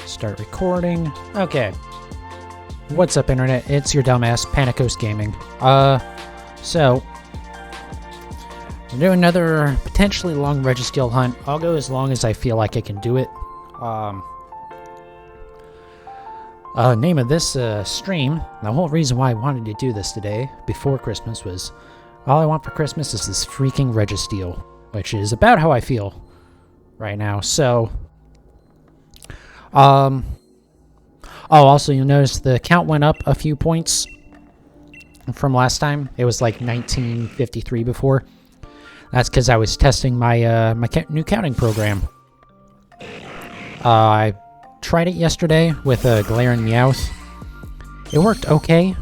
Start recording. Okay. What's up, Internet? It's your dumbass, Panicos Gaming. So... we're doing another potentially long Registeel hunt. I'll go as long as I feel like I can do it. Name of this stream, the whole reason why I wanted to do this today, before Christmas, was all I want for Christmas is this freaking Registeel, which is about how I feel right now. So, oh, also you'll notice the count went up a few points from last time. It was like 1953 before. That's because I was testing my my new counting program. I tried it yesterday with a Glare and Meowth. It worked okay.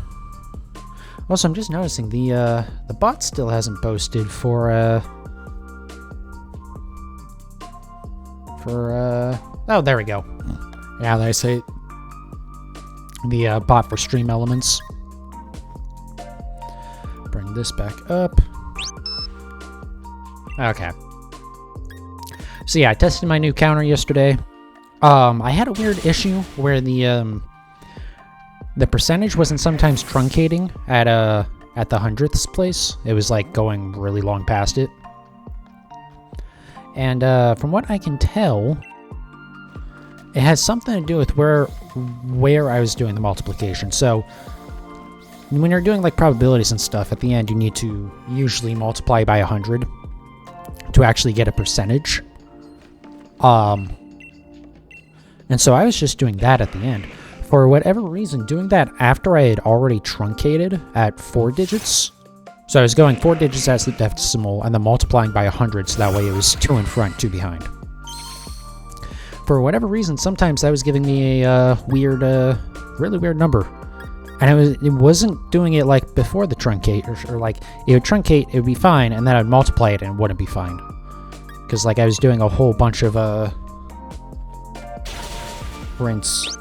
Also, I'm just noticing the bot still hasn't posted for oh, there we go. Yeah, I say the bot for Stream Elements. Bring this back up. Okay. So yeah, I tested my new counter yesterday. I had a weird issue where the percentage wasn't sometimes truncating at the 100th place. It was like going really long past it. And from what I can tell, it has something to do with where I was doing the multiplication. So when you're doing like probabilities and stuff, at the end you need to usually multiply by 100 to actually get a percentage. And so I was just doing that at the end. For whatever reason, doing that after I had already truncated at 4 digits. So I was going 4 digits as the decimal and then multiplying by 100, so that way it was 2 in front, 2 behind. For whatever reason, sometimes that was giving me a weird, really weird number. And it wasn't doing it like before the truncate, or like it would truncate, it would be fine, and then I'd multiply it and it wouldn't be fine. Because like I was doing a whole bunch of rinse.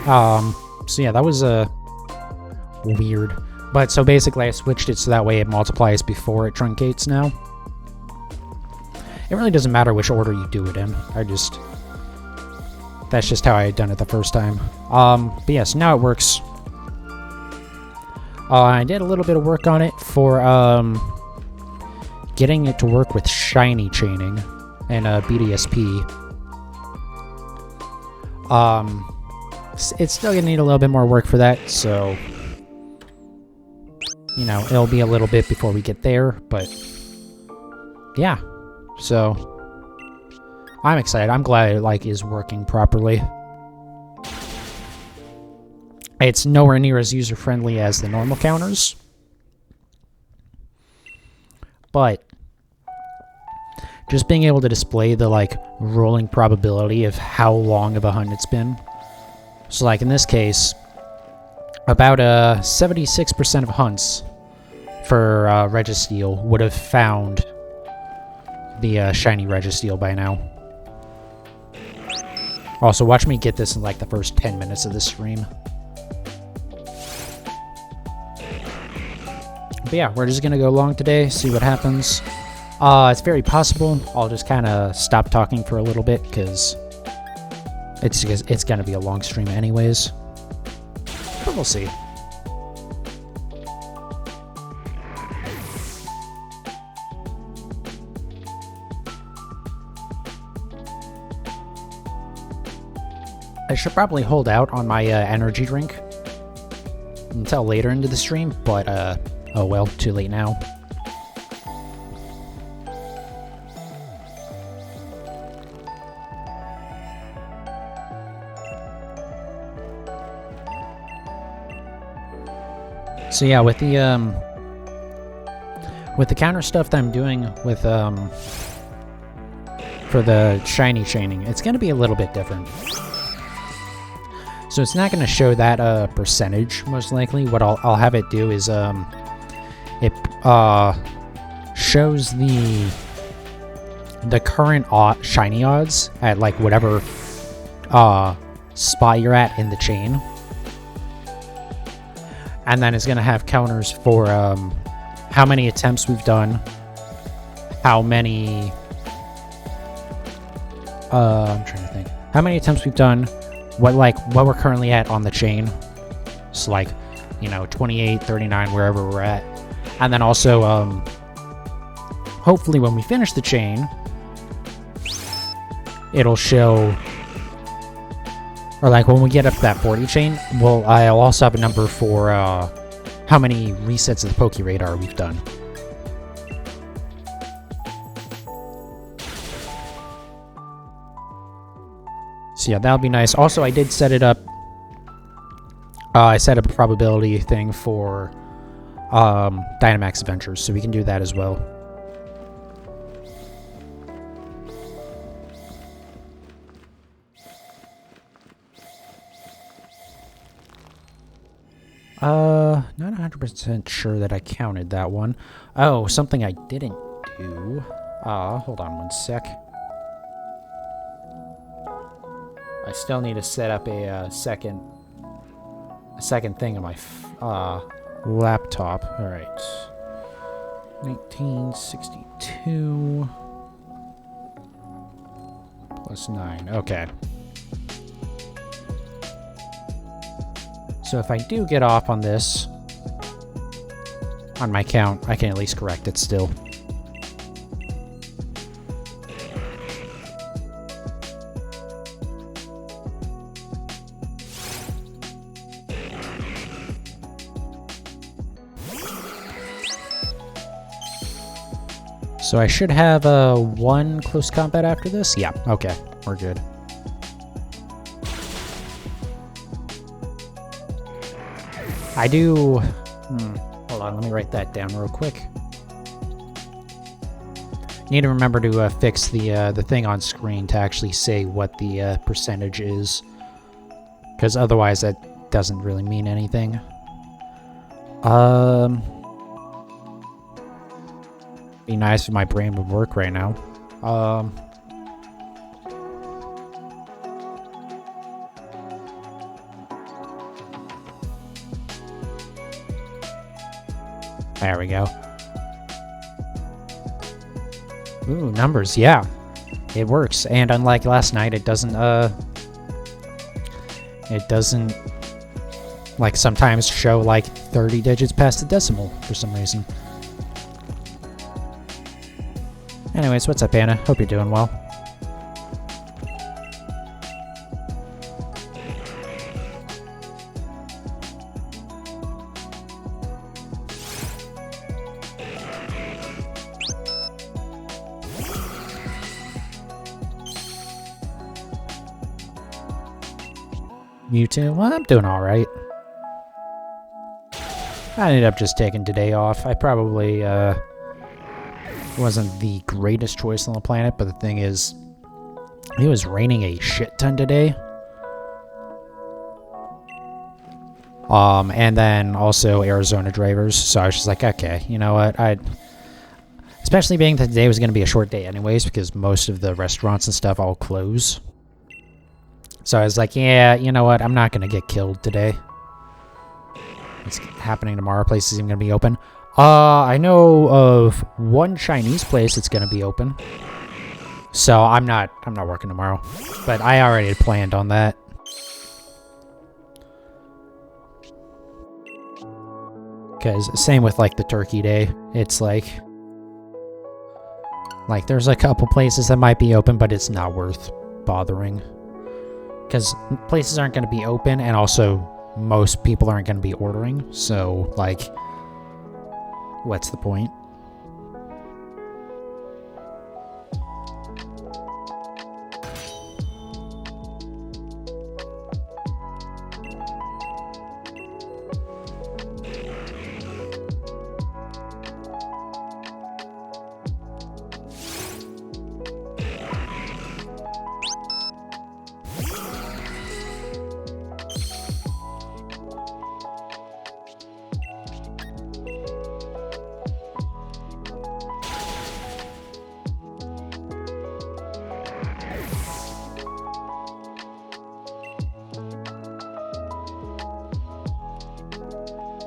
So yeah, that was weird. But so basically I switched it so that way it multiplies before it truncates now. It really doesn't matter which order you do it in. That's just how I had done it the first time. But yes, now it works. I did a little bit of work on it for getting it to work with shiny chaining and BDSP. It's still gonna need a little bit more work for that, so you know, it'll be a little bit before we get there, but yeah. So I'm excited. I'm glad it like is working properly. It's nowhere near as user-friendly as the normal counters, but just being able to display the like rolling probability of how long of a hunt it's been. So like in this case, about 76% of hunts for Registeel would have found the shiny Registeel by now. Also, watch me get this in like the first 10 minutes of this stream. But yeah, we're just gonna go long today, see what happens. It's very possible I'll just kind of stop talking for a little bit, because it's gonna be a long stream anyways. But we'll see. I should probably hold out on my energy drink until later into the stream, but oh well, too late now. So yeah, with the counter stuff that I'm doing with for the shiny chaining, it's gonna be a little bit different. So it's not gonna show that percentage most likely. What I'll have it do is it shows the current shiny odds at like whatever spot you're at in the chain. And then it's going to have counters for how many attempts we've done, how many I'm trying to think. How many attempts we've done, what we're currently at on the chain. So like, you know, 28, 39, wherever we're at. And then also, hopefully when we finish the chain, it'll show, or like when we get up to that 40 chain, I'll also have a number for how many resets of the Poke Radar we've done. So yeah, that'll be nice. Also, I did set it up. I set up a probability thing for Dynamax Adventures, so we can do that as well. Not 100% sure that I counted that one. Oh, something I didn't do. Hold on one sec. I still need to set up a second thing on my laptop. All right. 1962 plus 9. Okay. So if I do get off on this, on my count, I can at least correct it still. So I should have one close combat after this? Yeah, okay, we're good. I do... hold on, let me write that down real quick. Need to remember to fix the thing on screen to actually say what the percentage is. Because otherwise that doesn't really mean anything. Be nice if my brain would work right now. There we go. Ooh, numbers, yeah. It works. And unlike last night, it doesn't, like, sometimes show, like, 30 digits past the decimal for some reason. Anyways, what's up, Anna? Hope you're doing well. Mewtwo? Well, I'm doing alright. I ended up just taking today off. I probably, wasn't the greatest choice on the planet, but the thing is, it was raining a shit ton today. And then also Arizona drivers, so I was just like, okay, you know what, especially being that today was going to be a short day anyways, because most of the restaurants and stuff all close. So I was like, yeah, you know what, I'm not going to get killed today. It's happening tomorrow, place isn't going to be open. I know of one Chinese place that's going to be open. So I'm not working tomorrow. But I already had planned on that. Because same with like the Turkey Day. It's like there's a couple places that might be open, but it's not worth bothering. Because places aren't going to be open, and also most people aren't going to be ordering. So like, what's the point?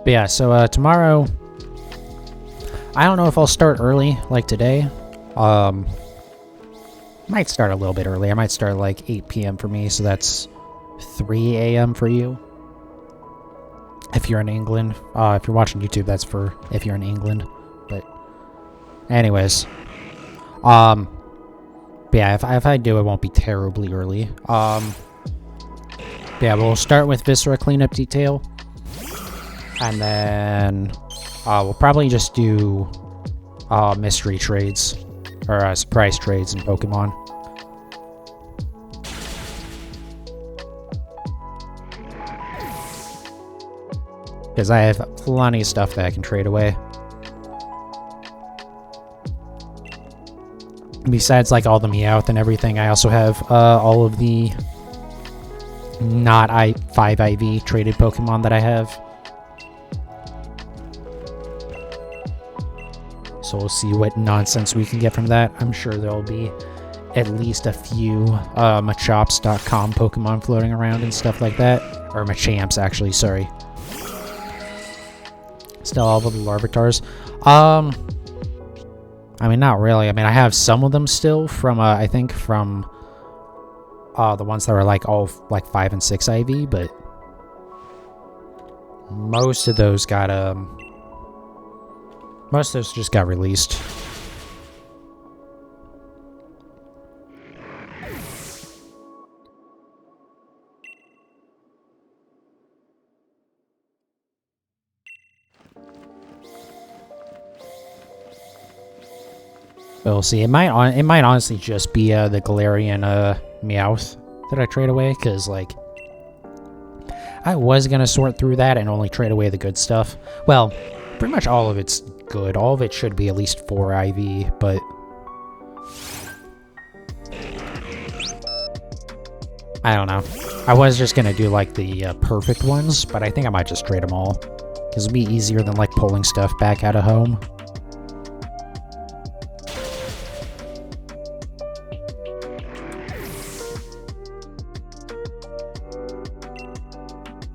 But yeah, so tomorrow, I don't know if I'll start early like today. Might start a little bit early. I might start like 8 p.m. for me, so that's 3 a.m. for you. If you're in England. If you're watching YouTube, that's for if you're in England. But anyways. Yeah, if I do, it won't be terribly early. Yeah, we'll start with Viscera cleanup detail. And then we'll probably just do mystery trades. Or surprise trades in Pokemon. Because I have plenty of stuff that I can trade away. Besides, like, all the Meowth and everything, I also have all of the not 5 IV traded Pokemon that I have. So we'll see what nonsense we can get from that. I'm sure there'll be at least a few Machops.com Pokemon floating around and stuff like that. Or Machamps, actually, sorry. Still all of the Larvitars. I mean, not really. I mean, I have some of them still from, I think from the ones that were like all like 5 and 6 IV, but most of those got, most of those just got released. We'll see. It might honestly just be the Galarian Meowth that I trade away, because like I was gonna sort through that and only trade away the good stuff. Well, pretty much all of it's good. All of it should be at least 4 IV, but I don't know. I was just gonna do like the perfect ones, but I think I might just trade them all, because it'd be easier than like pulling stuff back out of home.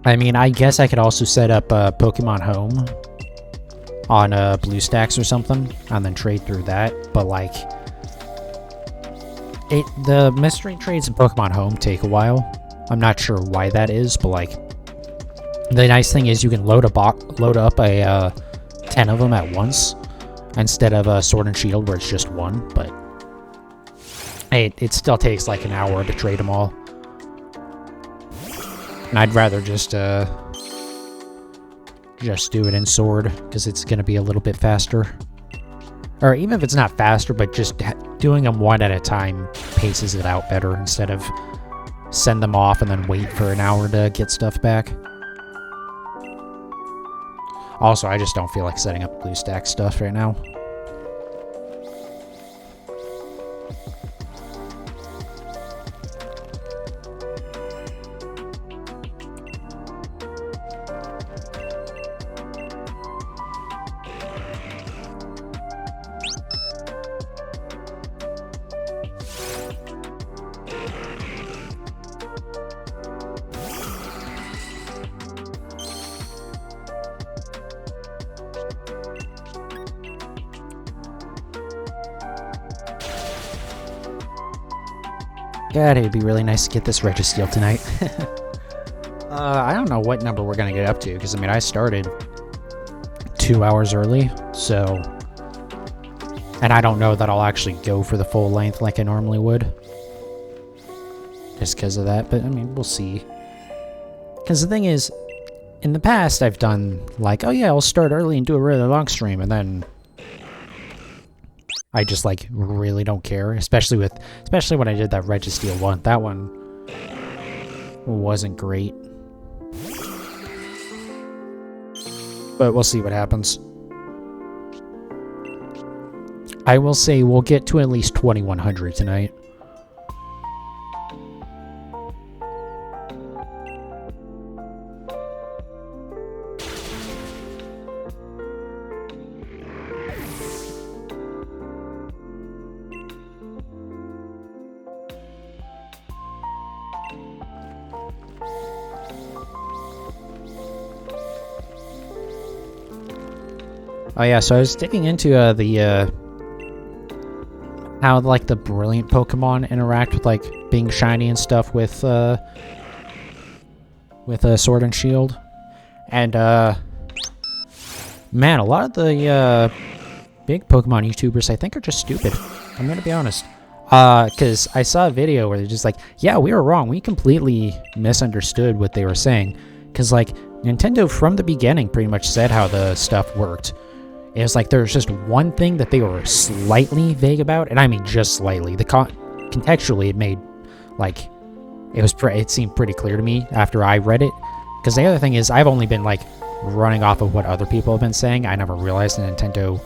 I mean, I guess I could also set up Pokemon Home on BlueStacks or something, and then trade through that, but like, the mystery trades in Pokemon Home take a while. I'm not sure why that is, but like, the nice thing is you can load up a 10 of them at once, instead of Sword and Shield where it's just one, but it still takes like an hour to trade them all. And I'd rather just do it in Sword, because it's going to be a little bit faster. Or even if it's not faster, but just doing them one at a time paces it out better, instead of send them off and then wait for an hour to get stuff back. Also, I just don't feel like setting up BlueStack stuff right now. God, it'd be really nice to get this Registeel tonight. I don't know what number we're gonna get up to, because I mean, I started 2 hours early, so... And I don't know that I'll actually go for the full length like I normally would. Just because of that, but I mean, we'll see. Because the thing is, in the past, I've done like, oh yeah, I'll start early and do a really long stream, and then I just like really don't care, especially when I did that Registeel one. That one wasn't great. But we'll see what happens. I will say we'll get to at least 2100 tonight. Oh yeah, so I was digging into the how like the brilliant Pokemon interact with like being shiny and stuff with a Sword and Shield. And man, a lot of the big Pokemon YouTubers I think are just stupid. I'm gonna be honest. Because I saw a video where they're just like, yeah, we were wrong. We completely misunderstood what they were saying. Because, like, Nintendo from the beginning pretty much said how the stuff worked. It was like there was just one thing that they were slightly vague about, and I mean just slightly. Contextually, it made, like, it seemed pretty clear to me after I read it. Because the other thing is, I've only been, like, running off of what other people have been saying. I never realized that Nintendo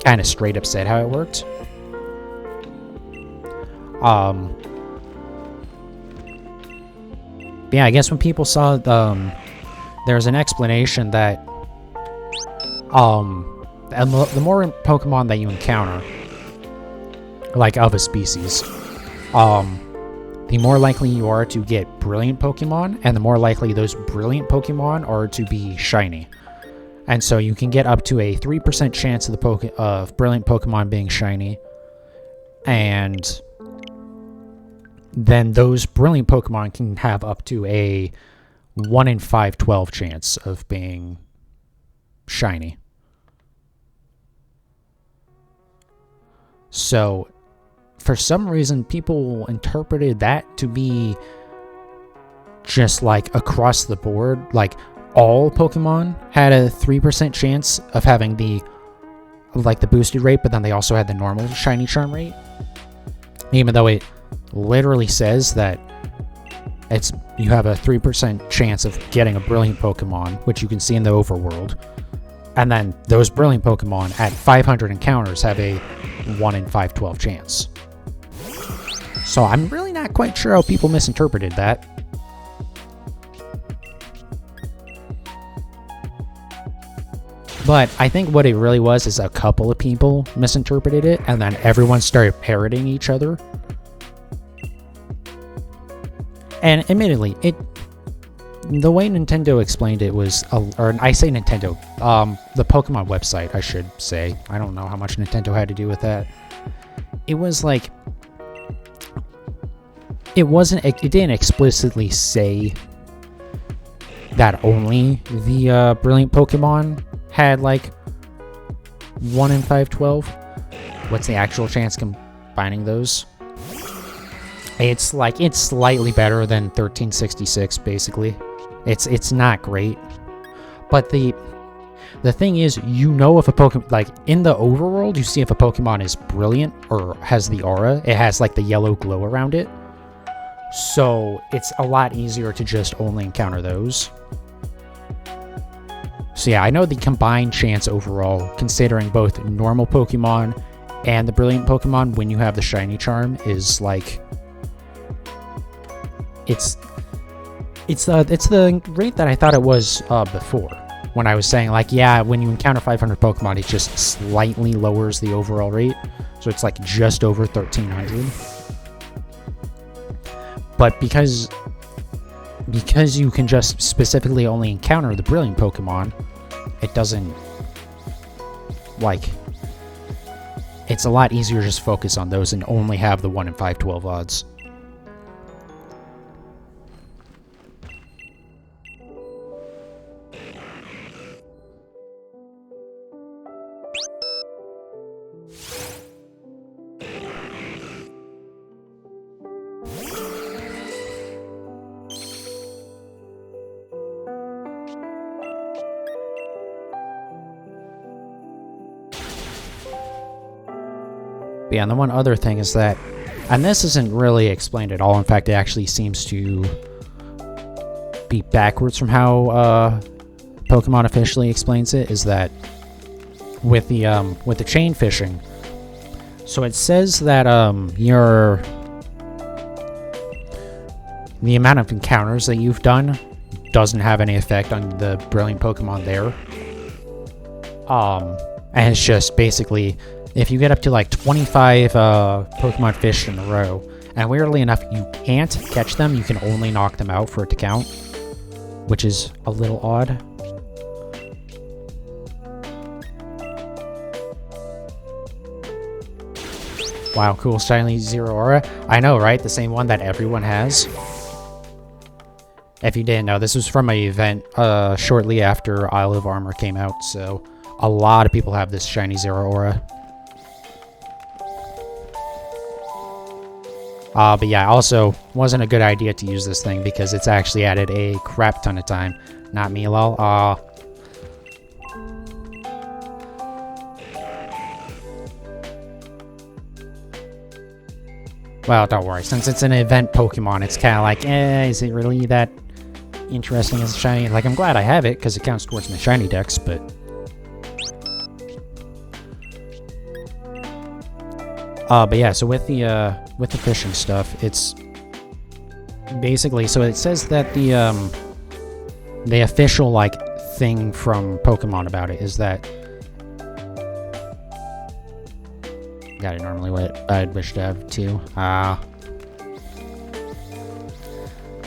kind of straight up said how it worked. Yeah, I guess when people saw there's an explanation that the more Pokemon that you encounter, like of a species, the more likely you are to get brilliant Pokemon, and the more likely those brilliant Pokemon are to be shiny. And so you can get up to a 3% chance of brilliant Pokemon being shiny, and then those brilliant Pokemon can have up to a 1 in 512 chance of being shiny. So, for some reason, people interpreted that to be just like across the board, like all Pokemon had a 3% chance of having the boosted rate, but then they also had the normal shiny charm rate. Even though it literally says that you have a 3% chance of getting a brilliant Pokemon, which you can see in the overworld. And then those brilliant Pokemon at 500 encounters have a 1 in 512 chance. So I'm really not quite sure how people misinterpreted that. But I think what it really was is a couple of people misinterpreted it, and then everyone started parroting each other. And admittedly, the way Nintendo explained it was, or I say Nintendo, the Pokemon website, I should say. I don't know how much Nintendo had to do with that. It was like, it didn't explicitly say that only the brilliant Pokemon had like 1 in 512. What's the actual chance combining those? It's slightly better than 1366, basically. It's not great. But the thing is, you know if a Pokemon, like in the overworld, you see if a Pokemon is brilliant or has the aura. It has like the yellow glow around it. So it's a lot easier to just only encounter those. So yeah, I know the combined chance overall, considering both normal Pokemon and the brilliant Pokemon when you have the shiny charm, is like it's the rate that I thought it was before, when I was saying like, yeah, when you encounter 500 Pokemon, it just slightly lowers the overall rate, so it's like just over 1300. But because you can just specifically only encounter the brilliant Pokemon, it doesn't, like, it's a lot easier to just focus on those and only have the 1 in 512 odds. Yeah, and the one other thing is that, and this isn't really explained at all, in fact it actually seems to be backwards from how Pokemon officially explains it, is that with the chain fishing, so it says that the amount of encounters that you've done doesn't have any effect on the brilliant Pokemon there. And it's just basically, if you get up to like 25 Pokemon fish in a row, and weirdly enough, you can't catch them, you can only knock them out for it to count, which is a little odd. Wow, cool, shiny Zero Aura. I know, right? The same one that everyone has. If you didn't know, this was from an event shortly after Isle of Armor came out, so a lot of people have this shiny Zero Aura. But yeah, also, wasn't a good idea to use this thing because it's actually added a crap ton of time. Not me, lol. Well, don't worry. Since it's an event Pokemon, it's kind of like, is it really that interesting as a shiny? Like, I'm glad I have it because it counts towards my shiny dex, but... but yeah, so with the fishing stuff, it's basically, so it says that the official, like, thing from Pokemon about it is that... Got it normally what I'd wish to have too.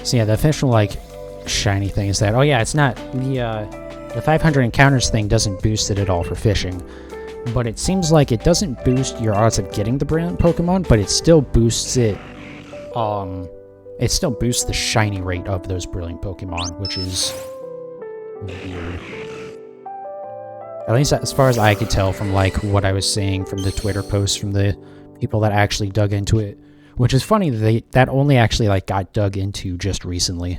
So yeah, the official, like, shiny thing is that, oh yeah, it's not, the 500 encounters thing doesn't boost it at all for fishing. But it seems like it doesn't boost your odds of getting the brilliant Pokemon, but it still boosts it, it still boosts the shiny rate of those brilliant Pokemon, which is weird. At least as far as I could tell from, like, what I was seeing from the Twitter posts from the people that actually dug into it. Which is funny, that only actually, like, got dug into just recently.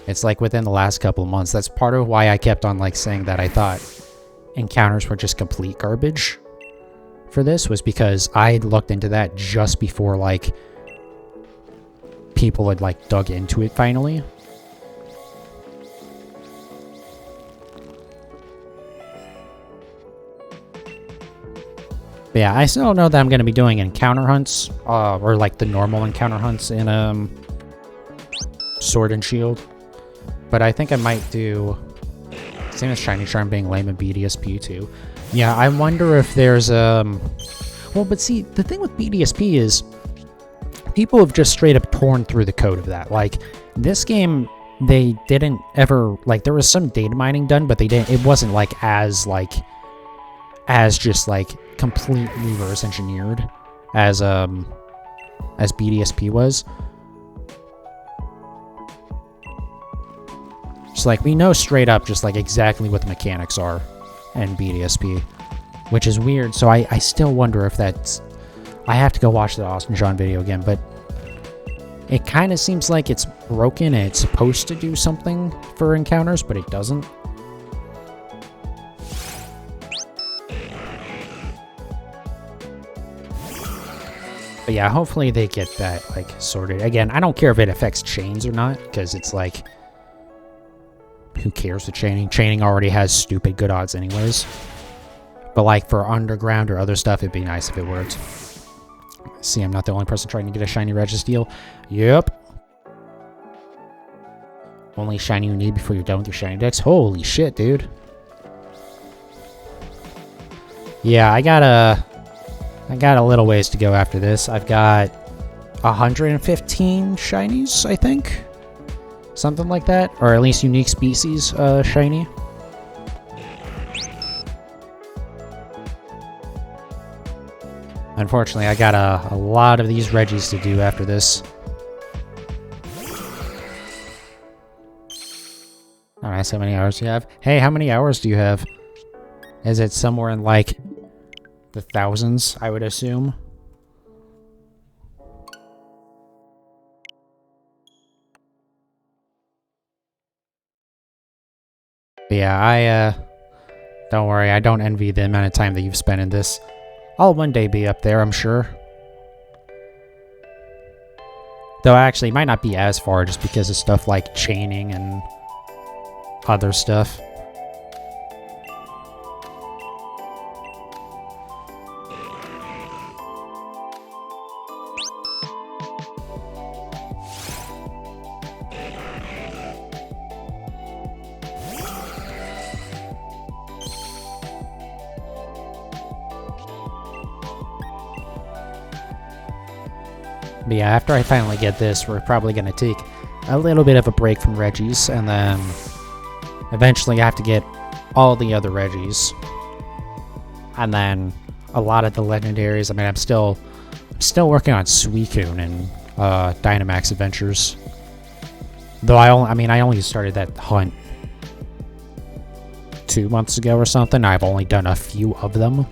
It's like within the last couple of months. That's part of why I kept on, like, saying that I thought encounters were just complete garbage for this, was because I had looked into that just before, like, people had, like, dug into it finally. But yeah, I still don't know that I'm going to be doing encounter hunts, or like the normal encounter hunts in Sword and Shield. But I think I might do, same as Shiny Charm being lame in BDSP too. Yeah, I wonder if there's, well, but see, the thing with BDSP is, people have just straight up torn through the code of that. Like, this game, they didn't ever, like, there was some data mining done, but they didn't, it wasn't like, as just, like, completely reverse engineered as BDSP was. Just like, we know straight up just like exactly what the mechanics are in BDSP, which is weird. So I still wonder if that's, I have to go watch the Austin John video again, but it kind of seems like it's broken and it's supposed to do something for encounters, but it doesn't. But yeah, hopefully they get that, like, sorted. Again, I don't care if it affects chains or not, because it's like, who cares with chaining? Chaining already has stupid good odds anyways. But like, for underground or other stuff, it'd be nice if it worked. See, I'm not the only person trying to get a shiny Registeel. Yep. Only shiny you need before you're done with your shiny decks. Holy shit, dude. Yeah, I got a little ways to go after this. I've got 115 shinies, I think. Something like that. Or at least unique species shiny. Unfortunately, I got a lot of these Regis to do after this. Alright, so how many hours do you have? Hey, how many hours do you have? Is it somewhere in, like, the thousands, I would assume? But yeah, don't worry, I don't envy the amount of time that you've spent in this. I'll one day be up there, I'm sure. Though actually, it might not be as far just because of stuff like chaining and other stuff. But yeah, after I finally get this, we're probably going to take a little bit of a break from Regis, and then eventually I have to get all the other Regis. And then a lot of the legendaries, I mean, I'm still working on Suicune and Dynamax Adventures. Though I only started that hunt 2 months ago or something. I've only done a few of them.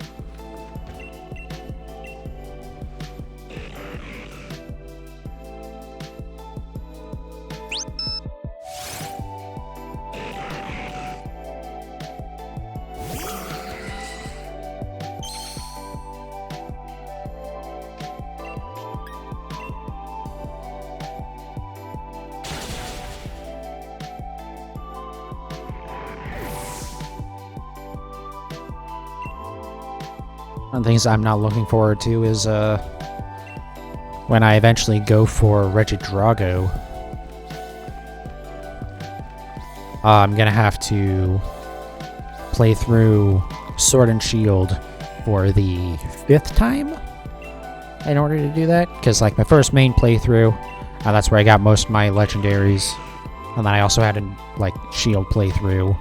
One of the things I'm not looking forward to is when I eventually go for Registeel. I'm gonna have to play through Sword and Shield for the 5th time in order to do that, because like my first main playthrough, that's where I got most of my legendaries, and then I also had a like Shield playthrough,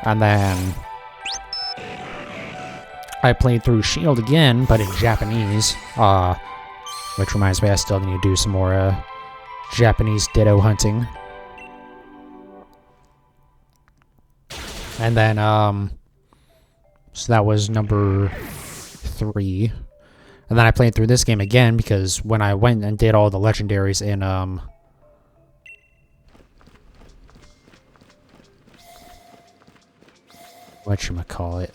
and then I played through Shield again, but in Japanese, which reminds me I still need to do some more Japanese Ditto hunting. And then, so that was number 3. And then I played through this game again, because when I went and did all the legendaries in, whatchamacallit?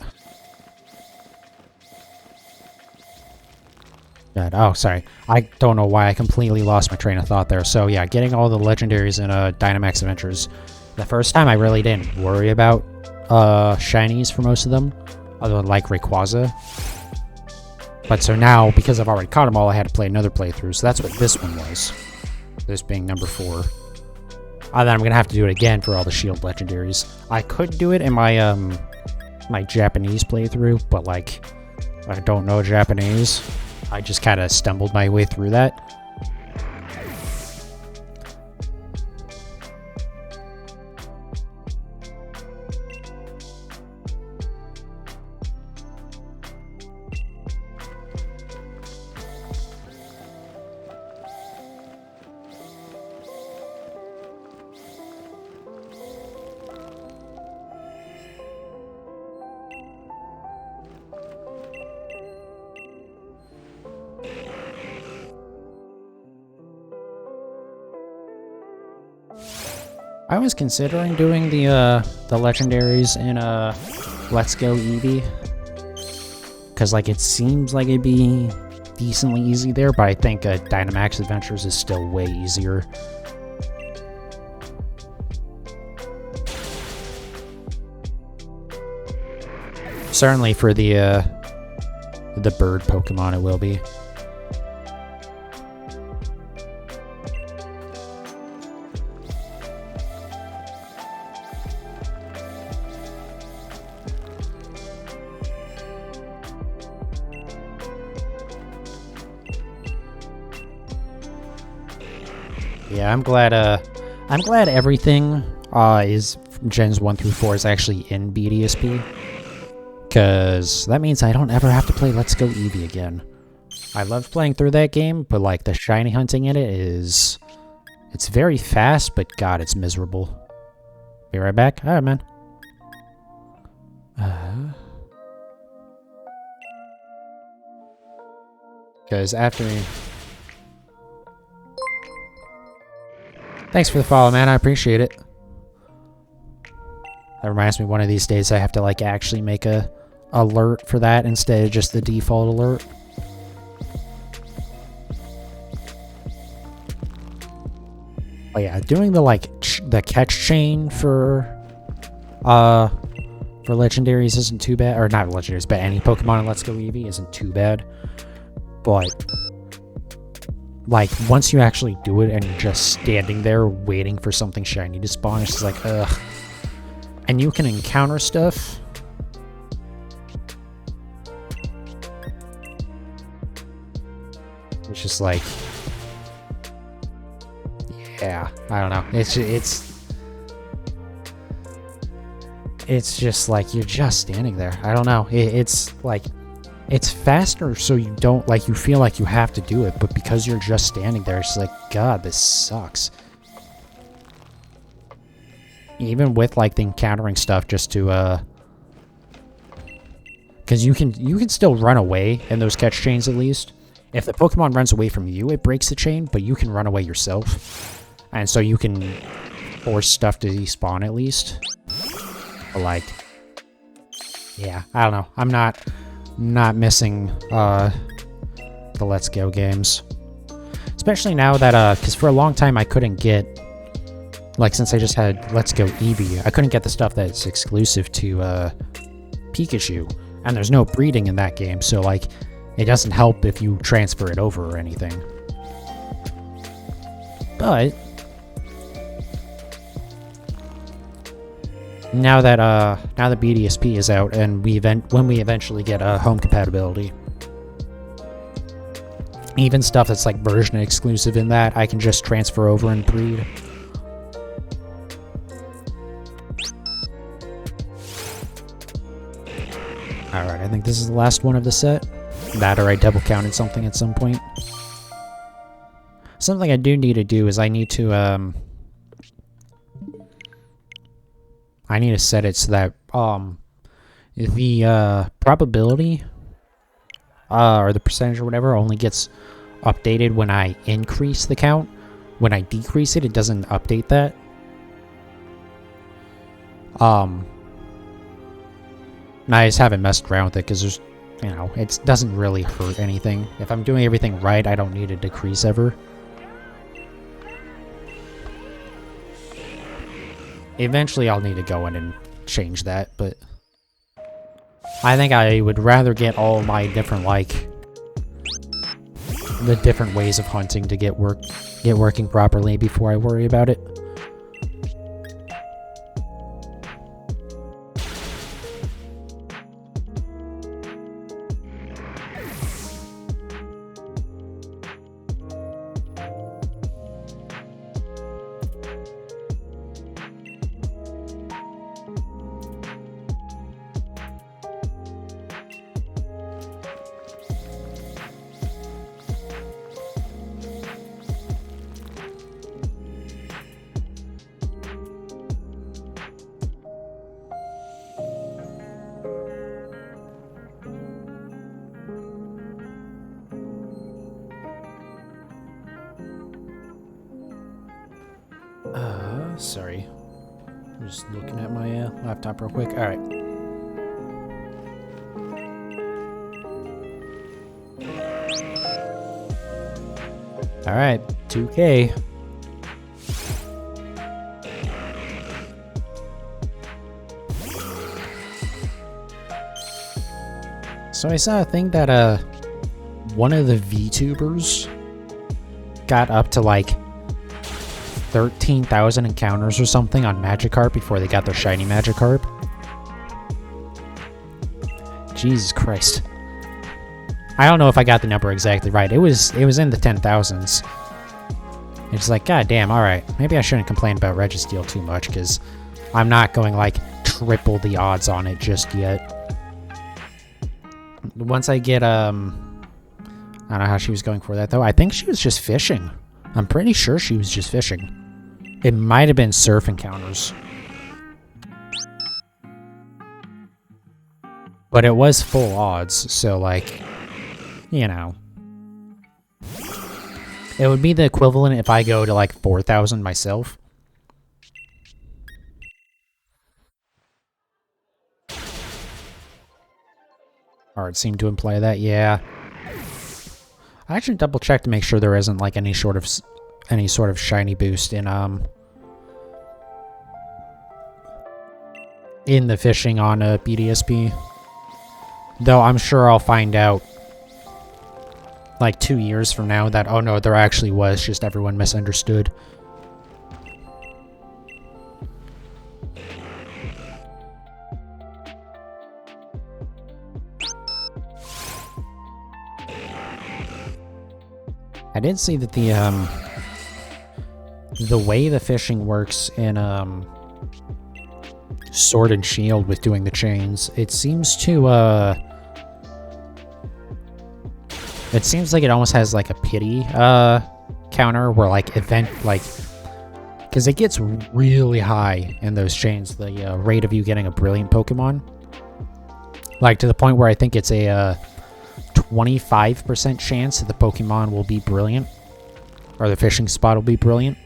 God, oh, sorry. I don't know why I completely lost my train of thought there. So yeah, getting all the legendaries in Dynamax Adventures. The first time I really didn't worry about shinies for most of them, other than like Rayquaza. But so now, because I've already caught them all, I had to play another playthrough. So that's what this one was. This being number 4. And then I'm gonna have to do it again for all the Shield legendaries. I could do it in my my Japanese playthrough, but like I don't know Japanese. I just kind of stumbled my way through that. I was considering doing the legendaries in Let's Go Eevee, because like it seems like it'd be decently easy there, but I think Dynamax Adventures is still way easier. Certainly for the bird Pokemon, it will be. Yeah, I'm glad everything is Gens 1 through 4 is actually in BDSP, because that means I don't ever have to play Let's Go Eevee again. I loved playing through that game, but like the shiny hunting in it it's very fast, but god, it's miserable. Be right back. Alright, man. Because after... Thanks for the follow, man. I appreciate it. That reminds me, one of these days I have to like actually make a alert for that instead of just the default alert. Oh yeah, doing the like the catch chain for legendaries isn't too bad, or not legendaries, but any Pokemon in Let's Go Eevee isn't too bad. But like, once you actually do it and you're just standing there waiting for something shiny to spawn, it's just like, ugh. And you can encounter stuff. It's just like... Yeah, I don't know. It's it's just like you're just standing there. I don't know. It's like it's faster, so you don't like you feel like you have to do it, but because you're just standing there, it's like, God, this sucks. Even with like the encountering stuff, just to because you can still run away in those catch chains at least. If the Pokemon runs away from you, it breaks the chain, but you can run away yourself, and so you can force stuff to despawn at least. But like, yeah, I don't know. I'm not missing the Let's Go games. Especially now that, because for a long time I couldn't get, like since I just had Let's Go Eevee, I couldn't get the stuff that's exclusive to Pikachu. And there's no breeding in that game, so like, it doesn't help if you transfer it over or anything. But now that BDSP is out and when we eventually get home compatibility, even stuff that's like version exclusive in that, I can just transfer over and breed. Alright, I think this is the last one of the set. That or I double counted something at some point. Something I do need to do is I need to set it so that the probability or the percentage or whatever only gets updated when I increase the count. When I decrease it, it doesn't update that. I just haven't messed around with it because there's, you know, it doesn't really hurt anything. If I'm doing everything right, I don't need a decrease ever. Eventually, I'll need to go in and change that, but I think I would rather get all my different, like, the different ways of hunting to get working properly before I worry about it. Sorry. I'm just looking at my laptop real quick. Alright. Alright, 2K. So I saw a thing that one of the VTubers got up to like 13,000 encounters or something on Magikarp before they got their shiny Magikarp. Jesus Christ. I don't know if I got the number exactly right. It was in the 10,000s. It's like, god damn, alright. Maybe I shouldn't complain about Registeel too much, because I'm not going like triple the odds on it just yet. Once I get, I don't know how she was going for that though. I think she was just fishing. I'm pretty sure she was just fishing. It might have been surf encounters. But it was full odds, so like, you know. It would be the equivalent if I go to like 4,000 myself. Art seemed to imply that, yeah. I actually double checked to make sure there isn't like any sort of shiny boost in the fishing on a BDSP. Though I'm sure I'll find out like 2 years from now that, oh no, there actually was, just everyone misunderstood. I did see that the way the fishing works in Sword and Shield with doing the chains. It seems to, it seems like it almost has, like, a pity, counter where, like, event, like, because it gets really high in those chains, the rate of you getting a brilliant Pokemon. Like, to the point where I think it's a 25% chance that the Pokemon will be brilliant. Or the fishing spot will be brilliant.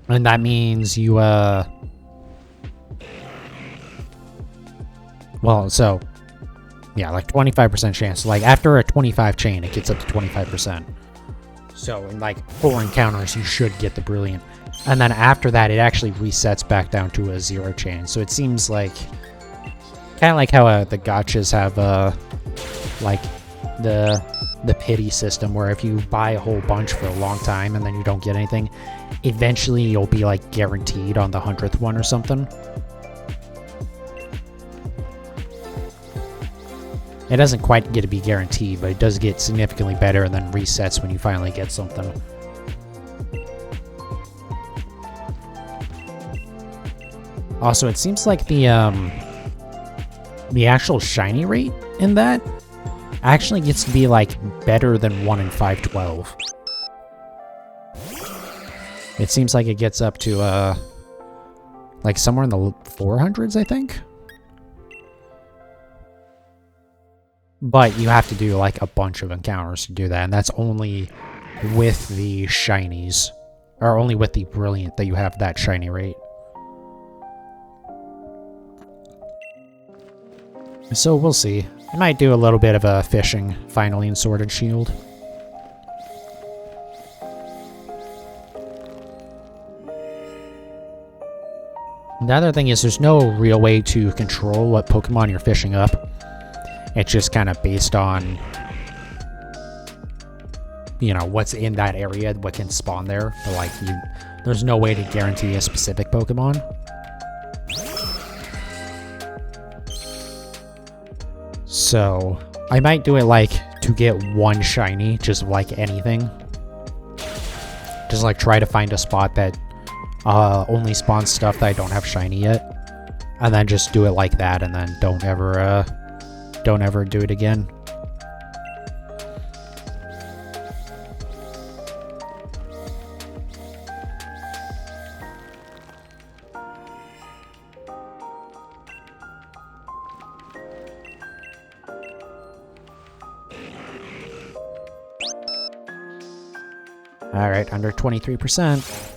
And that means you, well, so, yeah, like 25% chance. Like, after a 25 chain, it gets up to 25%. So, in, like, 4 encounters, you should get the brilliant. And then after that, it actually resets back down to a 0 chain. So, it seems like, kind of like how the gachas have, like, the pity system, where if you buy a whole bunch for a long time and then you don't get anything, eventually you'll be, like, guaranteed on the 100th one or something. It doesn't quite get to be guaranteed, but it does get significantly better and then resets when you finally get something. Also, it seems like the actual shiny rate in that actually gets to be, like, better than 1 in 512. It seems like it gets up to, like, somewhere in the 400s, I think? But you have to do, like, a bunch of encounters to do that, and that's only with the shinies. Or only with the brilliant that you have that shiny rate. So we'll see. I might do a little bit of fishing finally in Sword and Shield. The other thing is there's no real way to control what Pokemon you're fishing up. It's just kind of based on, you know, what's in that area, what can spawn there. But, like, there's no way to guarantee a specific Pokemon. So, I might do it, like, to get one shiny, just like anything. Just, like, try to find a spot that only spawns stuff that I don't have shiny yet. And then just do it like that, and then don't ever do it again. Alright, under 23%.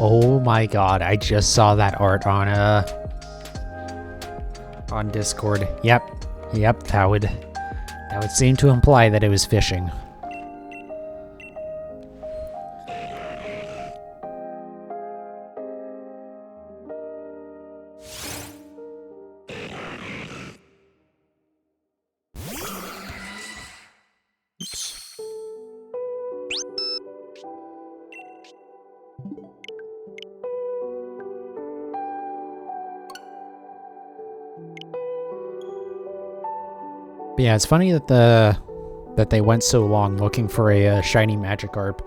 Oh my god, I just saw that art on Discord. Yep, that would seem to imply that it was fishing. Oops. But yeah, it's funny that they went so long looking for a shiny Magikarp.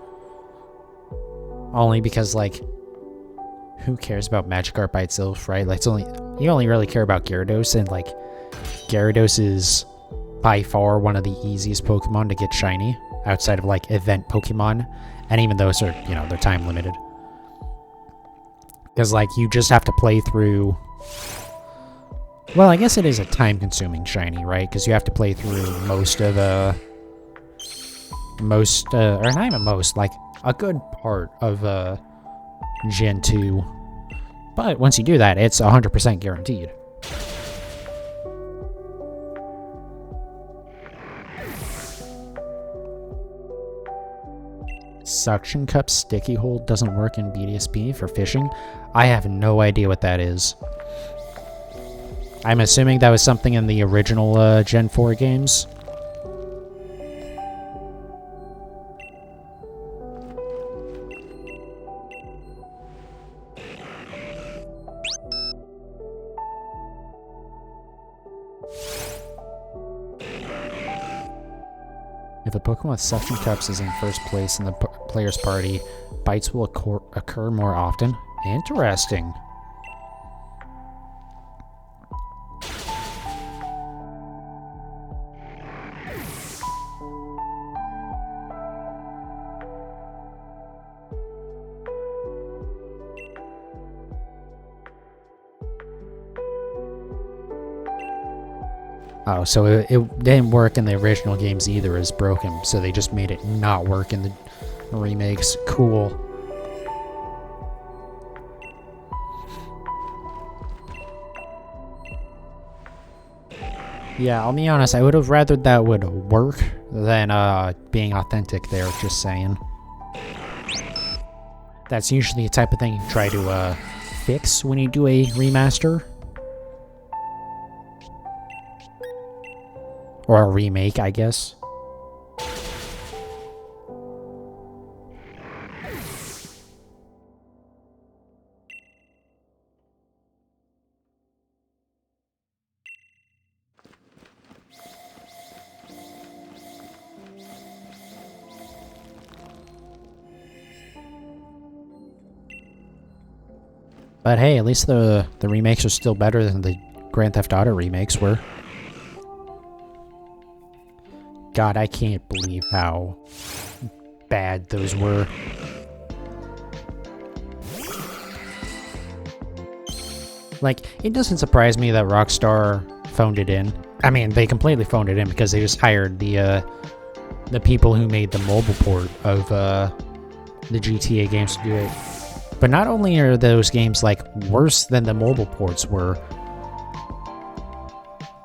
Only because, like, who cares about Magikarp by itself, right? Like, you only really care about Gyarados, and, like, Gyarados is by far one of the easiest Pokemon to get shiny outside of, like, event Pokemon, and even those are, you know, they're time limited. Because, like, you just have to play through. Well, I guess it is a time-consuming shiny, right? Because you have to play through most of or not even most, like, a good part of Gen 2 But once you do that, it's 100% guaranteed. Suction cup sticky hold doesn't work in BDSP for fishing. I have no idea what that is. I'm assuming that was something in the original Gen 4 games. If a Pokemon with suction cups is in first place in the player's party, bites will occur more often. Interesting. Oh, so it didn't work in the original games either as broken, so they just made it not work in the remakes. Cool. Yeah, I'll be honest, I would have rather that would work than being authentic there, just saying. That's usually the type of thing you try to fix when you do a remaster. Or a remake, I guess. But hey, at least the remakes are still better than the Grand Theft Auto remakes were. God, I can't believe how bad those were. Like, it doesn't surprise me that Rockstar phoned it in. I mean, they completely phoned it in because they just hired the people who made the mobile port of the GTA games to do it. But not only are those games, like, worse than the mobile ports were,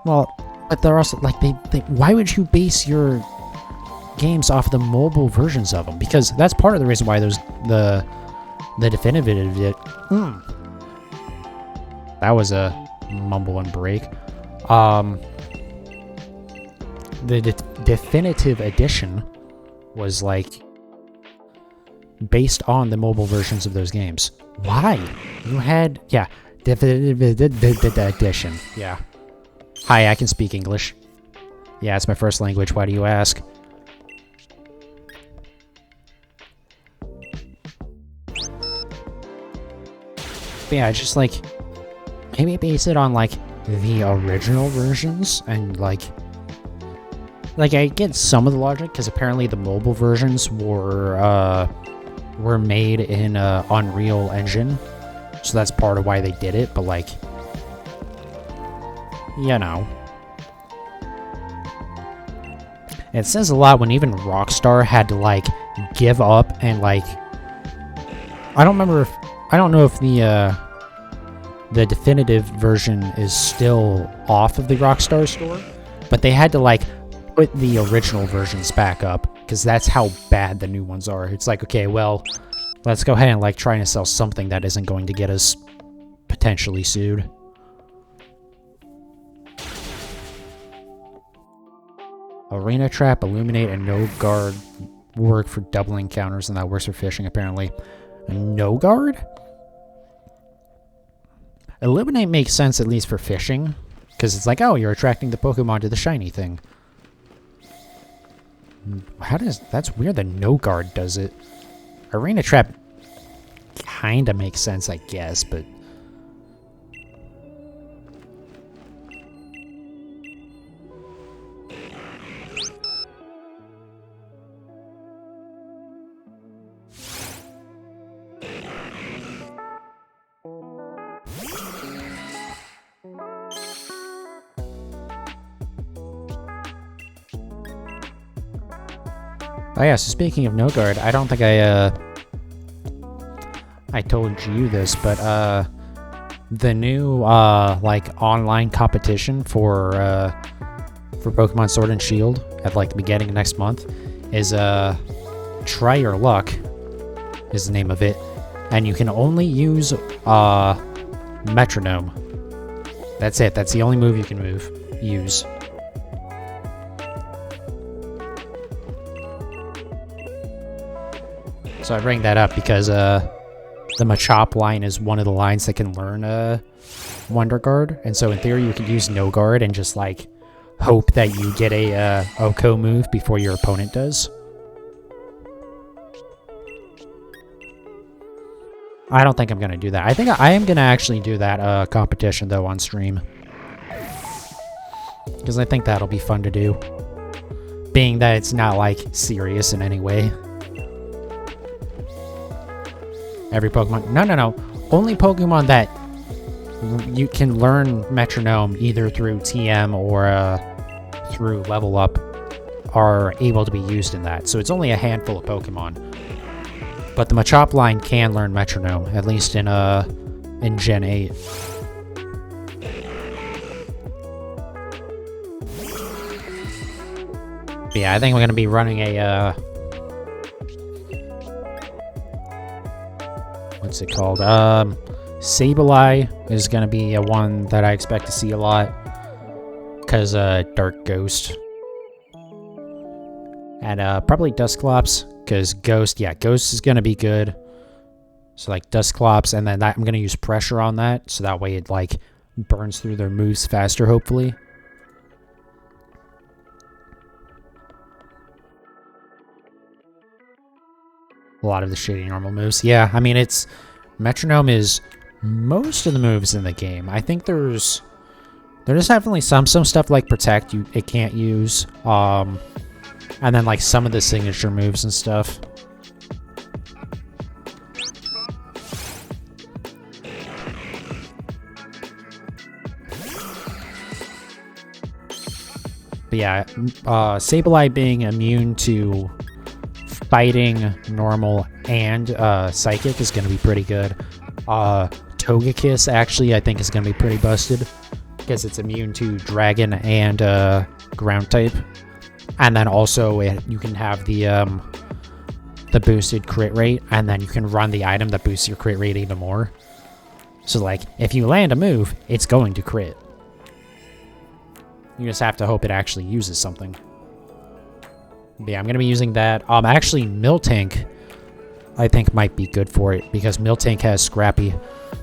well, but they're also, like, why would you base your games off the mobile versions of them? Because that's part of the reason why the definitive... That was a mumble and break. The definitive edition was, like, based on the mobile versions of those games. Why? You had... Yeah, definitive edition. Yeah. Hi, I can speak English. Yeah, it's my first language. Why do you ask? But yeah, just like... Maybe base it on, like, the original versions and, like... Like, I get some of the logic, because apparently the mobile versions were made in Unreal Engine. So that's part of why they did it, but, like... You know. It says a lot when even Rockstar had to, like, give up and, like... I don't know if the definitive version is still off of the Rockstar store, but they had to, like, put the original versions back up, because that's how bad the new ones are. It's like, okay, well, let's go ahead and, like, try to sell something that isn't going to get us potentially sued. Arena Trap, Illuminate, and No Guard work for doubling counters, and that works for fishing, apparently. No Guard? Illuminate makes sense, at least for fishing, because it's like, oh, you're attracting the Pokemon to the shiny thing. That's weird that No Guard does it. Arena Trap kinda makes sense, I guess, but... Oh yeah, so speaking of No Guard, I don't think I told you this, but the new like online competition for Pokemon Sword and Shield at like the beginning of next month is Try Your Luck is the name of it, and you can only use Metronome. That's it. That's the only move you can use. So I bring that up because the Machop line is one of the lines that can learn Wonder Guard, and so in theory you could use No Guard and just like hope that you get a Oko move before your opponent does. I don't think I'm gonna do that. I think I am gonna actually do that competition though on stream, because I think that'll be fun to do, being that it's not like serious in any way. Every Pokemon... No. Only Pokemon that you can learn Metronome either through TM or through Level Up are able to be used in that. So it's only a handful of Pokemon. But the Machop line can learn Metronome, at least in Gen 8. But yeah, I think we're going to be running a... what's it called? Sableye is going to be one that I expect to see a lot, because Dark Ghost. And probably Dusclops, because Ghost is going to be good. So like Dusclops, and then I'm going to use Pressure on that, so that way it like burns through their moves faster, hopefully. A lot of the shitty normal moves. Yeah, I mean, it's... Metronome is most of the moves in the game. I think there's definitely some stuff like Protect it can't use. And then like some of the signature moves and stuff. But yeah, Sableye being immune to Fighting, Normal, and Psychic is going to be pretty good. Togekiss, actually, I think is going to be pretty busted, because it's immune to Dragon and Ground type. And then also, you can have the boosted crit rate, and then you can run the item that boosts your crit rate even more. So, like, if you land a move, it's going to crit. You just have to hope it actually uses something. Yeah, I'm going to be using that. Actually, Miltank, I think, might be good for it, because Miltank has Scrappy.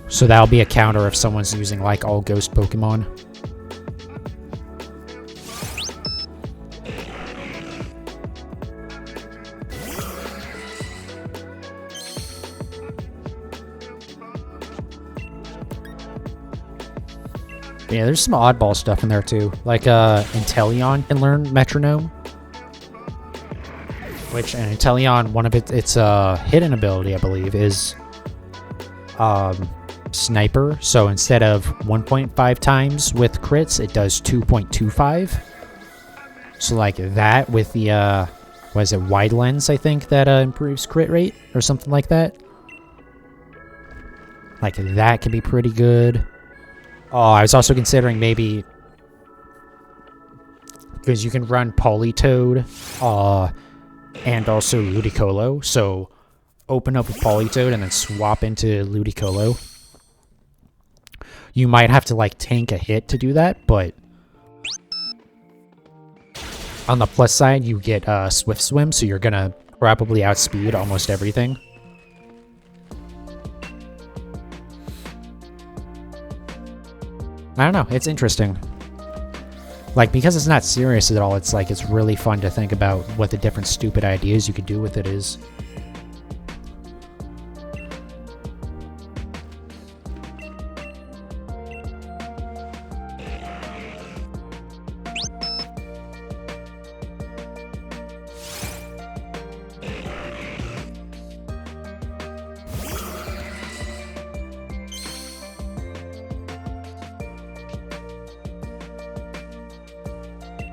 So that'll be a counter if someone's using, like, all Ghost Pokemon. Yeah, there's some oddball stuff in there, too. Like, Inteleon can learn Metronome. Which, and Inteleon, one of its hidden ability, I believe, is Sniper. So instead of 1.5 times with crits, it does 2.25. So like that with the, what is it, Wide Lens, I think, that improves crit rate or something like that. Like that could be pretty good. Oh, I was also considering maybe, because you can run Politoed, and also Ludicolo, so open up with Politoed and then swap into Ludicolo. You might have to, like, tank a hit to do that, but on the plus side, you get Swift Swim, so you're gonna probably outspeed almost everything. I don't know, it's interesting. Like, because it's not serious at all, it's like, it's really fun to think about what the different stupid ideas you could do with it is.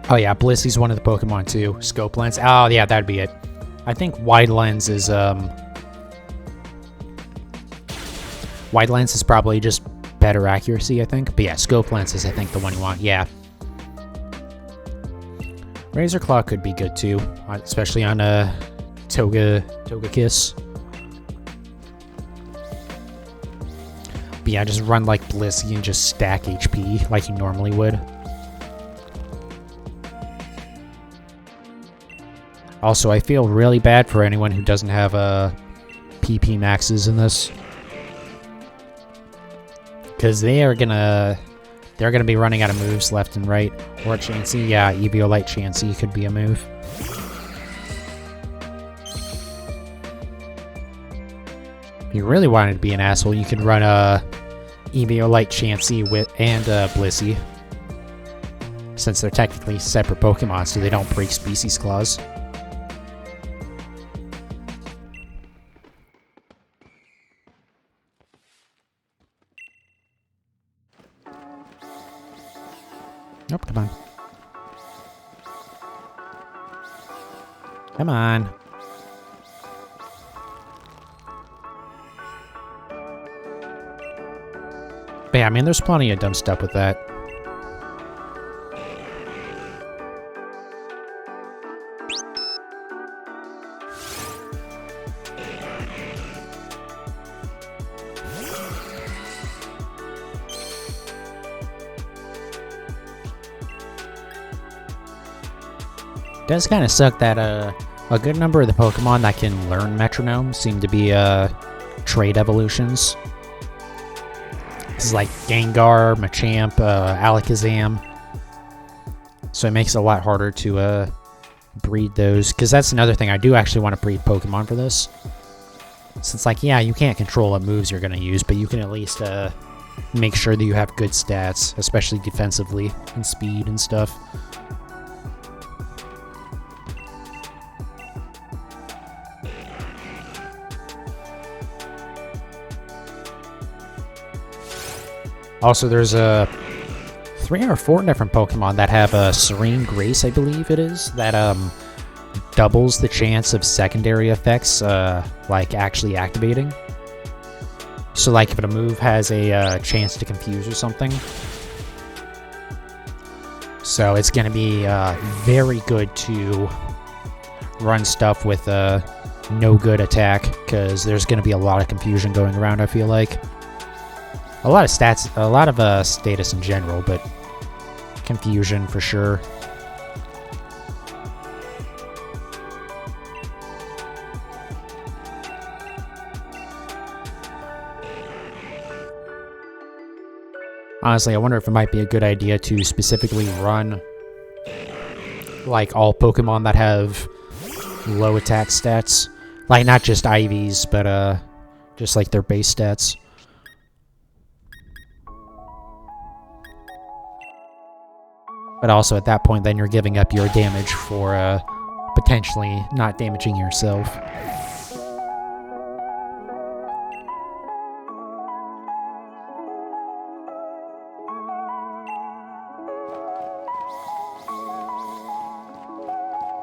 Oh yeah, Blissey's one of the Pokemon too. Scope Lens. Oh yeah, that'd be it. I think Wide Lens is probably just better accuracy, I think. But yeah, scope lens is, I think, the one you want. Yeah. Razor Claw could be good too, especially on Togekiss. But yeah, just run like Blissey and just stack HP like you normally would. Also, I feel really bad for anyone who doesn't have PP maxes in this, because they're gonna be running out of moves left and right. Or Chansey, yeah, Eviolite Chansey could be a move. If you really wanted to be an asshole, you could run Eviolite Chansey and Blissey, since they're technically separate Pokemon, so they don't break species clause. Nope, come on. Come on. But yeah, I mean, there's plenty of dumb stuff with that. It does kind of suck that a good number of the Pokemon that can learn Metronome seem to be trade evolutions. This is like Gengar, Machamp, Alakazam. So it makes it a lot harder to breed those. Because that's another thing, I do actually want to breed Pokemon for this. So it's like, yeah, you can't control what moves you're going to use, but you can at least make sure that you have good stats, especially defensively and speed and stuff. Also, there's 3 or 4 different Pokemon that have Serene Grace, I believe it is, that doubles the chance of secondary effects, like actually activating. So, like, if a move has a chance to confuse or something, so it's going to be very good to run stuff with no good attack, because there's going to be a lot of confusion going around, I feel like. A lot of stats, a lot of status in general, but confusion for sure. Honestly, I wonder if it might be a good idea to specifically run like all Pokemon that have low attack stats. Like not just IVs, but just like their base stats. But also at that point, then you're giving up your damage for potentially not damaging yourself.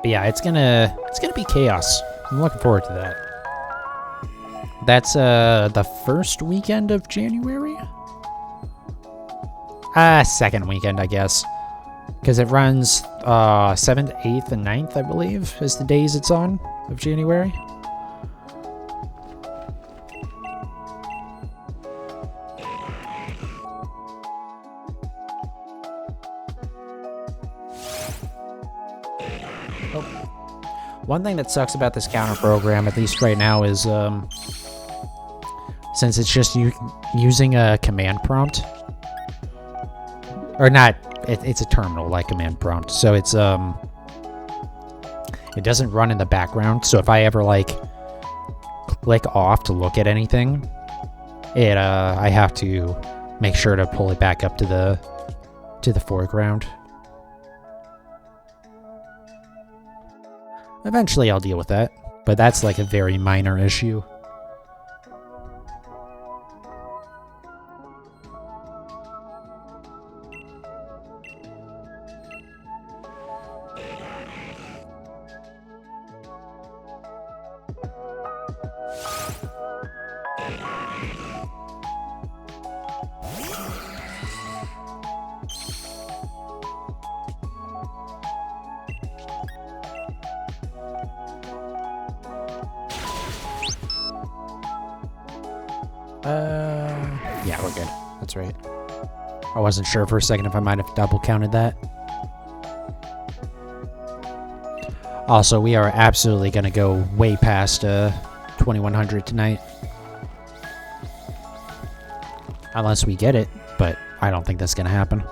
But yeah, it's gonna be chaos. I'm looking forward to that. That's the first weekend of January? Second weekend, I guess. Because it runs 7th, 8th, and 9th, I believe, is the days it's on of January. Oh. One thing that sucks about this counter program, at least right now, is since it's just using a command prompt, or not. It's a terminal like command prompt, so it's it doesn't run in the background. So if I ever like click off to look at anything, I have to make sure to pull it back up to the foreground. Eventually I'll deal with that, but that's like a very minor issue. Yeah, we're good. That's right. I wasn't sure for a second if I might have double counted that. Also, we are absolutely going to go way past 2100 tonight. Unless we get it, but I don't think that's going to happen.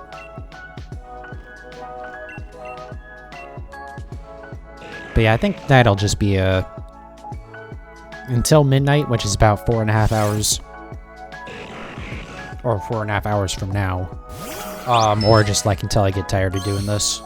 But yeah, I think that'll just be until midnight, which is about 4.5 hours. Or 4.5 hours from now. Or just like until I get tired of doing this.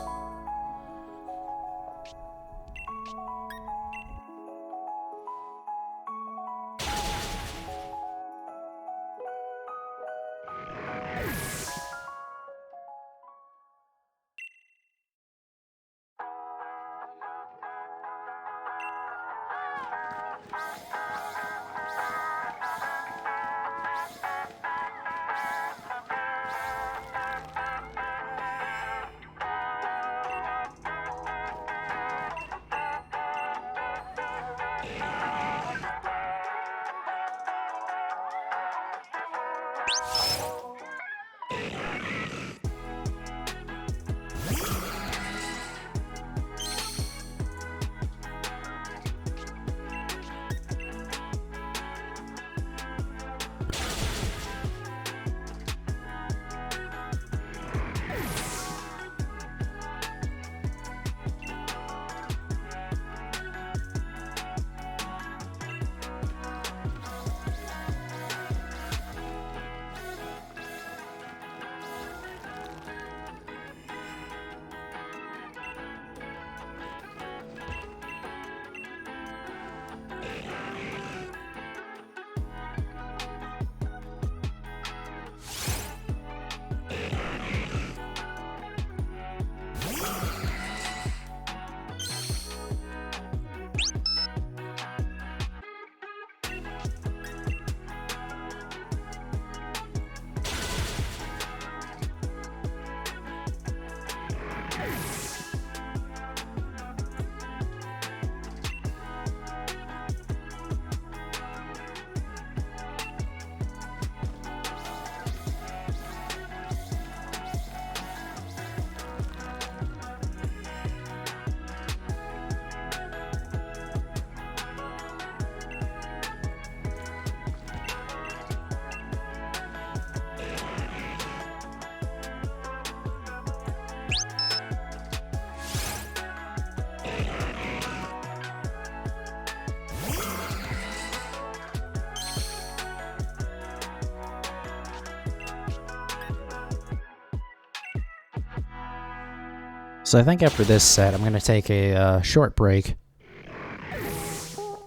So I think after this set, I'm going to take a short break.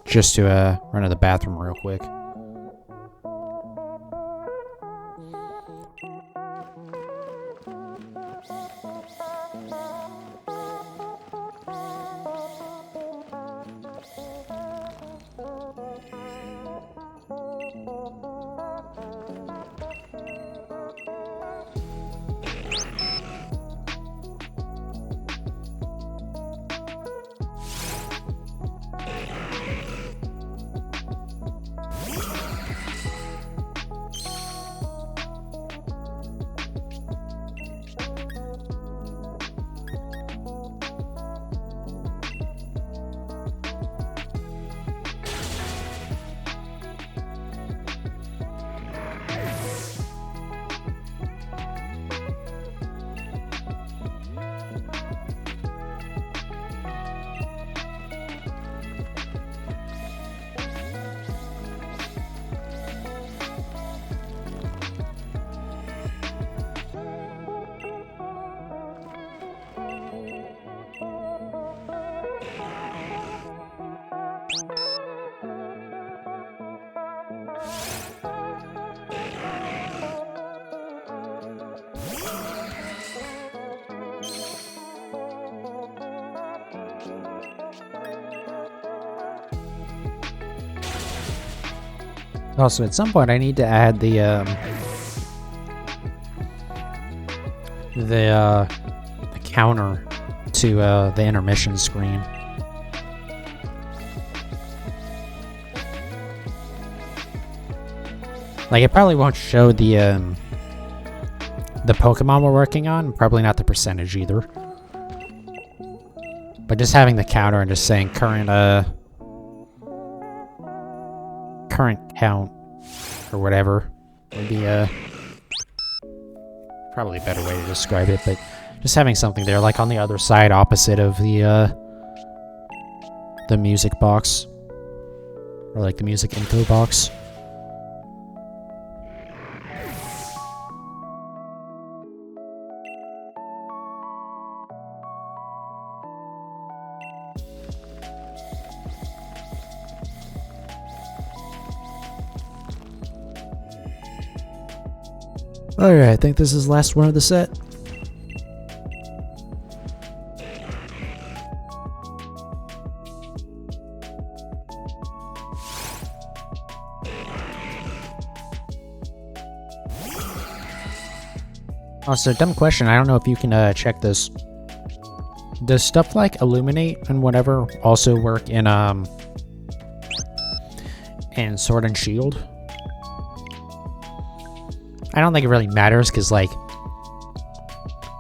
Just to run to the bathroom real quick. Also, at some point, I need to add the counter to the intermission screen. Like, it probably won't show the Pokemon we're working on. Probably not the percentage either. But just having the counter and just saying current count or whatever would be probably a better way to describe it. But just having something there, like on the other side, opposite of the music box, or like the music info box. Alright, I think this is the last one of the set. Also, dumb question, I don't know if you can check this. Does stuff like Illuminate and whatever also work in Sword and Shield? I don't think it really matters, because, like,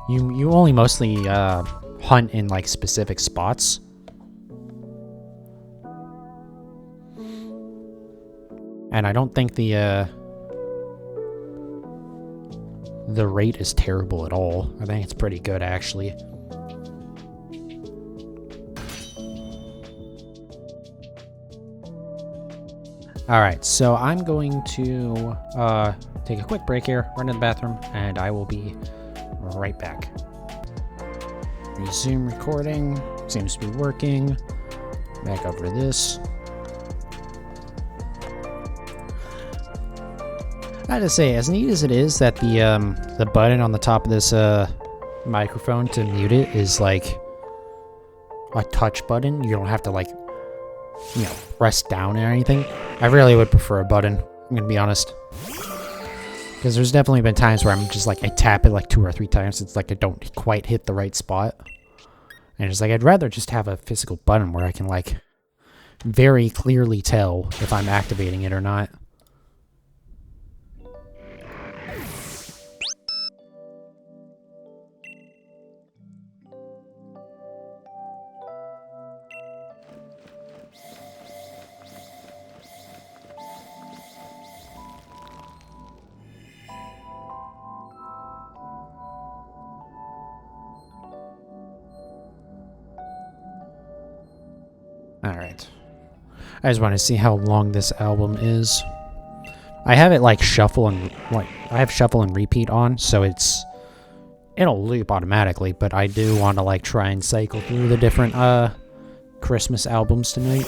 you only mostly hunt in, like, specific spots. And I don't think the rate is terrible at all. I think it's pretty good, actually. Alright, so I'm going to take a quick break here, run to the bathroom, and I will be right back. Resume recording. Seems to be working. Back over to this. I have to say, as neat as it is that the button on the top of this microphone to mute it is like a touch button. You don't have to, like, you know, press down or anything. I really would prefer a button, I'm gonna be honest. Because there's definitely been times where I'm just like, I tap it like 2 or 3 times. It's like I don't quite hit the right spot. And it's like, I'd rather just have a physical button where I can, like, very clearly tell if I'm activating it or not. Alright. I just want to see how long this album is. I have it like shuffle and I have shuffle and repeat on, so it'll loop automatically, but I do want to like try and cycle through the different Christmas albums tonight.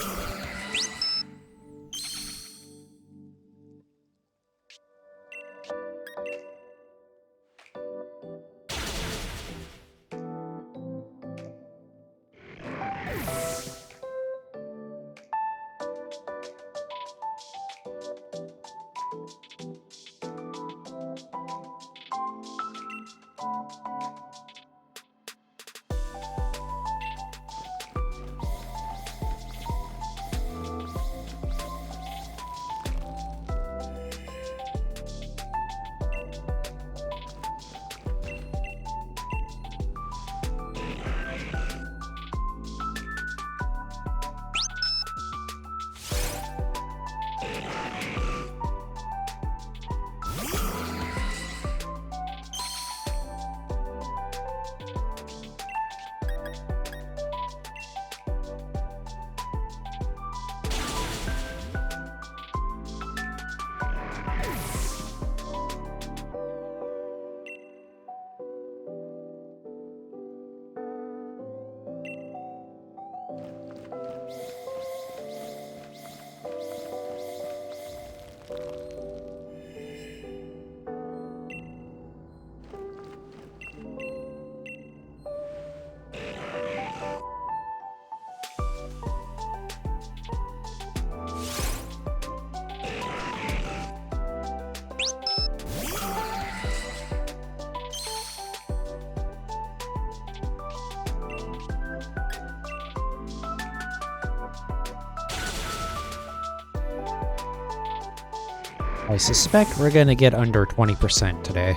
I suspect we're gonna get under 20% today.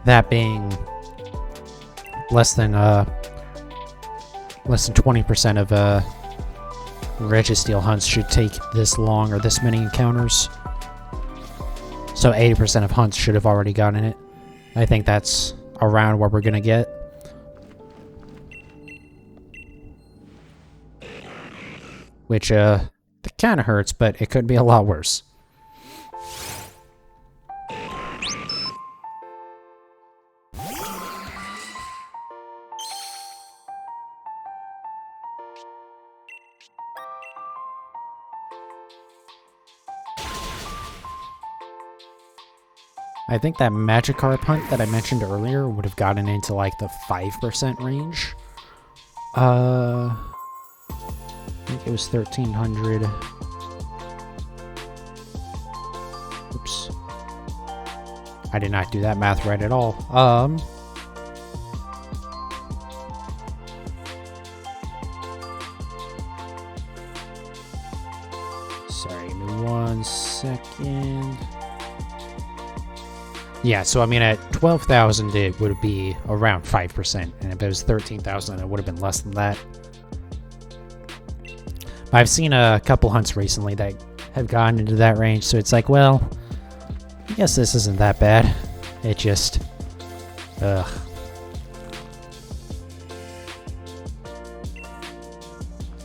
That being less than 20% of Registeel hunts should take this long or this many encounters. So 80% of hunts should have already gotten it. I think that's around what we're gonna get. Which, it kind of hurts, but it could be a lot worse. I think that Magikarp hunt that I mentioned earlier would have gotten into like the 5% range. I think it was 1300. Oops. I did not do that math right at all. Sorry, give me 1 second. Yeah, so I mean at 12,000 it would be around 5%, and if it was 13,000 it would have been less than that. I've seen a couple hunts recently that have gone into that range, so it's like, well, I guess this isn't that bad. It just... ugh.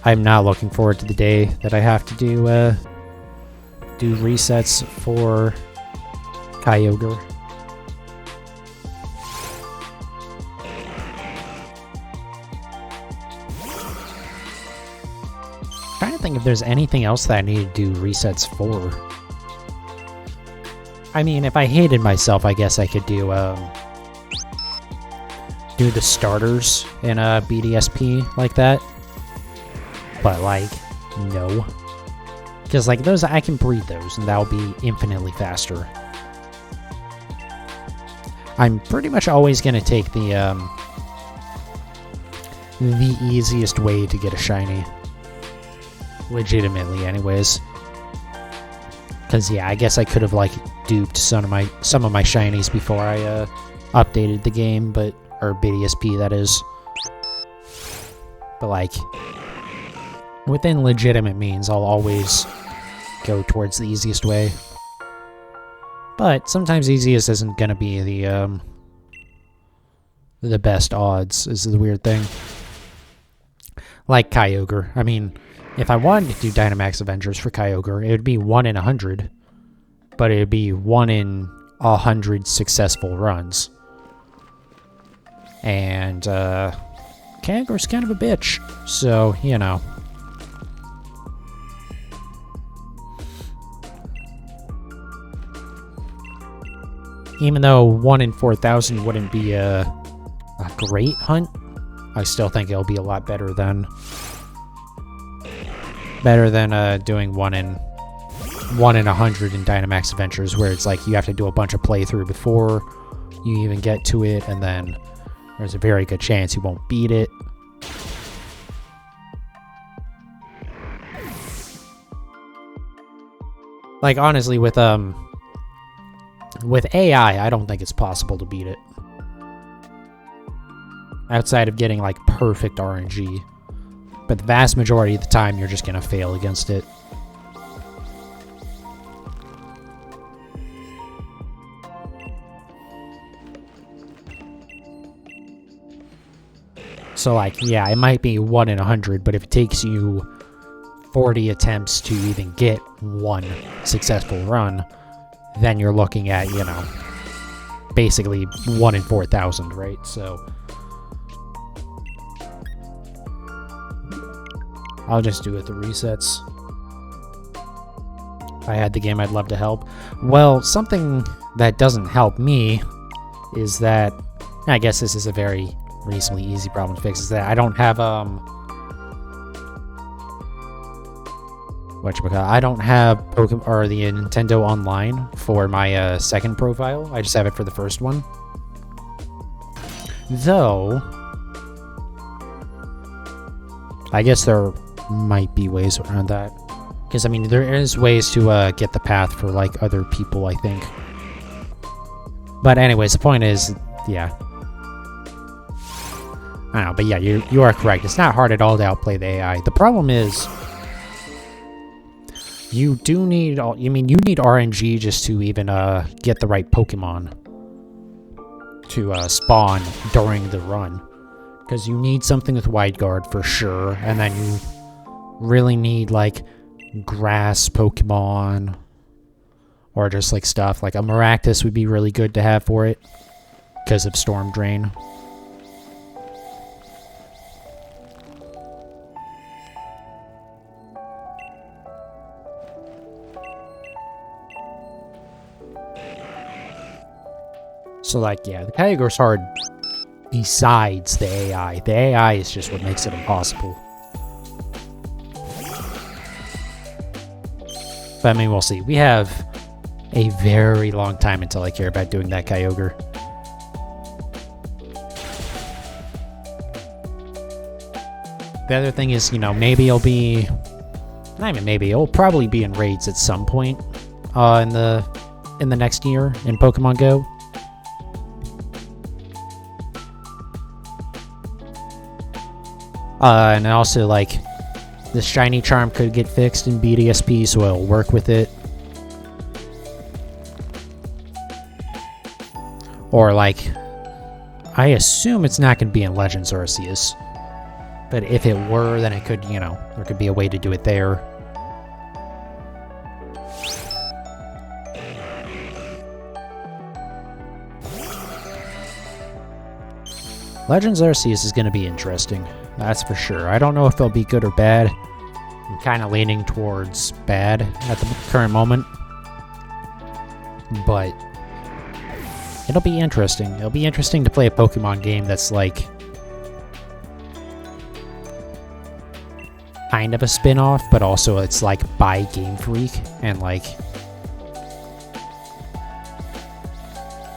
I'm not looking forward to the day that I have to do resets for Kyogre. Trying to think if there's anything else that I need to do resets for. I mean, if I hated myself, I guess I could do the starters in a BDSP like that. But like, no. Because like those, I can breed those, and that'll be infinitely faster. I'm pretty much always gonna take the easiest way to get a shiny. Legitimately, anyways. Because yeah, I guess I could have like duped some of my shinies before I updated the game, or BDSP that is. But like, within legitimate means, I'll always go towards the easiest way. But sometimes easiest isn't gonna be the best odds. Is the weird thing. Like Kyogre. I mean, if I wanted to do Dynamax Avengers for Kyogre, it would be 1 in 100. But it would be 1 in 100 successful runs. And, Kyogre's kind of a bitch. So, you know. Even though 1 in 4,000 wouldn't be a great hunt, I still think it'll be a lot better than doing 1 in 100 in Dynamax Adventures, where it's like you have to do a bunch of playthrough before you even get to it, and then there's a very good chance you won't beat it. Like honestly, with AI, I don't think it's possible to beat it. Outside of getting like perfect RNG. But the vast majority of the time, you're just gonna fail against it. So like, yeah, it might be 1 in 100, but if it takes you 40 attempts to even get one successful run, then you're looking at, you know, basically 1 in 4,000, right? So I'll just do it the resets. If I had the game, I'd love to help. Well, something that doesn't help me is that, I guess this is a very reasonably easy problem to fix, is that I don't have, I don't have Pokemon or the Nintendo Online for my second profile. I just have it for the first one. Though, I guess there might be ways around that. Because, I mean, there is ways to get the path for, like, other people, I think. But anyways, the point is, yeah. I don't know, but yeah, you are correct. It's not hard at all to outplay the AI. The problem is, you do need, you need RNG just to even get the right Pokemon to spawn during the run. Because you need something with Wide Guard for sure, and then you really need, like, grass Pokemon, or just, like, stuff. Like, a Maractus would be really good to have for it, because of Storm Drain. So, like, yeah, the Kyogre's hard besides the AI. The AI is just what makes it impossible. But, I mean, we'll see. We have a very long time until I care about doing that Kyogre. The other thing is, you know, maybe it'll be... Not even maybe. It'll probably be in raids at some point in the next year in Pokemon Go. And also, like, the shiny charm could get fixed in BDSP, so it'll work with it. Or, like, I assume it's not going to be in Legends Arceus. But if it were, then it could, you know, there could be a way to do it there. Legends Arceus is going to be interesting. That's for sure. I don't know if they'll be good or bad. I'm kind of leaning towards bad at the current moment. But it'll be interesting. It'll be interesting to play a Pokemon game that's like kind of a spin-off, but also it's like by Game Freak and like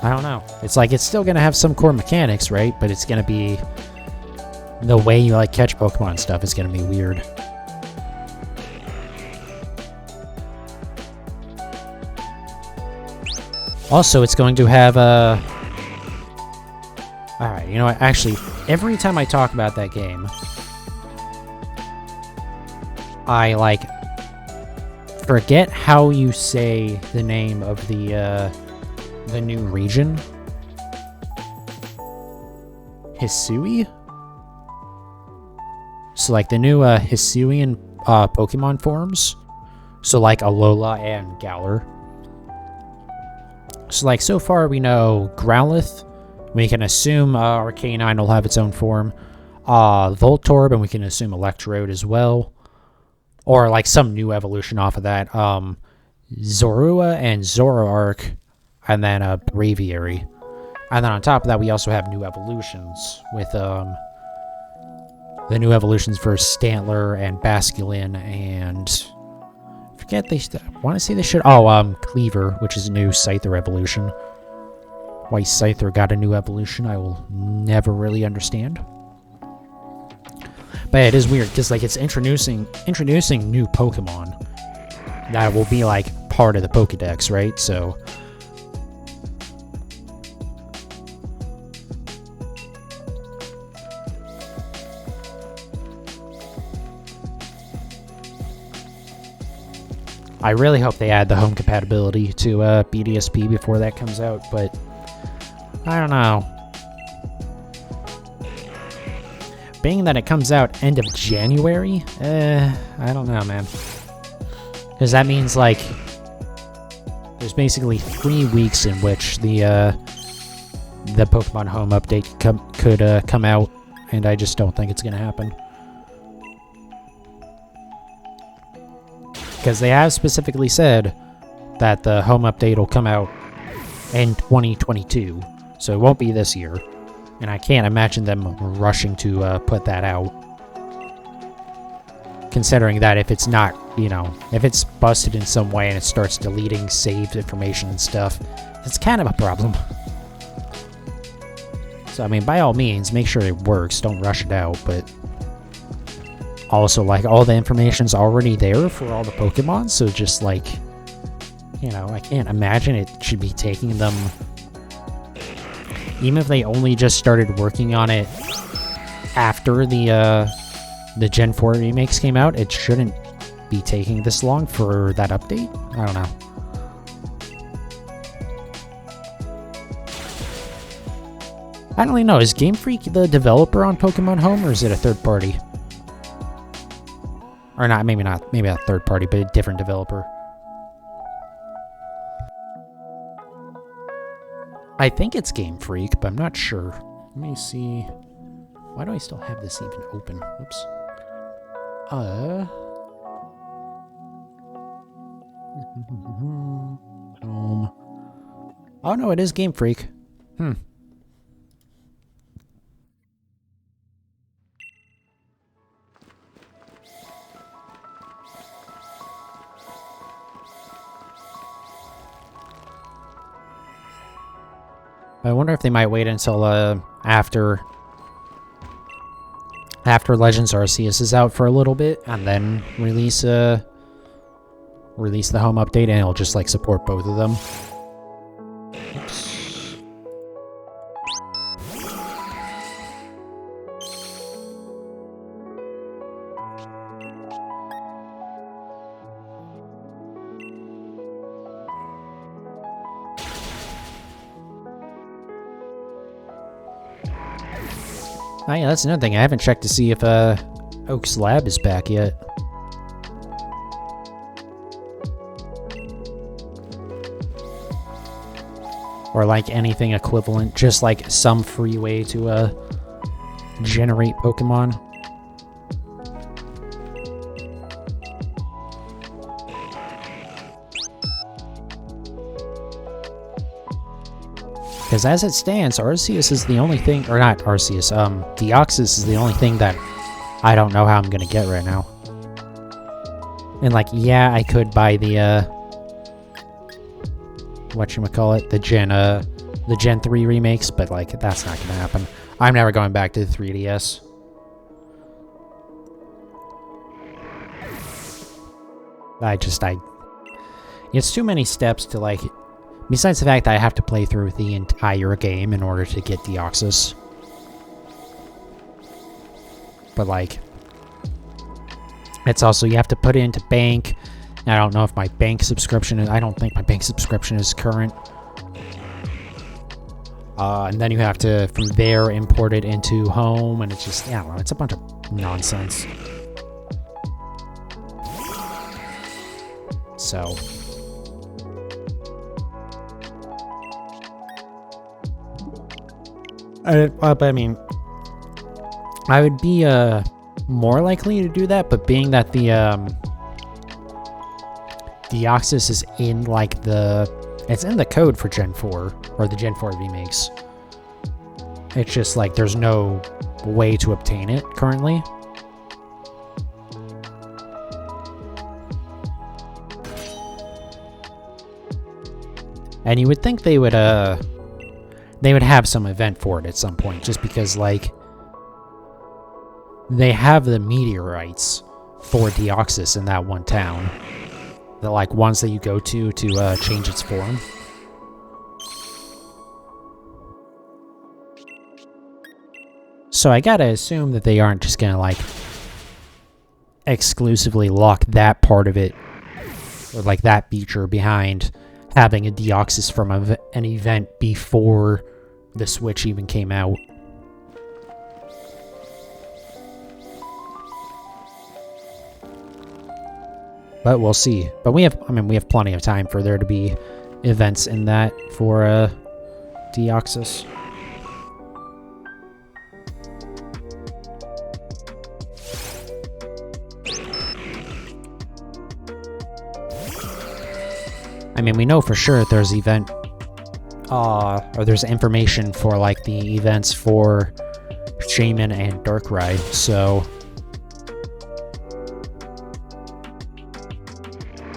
I don't know. It's like it's still gonna have some core mechanics, right? But it's gonna be the way you like catch Pokemon and stuff is gonna be weird. Also, it's going to have a... Alright, you know what? Actually, every time I talk about that game, I, like, forget how you say the name of the new region. Hisui? So, like, the new Hisuian Pokemon forms. So, like, Alola and Galar. So, like, so far we know Growlithe. We can assume Arcanine will have its own form. Voltorb, and we can assume Electrode as well. Or, like, some new evolution off of that. Zorua and Zoroark. And then Braviary. And then on top of that, we also have new evolutions. With the new evolutions for Stantler and Basculin and... I want to say they should... Oh, Cleaver, which is a new Scyther evolution. Why Scyther got a new evolution, I will never really understand. But it is weird, because, like, it's introducing new Pokemon that will be, like, part of the Pokedex, right? So... I really hope they add the home compatibility to BDSP before that comes out, but I don't know. Being that it comes out end of January, I don't know, man. Because that means, like, there's basically 3 weeks in which the Pokemon Home update could come out, and I just don't think it's going to happen. Because they have specifically said that the home update will come out in 2022, so it won't be this year. And I can't imagine them rushing to put that out. Considering that if it's not, you know, if it's busted in some way and it starts deleting saved information and stuff, it's kind of a problem. So, I mean, by all means, make sure it works. Don't rush it out, but... also, like, all the information's already there for all the Pokemon, so just, like, you know, I can't imagine it should be taking them... Even if they only just started working on it after the Gen 4 remakes came out, it shouldn't be taking this long for that update? I don't know. I don't really know. Is Game Freak the developer on Pokemon Home, or is it a third party? Or not, maybe not. Maybe not third party, but a different developer. I think it's Game Freak, but I'm not sure. Let me see. Why do I still have this even open? Oops. Home. Oh no, it is Game Freak. I wonder if they might wait until after Legends Arceus is out for a little bit, and then release the home update, and it'll just like support both of them. Oops. Oh yeah, that's another thing. I haven't checked to see if Oak's Lab is back yet. Or like anything equivalent, just like some free way to generate Pokemon. Because as it stands, Arceus is the only thing, or not Arceus, Deoxys is the only thing that I don't know how I'm gonna get right now. And like, yeah, I could buy the, whatchamacallit, the Gen 3 remakes, but like, that's not gonna happen. I'm never going back to the 3DS. It's too many steps to like... Besides the fact that I have to play through the entire game in order to get Deoxys. But, like... It's also, you have to put it into bank. I don't know if my bank subscription is... I don't think my bank subscription is current. And then you have to, from there, import it into home. And it's just, I don't know, it's a bunch of nonsense. So... I mean, I would be more likely to do that, but being that the Deoxys is in like it's in the code for Gen 4 or the Gen 4 remakes. It's just like there's no way to obtain it currently. And you would think they would have some event for it at some point, just because, like, they have the meteorites for Deoxys in that one town. The, like, ones that you go to change its form. So I gotta assume that they aren't just gonna, like, exclusively lock that part of it, or, like, that feature behind having a Deoxys from an event before the Switch even came out. But we'll see. But we have plenty of time for there to be events in that for Deoxys. I mean, we know for sure that there's or there's information for, like, the events for Shaman and Darkrai, so...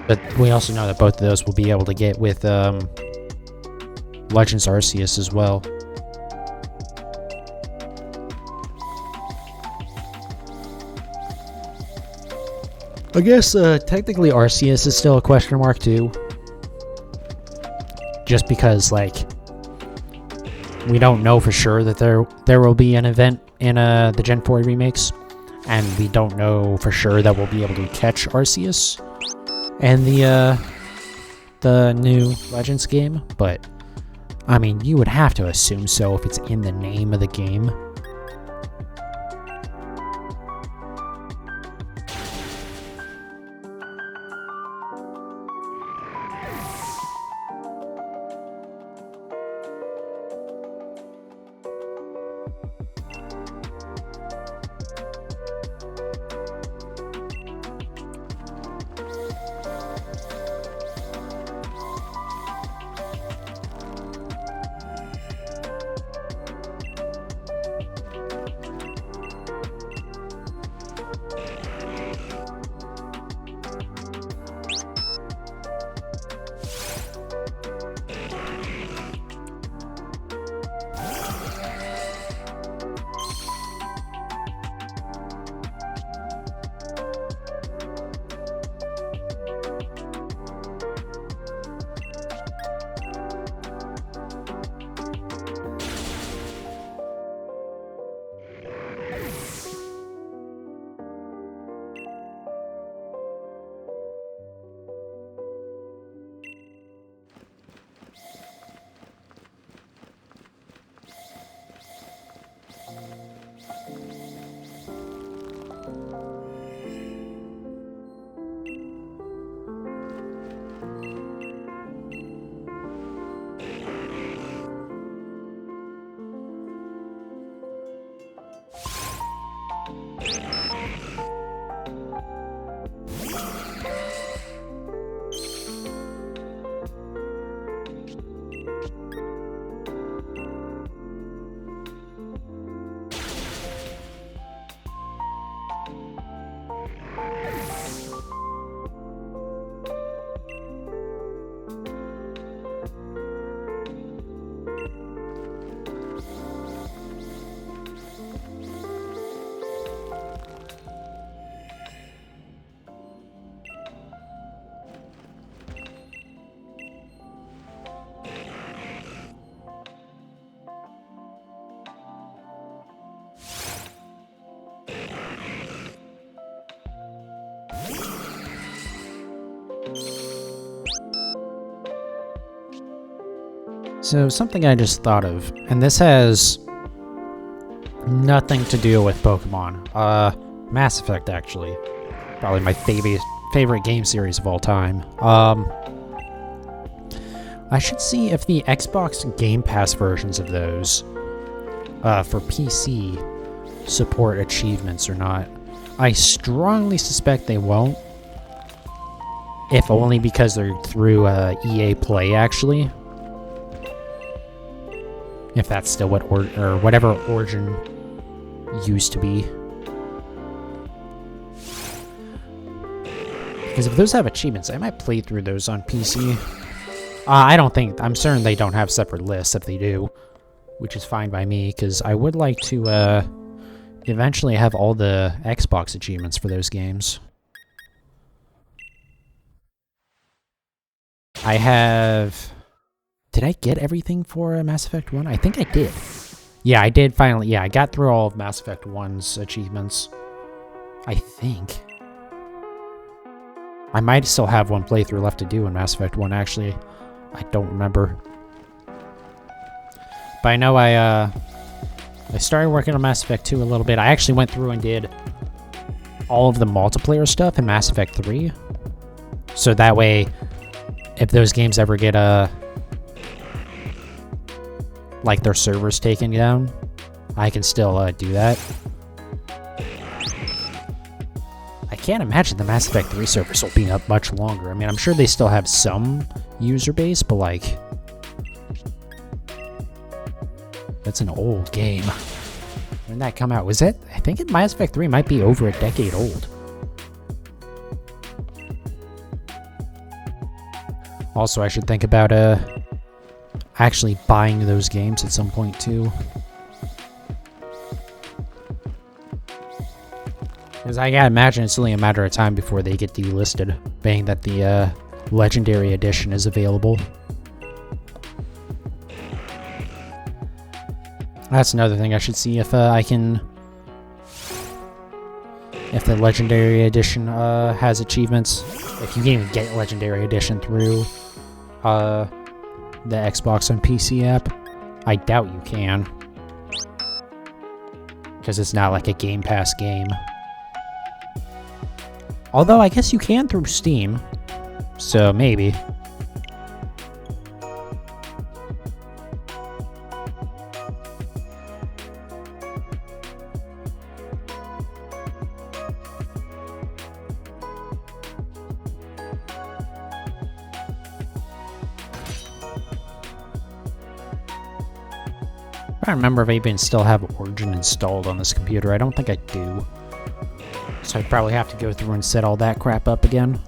But we also know that both of those will be able to get with, Legends Arceus as well. I guess technically Arceus is still a question mark too. Just because, like, we don't know for sure that there will be an event in the Gen 4 remakes, and we don't know for sure that we'll be able to catch Arceus and the new Legends game. But I mean, you would have to assume so if it's in the name of the game. So something I just thought of, and this has nothing to do with Pokemon. Mass Effect, actually. Probably my favorite game series of all time. I should see if the Xbox Game Pass versions of those for PC support achievements or not. I strongly suspect they won't. If only because they're through EA Play, actually. If that's still what or whatever Origin used to be. Because if those have achievements, I might play through those on PC. I'm certain they don't have separate lists if they do. Which is fine by me, because I would like to eventually have all the Xbox achievements for those games. I have... Did I get everything for Mass Effect 1? I think I did. Yeah, I did finally. Yeah, I got through all of Mass Effect 1's achievements. I think. I might still have one playthrough left to do in Mass Effect 1, actually. I don't remember. But I know I started working on Mass Effect 2 a little bit. I actually went through and did all of the multiplayer stuff in Mass Effect 3. So that way, if those games ever get like their servers taken down, I can still do that. I can't imagine the Mass Effect 3 servers will be up much longer. I mean, I'm sure they still have some user base, but like... That's an old game. When did that come out? Was it? I think Mass Effect 3 might be over a decade old. Also, I should think about actually buying those games at some point too. Because I gotta imagine it's only a matter of time before they get delisted, being that the Legendary Edition is available. That's another thing I should see if I can... If the Legendary Edition has achievements. If you can even get Legendary Edition through the Xbox and PC app. I doubt you can. Because it's not like a Game Pass game. Although I guess you can through Steam. So maybe. I don't remember if I even still have Origin installed on this computer. I don't think I do. So I'd probably have to go through and set all that crap up again.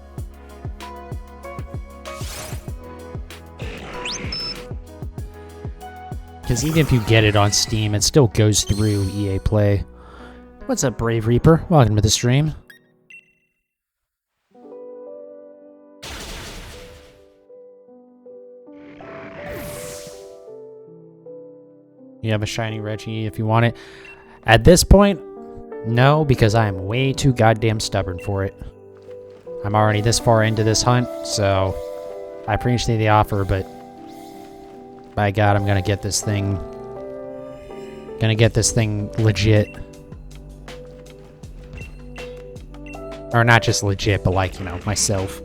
Because even if you get it on Steam, it still goes through EA Play. What's up, Brave Reaper? Welcome to the stream. You have a shiny Reggie if you want it. At this point, no, because I am way too goddamn stubborn for it. I'm already this far into this hunt, so I appreciate the offer, but by God, I'm gonna get this thing. Gonna get this thing legit. Or not just legit, but like, you know, myself.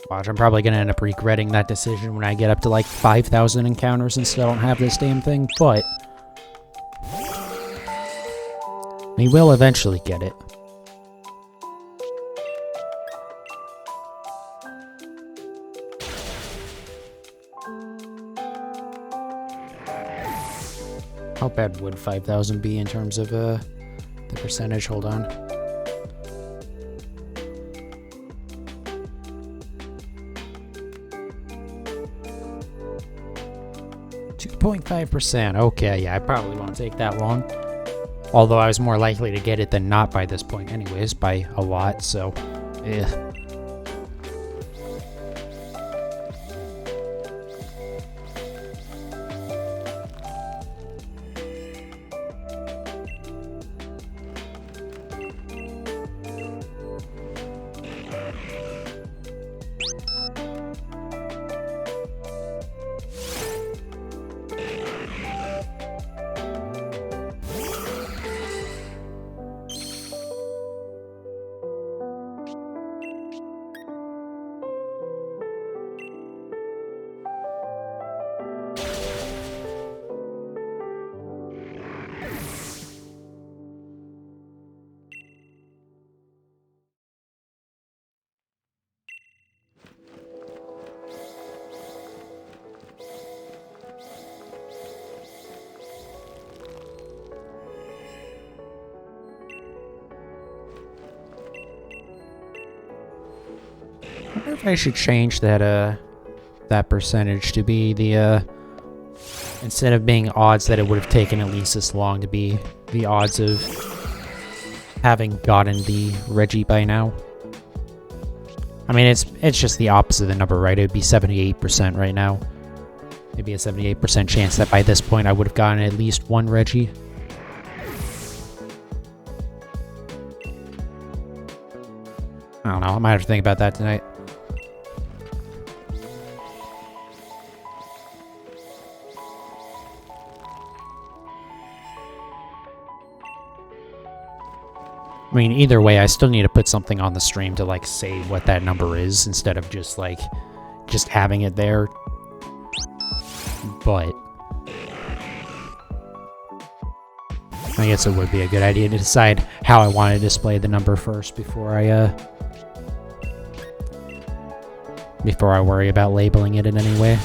Watch, I'm probably gonna end up regretting that decision when I get up to like 5,000 encounters and still don't have this damn thing, but we will eventually get it. How bad would 5,000 be in terms of the percentage? Hold on. 2.5%. Okay, yeah, I probably won't take that long. Although I was more likely to get it than not by this point anyways, by a lot, so... eh. I wonder if I should change that that percentage to be the instead of being odds that it would have taken at least this long, to be the odds of having gotten the Reggie by now. I mean, it's just the opposite of the number, right? It would be 78% right now. Maybe a 78% chance that by this point I would have gotten at least one Reggie. I don't know, I might have to think about that tonight. I mean, either way, I still need to put something on the stream to, like, say what that number is instead of just, like, just having it there. But I guess it would be a good idea to decide how I want to display the number first before I worry about labeling it in any way.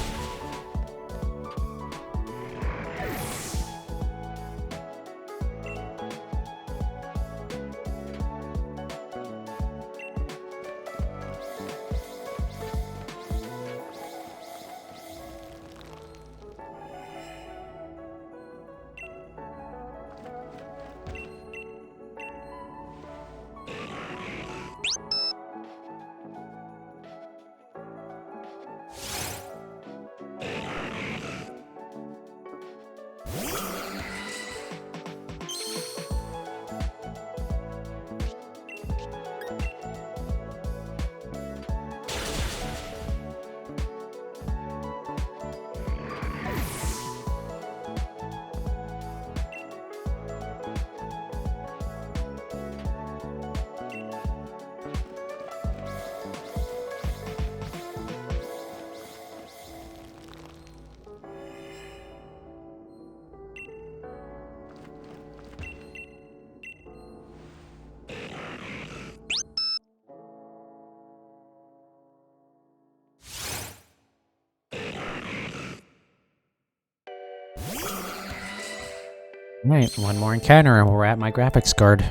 Right, one more encounter and we're at my graphics card.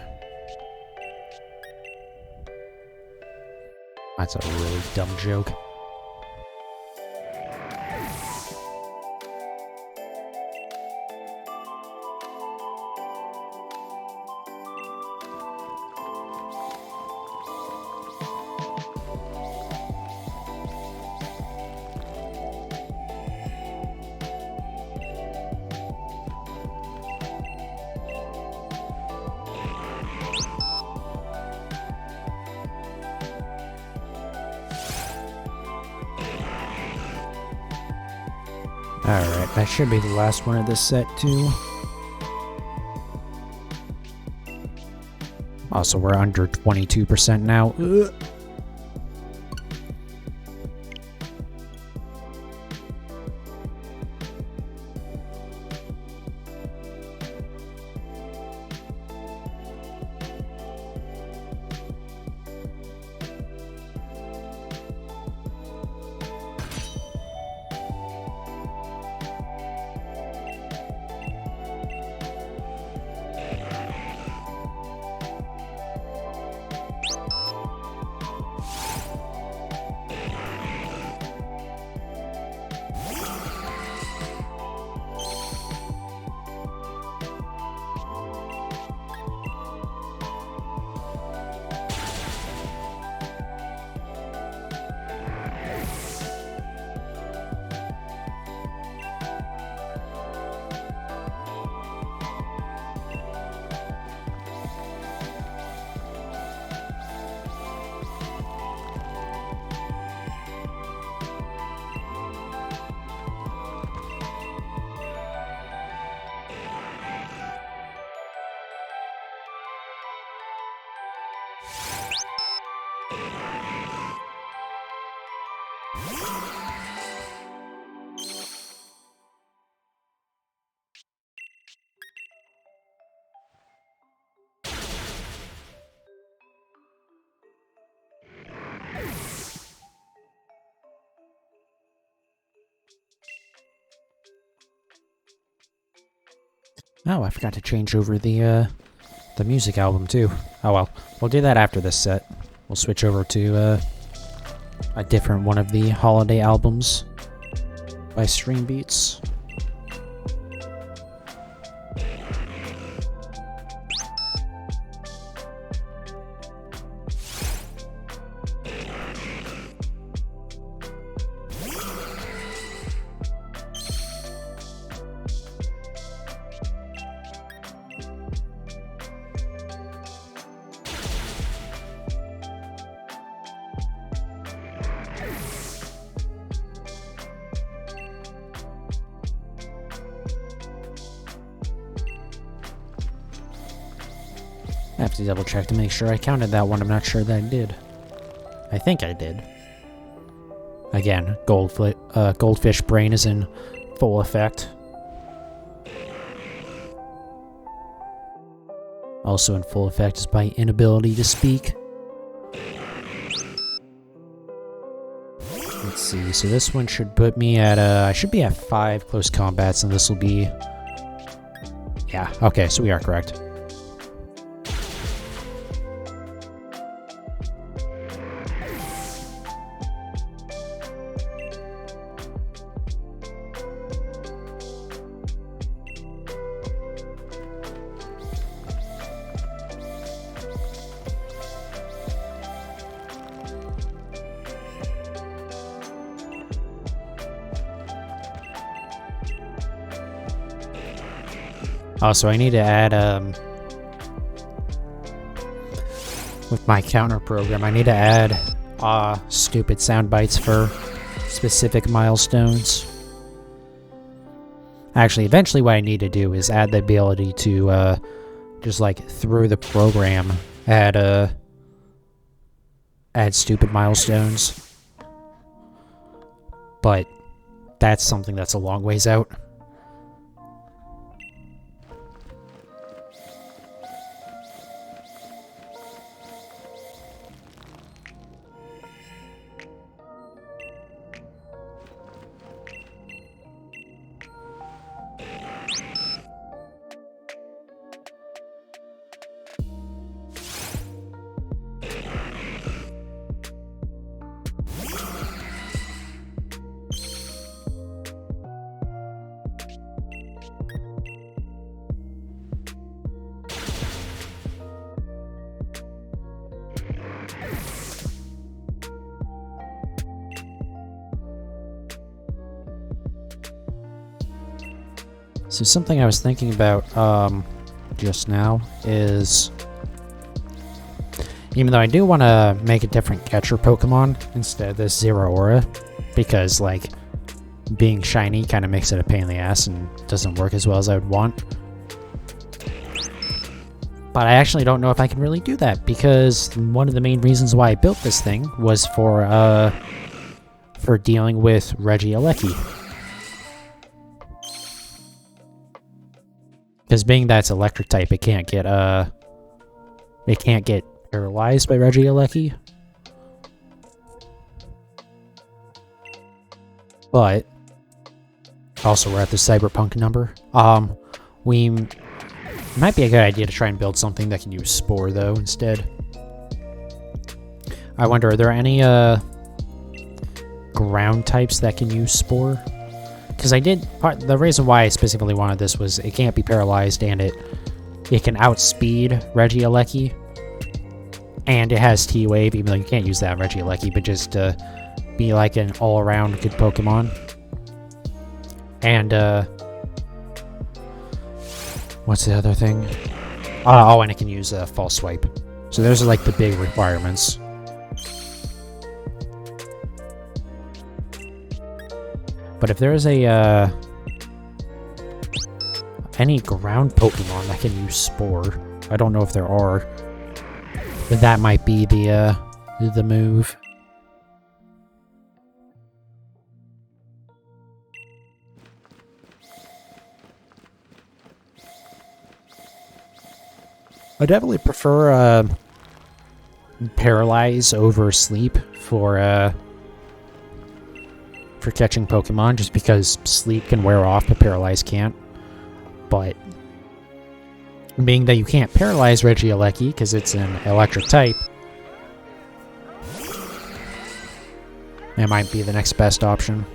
That's a really dumb joke. Alright, that should be the last one of this set, too. Also, we're under 22% now. Ugh. Oh, I forgot to change over the music album, too. Oh well, we'll do that after this set. We'll switch over to a different one of the holiday albums by Stream Beats. I have to double check to make sure I counted that one. I'm not sure that I did. I think I did. Again, goldfish brain is in full effect. Also in full effect is my inability to speak. Let's see, so this one should put me at, I should be at 5 close combats, and this will be... Yeah, okay, so we are correct. Oh, so I need to add, with my counter program, I need to add, stupid sound bites for specific milestones. Actually, eventually what I need to do is add the ability to, just like, through the program, add stupid milestones. But that's something that's a long ways out. So something I was thinking about just now is, even though I do want to make a different catcher Pokemon instead of this Zero Aura, because like being shiny kind of makes it a pain in the ass and doesn't work as well as I would want. But I actually don't know if I can really do that, because one of the main reasons why I built this thing was for dealing with Registeel. Because being that it's electric type, it can't get paralyzed by Registeel. But also we're at the cyberpunk number. It might be a good idea to try and build something that can use Spore though instead. I wonder, are there any ground types that can use Spore? Because the reason why I specifically wanted this was it can't be paralyzed, and it can outspeed Registeel, and it has T-Wave, even though you can't use that on Registeel, but just be like an all-around good Pokemon. And what's the other thing? Oh, and it can use False Swipe. So those are like the big requirements. But if there's a any ground Pokemon that can use Spore, I don't know if there are, but that might be the move. I definitely prefer Paralyze over Sleep for catching Pokemon, just because Sleep can wear off, but Paralyze can't. But being that you can't paralyze Registeel because it's an electric type, it might be the next best option.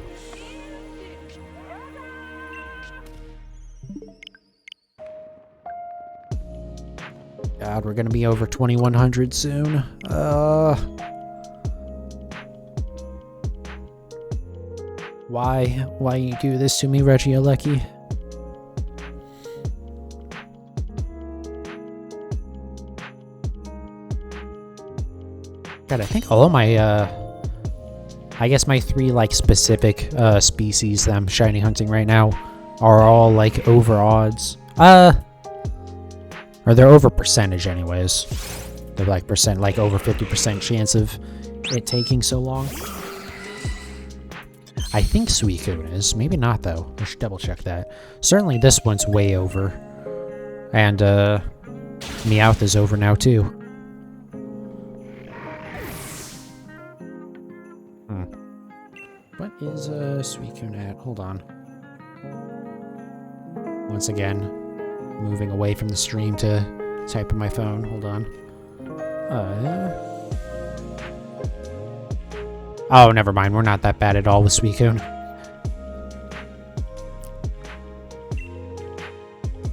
God, we're gonna be over 2100 soon. Why you do this to me, Registeel? God, I think all of my, I guess my 3, like, specific, species that I'm shiny hunting right now are all, like, over odds. Or they're over percentage anyways. They're like over 50% chance of it taking so long. I think Suicune is. Maybe not, though. I should double check that. Certainly this one's way over. And, Meowth is over now, too. What is, Suicune at? Hold on. Once again, moving away from the stream to type in my phone. Hold on. Oh, never mind. We're not that bad at all with Suicune.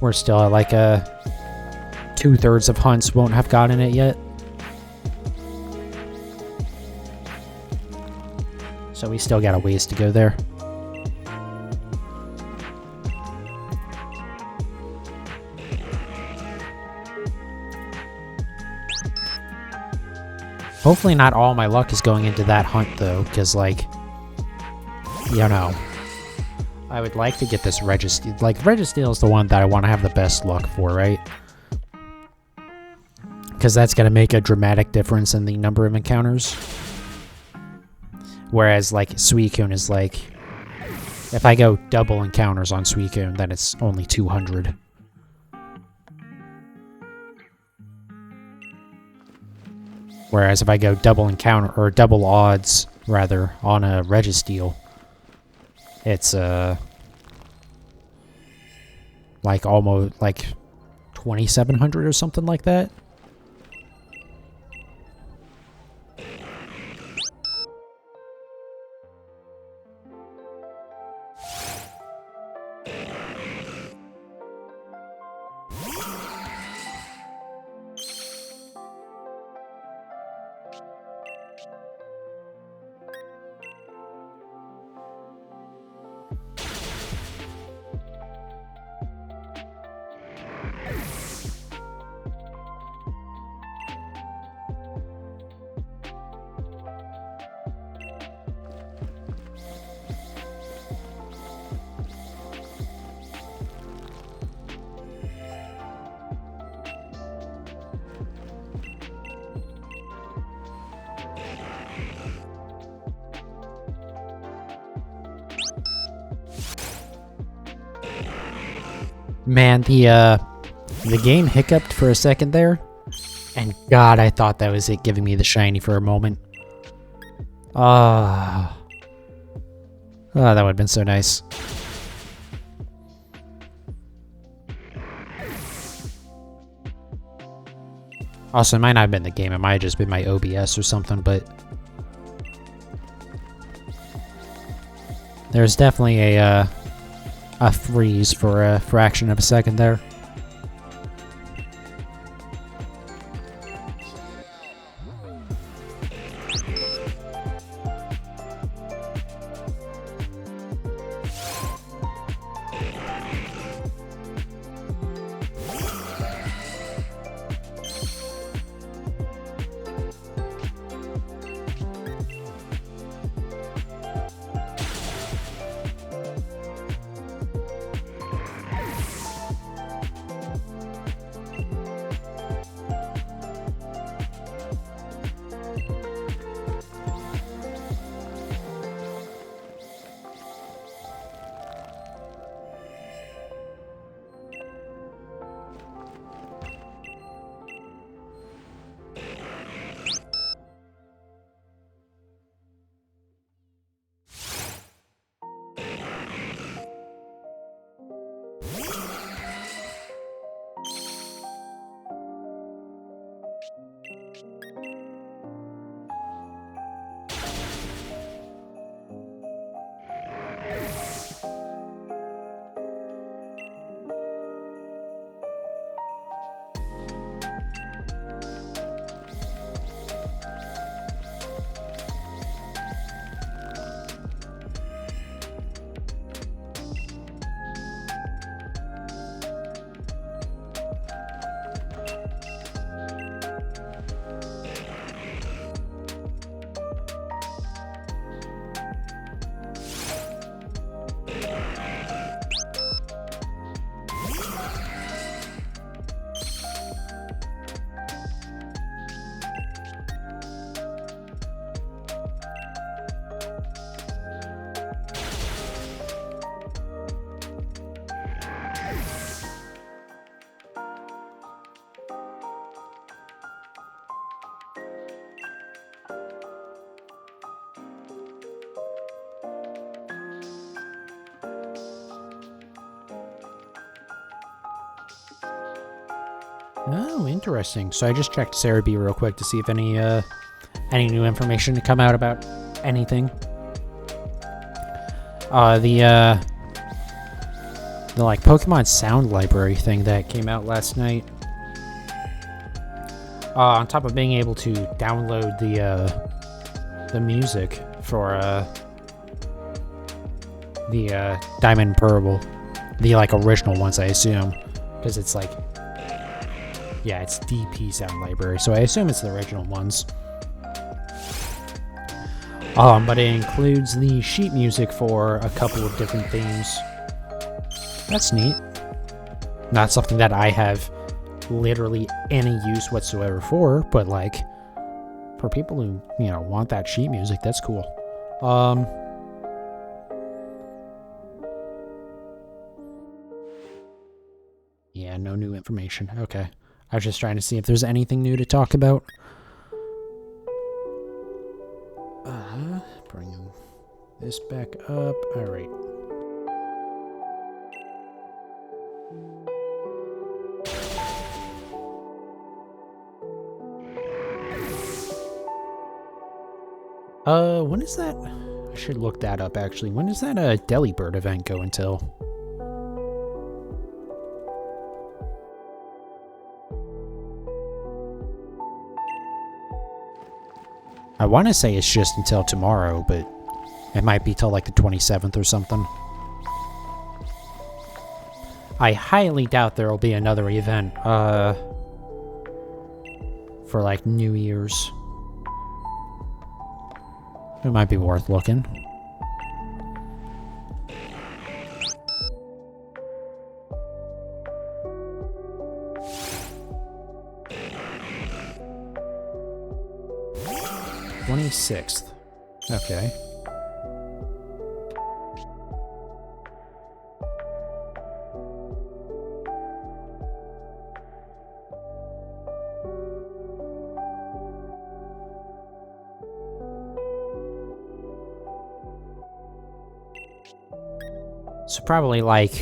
We're still at like a 2/3 of hunts won't have gotten it yet. So we still got a ways to go there. Hopefully not all my luck is going into that hunt, though, because, like, you know, I would like to get this Registeel. Like, Registeel is the one that I want to have the best luck for, right? Because that's going to make a dramatic difference in the number of encounters. Whereas, like, Suicune is like, if I go double encounters on Suicune, then it's only 200. Whereas if I go double encounter, or double odds, rather, on a Registeel, it's, like, almost, like, 2,700 or something like that. Man, the game hiccuped for a second there, and God, I thought that was it giving me the shiny for a moment. Ah, that would have been so nice. Also, it might not have been the game, it might have just been my OBS or something, but there's definitely a freeze for a fraction of a second there. Oh, interesting. So I just checked Sarah B real quick to see if any new information to come out about anything. The like Pokemon sound library thing that came out last night. On top of being able to download the music for the Diamond and Purple, the like original ones, I assume, because it's like, yeah, it's DP sound library, so I assume it's the original ones. But it includes the sheet music for a couple of different themes. That's neat. Not something that I have literally any use whatsoever for, but like for people who, you know, want that sheet music, that's cool. Yeah, no new information. Okay. I was just trying to see if there's anything new to talk about. Bringing this back up. All right. When is that? I should look that up, actually. When does that, Delibird event go until? I want to say it's just until tomorrow, but it might be till, like, the 27th or something. I highly doubt there will be another event, for, like, New Year's. It might be worth looking. The 26th. Okay. So probably like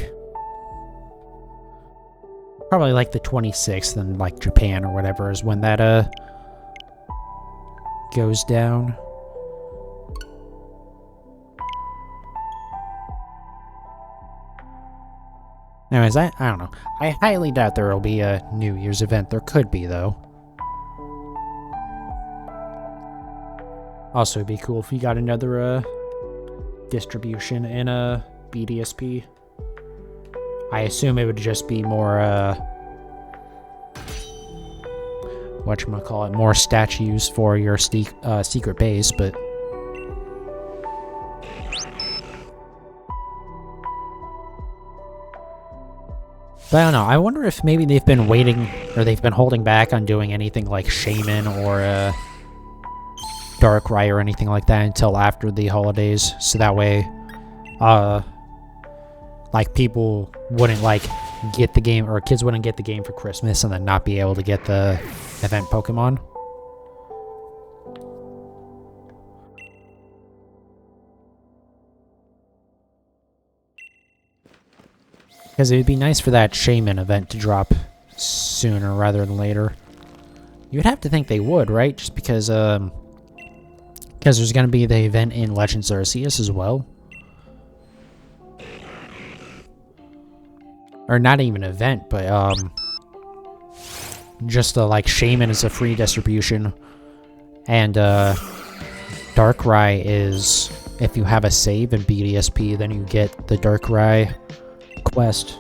the 26th in like Japan or whatever is when that goes down. Anyways, I don't know. I highly doubt there will be a New Year's event. There could be, though. Also, it'd be cool if you got another distribution in a BDSP. I assume it would just be more whatchamacallit, more statues for your secret base, but I don't know. I wonder if maybe they've been waiting, or they've been holding back on doing anything like Shaman or Darkrai or anything like that until after the holidays, so that way like people wouldn't like get the game, or kids wouldn't get the game for Christmas and then not be able to get the event Pokemon. Because it would be nice for that Shaman event to drop sooner rather than later. You'd have to think they would, right? Just because there's going to be the event in Legends Arceus as well. Or not even an event, but just like Shaman is a free distribution, and Darkrai is, if you have a save in BDSP, then you get the Darkrai quest,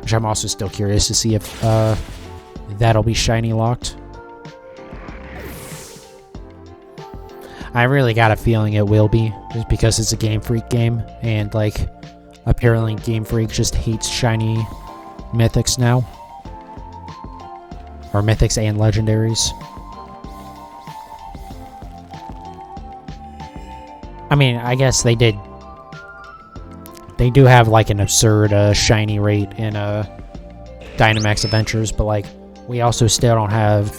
which I'm also still curious to see if that'll be shiny locked. I really got a feeling it will be, just because it's a Game Freak game, and like apparently Game Freak just hates shiny mythics now, or mythics and legendaries. I mean, I guess they do have like an absurd shiny rate in Dynamax Adventures, but like we also still don't have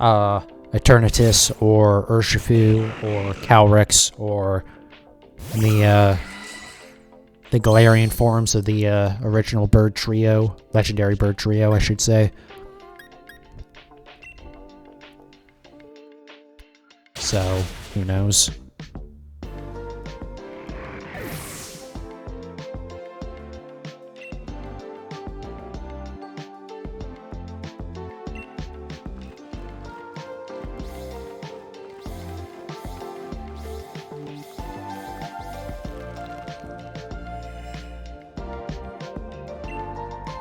Eternatus or Urshifu or Calyrex or the Galarian forms of the original bird trio, legendary bird trio, I should say. So, who knows?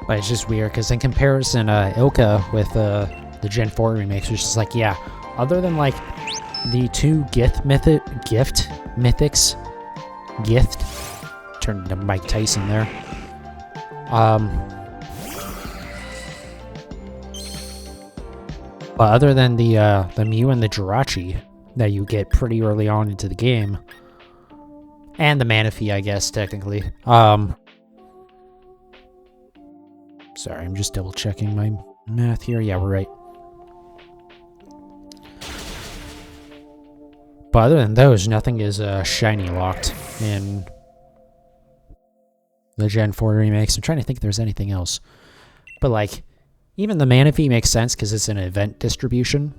But it's just weird, because in comparison, Ilka with the Gen 4 remakes was just like, yeah, other than like the two mythics, turned into Mike Tyson there. But other than the Mew and the Jirachi that you get pretty early on into the game, and the Manaphy, I guess, technically. Sorry, I'm just double checking my math here. Yeah, we're right. But other than those, nothing is shiny locked in the Gen 4 remakes. I'm trying to think if there's anything else. But like, even the Manaphy makes sense because it's an event distribution.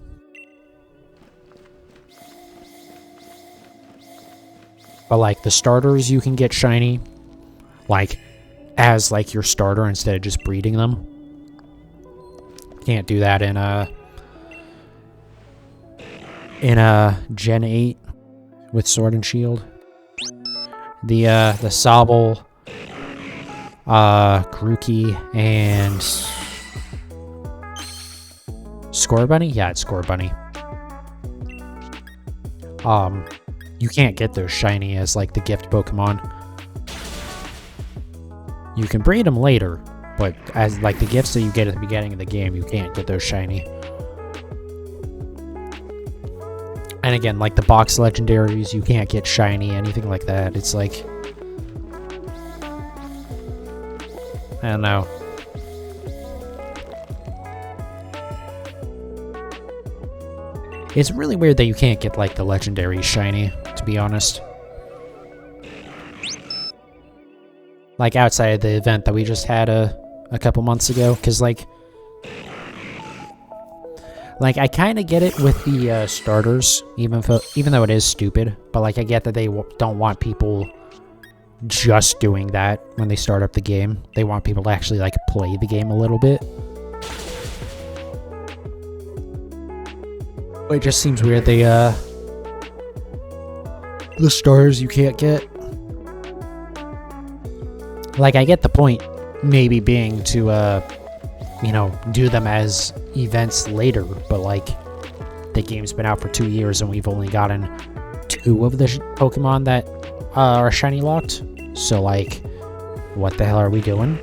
But like the starters you can get shiny, like as like your starter instead of just breeding them. Can't do that in Gen 8 with Sword and Shield. The Sobble, Grookey, and Scorbunny? Yeah, it's Scorbunny. You can't get those shiny as like the gift Pokemon. You can breed them later, but as like the gifts that you get at the beginning of the game, you can't get those shiny. And again, like the box legendaries, you can't get shiny, anything like that. It's like, I don't know. It's really weird that you can't get like the legendary shiny, to be honest. Like outside of the event that we just had a couple months ago, because like I kind of get it with the starters, even though it is stupid. But like I get that they don't want people just doing that when they start up the game. They want people to actually like play the game a little bit. It just seems weird the starters you can't get. Like, I get the point, maybe being to, you know, do them as events later, but, like, the game's been out for 2 years and we've only gotten 2 of the Pokemon that are shiny locked. So, like, what the hell are we doing?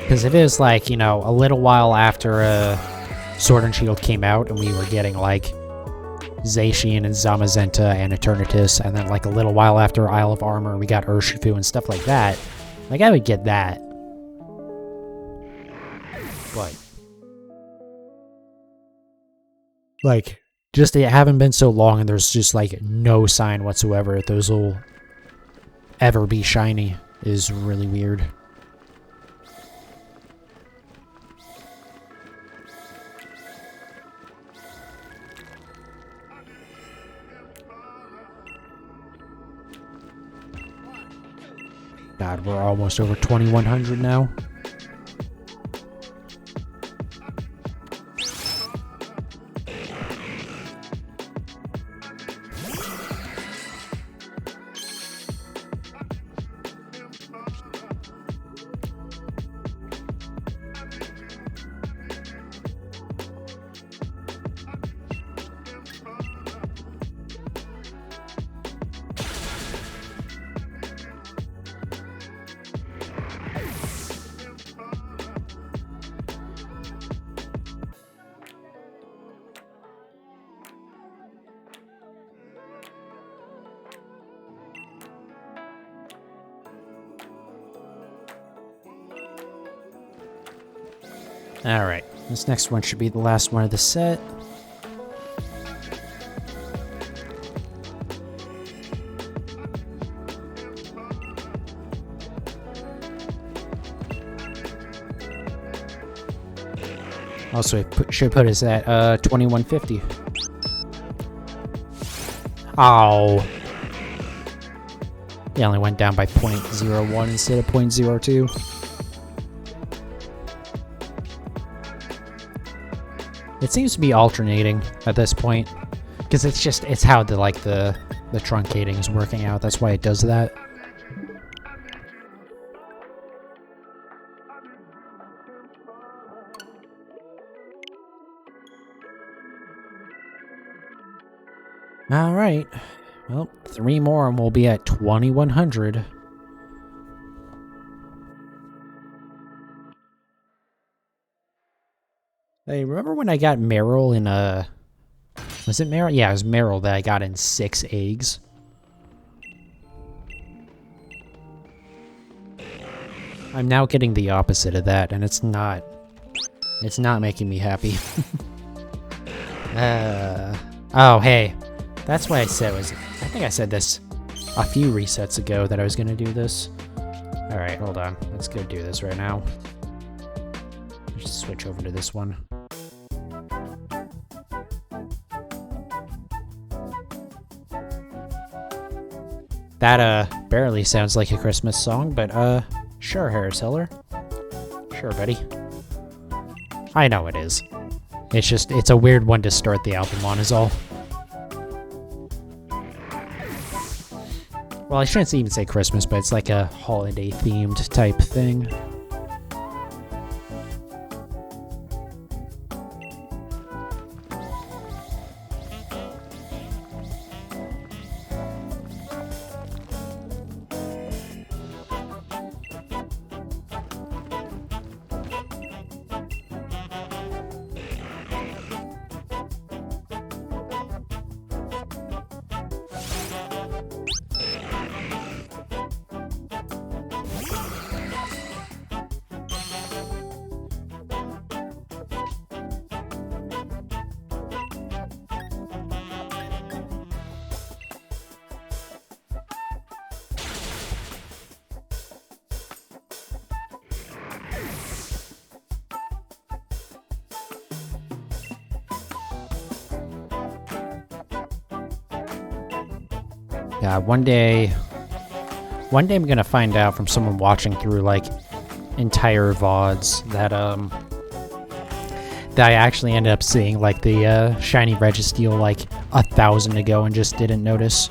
Because it is, like, you know, a little while after Sword and Shield came out and we were getting, like, Zacian and Zamazenta and Eternatus, and then like a little while after Isle of Armor we got Urshifu and stuff like that. Like I would get that. But like just it haven't been so long and there's just like no sign whatsoever that those will ever be shiny is really weird. God, we're almost over 2,100 now. Alright, this next one should be the last one of the set. also should put us at 2150. Oh. He only went down by 0.01 instead of 0.02. It seems to be alternating at this point, because it's how the truncating is working out. That's why it does that. All right. Well, 3 more and we'll be at 2100. Hey, remember when I got Meryl in was it Meryl? Yeah, it was Meryl that I got in 6 eggs. I'm now getting the opposite of that, and it's not making me happy. Oh, hey. That's why I think I said this a few resets ago that I was gonna do this. Alright, hold on. Let's go do this right now. Just switch over to this one. That, barely sounds like a Christmas song, but, sure, Harris Heller. Sure, buddy. I know it is. It's a weird one to start the album on is all. Well, I shouldn't even say Christmas, but it's like a holiday-themed type thing. Yeah, one day I'm gonna find out from someone watching through, like, entire VODs that I actually ended up seeing, like, the, shiny Registeel, like, 1,000 ago and just didn't notice.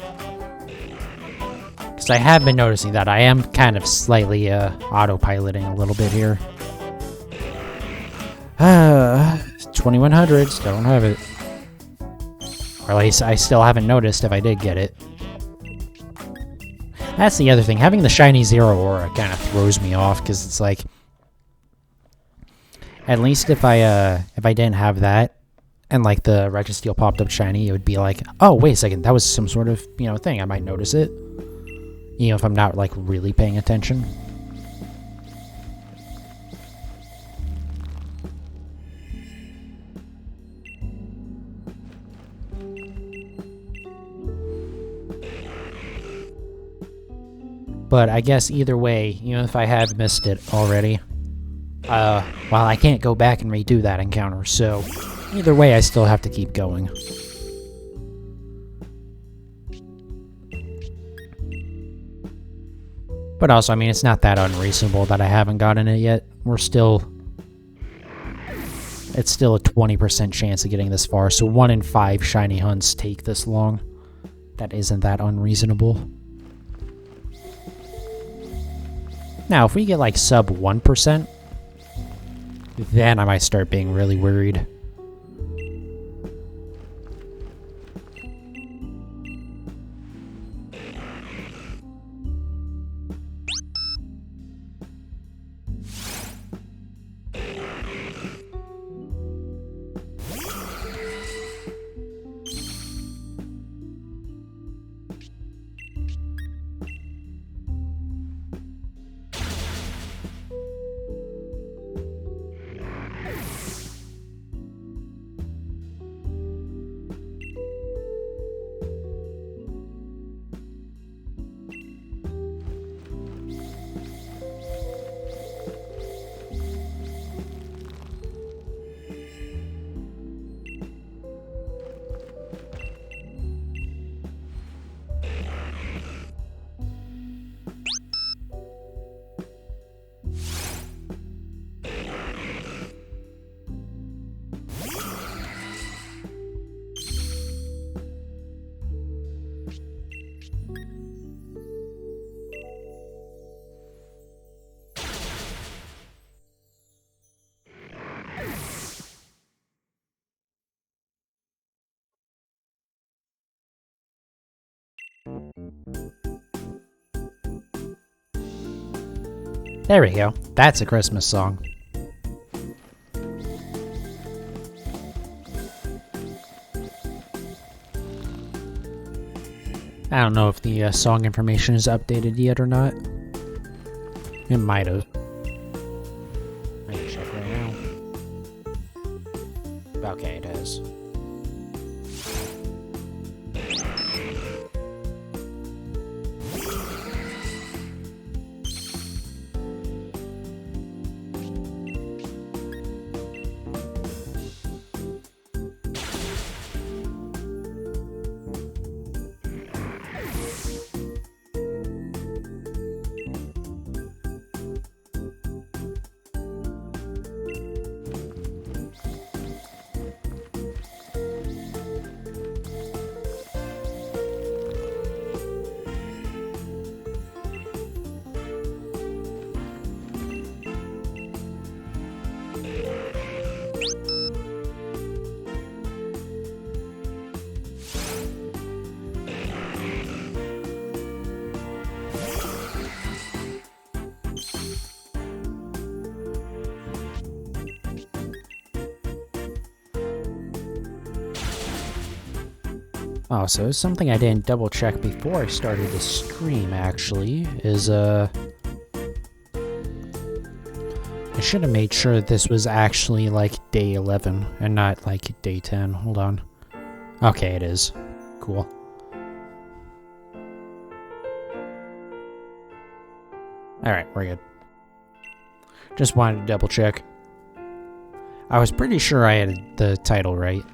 Because I have been noticing that. I am kind of slightly, autopiloting a little bit here. 2100, still don't have it. Or at least I still haven't noticed if I did get it. That's the other thing. Having the shiny Zero Aura kind of throws me off, because it's like, at least if I didn't have that and like the Registeel popped up shiny, it would be like, oh wait a second, that was some sort of, thing. I might notice it, if I'm not like really paying attention. But I guess either way, if I have missed it already, well, I can't go back and redo that encounter, so either way, I still have to keep going. But also, I mean, it's not that unreasonable that I haven't gotten it yet. It's still a 20% chance of getting this far, so 1 in 5 shiny hunts take this long. That isn't that unreasonable. Now, if we get like sub 1%, then I might start being really worried. There we go. That's a Christmas song. I don't know if the song information is updated yet or not. It might have. I can check right now. Okay, it is. Oh, so something I didn't double check before I started the stream, actually, is, I should have made sure this was actually, like, day 11, and not, like, day 10. Hold on. Okay, it is. Cool. Alright, we're good. Just wanted to double check. I was pretty sure I had the title right.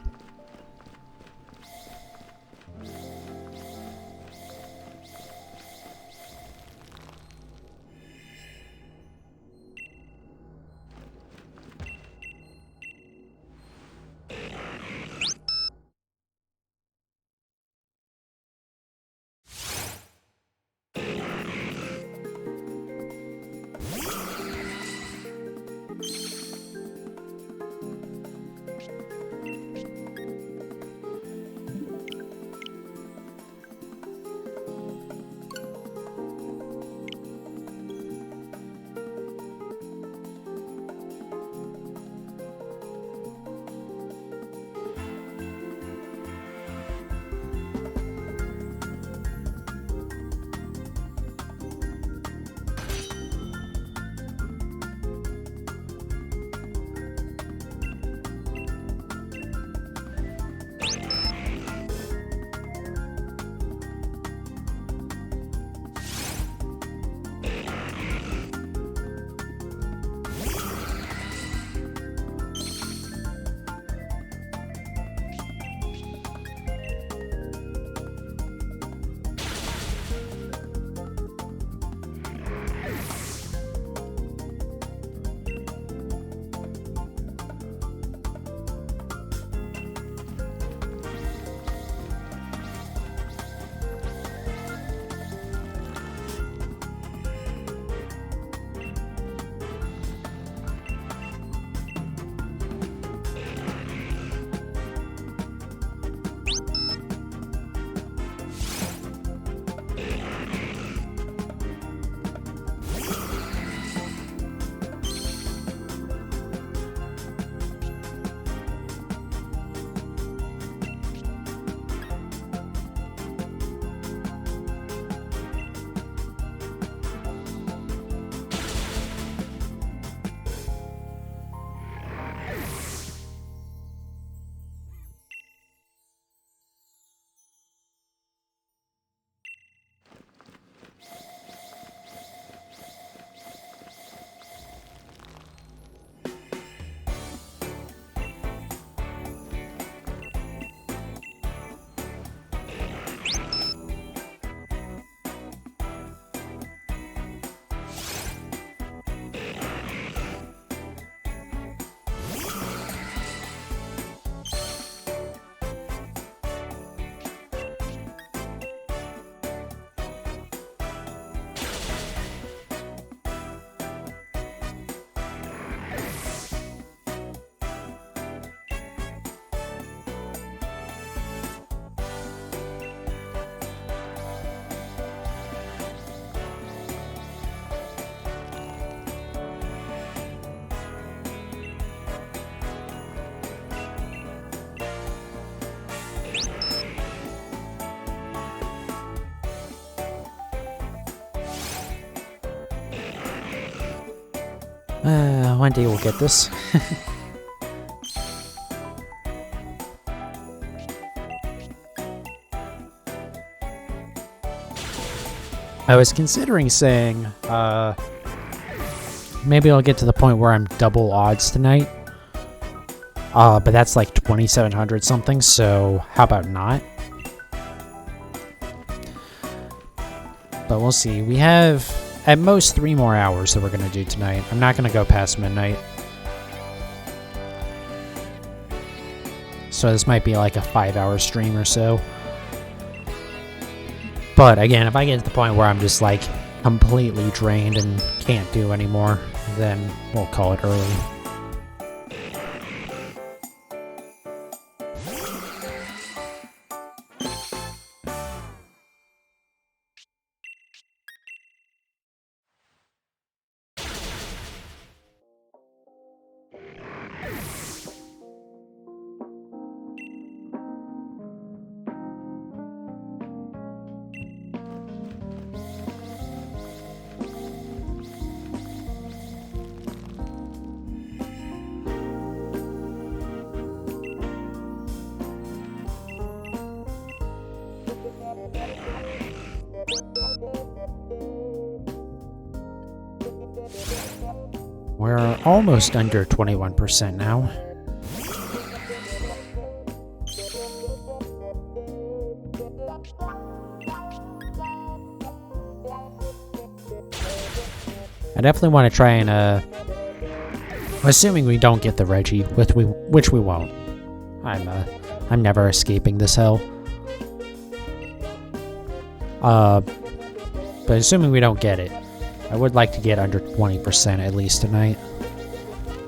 One day we'll get this. I was considering saying, maybe I'll get to the point where I'm double odds tonight. But that's like 2,700 something, so how about not? But we'll see. We have at most 3 more hours that we're going to do tonight. I'm not going to go past midnight. So this might be like a 5-hour stream or so. But again, if I get to the point where I'm just like completely drained and can't do anymore, then we'll call it early. We're almost under 21% now. I definitely want to try and, assuming we don't get the Reggie, which we won't. I'm never escaping this hell. But assuming we don't get it, I would like to get under 20% at least tonight.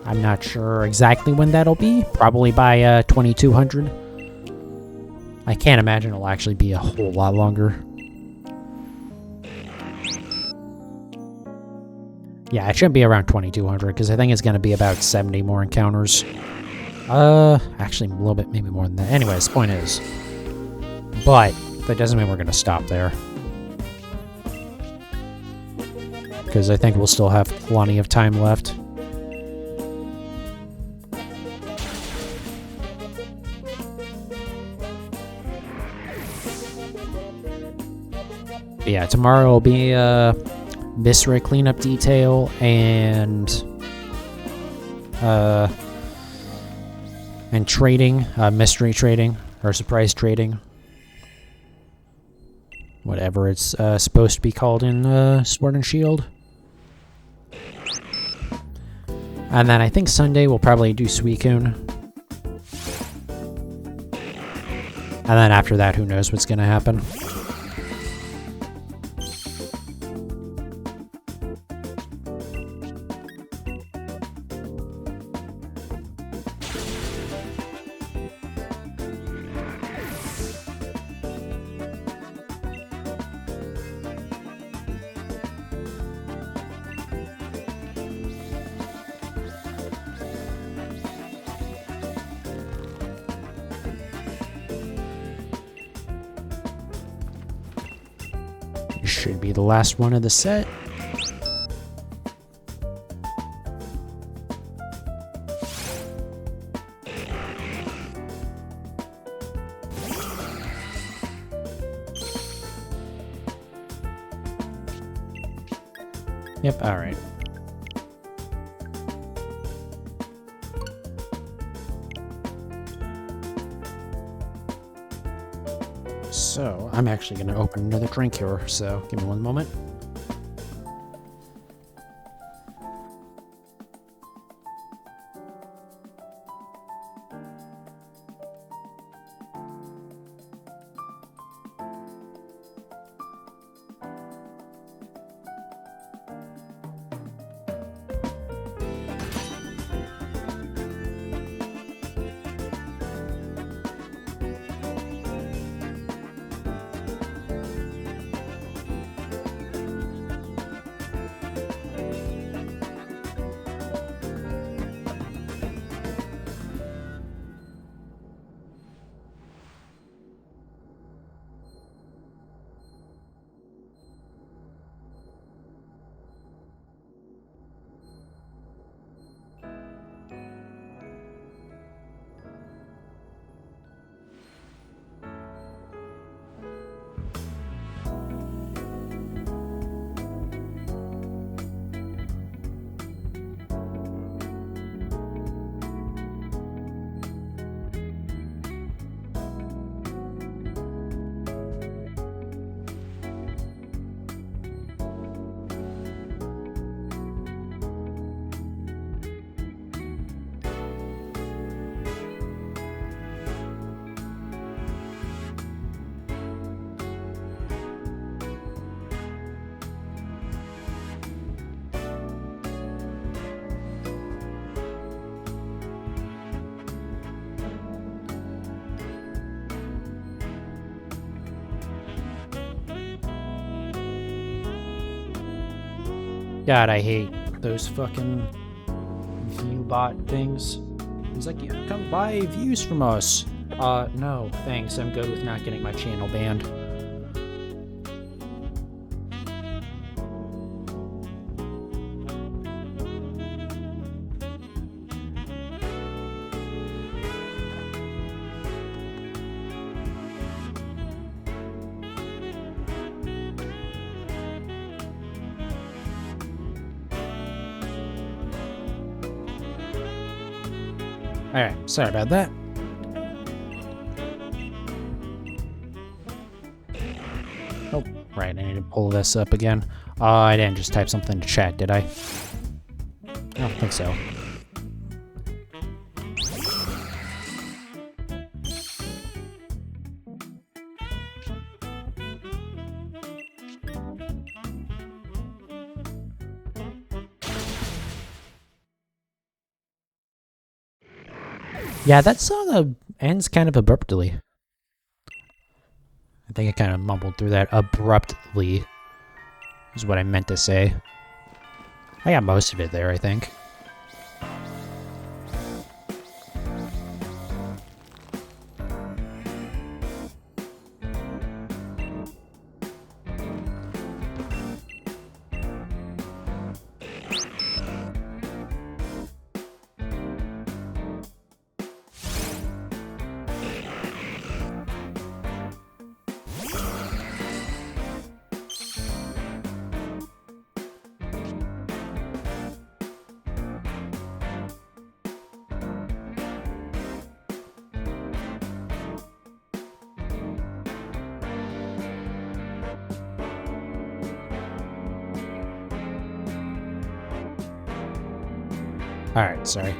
I'm not sure exactly when that'll be. Probably by 2,200. I can't imagine it'll actually be a whole lot longer. Yeah, it should be around 2,200 because I think it's going to be about 70 more encounters. Actually a little bit, maybe more than that. Anyways, point is. But that doesn't mean we're going to stop there. Because I think we'll still have plenty of time left. But yeah, tomorrow will be Viscera cleanup detail and trading, mystery trading or surprise trading. Whatever it's supposed to be called in Sword and Shield. And then I think Sunday we'll probably do Suicune. And then after that, who knows what's going to happen. Should be the last one of the set. Yep, all right. So, I'm actually going to open another drink here, so give me one moment. God, I hate those fucking view bot things. He's like, yeah, come buy views from us. No, thanks. I'm good with not getting my channel banned. Alright, sorry about that. Oh, right, I need to pull this up again. I didn't just type something to chat, did I? I don't think so. Yeah, that song ends kind of abruptly. I think I kind of mumbled through that. Abruptly is what I meant to say. I got most of it there, I think. Alright, sorry.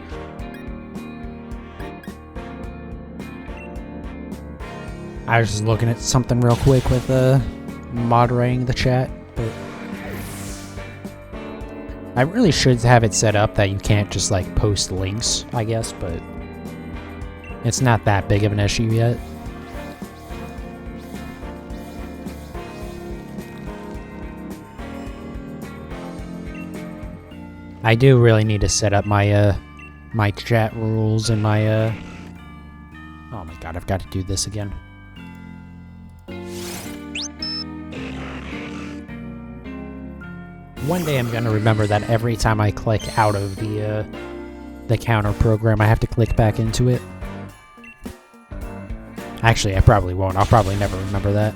I was just looking at something real quick with moderating the chat, but I really should have it set up that you can't just like post links, I guess, but it's not that big of an issue yet. I do really need to set up my my chat rules and my oh my god, I've got to do this again. One day I'm gonna remember that every time I click out of the counter program, I have to click back into it. Actually, I probably won't. I'll probably never remember that.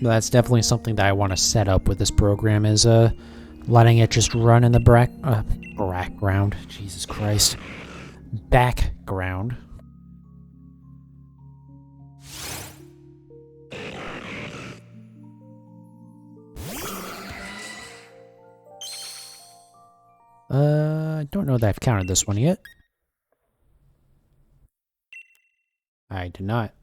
But that's definitely something that I want to set up with this program is letting it just run in the background. Jesus Christ. Background. I don't know that I've counted this one yet. I did not.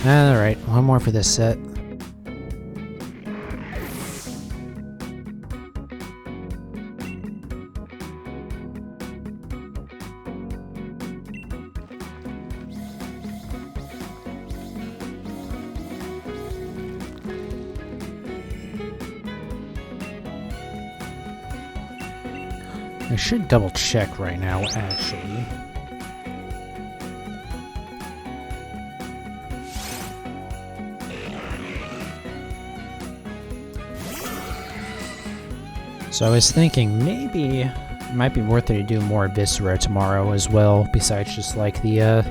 Alright, one more for this set. I should double check right now, actually. So I was thinking maybe it might be worth it to do more Viscera tomorrow as well, besides just like the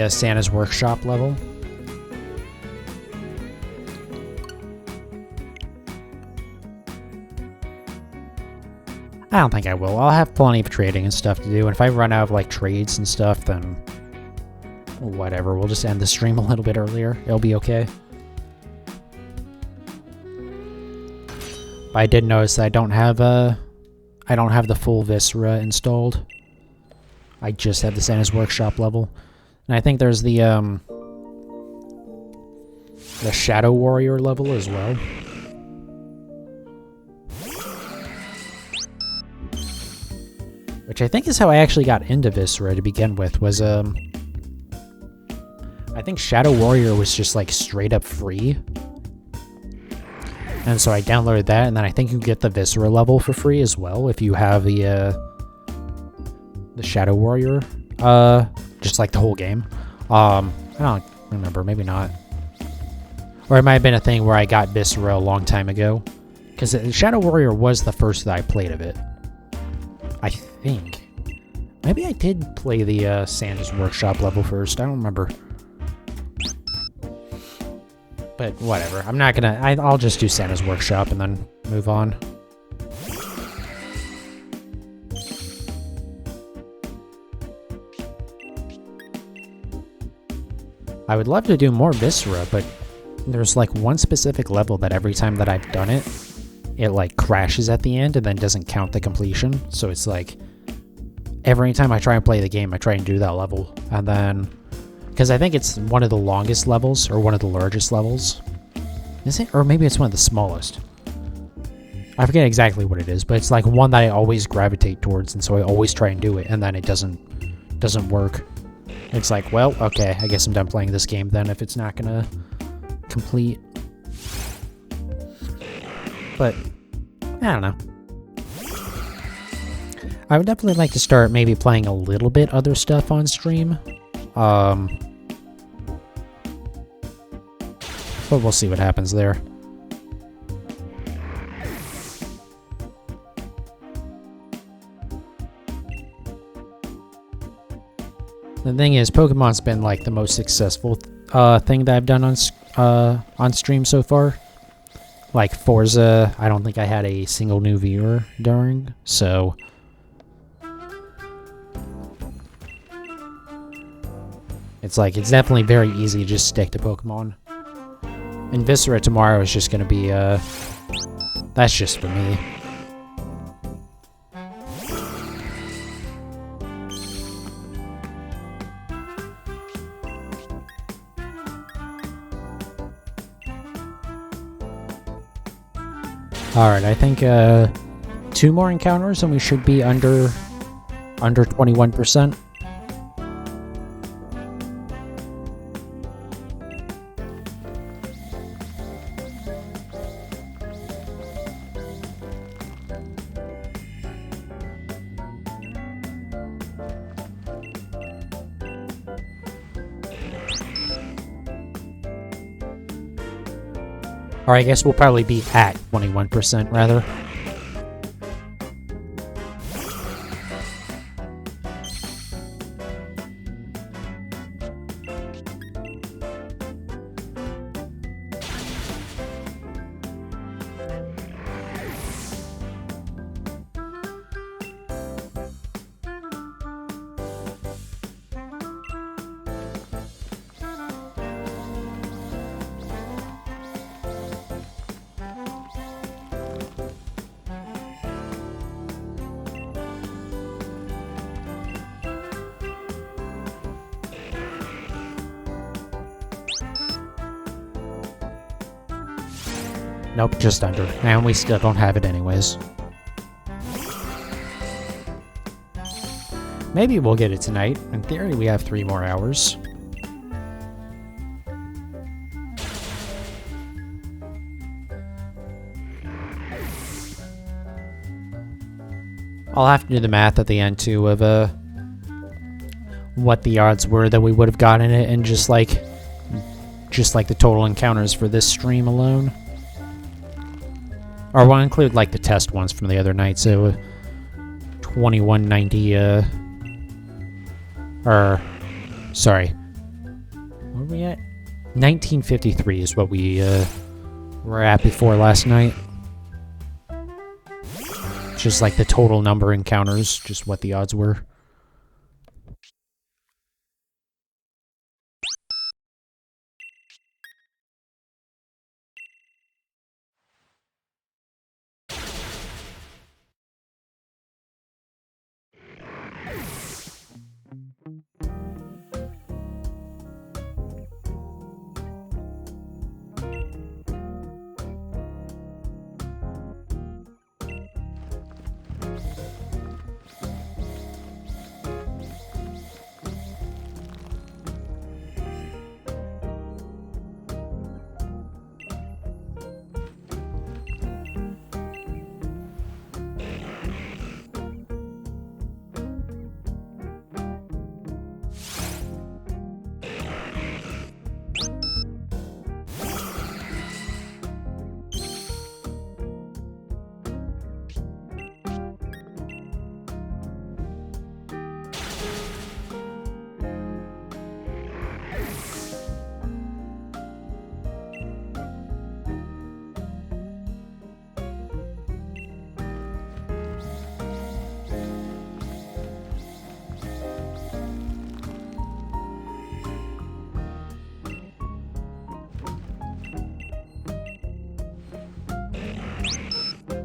Santa's Workshop level. I don't think I will. I'll have plenty of trading and stuff to do, and if I run out of like trades and stuff, then whatever. We'll just end the stream a little bit earlier. It'll be okay. But I did notice I don't have the full Viscera installed. I just have the Santa's Workshop level, and I think there's the Shadow Warrior level as well. Which I think is how I actually got into Viscera to begin with, was, I think Shadow Warrior was just, like, straight up free. And so I downloaded that, and then I think you get the Viscera level for free as well if you have the Shadow Warrior, just like the whole game. I don't remember, maybe not. Or it might have been a thing where I got Viscera a long time ago. Because Shadow Warrior was the first that I played of it. I think. Maybe I did play the Santa's Workshop level first. I don't remember. But whatever. I'm not gonna... I'll just do Santa's Workshop and then move on. I would love to do more Viscera, but there's like one specific level that every time that I've done it, it like crashes at the end and then doesn't count the completion. So it's like every time I try and play the game, I try and do that level. And then, because I think it's one of the longest levels or one of the largest levels. Is it? Or maybe it's one of the smallest. I forget exactly what it is, but it's like one that I always gravitate towards, and so I always try and do it, and then it doesn't work. It's like, well, okay, I guess I'm done playing this game then if it's not gonna complete. But I don't know. I would definitely like to start maybe playing a little bit other stuff on stream. But we'll see what happens there. The thing is, Pokemon's been like the most successful thing that I've done on stream so far. Like Forza, I don't think I had a single new viewer during, so it's like it's definitely very easy to just stick to Pokemon. And Viscera tomorrow is just gonna be that's just for me. Alright, I think 2 more encounters and we should be under 21%. Or I guess we'll probably be at 21%, rather. Nope, just under. And we still don't have it anyways. Maybe we'll get it tonight. In theory, we have 3 more hours. I'll have to do the math at the end, too, of what the odds were that we would have gotten it, and just like the total encounters for this stream alone. Or we'll include, like, the test ones from the other night, so 2190, sorry. Where were we at? 1953 is what we, were at before last night. Just like the total number of encounters, just what the odds were.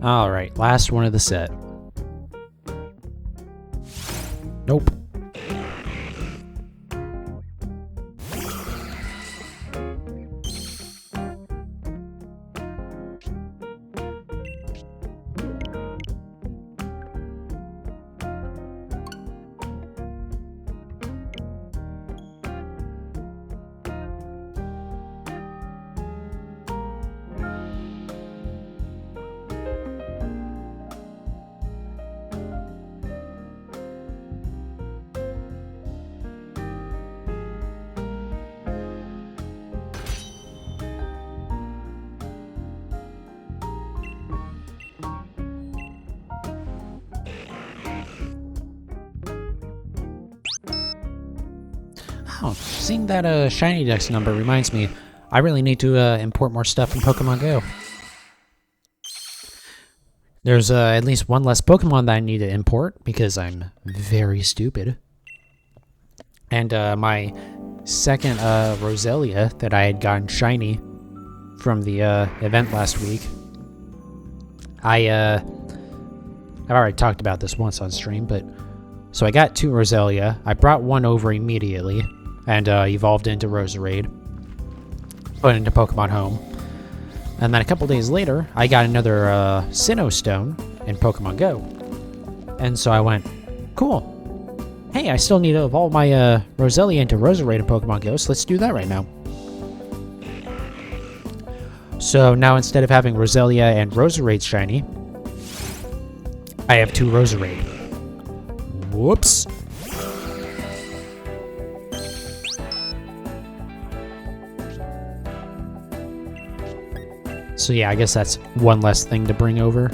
Alright, last one of the set. Nope. Oh, seeing that Shiny Dex number reminds me, I really need to import more stuff from Pokemon Go. There's at least one less Pokemon that I need to import, because I'm very stupid. And my second Roselia that I had gotten Shiny from the event last week, I've already talked about this once on stream, but so I got 2 Roselia. I brought one over immediately and evolved into Roserade, put it into Pokemon Home. And then a couple days later, I got another Sinnoh Stone in Pokemon Go. And so I went, cool. Hey, I still need to evolve my Roselia into Roserade in Pokemon Go, so let's do that right now. So now instead of having Roselia and Roserade Shiny, I have 2 Roserade. Whoops. So yeah, I guess that's one less thing to bring over.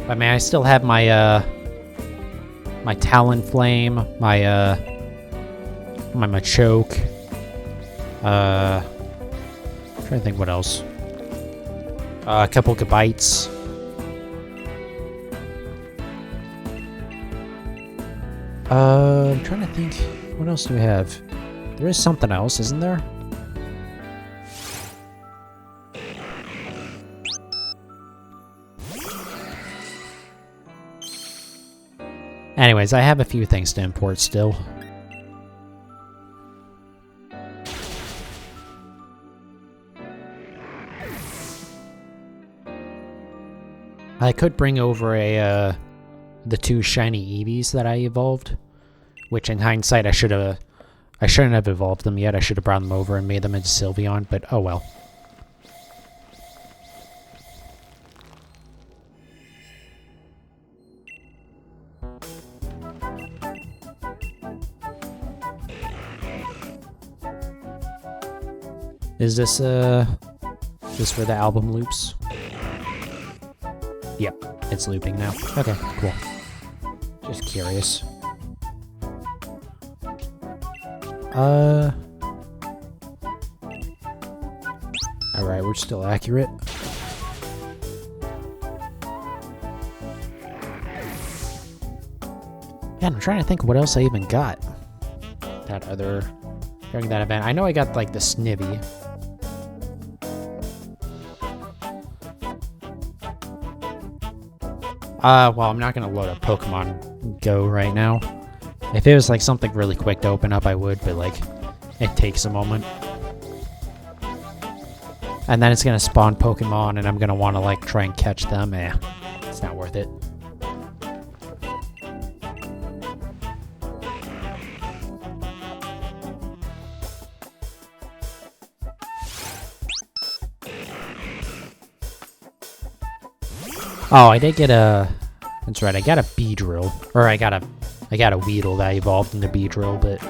I mean, I still have my my Talonflame, my my Machoke. I'm trying to think what else. A couple Gabites. I'm trying to think. What else do we have? There is something else, isn't there? Anyways, I have a few things to import still. I could bring over the 2 shiny Eevees that I evolved, which in hindsight I shouldn't have evolved them yet. I should have brought them over and made them into Sylveon, but oh well. Is this where the album loops? Yep, it's looping now. Okay, cool. Just curious. Alright, we're still accurate. Yeah, I'm trying to think what else I even got. During that event. I know I got, like, the Snivy. Well, I'm not gonna load up Pokemon Go right now. If it was, like, something really quick to open up, I would, but, like, it takes a moment. And then it's gonna spawn Pokemon, and I'm gonna want to, like, try and catch them. It's not worth it. Oh, I did get a... That's right, I got a Beedrill. Or I got a Weedle that evolved into Beedrill, but...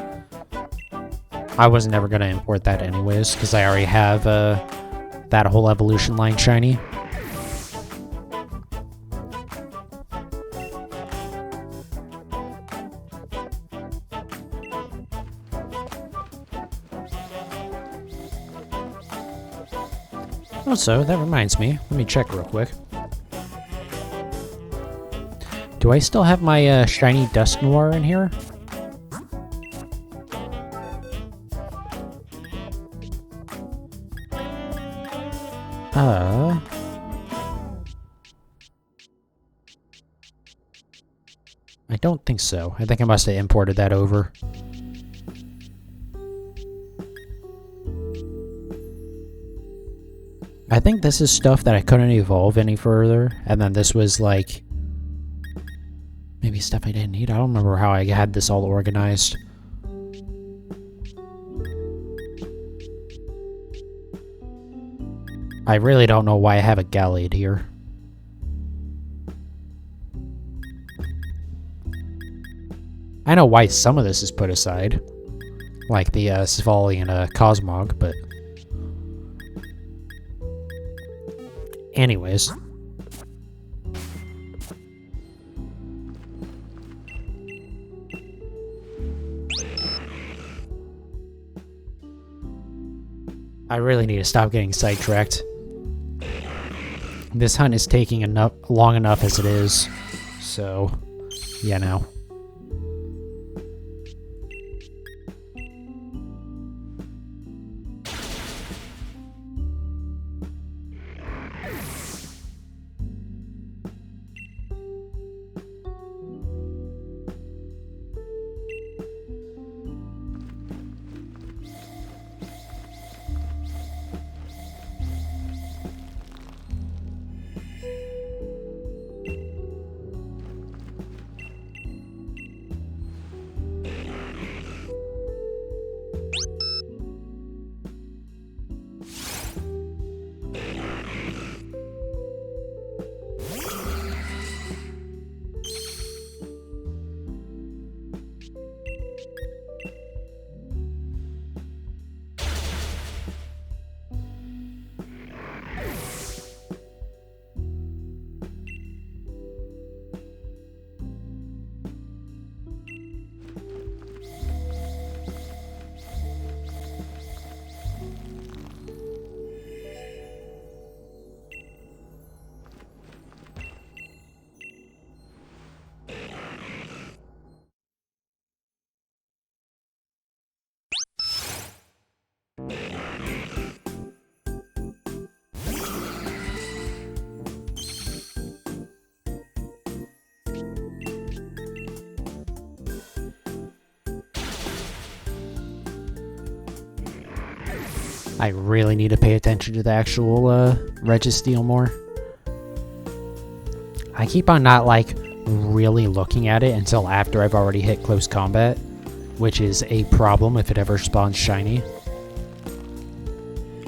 I was never gonna import that anyways, because I already have, that whole evolution line shiny. Also, that reminds me. Let me check real quick. Do I still have my shiny Dusknoir in here? I don't think so. I think I must have imported that over. I think this is stuff that I couldn't evolve any further, and then this was like... maybe stuff I didn't need. I don't remember how I had this all organized. I really don't know why I have a Gallade here. I know why some of this is put aside. Like the Savali and Cosmog, but... anyways. I really need to stop getting sidetracked. This hunt is taking long enough as it is, so yeah, now. I really need to pay attention to the actual Registeel more. I keep on not, like, really looking at it until after I've already hit close combat, which is a problem if it ever spawns shiny.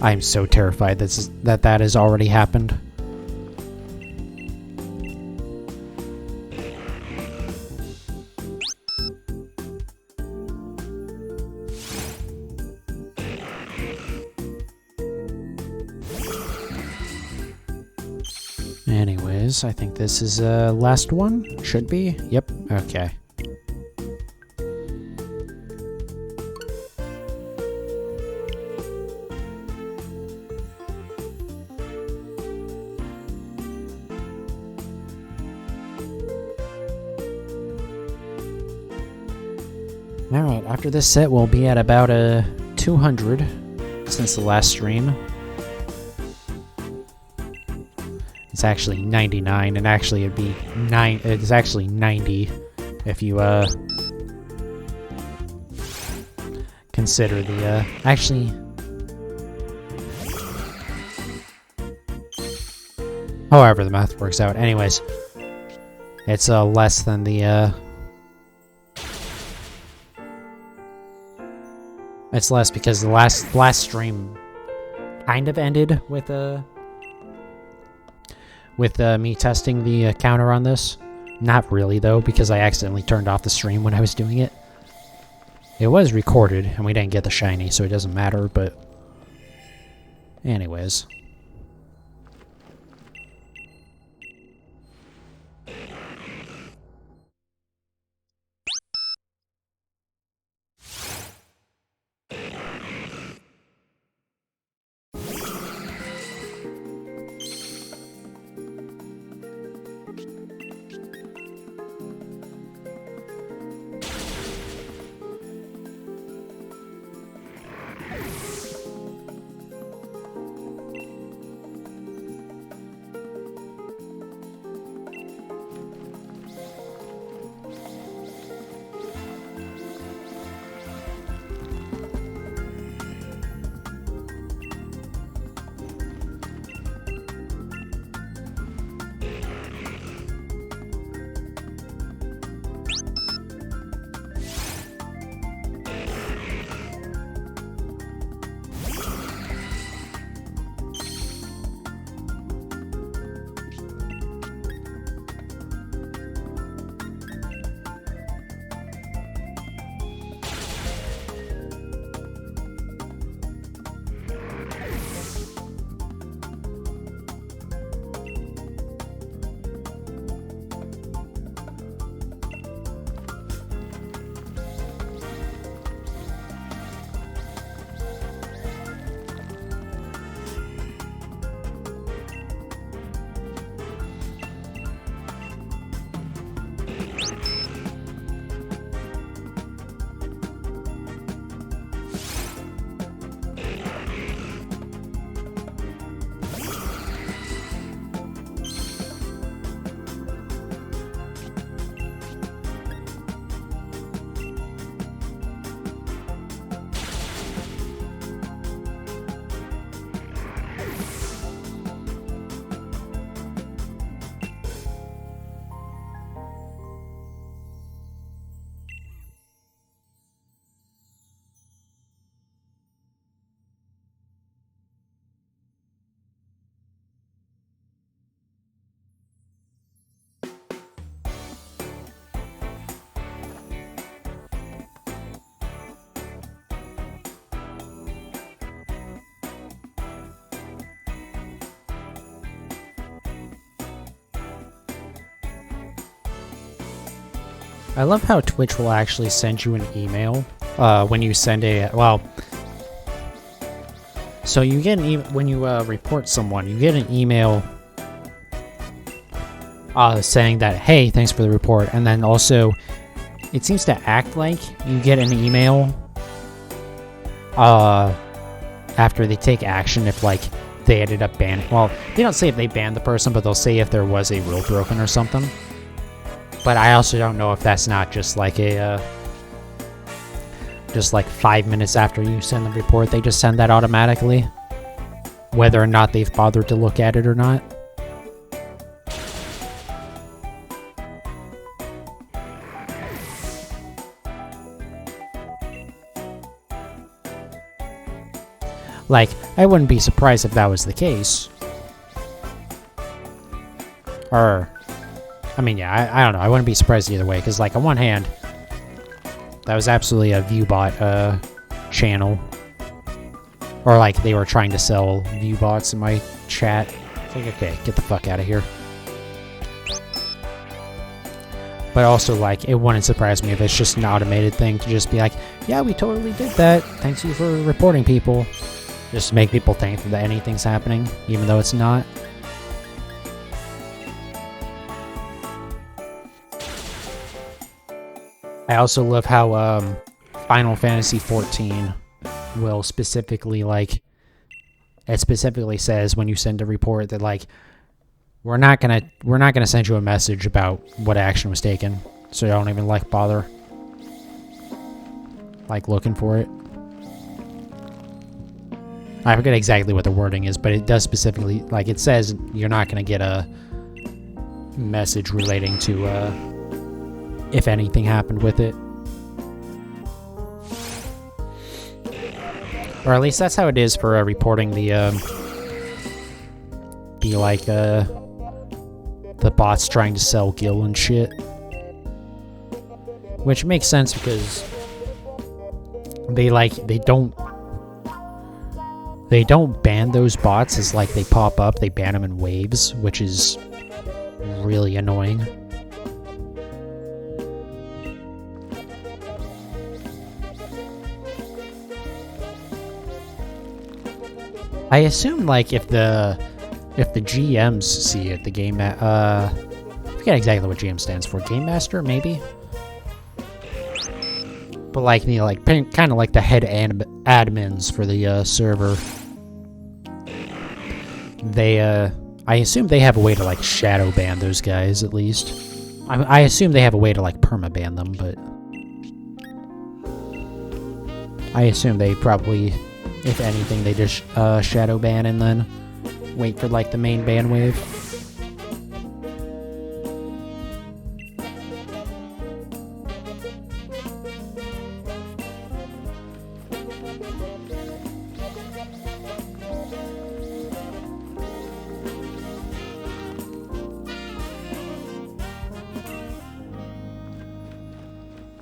I'm so terrified that has already happened. Anyways, I think this is last one. Should be. Yep. Okay. Alright, after this set, we'll be at about 200 since the last stream. It's actually 99, and actually it'd be it's actually 90 if you consider the actually however the math works out. Anyways, it's less than the it's less because the last stream kind of ended with me testing the counter on this. Not really, though, because I accidentally turned off the stream when I was doing it. It was recorded, and we didn't get the shiny, so it doesn't matter, but... Anyways. I love how Twitch will actually send you an email when you send a well. So you get an when you report someone, you get an email saying that, hey, thanks for the report, and then also it seems to act like you get an email after they take action if like they ended up banning. Well, they don't say if they banned the person, but they'll say if there was a rule broken or something. But I also don't know if that's not just like a just like 5 minutes after you send the report, they just send that automatically, whether or not they've bothered to look at it or not. Like, I wouldn't be surprised if that was the case. Or, I mean, yeah, I don't know. I wouldn't be surprised either way, because, like, on one hand, that was absolutely a ViewBot channel. Or, like, they were trying to sell ViewBots in my chat. It's like, okay, get the fuck out of here. But also, like, it wouldn't surprise me if it's just an automated thing to just be like, yeah, we totally did that. Thanks you for reporting people. Just to make people think that anything's happening, even though it's not. I also love how Final Fantasy XIV will specifically, like, it specifically says when you send a report that, like, we're not gonna send you a message about what action was taken, so don't even, like, bother, like, looking for it. I forget exactly what the wording is, but it does specifically, like, it says you're not gonna get a message relating to if anything happened with it. Or at least that's how it is for reporting the bots trying to sell Gil and shit. Which makes sense because they don't ban those bots as, like, they pop up, they ban them in waves, which is really annoying. I assume, like, if the GMs see it, the game I forget exactly what GM stands for. Game Master, maybe? But, like, you know, like, kind of like the head admins for the server. They, I assume they have a way to, like, shadow ban those guys, at least. I assume they have a way to, like, permaban them, but I assume they probably, if anything, they just shadow ban and then wait for, like, the main ban wave.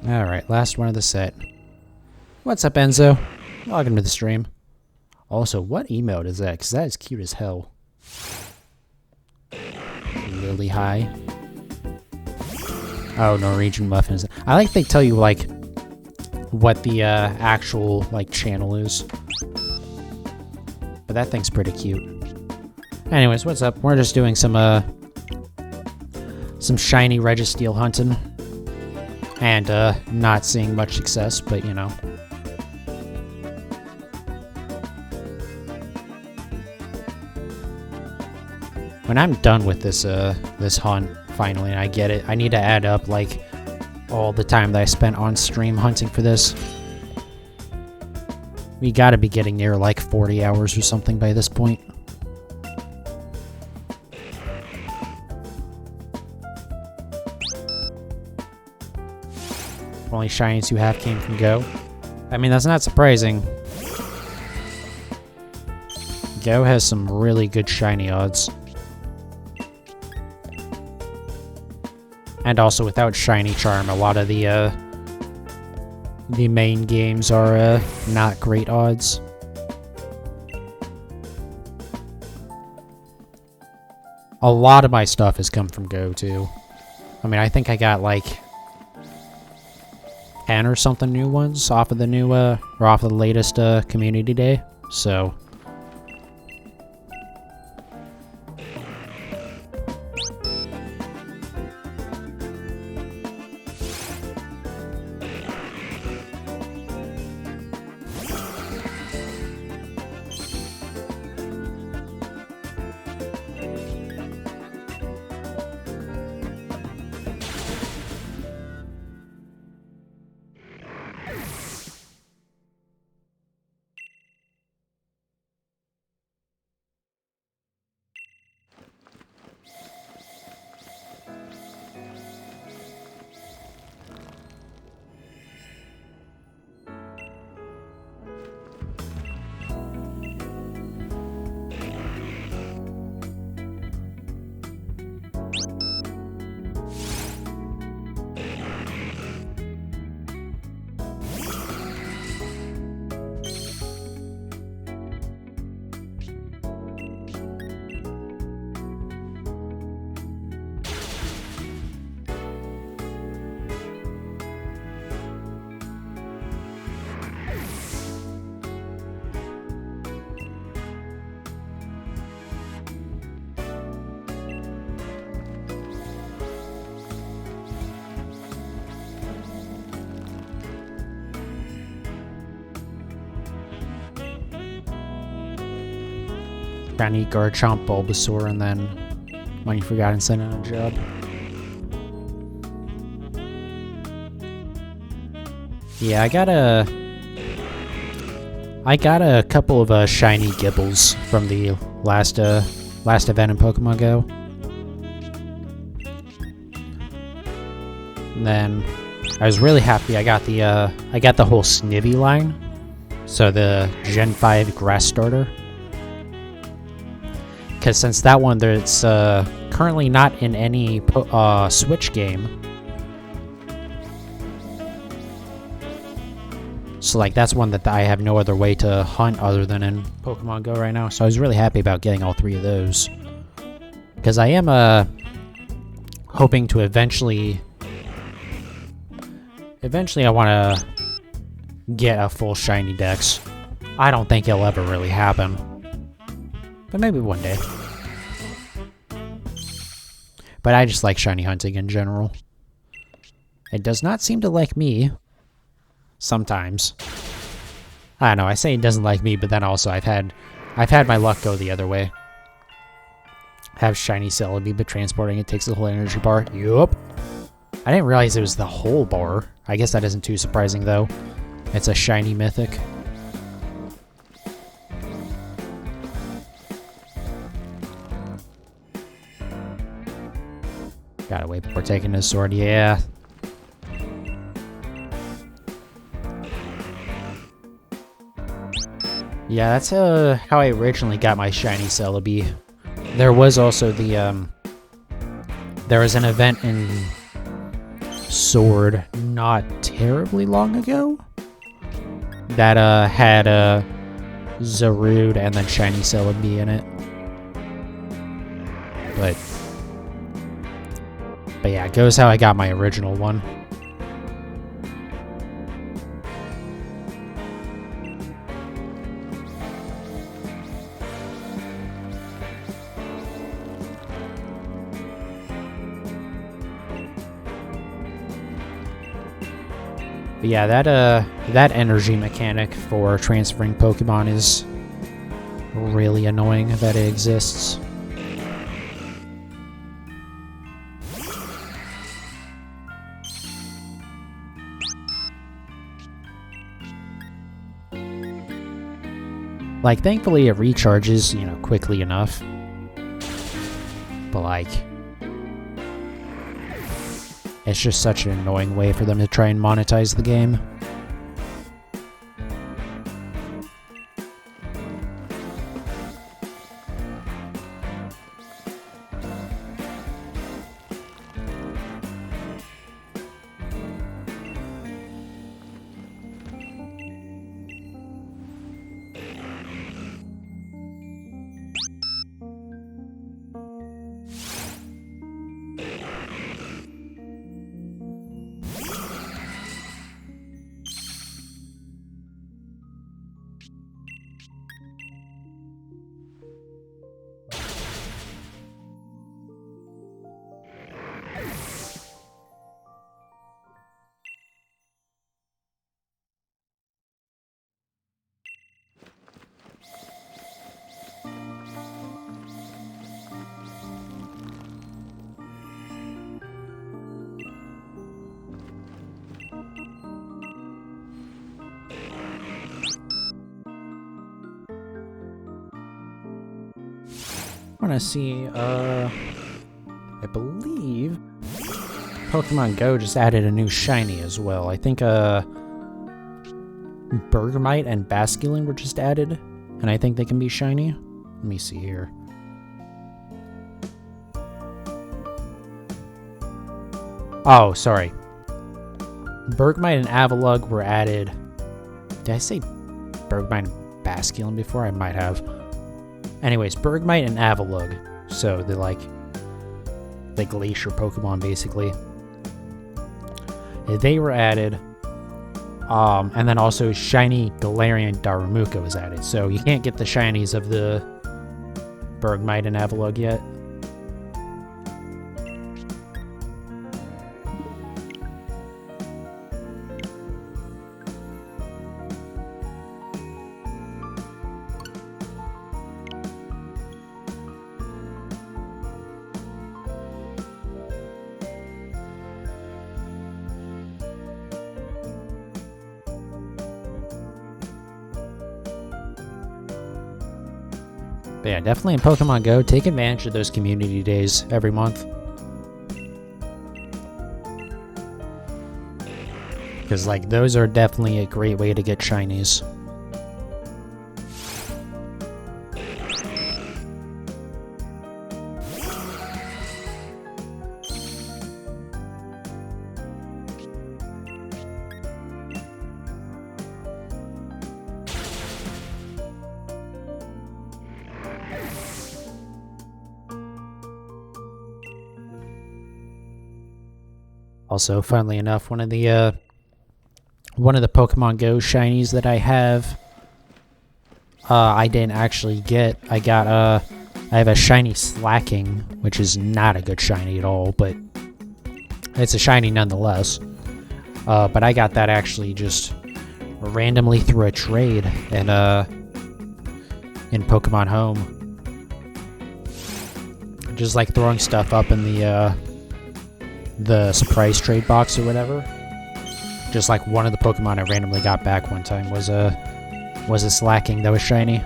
Alright, last one of the set. What's up, Enzo? Welcome to the stream. Also, what emote is that? Because that is cute as hell. Lily high. Oh, Norwegian muffins. I like they tell you, like, what the actual, like, channel is. But that thing's pretty cute. Anyways, what's up? We're just doing some shiny Registeel hunting. And, not seeing much success, but, you know. When I'm done with this, this hunt, finally, and I get it, I need to add up, like, all the time that I spent on stream hunting for this. We gotta be getting near, like, 40 hours or something by this point. Only shinies you have came from Go. I mean, that's not surprising. Go has some really good shiny odds. And also, without Shiny Charm, a lot of the main games are not great odds. A lot of my stuff has come from Go, too. I mean, I think I got, like, 10 or something new ones off of the new, or off of the latest, community day, so. shiny Garchomp, Bulbasaur, and then Money Forgotten sent in a job. Yeah, I got a couple of shiny Gibbles from the last event in Pokemon Go. And then I was really happy I got the whole Snivy line. So the Gen 5 Grass Starter. Because since that one, there's currently not in any Switch game. So like that's one that I have no other way to hunt other than in Pokemon Go right now. So I was really happy about getting all 3 of those. Because I am hoping to eventually I want to get a full shiny dex. I don't think it'll ever really happen. But maybe one day. But I just like shiny hunting in general. It does not seem to like me. Sometimes. I don't know, I say it doesn't like me, but then also I've had my luck go the other way. Have shiny Celebi, but transporting it takes the whole energy bar. Yup. I didn't realize it was the whole bar. I guess that isn't too surprising though. It's a shiny mythic. Gotta wait before taking his sword, yeah. Yeah, that's how I originally got my shiny Celebi. There was also the, there was an event in Sword not terribly long ago that had Zarude and then shiny Celebi in it. But yeah, it goes how I got my original one. But yeah, that energy mechanic for transferring Pokemon is really annoying that it exists. Like, thankfully it recharges, you know, quickly enough. But like, it's just such an annoying way for them to try and monetize the game. I want to see, I believe Pokemon Go just added a new shiny as well. I think, Bergmite and Basculin were just added, and I think they can be shiny. Let me see here. Oh, sorry. Bergmite and Avalugg were added. Did I say Bergmite and Basculin before? I might have. Anyways, Bergmite and Avalugg. So they're like the glacier Pokemon, basically. They were added. And then also shiny Galarian Darumaka was added. So you can't get the shinies of the Bergmite and Avalugg yet. But yeah, definitely in Pokemon Go, take advantage of those community days every month. Because, like, those are definitely a great way to get shinies. Also, funnily enough, one of the Pokemon Go shinies that I have, I didn't actually get. I have a shiny Slacking, which is not a good shiny at all, but it's a shiny nonetheless. But I got that actually just randomly through a trade in Pokemon Home. Just like throwing stuff up in the surprise trade box or whatever. Just like one of the Pokemon I randomly got back one time was a Slacking that was shiny.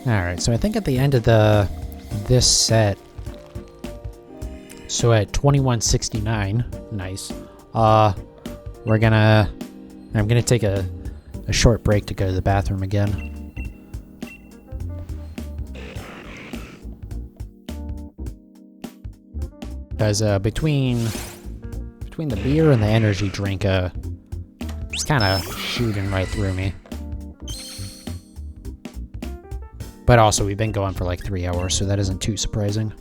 Alright, so I think at the end of this set, so at 2169, nice, I'm gonna take a short break to go to the bathroom again. Because between the beer and the energy drink, it's kind of shooting right through me. But also, we've been going for like 3 hours, so that isn't too surprising.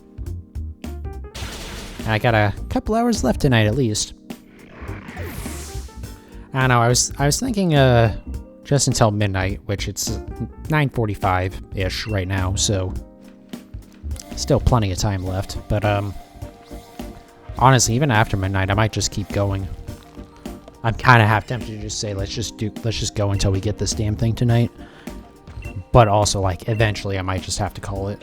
And I got a couple hours left tonight, at least. I don't know, I was thinking just until midnight, which it's 9:45-ish right now, so still plenty of time left. But honestly, even after midnight, I might just keep going. I'm kind of half tempted to just say let's just go until we get this damn thing tonight. But also, like, eventually I might just have to call it.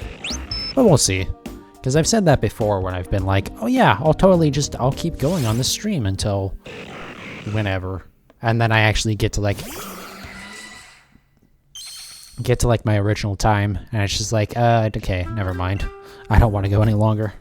But we'll see. Because I've said that before when I've been like, oh yeah, I'll keep going on this stream until whenever. And then I actually get to, like, get to like my original time, and it's just like, okay, never mind. I don't want to go any longer.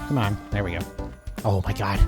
Come on, there we go. Oh my god.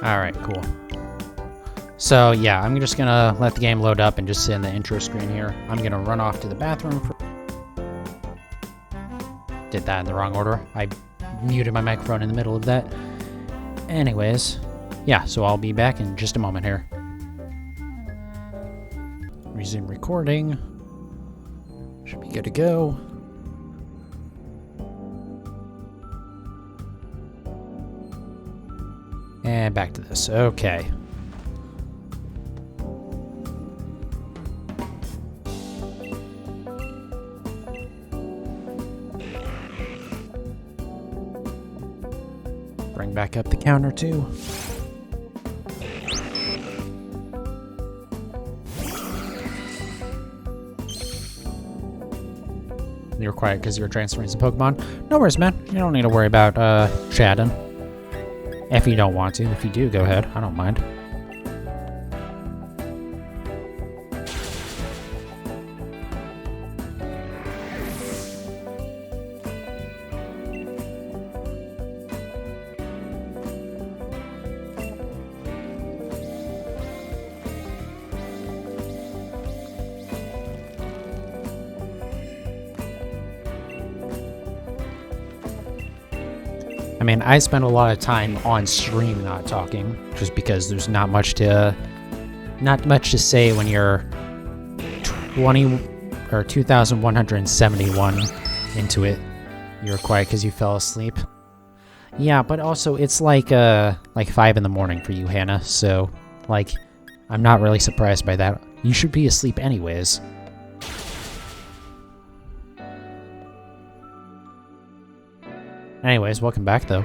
Alright, cool. So, yeah, I'm just gonna let the game load up and just sit in the intro screen here. I'm gonna run off to the bathroom for... Did that in the wrong order. I muted my microphone in the middle of that. Anyways, yeah, so I'll be back in just a moment here. Resume recording. Should be good to go. And back to this. Okay. Bring back up the counter too. You're quiet because you're transferring some Pokemon. No worries, man. You don't need to worry about chatting. If you don't want to. If you do, go ahead. I don't mind. I mean, I spend a lot of time on stream not talking, just because there's not much to say when you're 2,171 into it. You're quiet because you fell asleep. Yeah, but also it's like 5 in the morning for you, Hannah. So, like, I'm not really surprised by that. You should be asleep anyways. Anyways, welcome back, though.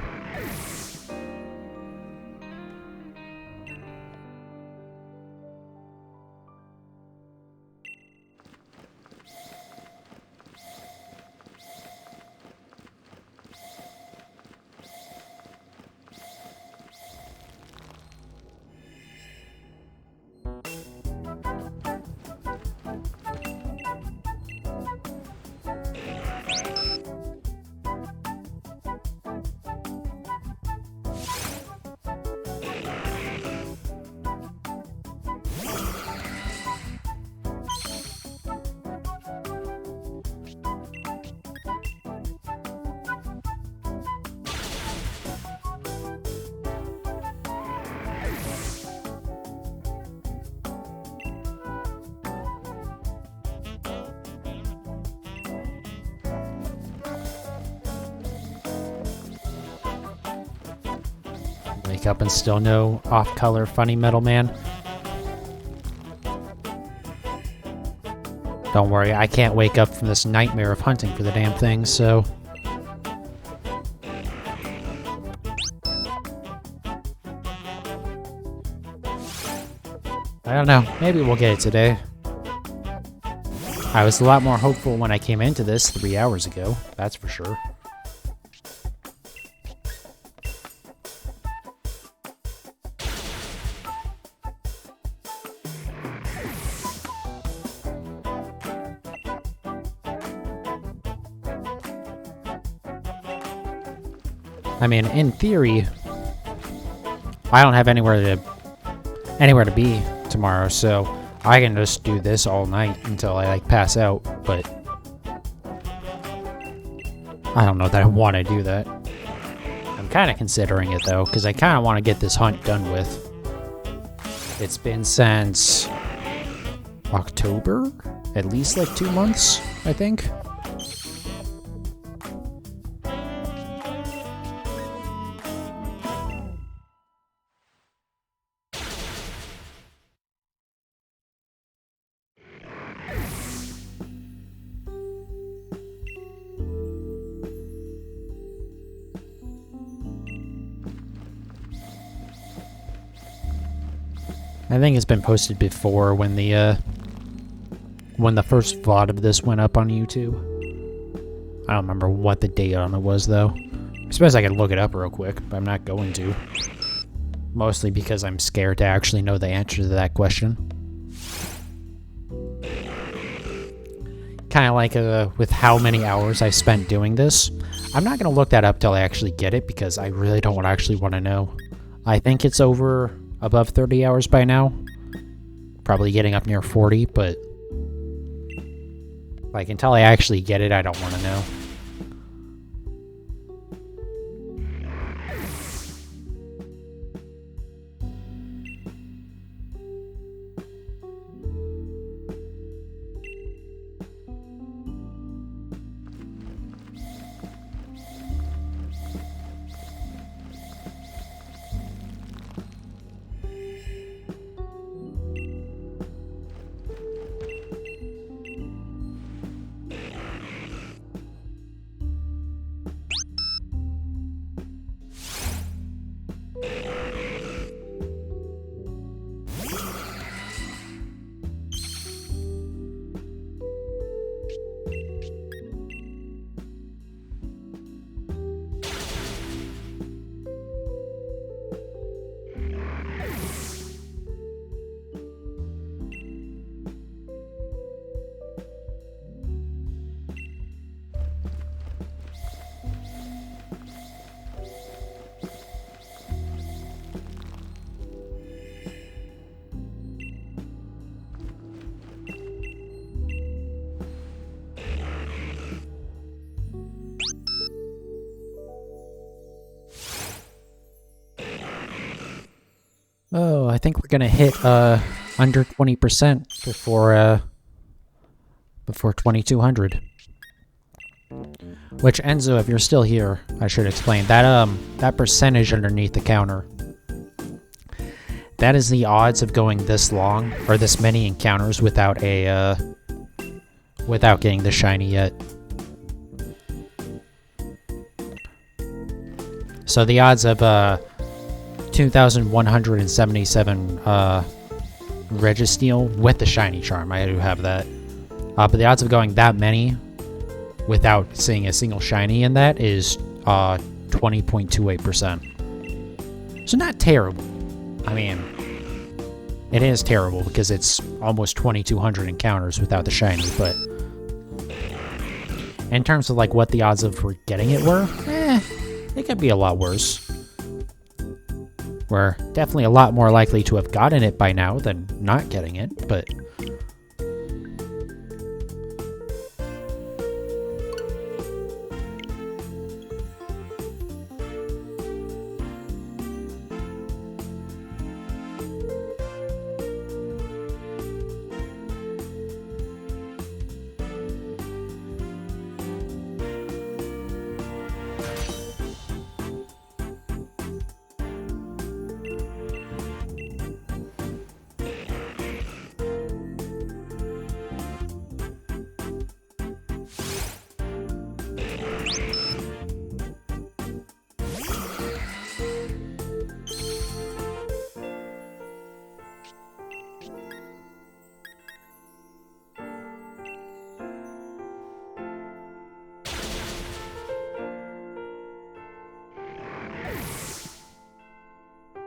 Wake up and still no off-color funny metal man. Don't worry, I can't wake up from this nightmare of hunting for the damn thing, so... I don't know, maybe we'll get it today. I was a lot more hopeful when I came into this 3 hours ago, that's for sure. I mean, in theory, I don't have anywhere to be tomorrow, so I can just do this all night until I like pass out, but I don't know that I want to do that. I'm kind of considering it though, because I kind of want to get this hunt done with. It's been since October, at least like 2 months, I think. I think it's been posted before when the first VOD of this went up on YouTube. I don't remember what the date on it was though. I suppose I could look it up real quick, but I'm not going to. Mostly because I'm scared to actually know the answer to that question. Kind of like with how many hours I spent doing this. I'm not going to look that up till I actually get it because I really don't actually want to know. I think it's above 30 hours by now. Probably getting up near 40, but like until I actually get it, I don't want to know. Oh, I think we're gonna hit under 20% before 2200. Which, Enzo, if you're still here, I should explain that that percentage underneath the counter. That is the odds of going this long or this many encounters without without getting the shiny yet. So the odds of 2,177 Registeel with the shiny charm. I do have that. But the odds of going that many without seeing a single shiny in that is 20.28%. So not terrible. I mean, it is terrible because it's almost 2,200 encounters without the shiny, but in terms of like what the odds of for getting it were, it could be a lot worse. We're definitely a lot more likely to have gotten it by now than not getting it, but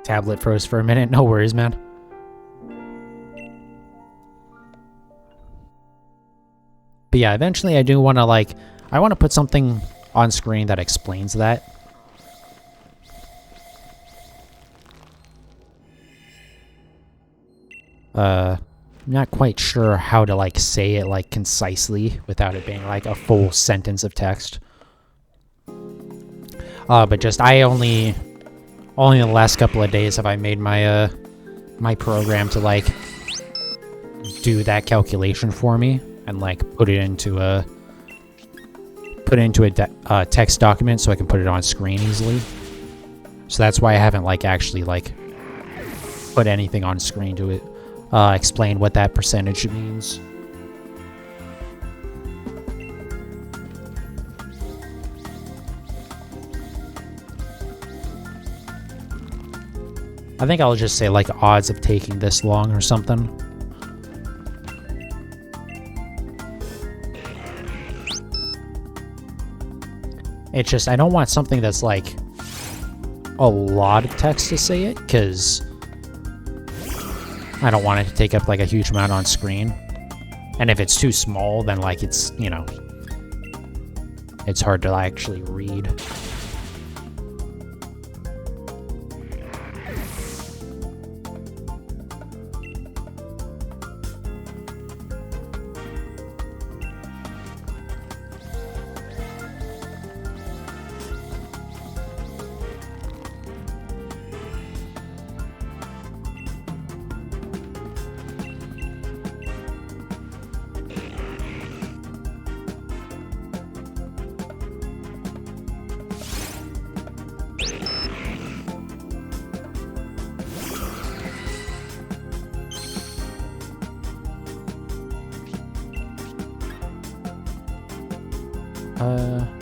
Tablet froze for a minute. No worries, man. But yeah, eventually I do want to, like, I want to put something on screen that explains that. I'm not quite sure how to, like, say it, like, concisely without it being, like, a full sentence of text. But just, only in the last couple of days have I made my, my program to, like, do that calculation for me and, like, put it into a text document so I can put it on screen easily. So that's why I haven't, like, actually, like, put anything on screen to it. Explain what that percentage means. I think I'll just say, like, odds of taking this long or something. It's just, I don't want something that's, like, a lot of text to say it, because I don't want it to take up, like, a huge amount on screen. And if it's too small, then, like, it's, you know, it's hard to actually read.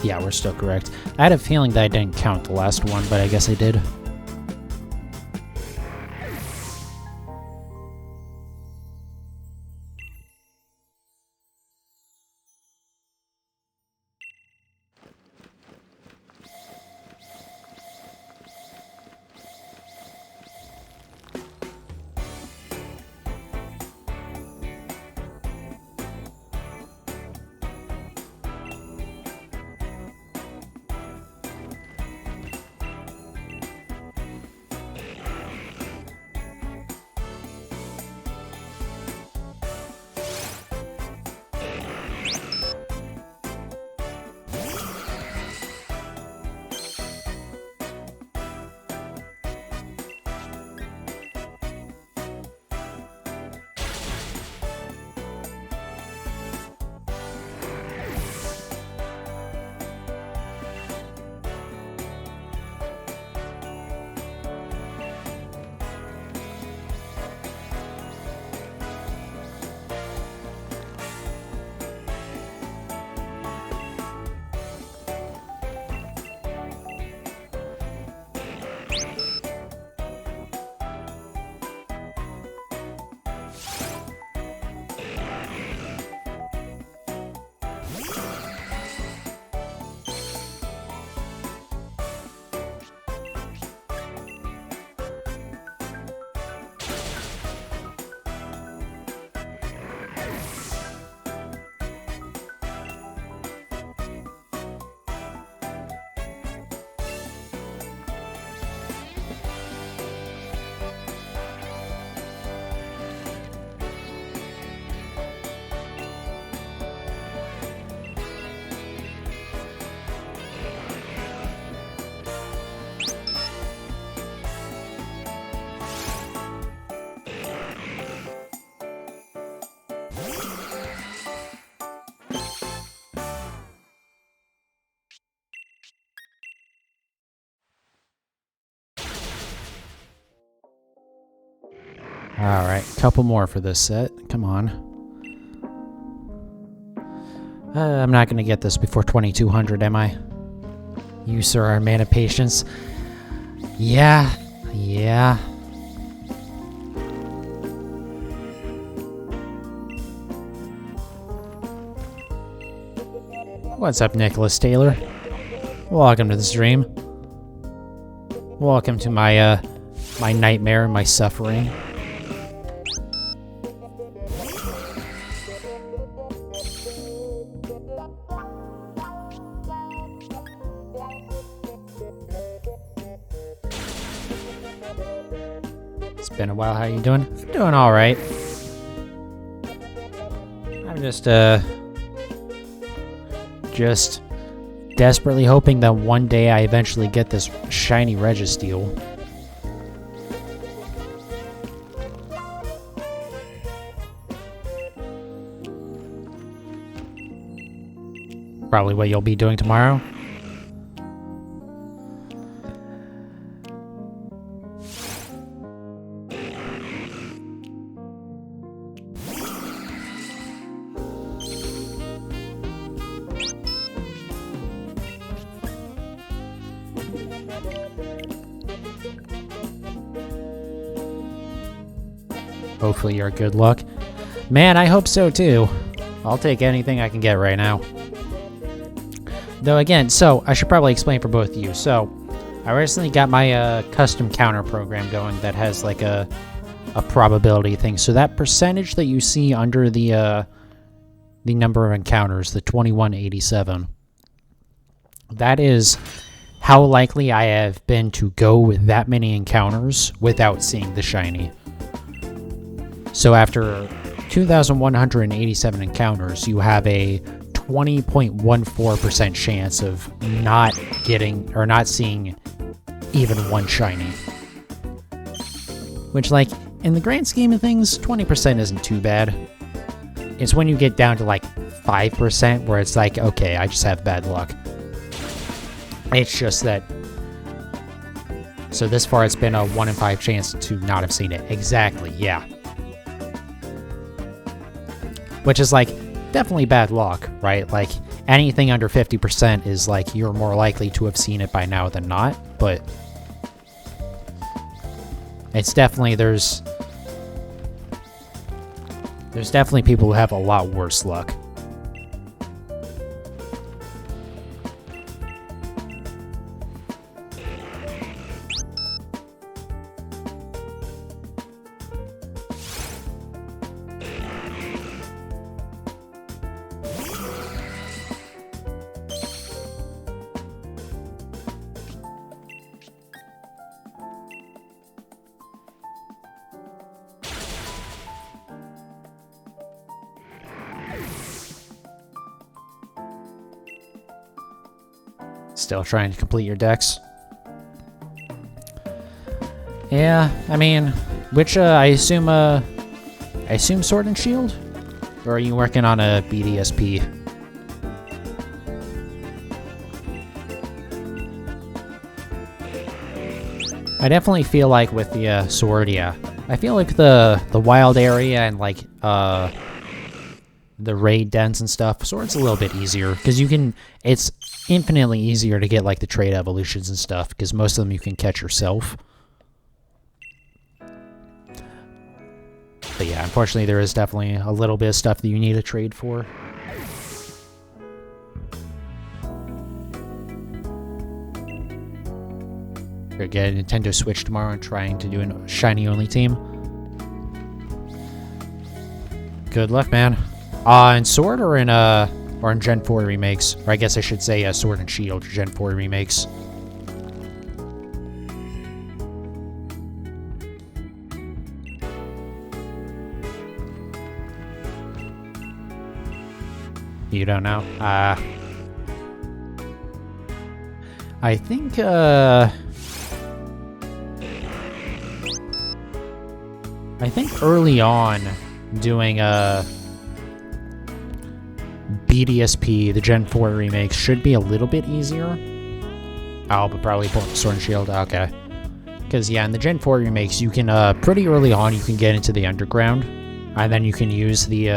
Yeah, we're still correct. I had a feeling that I didn't count the last one, but I guess I did. Alright, couple more for this set. Come on. I'm not going to get this before 2200, am I? You, sir, are a man of patience. Yeah. What's up, Nicholas Taylor? Welcome to the stream. Welcome to my, my nightmare and my suffering. It's been a while. How you doing? I'm doing all right. I'm just desperately hoping that one day I eventually get this shiny Registeel. Probably what you'll be doing tomorrow. Hopefully you're good luck. Man, I hope so too. I'll take anything I can get right now. Though again, so I should probably explain for both of you. So I recently got my custom counter program going that has like a probability thing. So that percentage that you see under the number of encounters, the 2187, that is how likely I have been to go with that many encounters without seeing the shiny. So after 2,187 encounters, you have a 20.14% chance of not getting or not seeing even one shiny. Which, like, in the grand scheme of things, 20% isn't too bad. It's when you get down to like 5% where it's like, okay, I just have bad luck. It's just that. So this far, it's been a 1 in 5 chance to not have seen it. Exactly, yeah. Which is like definitely bad luck, right? Like anything under 50% is like you're more likely to have seen it by now than not, but it's definitely there's definitely people who have a lot worse luck. Still trying to complete your decks. Yeah, I mean, which I assume Sword and Shield, or are you working on a BDSP? I definitely feel like with the sword, yeah, I feel like the wild area and like the raid dens and stuff, sword's a little bit easier because you can. It's infinitely easier to get like the trade evolutions and stuff because most of them you can catch yourself. But yeah, unfortunately there is definitely a little bit of stuff that you need to trade for. We're getting a Nintendo Switch tomorrow and trying to do a shiny only team. Good luck, man. In Sword or in Gen 4 remakes? Or I guess I should say Sword and Shield Gen 4 remakes. You don't know? I think early on doing BDSP, the Gen 4 remakes, should be a little bit easier. Oh, but probably Sword and Shield, okay. Because, yeah, in the Gen 4 remakes, you can, pretty early on, you can get into the underground, and then you can use the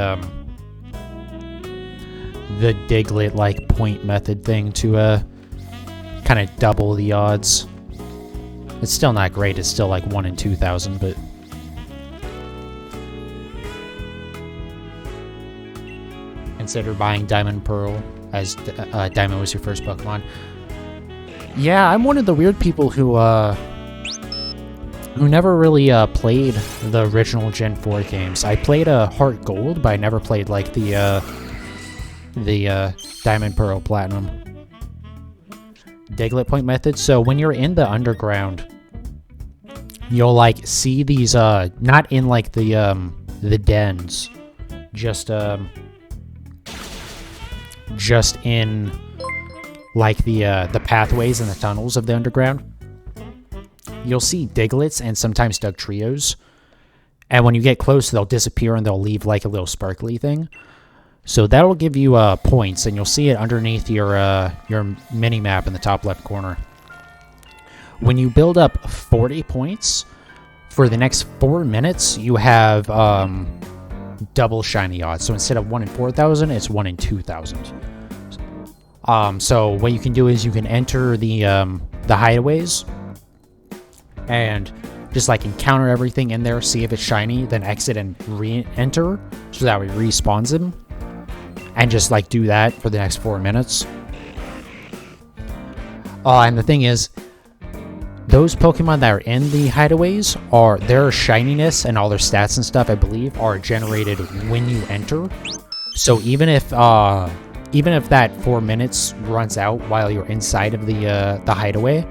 Diglett-like point method thing to, kind of double the odds. It's still not great, it's still like 1 in 2,000, but... Consider buying Diamond Pearl as Diamond was your first Pokemon. Yeah, I'm one of the weird people who who never really played the original Gen 4 games. I played Heart Gold, but I never played like the Diamond, Pearl, Platinum. Diglett Point method. So when you're in the underground, you'll like see these not in like the dens, just in like the pathways and the tunnels of the underground. You'll see Diglets and sometimes Dugtrios, and when you get close, they'll disappear and they'll leave like a little sparkly thing. So that'll give you points, and you'll see it underneath your mini map in the top left corner. When you build up 40 points for the next 4 minutes, you have double shiny odds. So instead of 1 in 4,000, it's 1 in 2,000. So what you can do is you can enter the hideaways and just like encounter everything in there, see if it's shiny, then exit and re-enter, so that way it respawns them, and just like do that for the next 4 minutes. And the thing is, those Pokemon that are in the hideaways their shininess and all their stats and stuff, I believe, are generated when you enter. So even if that 4 minutes runs out while you're inside of the hideaway,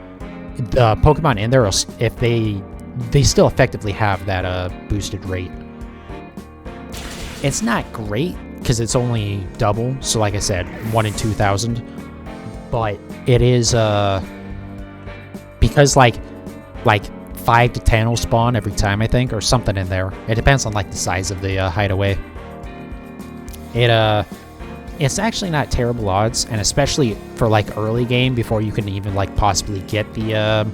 the Pokemon in there, if they still effectively have that boosted rate. It's not great because it's only double, so like I said, 1 in 2,000. But it is because like 5 to 10 will spawn every time, I think, or something in there. It depends on like the size of the hideaway. It's actually not terrible odds, and especially for like early game before you can even like possibly get the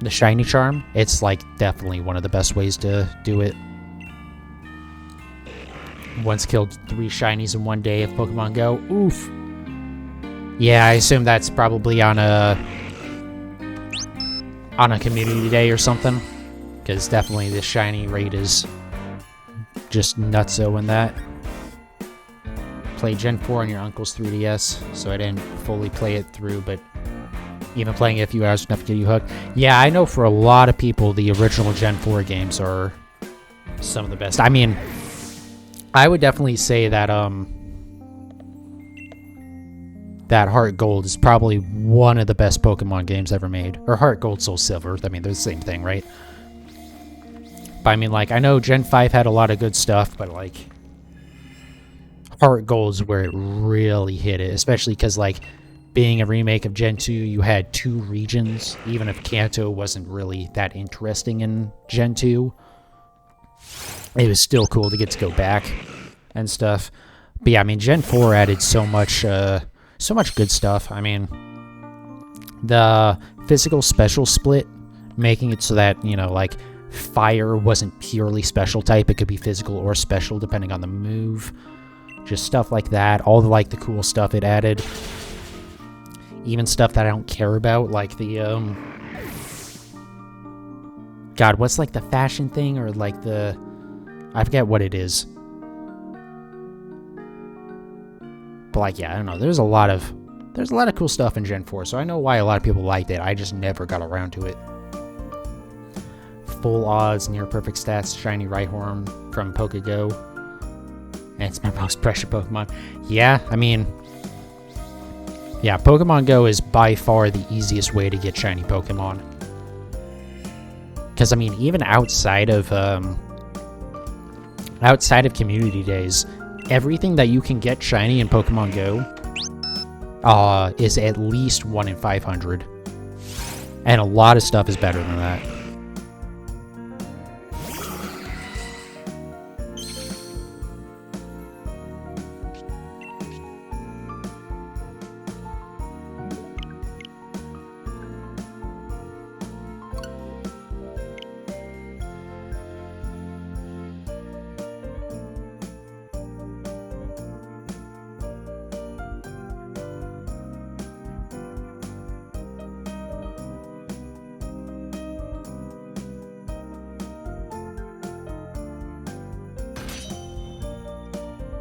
shiny charm. It's like definitely one of the best ways to do it. Once killed 3 shinies in one day of Pokemon Go. Oof. Yeah, I assume that's probably on a community day or something, because definitely the shiny rate is just nutso in that. Played Gen 4 on your uncle's 3DS, so I didn't fully play it through, but even playing it a few hours enough to get you hooked. Yeah, I know for a lot of people, the original Gen 4 games are some of the best. I mean, I would definitely say that that Heart Gold is probably one of the best Pokemon games ever made. Or Heart Gold, Soul Silver. I mean, they're the same thing, right? But I mean, like, I know Gen 5 had a lot of good stuff, but like, Heart Gold is where it really hit it, especially because, like, being a remake of Gen 2, you had 2 regions, even if Kanto wasn't really that interesting in Gen 2. It was still cool to get to go back and stuff. But yeah, I mean, Gen 4 added so much good stuff. I mean, the physical special split, making it so that, you know, like, fire wasn't purely special type. It could be physical or special, depending on the move. Just stuff like that. All the, like, the cool stuff it added. Even stuff that I don't care about, like the, God, what's, like, the fashion thing, or, like, I forget what it is. But, like, yeah, I don't know. There's a lot of cool stuff in Gen 4, so I know why a lot of people liked it. I just never got around to it. Full odds, near perfect stats, shiny Rhyhorn from PokeGo. And it's my most precious Pokemon. Yeah, I mean, yeah, Pokemon Go is by far the easiest way to get shiny Pokemon. Because, I mean, even outside of community days, everything that you can get shiny in Pokemon Go is at least 1 in 500. And a lot of stuff is better than that.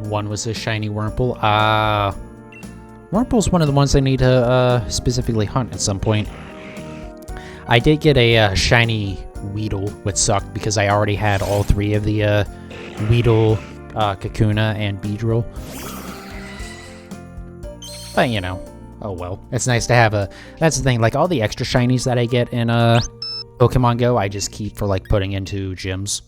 One was a shiny Wurmple. Wurmple's one of the ones I need to specifically hunt at some point. I did get a shiny Weedle, which sucked because I already had all 3 of the Weedle, Kakuna, and Beedrill. But, you know, oh well. It's nice to have a... That's the thing, like, all the extra shinies that I get in Pokemon Go, I just keep for, like, putting into gyms.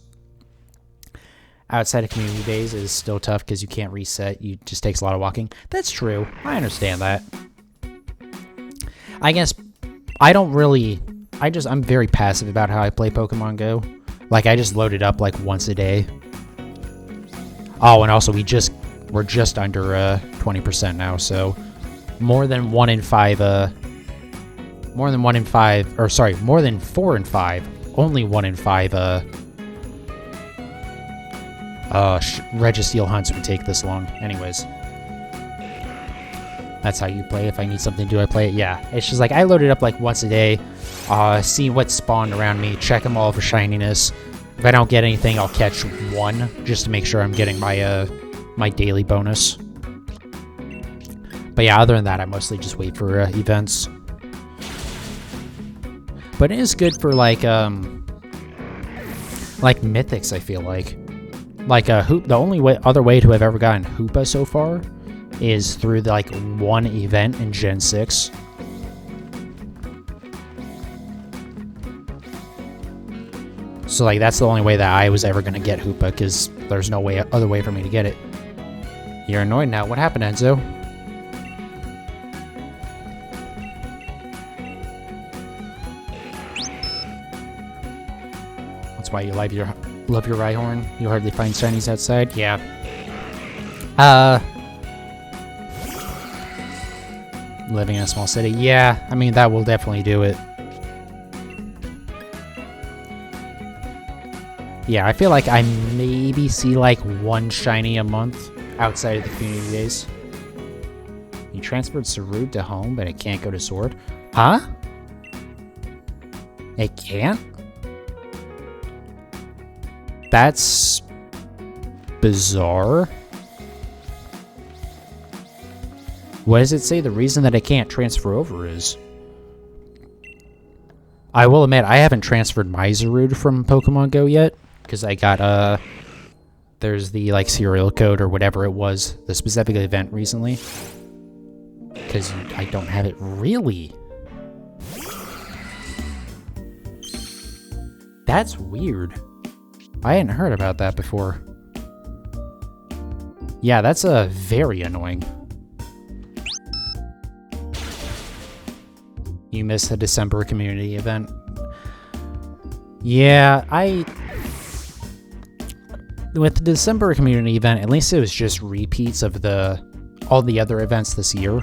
Outside of community days is still tough because you can't reset. It just takes a lot of walking. That's true. I understand that. I guess I don't really... I'm very passive about how I play Pokemon Go. Like, I just load it up, like, once a day. Oh, and also, we're just under 20% now, so... More than 4 in 5, only 1 in 5, Registeel hunts would take this long. Anyways. That's how you play. If I need something to do, I play it. Yeah, it's just like, I load it up like once a day, see what's spawned around me, check them all for shininess. If I don't get anything, I'll catch 1, just to make sure I'm getting my, my daily bonus. But yeah, other than that, I mostly just wait for events. But it is good for like mythics, I feel like. Like the only other way to have ever gotten Hoopa so far is through the, like, 1 event in Gen 6. So like that's the only way that I was ever gonna get Hoopa, because there's no other way for me to get it. You're annoyed now. What happened, Enzo? That's why you love your Rhyhorn. You hardly find shinies outside. Yeah. Living in a small city. Yeah, I mean, that will definitely do it. Yeah, I feel like I maybe see like 1 shiny a month outside of the community days. You transferred Sarud to home, but it can't go to Sword. Huh? It can't? That's bizarre. What does it say the reason that it can't transfer over is? I will admit, I haven't transferred my Zarude from Pokemon Go yet, because I got, there's the, like, serial code or whatever it was, the specific event recently. Because I don't have it really. That's weird. I hadn't heard about that before. Yeah, that's very annoying. You missed the December community event. Yeah, with the December community event, at least it was just repeats of all the other events this year.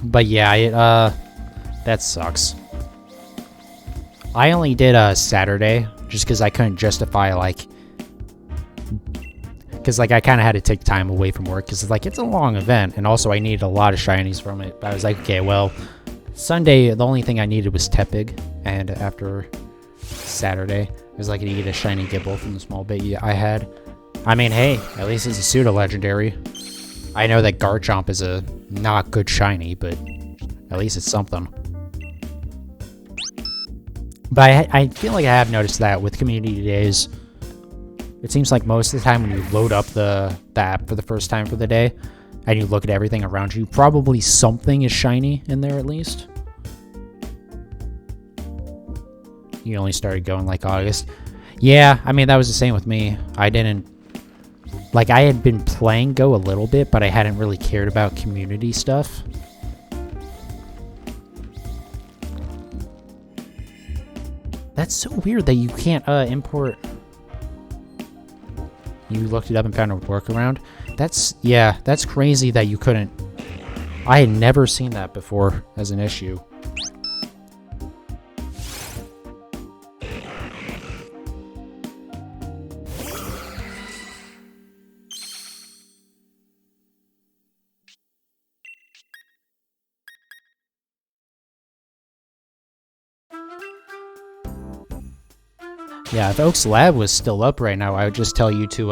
But yeah, that sucks. I only did Saturday, just because I couldn't justify, like... Because, like, I kind of had to take time away from work, because, like, it's a long event, and also I needed a lot of shinies from it. But I was like, okay, well, Sunday, the only thing I needed was Tepig, and after Saturday, I was like, I needed a shiny Gibble from the small bit I had. I mean, hey, at least it's a pseudo-legendary. I know that Garchomp is a not good shiny, but at least it's something. But I feel like I have noticed that with community days. It seems like most of the time when you load up the app for the first time for the day, and you look at everything around you, probably something is shiny in there at least. You only started going like August. Yeah, I mean, that was the same with me. I didn't... Like, I had been playing Go a little bit, but I hadn't really cared about community stuff. That's so weird that you can't import... You looked it up and found a workaround? Yeah, that's crazy that you couldn't... I had never seen that before as an issue. Yeah, if Oak's Lab was still up right now, I would just tell you to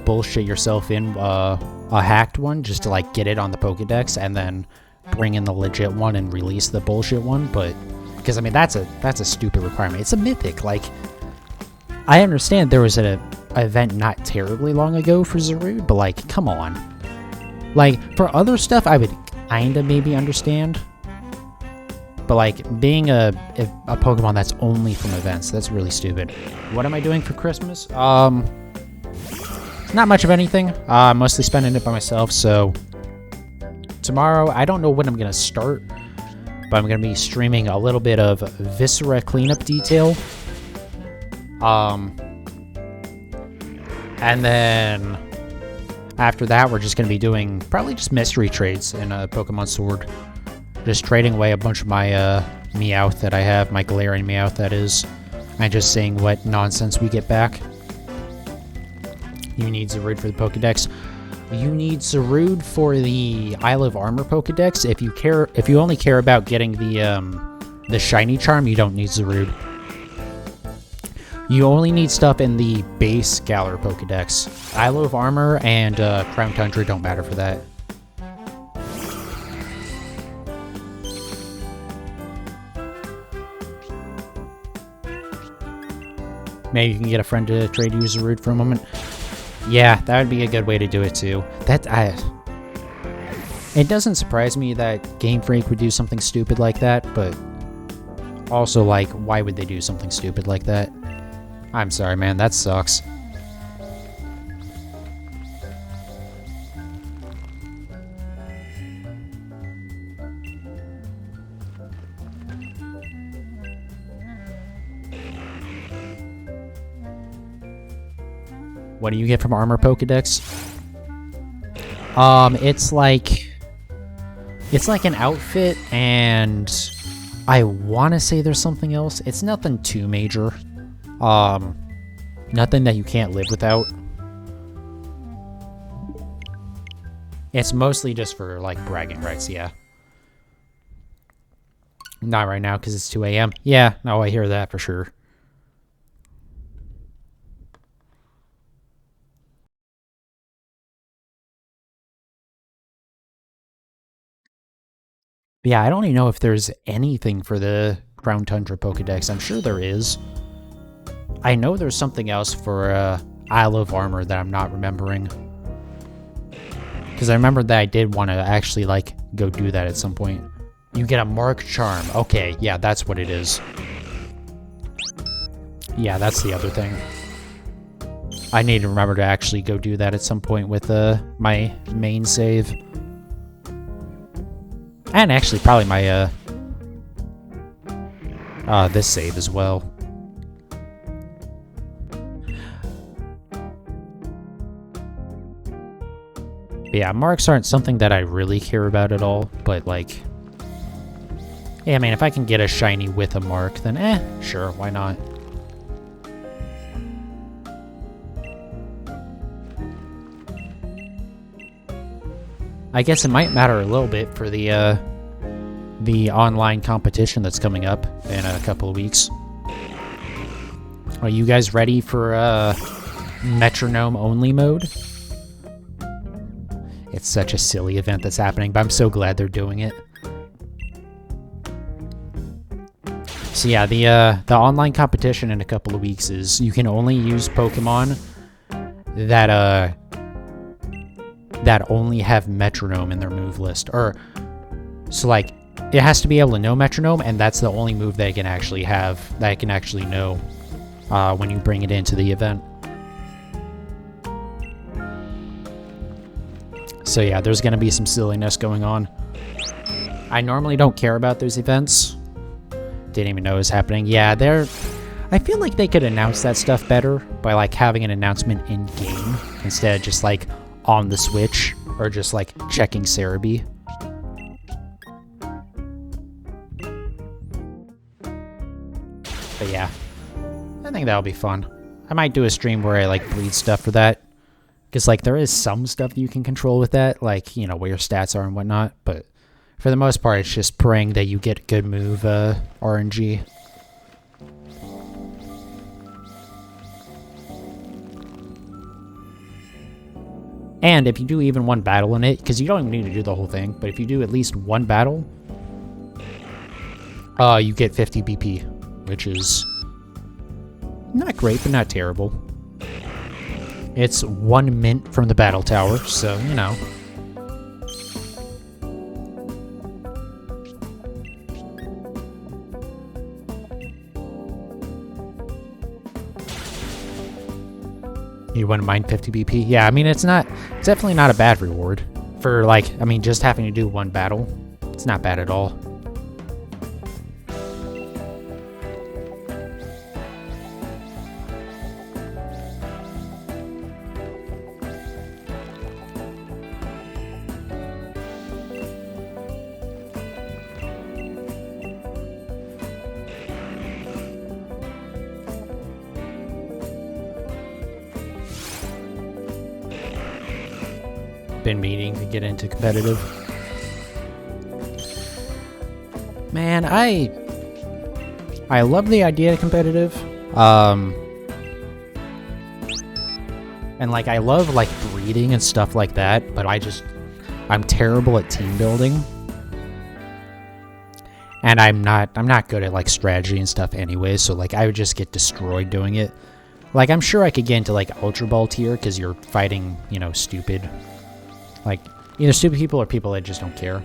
bullshit yourself in a hacked one just to, like, get it on the Pokedex and then bring in the legit one and release the bullshit one, but because I mean that's a stupid requirement. It's a mythic. Like, I understand there was an event not terribly long ago for Zarude, but like, come on. Like, for other stuff, I would kinda maybe understand. But like, being a Pokemon that's only from events, that's really stupid. What am I doing for Christmas? Not much of anything. Mostly spending it by myself, so tomorrow, I don't know when I'm gonna start, but I'm gonna be streaming a little bit of Viscera cleanup detail. And then after that, we're just gonna be doing probably just mystery trades in Pokemon Sword. Just trading away a bunch of my Meowth that I have, my Galarian Meowth that is, and just seeing what nonsense we get back. You need Zarude for the Pokedex. You need Zarude for the Isle of Armor Pokedex. If you only care about getting the shiny charm, you don't need Zarude. You only need stuff in the base Galar Pokedex. Isle of Armor and Crown Tundra don't matter for that. Maybe you can get a friend to trade you Zarude for a moment. Yeah, that would be a good way to do it too. It doesn't surprise me that Game Freak would do something stupid like that, but also, like, why would they do something stupid like that? I'm sorry, man, that sucks. What do you get from Armor Pokedex? It's like an outfit, and I want to say there's something else. It's nothing too major. Nothing that you can't live without. It's mostly just for, like, bragging rights, yeah. Not right now, because it's 2 a.m. Yeah, no, I hear that for sure. But yeah, I don't even know if there's anything for the Crown Tundra Pokedex. I'm sure there is. I know there's something else for Isle of Armor that I'm not remembering. Because I remember that I did want to actually, like, go do that at some point. You get a Mark Charm. Okay, yeah, that's what it is. Yeah, that's the other thing. I need to remember to actually go do that at some point with my main save. And actually, probably my, this save as well. But yeah, marks aren't something that I really care about at all, but, like... Yeah, I mean, if I can get a shiny with a mark, then sure, why not? I guess it might matter a little bit for the online competition that's coming up in a couple of weeks. Are you guys ready for metronome-only mode? It's such a silly event that's happening, but I'm so glad they're doing it. So yeah, the online competition in a couple of weeks is you can only use Pokemon that that only have metronome in their move list. So like, it has to be able to know metronome, and that's the only move that it can actually have, that it can actually know when you bring it into the event. So yeah, there's gonna be some silliness going on. I normally don't care about those events. Didn't even know it was happening. Yeah, I feel like they could announce that stuff better by, like, having an announcement in-game instead of just, like, on the Switch, or just, like, checking Cerebi. But yeah, I think that'll be fun. I might do a stream where I, like, breed stuff for that. Because, like, there is some stuff that you can control with that, like, you know, where your stats are and whatnot, but for the most part, it's just praying that you get good move RNG. And if you do even one battle in it, because you don't even need to do the whole thing, but if you do at least one battle, you get 50 BP, which is not great, but not terrible. It's 1 mint from the battle tower, so, you know. You wouldn't mind 50 BP? Yeah, I mean, it's definitely not a bad reward. For, like, I mean, just having to do one battle. It's not bad at all. Been meaning to get into competitive. Man, I love the idea of competitive. And like I love like breeding and stuff like that, but I'm terrible at team building. And I'm not good at like strategy and stuff anyway, so like I would just get destroyed doing it. Like I'm sure I could get into like Ultra Ball tier because you're fighting, you know, stupid. Like, either stupid people or people that just don't care.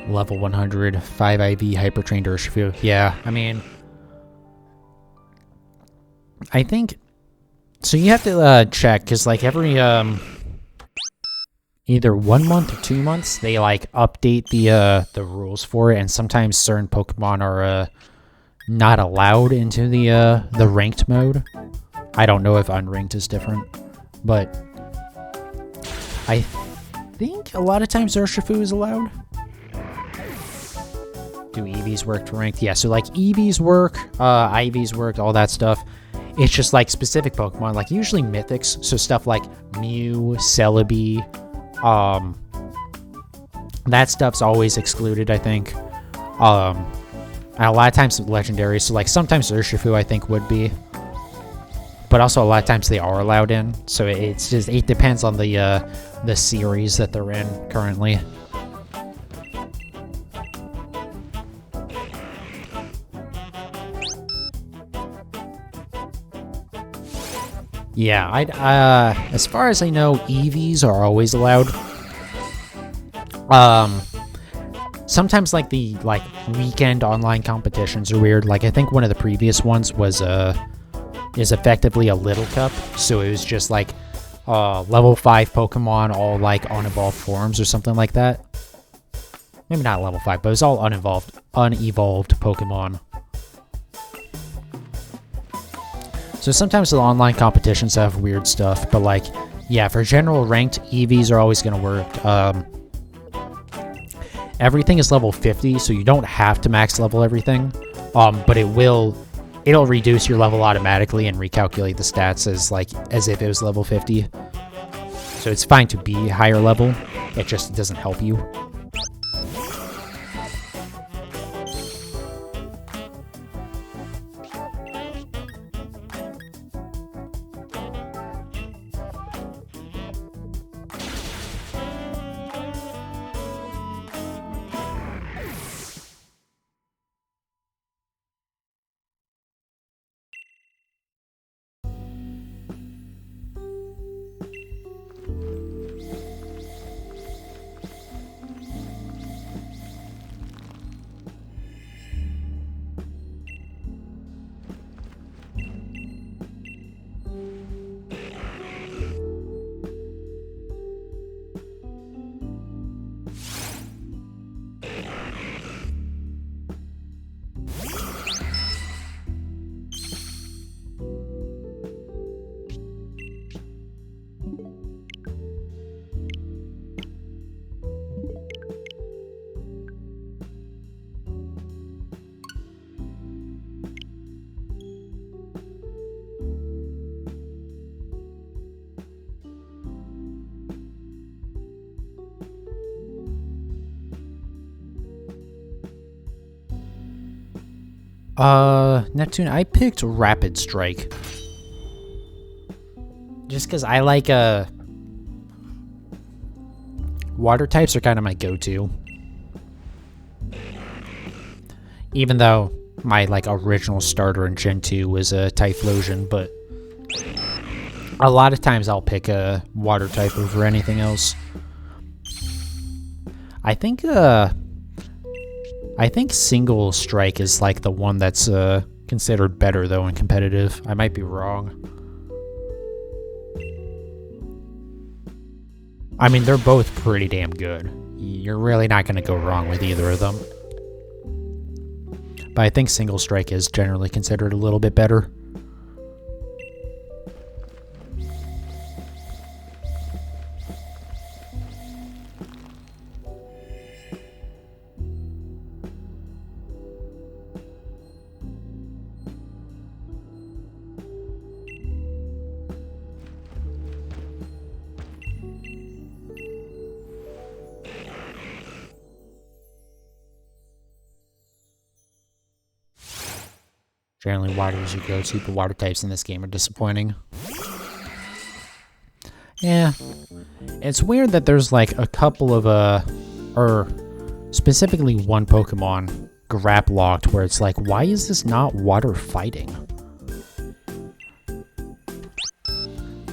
Level 100, 5 IV, hyper-trained Urshifu. Yeah, I mean... I think... So you have to check, because like every, either 1 month or 2 months, they like update the rules for it, and sometimes certain Pokemon are not allowed into the ranked mode. I don't know if unranked is different, but I think a lot of times Urshifu is allowed. Do EVs work for ranked? Yeah, so like EVs work, IVs work, all that stuff. It's just like specific Pokemon, like usually mythics, so stuff like Mew, Celebi, that stuff's always excluded, I think. And a lot of times legendaries, so like sometimes Urshifu I think would be. But also a lot of times they are allowed in, so it depends on the series that they're in currently. Yeah, as far as I know, EVs are always allowed. Sometimes like the weekend online competitions are weird. Like I think one of the previous ones was is effectively a Little Cup, so it was just like level 5 Pokemon, all like unevolved forms or something like that. Maybe not level 5, but it was all unevolved Pokemon. So sometimes the online competitions have weird stuff, but like, yeah, for general ranked, EVs are always going to work. Everything is level 50, so you don't have to max level everything, but it'll reduce your level automatically and recalculate the stats as if it was level 50. So it's fine to be higher level, it just doesn't help you. Neptune, I picked Rapid Strike. Just because I like water types are kind of my go-to. Even though my like original starter in Gen 2 was a Typhlosion, but a lot of times I'll pick a water type over anything else. I think Single Strike is like the one that's considered better though in competitive. I might be wrong. I mean, they're both pretty damn good. You're really not going to go wrong with either of them. But I think Single Strike is generally considered a little bit better. Generally, water is your go-to, but water types in this game are disappointing. Yeah. It's weird that there's like a couple of, or specifically one Pokemon, Graplocked, where it's like, why is this not water fighting?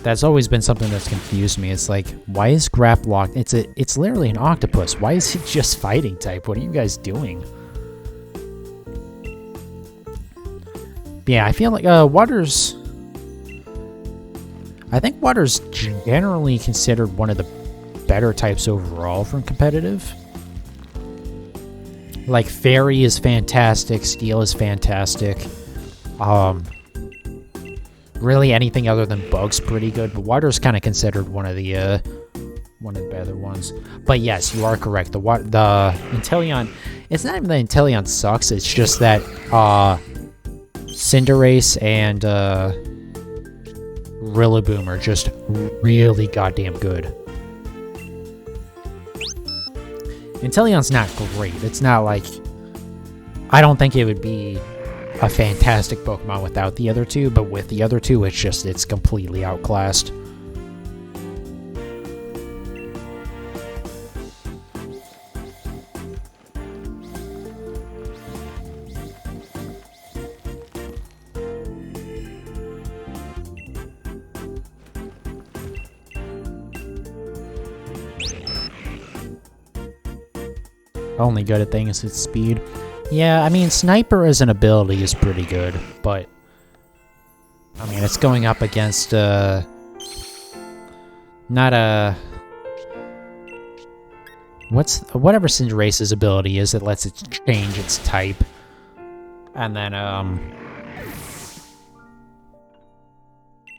That's always been something that's confused me. It's like, why is Graplocked? It's literally an octopus. Why is it just fighting type? What are you guys doing? Yeah, I feel like water's... I think water's generally considered one of the better types overall from competitive. Like, Fairy is fantastic, Steel is fantastic. Really anything other than Bug's pretty good, but water's kind of considered one of the better ones. But yes, you are correct. The Inteleon... It's not even that Inteleon sucks, it's just that, Cinderace and Rillaboom are just really goddamn good. Inteleon's not great. It's not like... I don't think it would be a fantastic Pokemon without the other two, but with the other two, it's completely outclassed. Only good at thing is its speed. Yeah, I mean, Sniper as an ability is pretty good, but... I mean, it's going up against, not a... Whatever Cinderace's ability is that lets it change its type. And then,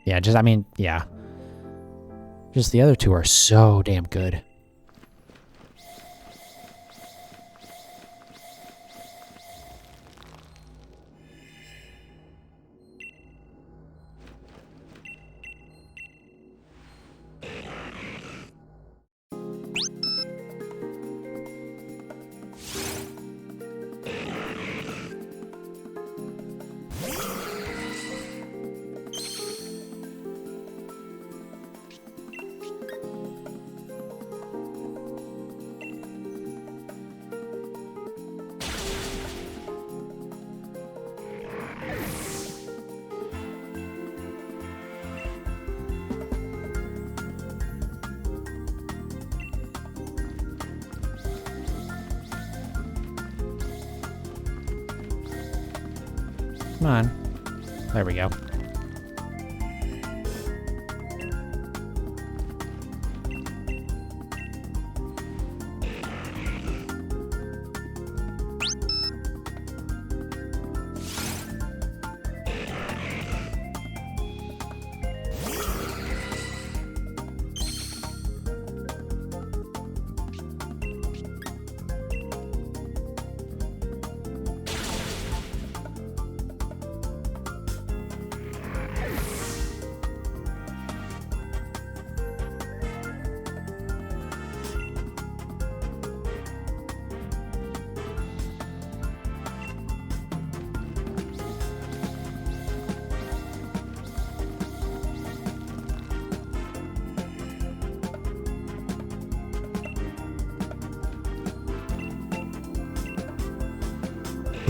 yeah, yeah. Just the other two are so damn good. Come on. There we go.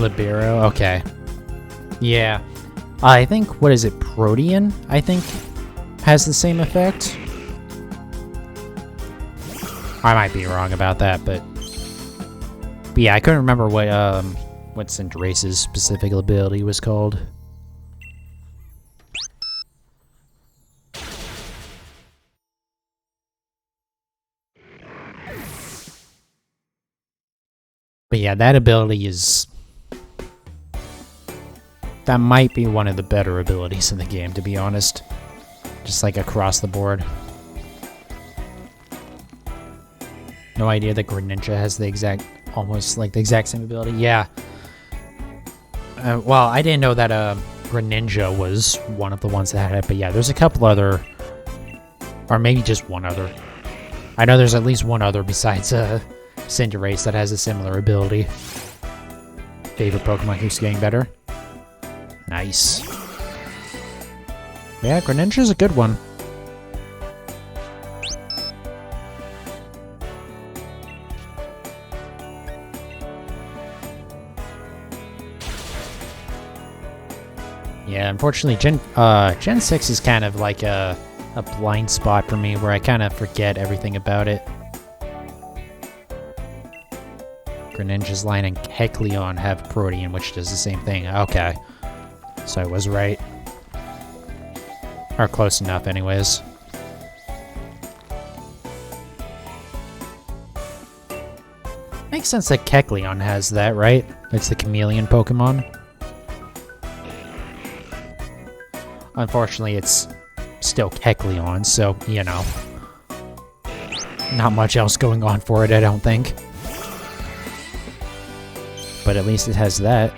Libero, okay. Yeah. I think, what is it, Protean, I think, has the same effect? I might be wrong about that, but yeah, I couldn't remember what Cinderace's specific ability was called. But yeah, that ability is... that might be one of the better abilities in the game, to be honest. Just like across the board. No idea that Greninja has the exact... almost like the exact same ability. Yeah. Well, I didn't know that Greninja was one of the ones that had it, but yeah, there's a couple other... or maybe just one other. I know there's at least one other besides Cinderace that has a similar ability. Favorite Pokemon keeps getting better. Nice. Yeah, Greninja's a good one. Yeah, unfortunately, Gen 6 is kind of like a blind spot for me where I kind of forget everything about it. Greninja's line and Kecleon have Protean, which does the same thing. Okay. So I was right. Or close enough, anyways. Makes sense that Kecleon has that, right? It's the chameleon Pokemon. Unfortunately, it's still Kecleon, so, you know. Not much else going on for it, I don't think. But at least it has that.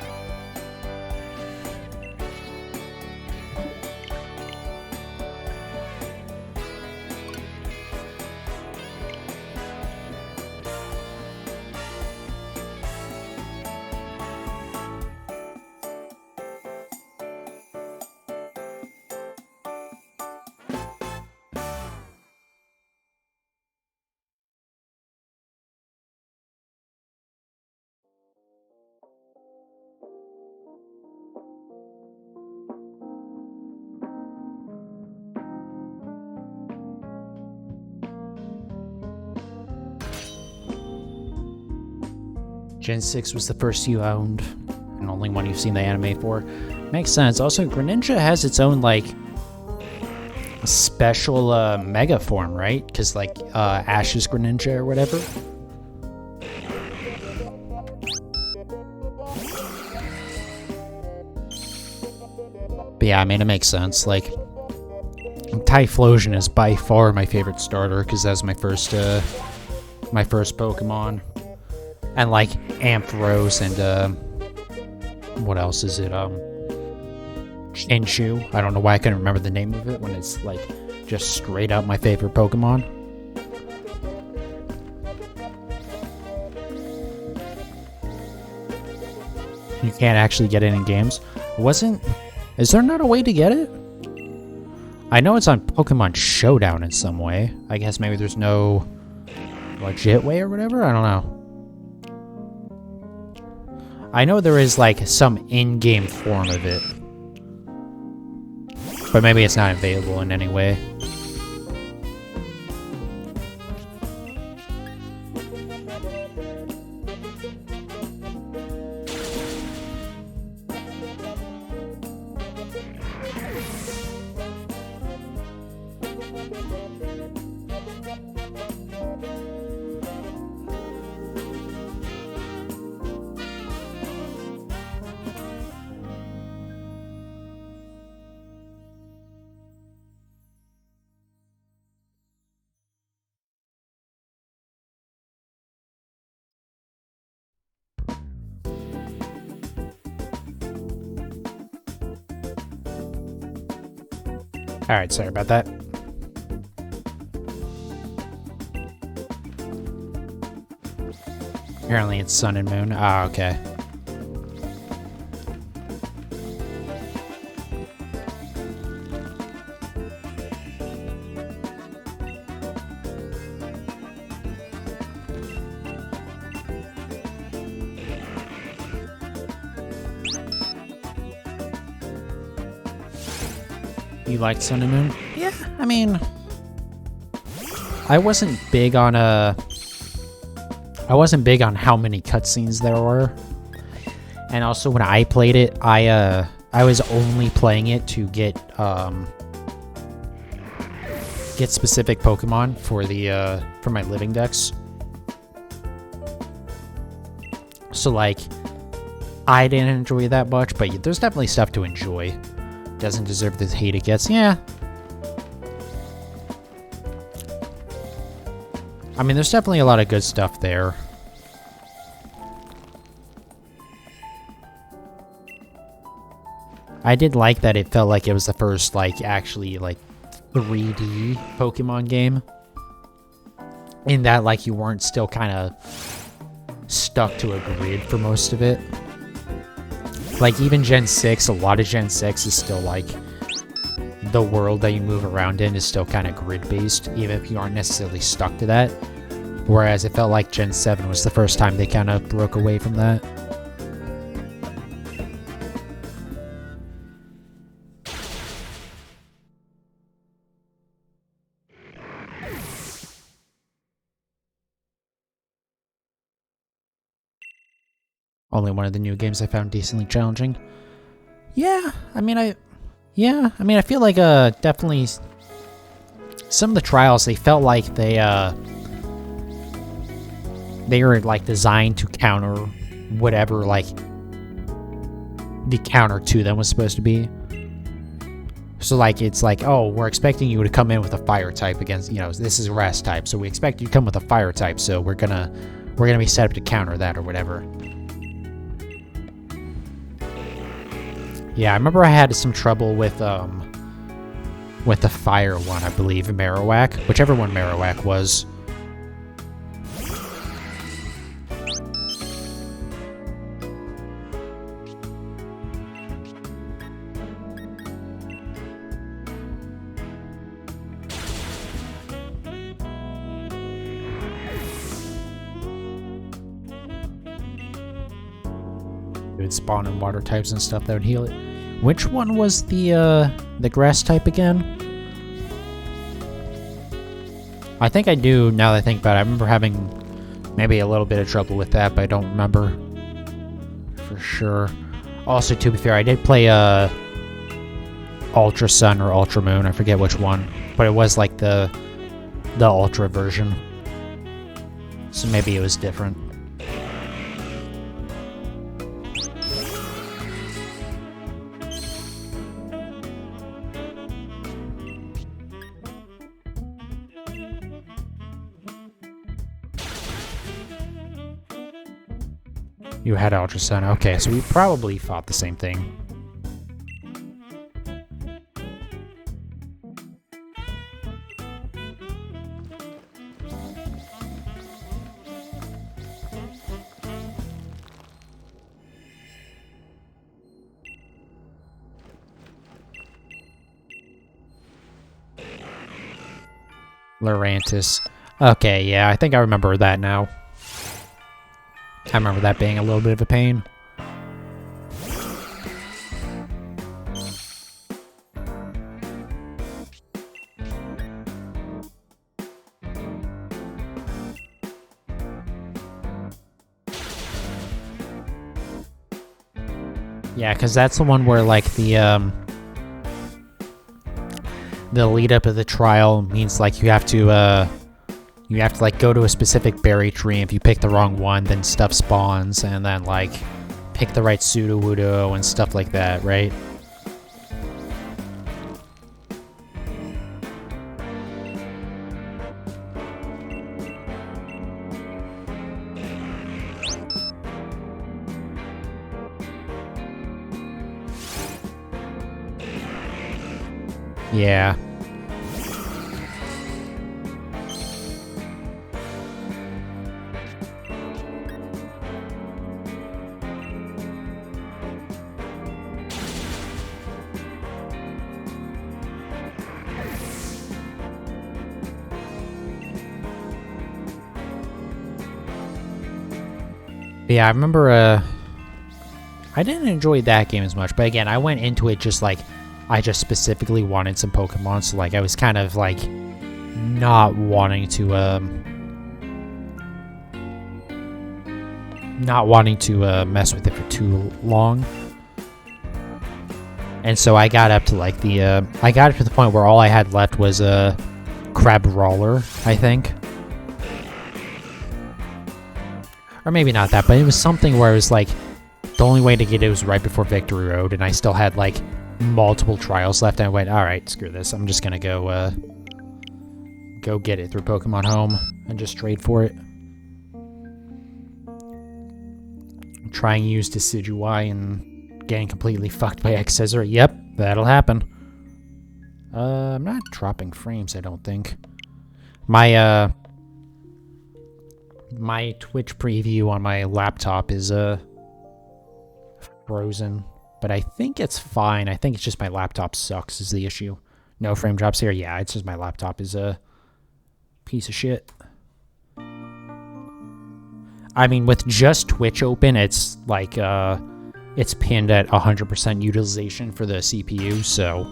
Gen 6 was the first you owned, and only one you've seen the anime for. Makes sense. Also, Greninja has its own, like, special mega form, right? Because, like, Ash's Greninja or whatever. But yeah, I mean, it makes sense. Like, Typhlosion is by far my favorite starter, because that's my first Pokemon. And, like, Ampharos and, what else is it? Shinshu. I don't know why I couldn't remember the name of it when it's, like, just straight up my favorite Pokemon. You can't actually get it in games. Is there not a way to get it? I know it's on Pokemon Showdown in some way. I guess maybe there's no legit way or whatever? I don't know. I know there is, like, some in-game form of it. But maybe it's not available in any way. Alright, sorry about that. Apparently it's Sun and Moon. Ah, okay. You liked Sun and Moon? Yeah, I mean, I wasn't big on how many cutscenes there were. And also when I played it, I was only playing it to get specific Pokemon for my living decks. So like I didn't enjoy that much, but there's definitely stuff to enjoy. Doesn't deserve the hate it gets. Yeah. I mean, there's definitely a lot of good stuff there. I did like that it felt like it was the first, like, actually, like, 3D Pokemon game. In that, like, you weren't still kind of stuck to a grid for most of it. Like, even Gen 6, a lot of Gen 6 is still, like, the world that you move around in is still kind of grid-based, even if you aren't necessarily stuck to that. Whereas it felt like Gen 7 was the first time they kind of broke away from that. Only one of the new games I found decently challenging. Yeah, I mean, I feel like, definitely some of the trials, they felt like they were, like, designed to counter whatever, like, the counter to them was supposed to be. So, like, it's like, oh, we're expecting you to come in with a fire type against, you know, this is a grass type, so we expect you to come with a fire type, so we're gonna be set up to counter that or whatever. Yeah, I remember I had some trouble with the fire one, I believe, Marowak. Whichever one Marowak was. It would spawn in water types and stuff that would heal it. Which one was the grass type again? I think I do, now that I think about it. I remember having maybe a little bit of trouble with that, but I don't remember for sure. Also, to be fair, I did play Ultra Sun or Ultra Moon, I forget which one, but it was like the Ultra version. So maybe it was different. You had Ultra Sun. Okay, so we probably fought the same thing. Lurantis. Okay, yeah, I think I remember that now. I remember that being a little bit of a pain. Yeah, because that's the one where, like, the lead up of the trial means, like, you have to like go to a specific berry tree, and if you pick the wrong one, then stuff spawns, and then like pick the right Sudowoodo and stuff like that, right? Yeah. Yeah, I remember, I didn't enjoy that game as much, but again, I went into it just, like, I just specifically wanted some Pokemon, so like I was kind of like not wanting to mess with it for too long. And so I got up to like I got up to the point where all I had left was a Crabrawler, I think. Or maybe not that, but it was something where it was like the only way to get it was right before Victory Road, and I still had like multiple trials left. And I went, all right, screw this. I'm just gonna go get it through Pokemon Home and just trade for it. Trying to use Decidueye and getting completely fucked by X-Scissor. Yep, that'll happen. I'm not dropping frames, I don't think. My my Twitch preview on my laptop is frozen, but I think it's fine. I think it's just my laptop sucks is the issue. No frame drops here. Yeah, it's just my laptop is a piece of shit. I mean, with just Twitch open, it's like it's pinned at 100% utilization for the CPU, so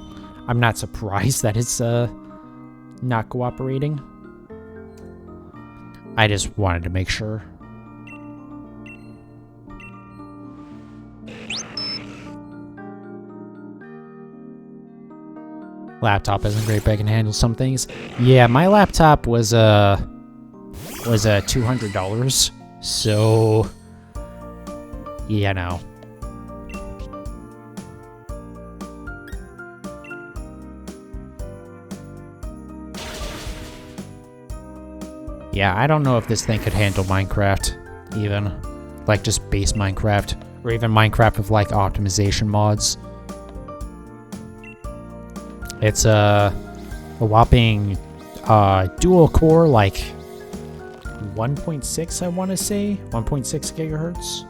I'm not surprised that it's not cooperating. I just wanted to make sure. Laptop isn't great, but I can handle some things. Yeah, my laptop was $200, so yeah, no. Yeah, I don't know if this thing could handle Minecraft, even. Like, just base Minecraft. Or even Minecraft with, like, optimization mods. It's a whopping dual core, like 1.6, I want to say. 1.6 gigahertz.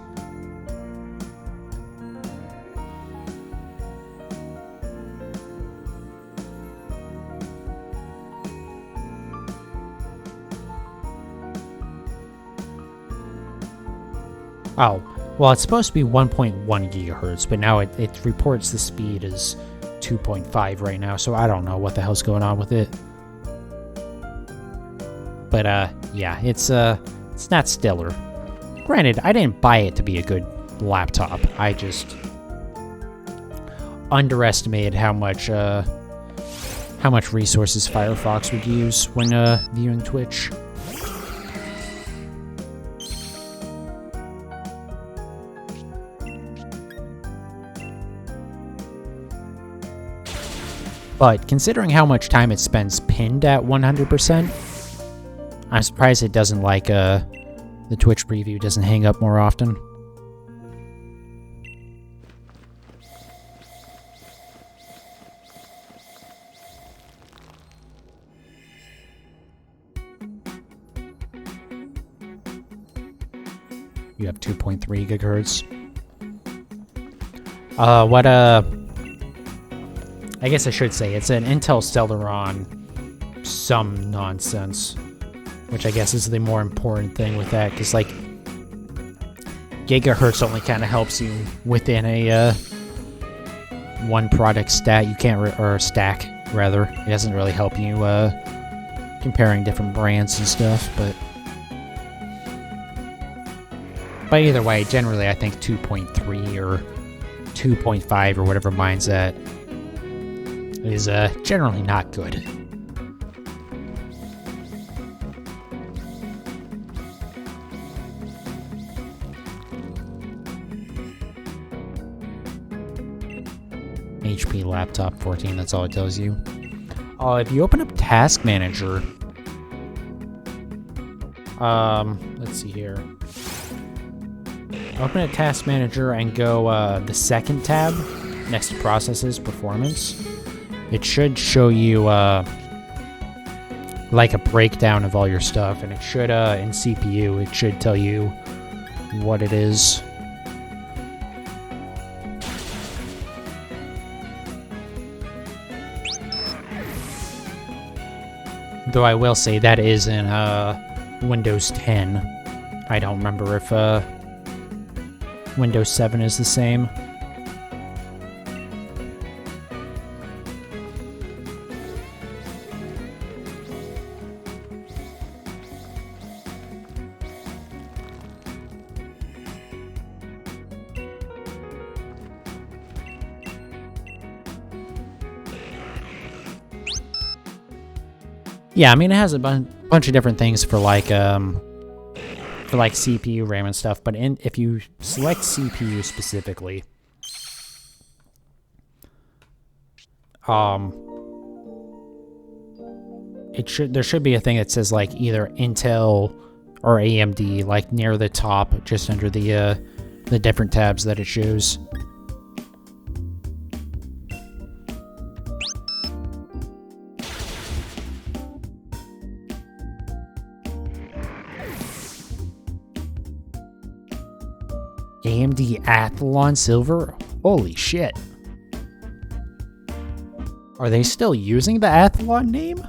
Oh, well, it's supposed to be 1.1 gigahertz, but now it reports the speed as 2.5 right now, so I don't know what the hell's going on with it. But, yeah, it's not stellar. Granted, I didn't buy it to be a good laptop. I just underestimated how much resources Firefox would use when, viewing Twitch. But considering how much time it spends pinned at 100%, I'm surprised it doesn't like, the Twitch preview doesn't hang up more often. You have 2.3 gigahertz. I guess I should say, it's an Intel Celeron some nonsense, which I guess is the more important thing with that, because, like, gigahertz only kind of helps you within a, one product stat. You can't, or stack, rather. It doesn't really help you, comparing different brands and stuff, but either way, generally, I think 2.3 or 2.5 or whatever mine's at is generally not good. HP laptop 14, that's all it tells you. If you open up Task Manager, let's see here. Open a Task Manager and go the second tab next to Processes, Performance. It should show you like a breakdown of all your stuff, and it should in CPU it should tell you what it is. Though I will say that is in Windows 10. I don't remember if Windows 7 is the same. Yeah, I mean, it has a bunch of different things for like CPU, RAM, and stuff. But if you select CPU specifically, there should be a thing that says like either Intel or AMD, like near the top, just under the different tabs that it shows. AMD Athlon Silver? Holy shit. Are they still using the Athlon name?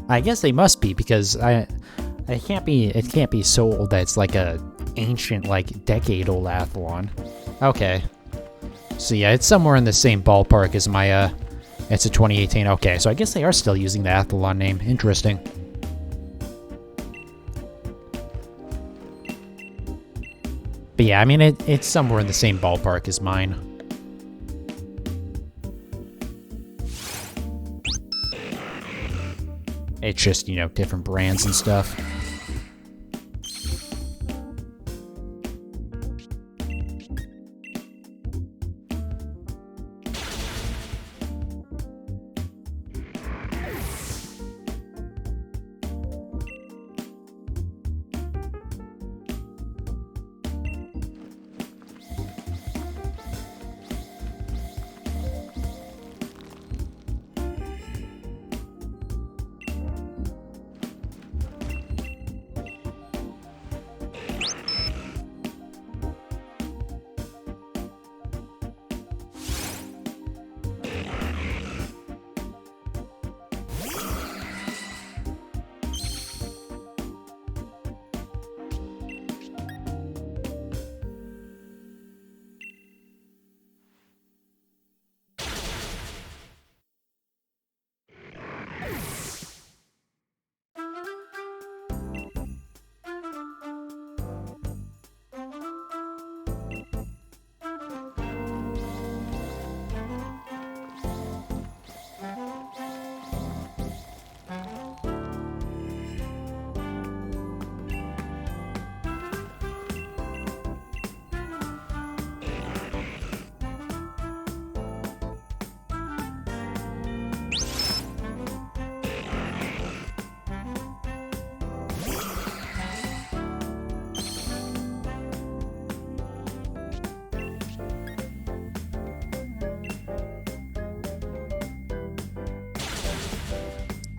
I guess they must be, because it can't be so old that it's like a ancient, like decade-old Athlon. Okay. So yeah, it's somewhere in the same ballpark as my it's a 2018. Okay, so I guess they are still using the Athlon name. Interesting. But yeah, I mean, it's somewhere in the same ballpark as mine. It's just, different brands and stuff.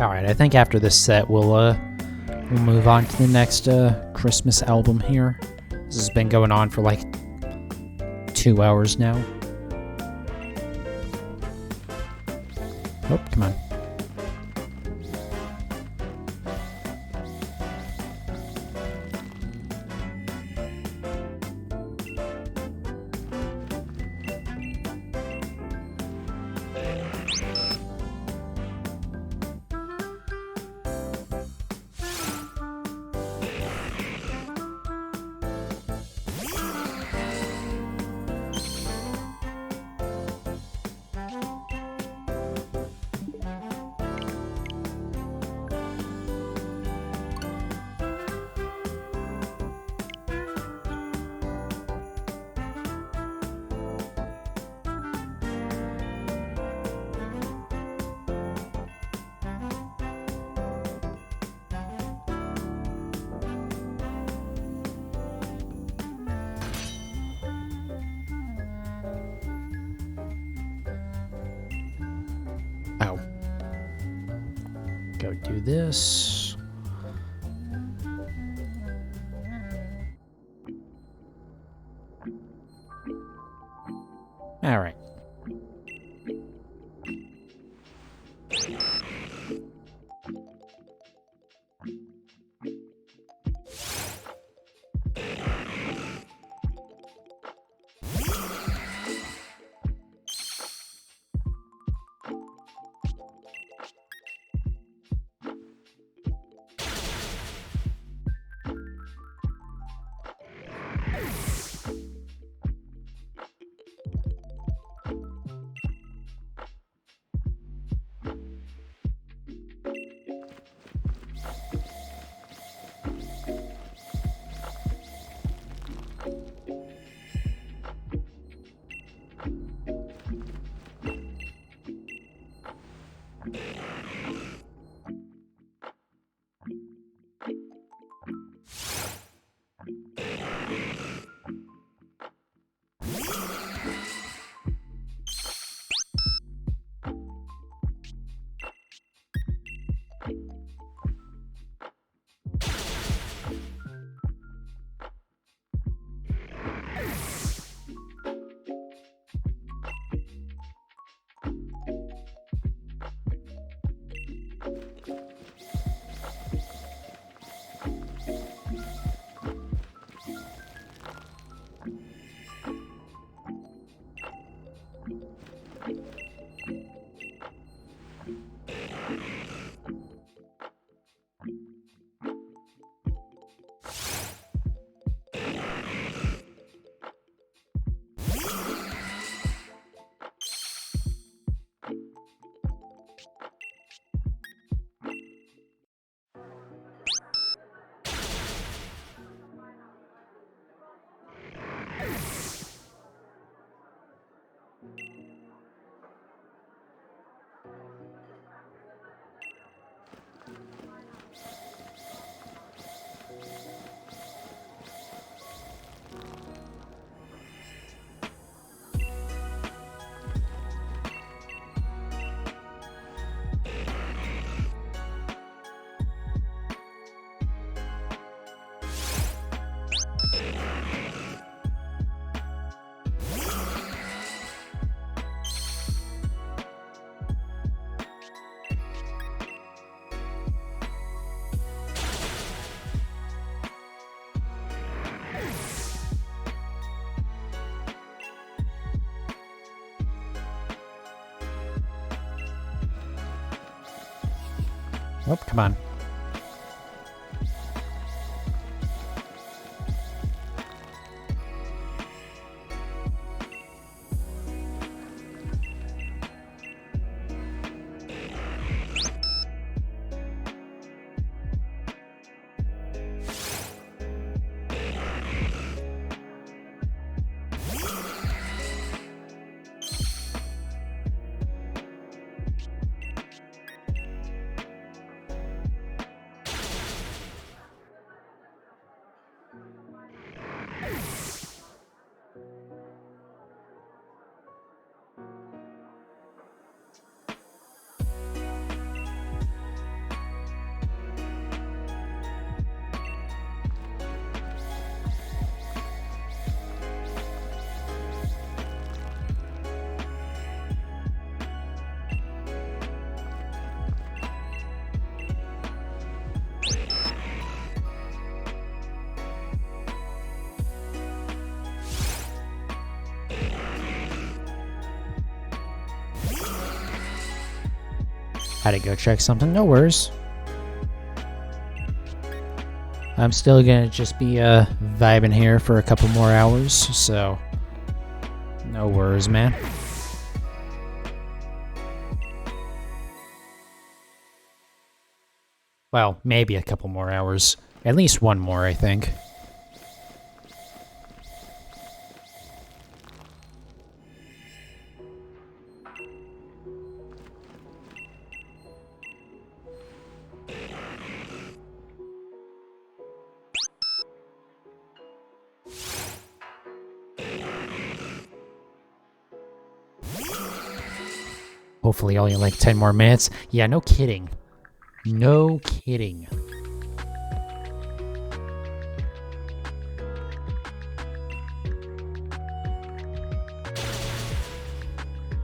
Alright, I think after this set, we'll move on to the next Christmas album here. This has been going on for like 2 hours now. Oh, come on. Oh. Go do this. All right. Oh, come on. Had to go check something. No worries. I'm still gonna just be vibing here for a couple more hours, so no worries, man. Well, maybe a couple more hours. At least one more, I think. Hopefully only like 10 more minutes. Yeah, no kidding. No kidding.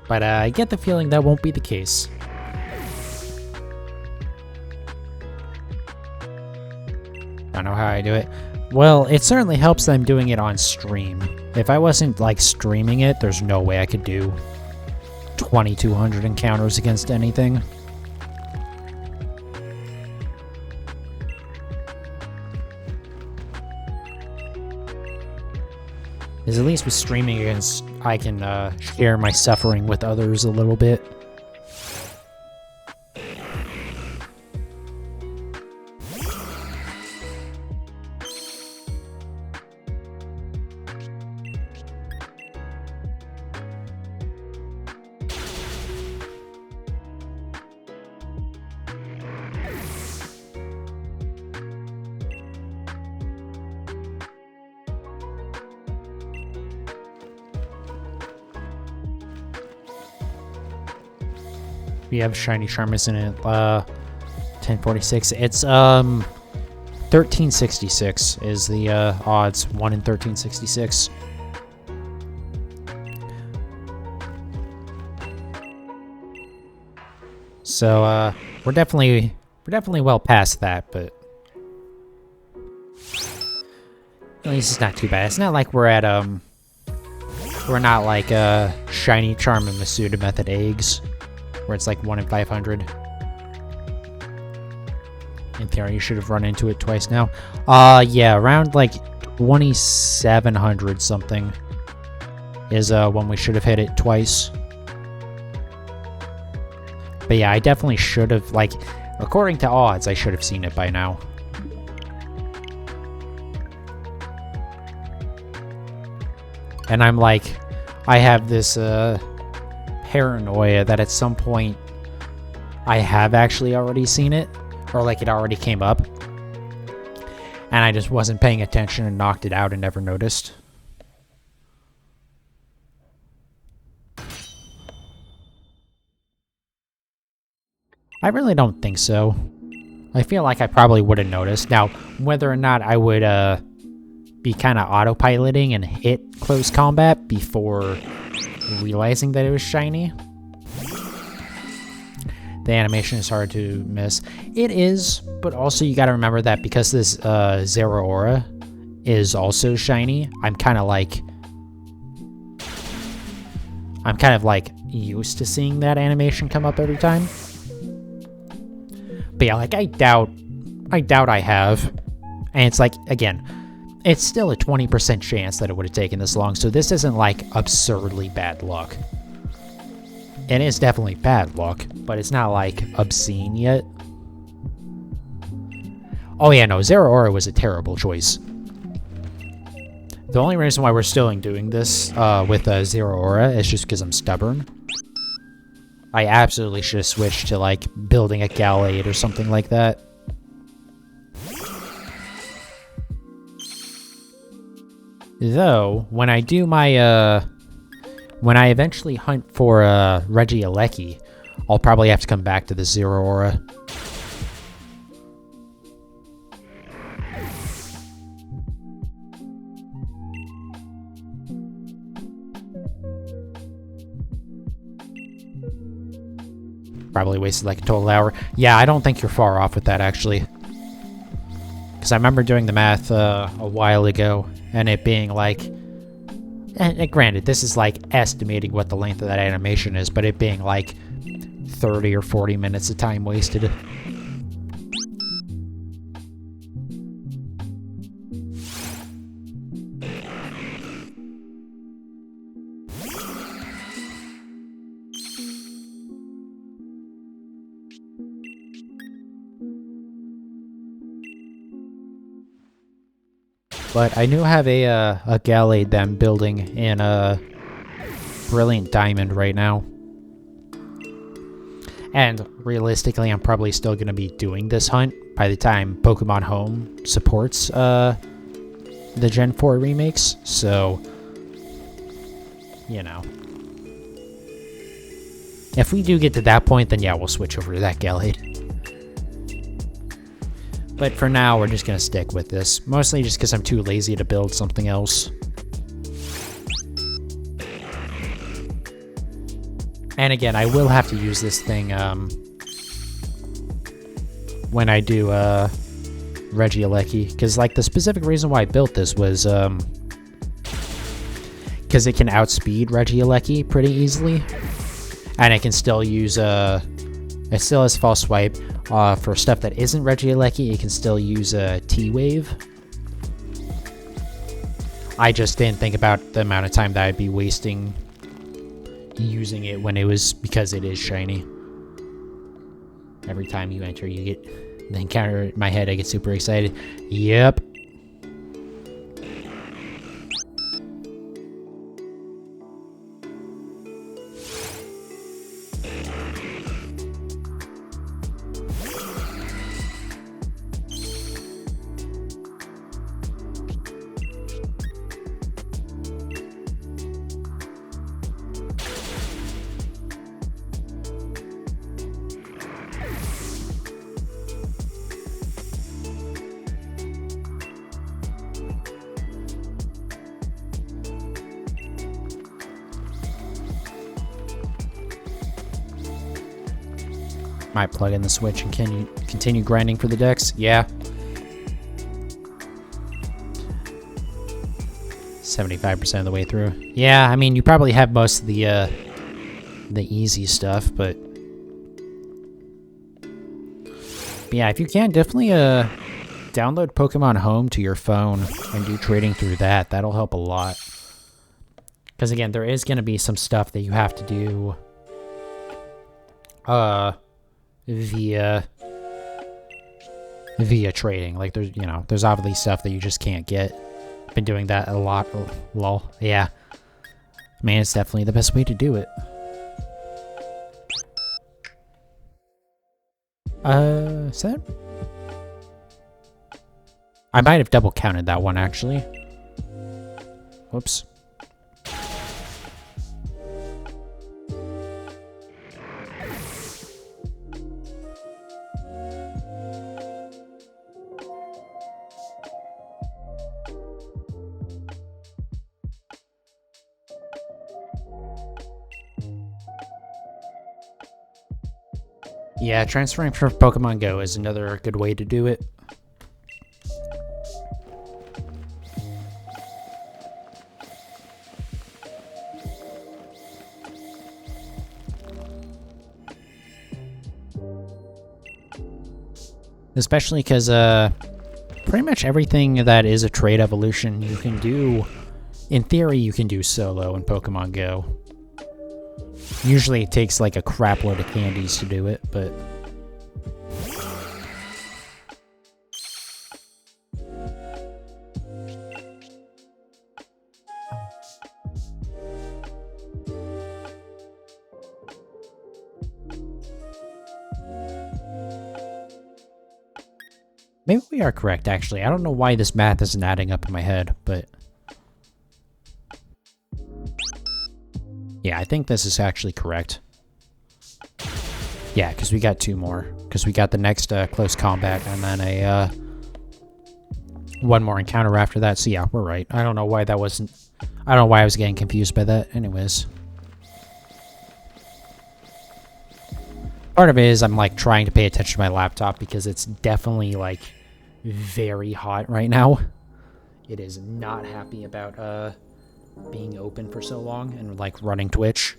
But I get the feeling that won't be the case. I don't know how I do it. Well, it certainly helps that I'm doing it on stream. If I wasn't like streaming it, there's no way I could do 2,200 encounters against anything. Because at least with streaming against, I can share my suffering with others a little bit. We have shiny charmers in it. 1046. It's 1366 is the odds. 1 in 1366. So we're definitely well past that, but at least it's not too bad. It's not like we're at we're not like shiny charm and Masuda method eggs, where it's like 1 in 500. In theory, you should have run into it twice now. Yeah, around like 2,700 something is when we should have hit it twice. But yeah, I definitely should have, like, according to odds, I should have seen it by now. And I'm like, I have this paranoia that at some point I have actually already seen it, or like it already came up, and I just wasn't paying attention and knocked it out and never noticed. I really don't think so. I feel like I probably would have noticed. Now, whether or not I would be kind of autopiloting and hit close combat before realizing that it was shiny. The animation is hard to miss. It is, but also you gotta remember that because this Zero Aura is also shiny, I'm kind of like used to seeing that animation come up every time. But yeah, like, I doubt I have. And it's like, again, it's still a 20% chance that it would have taken this long, so this isn't, like, absurdly bad luck. It is definitely bad luck, but it's not, like, obscene yet. Oh yeah, no, Zero Aura was a terrible choice. The only reason why we're still doing this with Zero Aura is just because I'm stubborn. I absolutely should have switched to, like, building a Gallade or something like that. Though, when I do my, when I eventually hunt for Registeel, I'll probably have to come back to the Zero Aura. Probably wasted like a total hour. Yeah, I don't think you're far off with that, actually. Because I remember doing the math a while ago, and it being like... And granted, this is like estimating what the length of that animation is, but it being like 30 or 40 minutes of time wasted. But I do have a Gallade that I'm building in a Brilliant Diamond right now. And realistically, I'm probably still going to be doing this hunt by the time Pokemon Home supports the Gen 4 remakes. So, you know. If we do get to that point, then yeah, we'll switch over to that Gallade. But for now, we're just going to stick with this. Mostly just because I'm too lazy to build something else. And again, I will have to use this thing when I do Registeel. Because like the specific reason why I built this was because it can outspeed Registeel pretty easily. And it can still use it still has False Swipe. For stuff that isn't Registeel, you can still use a T-Wave. I just didn't think about the amount of time that I'd be wasting using it when it was, because it is shiny. Every time you enter, you get the encounter. In my head, I get super excited. Yep. Might plug in the Switch and continue grinding for the decks. Yeah. 75% of the way through. Yeah, I mean, you probably have most of the easy stuff, but yeah, if you can, definitely download Pokemon Home to your phone and do trading through that. That'll help a lot. Because again, there is going to be some stuff that you have to do via trading. Like there's obviously stuff that you just can't get. Been doing that a lot. Lol. Yeah. Man, it's definitely the best way to do it. Is that? I might have double counted that one actually. Whoops. Yeah, transferring from Pokemon Go is another good way to do it. Especially because, pretty much everything that is a trait evolution you can do, in theory, you can do solo in Pokemon Go. Usually it takes like a crap load of candies to do it, but... Maybe we are correct, actually. I don't know why this math isn't adding up in my head, but... Yeah, I think this is actually correct. Yeah, because we got 2 more. Because we got the next close combat, and then a one more encounter after that. So yeah, we're right. I don't know why that wasn't... I don't know why I was getting confused by that. Anyways. Part of it is I'm, like, trying to pay attention to my laptop because it's definitely, like, very hot right now. It is not happy about, being open for so long and, like, running Twitch.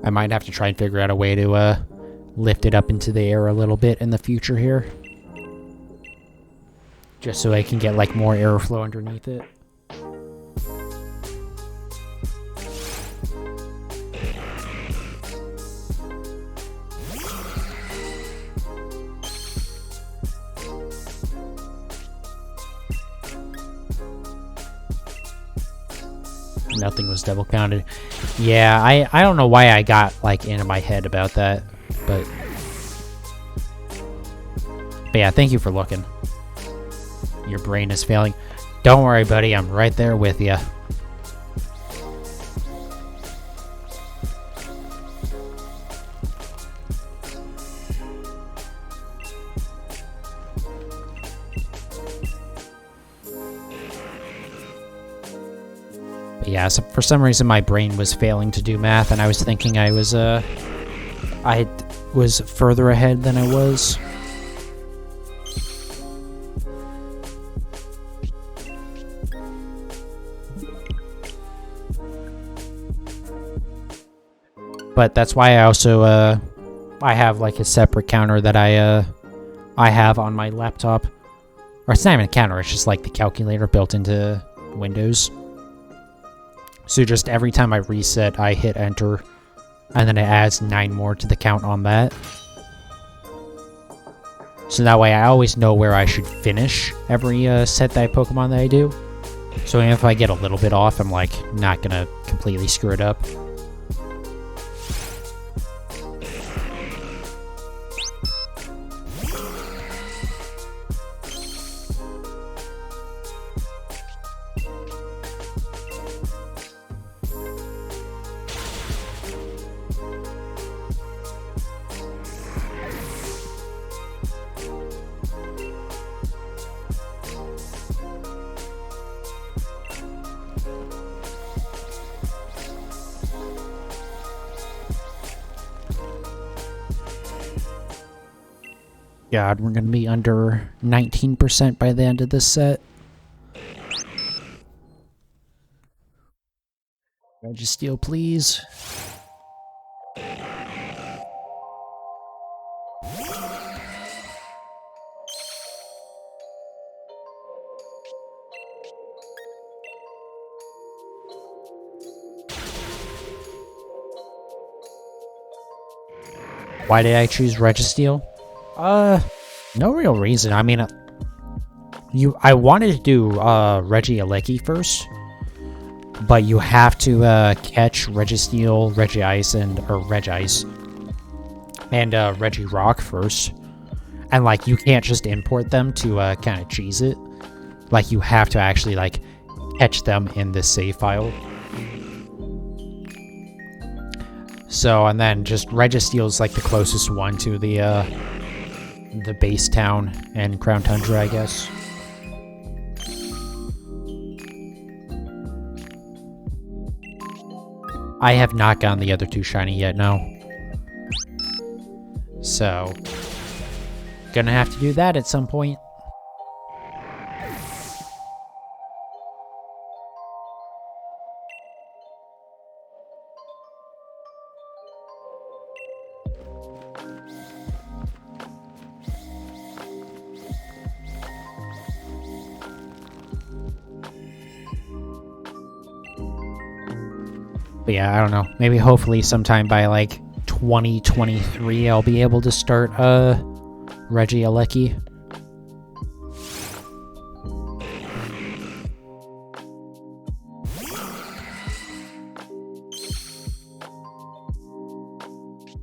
I might have to try and figure out a way to, lift it up into the air a little bit in the future here. Just so I can get, like, more airflow underneath it. Nothing was double counted. Yeah, I don't know why I got, like, into my head about that, but yeah, thank you for looking. Your brain is failing. Don't worry, buddy, I'm right there with you. Yeah, so for some reason my brain was failing to do math, and I was thinking I was further ahead than I was. But that's why I also, I have, like, a separate counter that I have on my laptop. Or it's not even a counter, it's just, like, the calculator built into Windows. So just every time I reset, I hit enter, and then it adds 9 more to the count on that. So that way I always know where I should finish every set that Pokemon that I do. So even if I get a little bit off, I'm, like, not gonna completely screw it up. God, we're gonna be under 19% by the end of this set. Registeel, please. Why did I choose Registeel? No real reason. I mean, I wanted to do Regieleki first, but you have to catch Registeel, Regice, and Regirock first, and like you can't just import them to kind of cheese it. Like you have to actually like catch them in this save file. So, and then just Registeel is like the closest one to the base town and Crown Tundra, I guess. I have not gotten the other 2 shiny yet, no. So, gonna have to do that at some point. But yeah, I don't know. Maybe hopefully sometime by like 2023 I'll be able to start Registeel.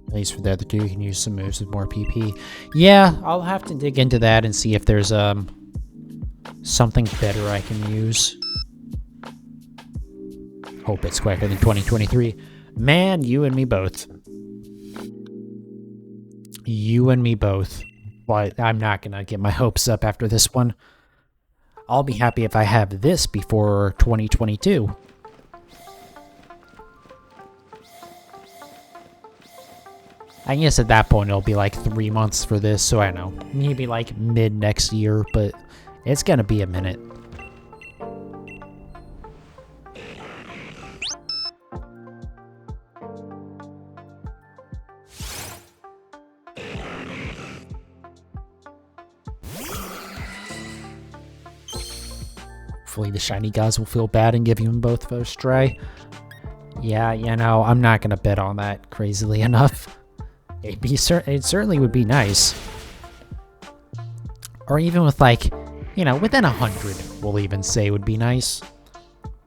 At least for the other two, you can use some moves with more PP. Yeah, I'll have to dig into that and see if there's something better I can use. Hope it's quicker than 2023. Man, you and me both. You and me both. But I'm not gonna get my hopes up after this one. I'll be happy if I have this before 2022. I guess at that point it'll be like 3 months for this, so I don't know. Maybe like mid next year, but it's gonna be a minute. Hopefully the shiny guys will feel bad and give you them both first try. Yeah, you know, I'm not gonna bet on that crazily enough. It certainly would be nice. Or even with like, you know, within 100, we'll even say would be nice.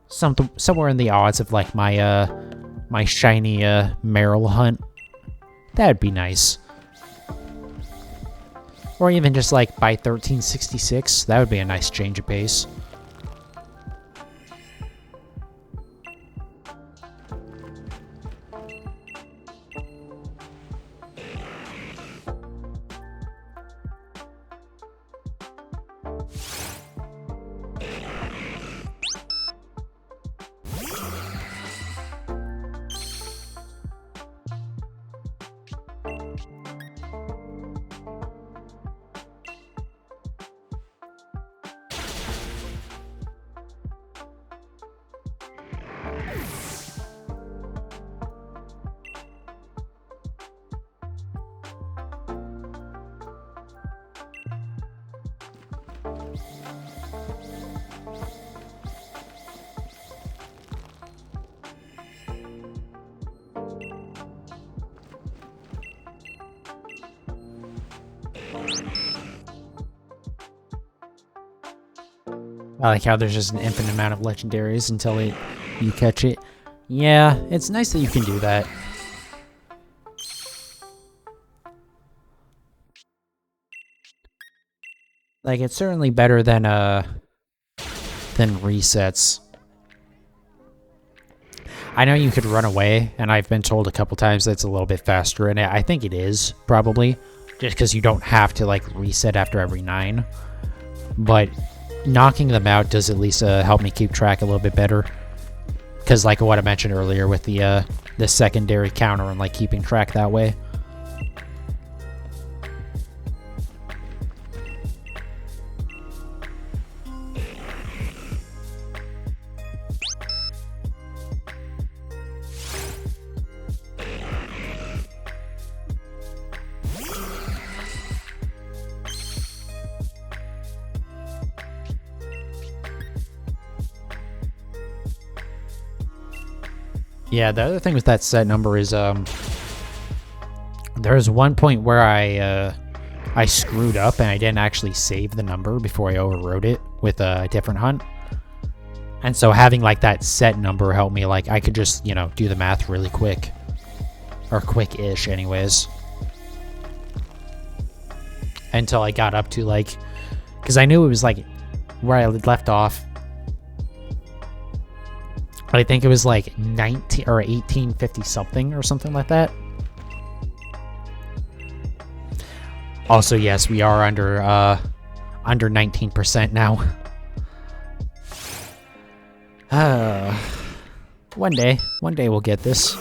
Somewhere in the odds of like my my shiny Meryl hunt. That'd be nice. Or even just like by 1366, that would be a nice change of pace. I like how there's just an infinite amount of legendaries until you catch it. Yeah, it's nice that you can do that. Like, it's certainly better than resets. I know you could run away, and I've been told a couple times that it's a little bit faster, and I think it is, probably. Just because you don't have to, like, reset after every 9. But knocking them out does at least help me keep track a little bit better. Because, like what I mentioned earlier with the secondary counter and, like, keeping track that way. Yeah, the other thing with that set number is there's one point where I screwed up and I didn't actually save the number before I overrode it with a different hunt. And so having like that set number helped me, like I could just, you know, do the math really quick. Or quick-ish anyways. Until I got up to like, because I knew it was like where I left off. I think it was like 19 or 1850 something or something like that. Also, yes, we are under 19% now. One day we'll get this.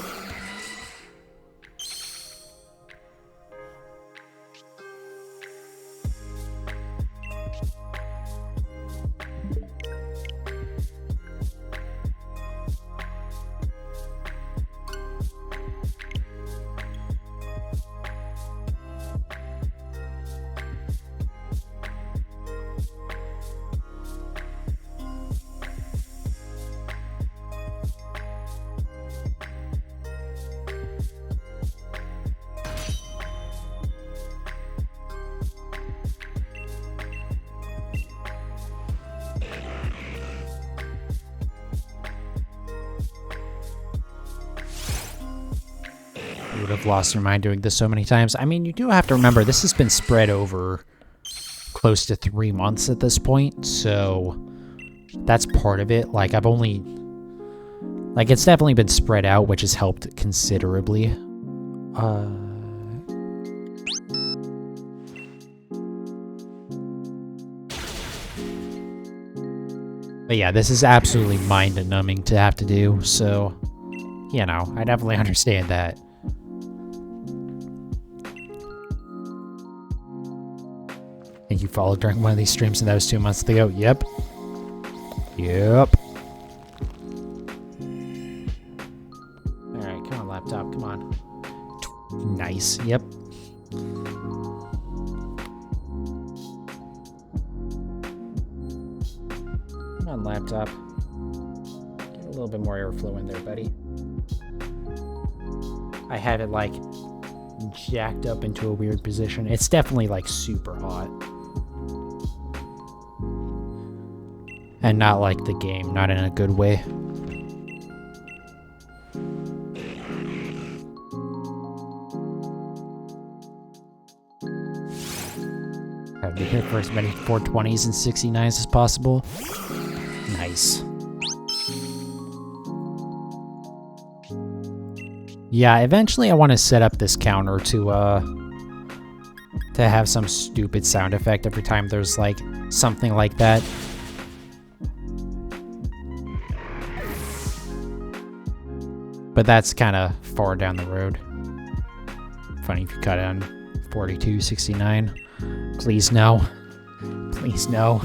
would have lost their mind doing this so many times. I mean, you do have to remember, this has been spread over close to 3 months at this point, so that's part of it. Like, it's definitely been spread out, which has helped considerably. But yeah, this is absolutely mind-numbing to have to do, so, you know, I definitely understand that. I think you followed during one of these streams and that was 2 months ago. Yep. Yep. Alright, come on, laptop, come on. Nice, yep. Come on, laptop. Get a little bit more airflow in there, buddy. I have it, like, jacked up into a weird position. It's definitely, like, super hot. And not like the game, not in a good way. Have to hit for as many 420s and 69s as possible. Nice. Yeah, eventually I want to set up this counter to have some stupid sound effect every time there's, like, something like that. But that's kind of far down the road. Funny if you cut on 4269. Please no. Please no.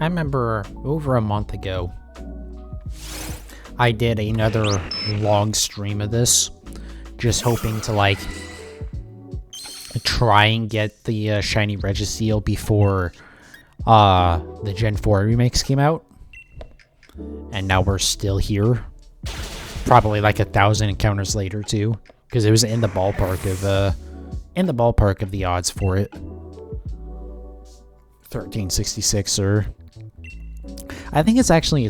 I remember over a month ago, I did another long stream of this, just hoping to, like, try and get the shiny Registeel before the Gen 4 remakes came out. And now we're still here. Probably like 1,000 encounters later too, because it was in the ballpark of the odds for it. 1366, or I think it's technically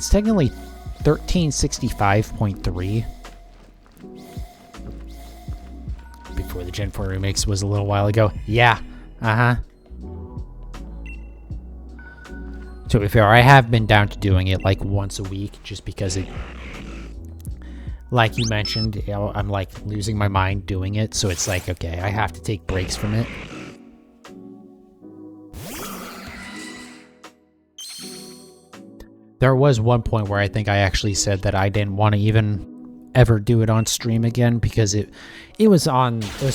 1365.3. Before the Gen 4 remakes was a little while ago. Yeah. To be fair, I have been down to doing it like once a week, just because it, like you mentioned, you know, I'm like losing my mind doing it, so it's like, okay, I have to take breaks from it. There was one point where I think I actually said that I didn't want to even ever do it on stream again, because it was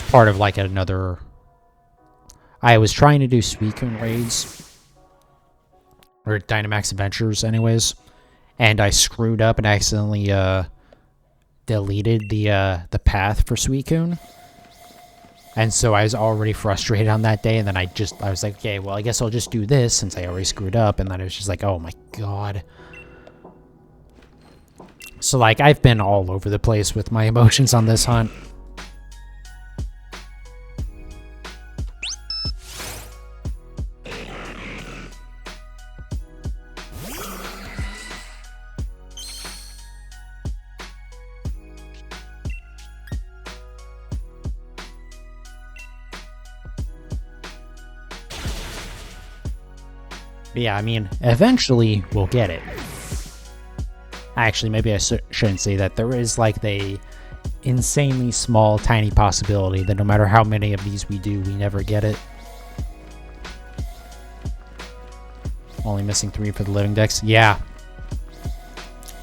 part of like another, I was trying to do Suicune raids, or Dynamax Adventures anyways, and I screwed up and accidentally deleted the path for Suicune. And so I was already frustrated on that day, and then I was like, okay, well, I guess I'll just do this since I already screwed up, and then it was just like, oh my god. So, like, I've been all over the place with my emotions on this hunt. But yeah, I mean, eventually we'll get it. Actually, maybe I shouldn't say that. There is like the insanely small, tiny possibility that no matter how many of these we do, we never get it. Only missing 3 for the living decks. Yeah.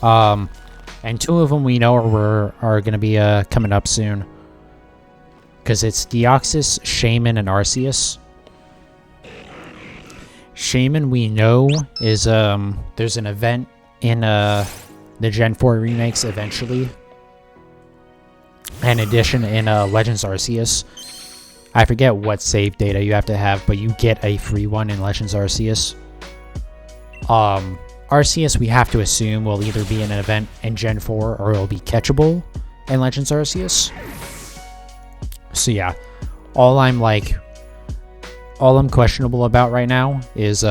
And 2 of them we know are going to be coming up soon. Because it's Deoxys, Shaman, and Arceus. Shaman we know is there's an event in the Gen 4 remakes eventually. In addition, in Legends Arceus. I forget what save data you have to have, but you get a free one in Legends Arceus. Arceus, we have to assume, will either be in an event in Gen 4 or it'll be catchable in Legends Arceus. So yeah, all I'm questionable about right now is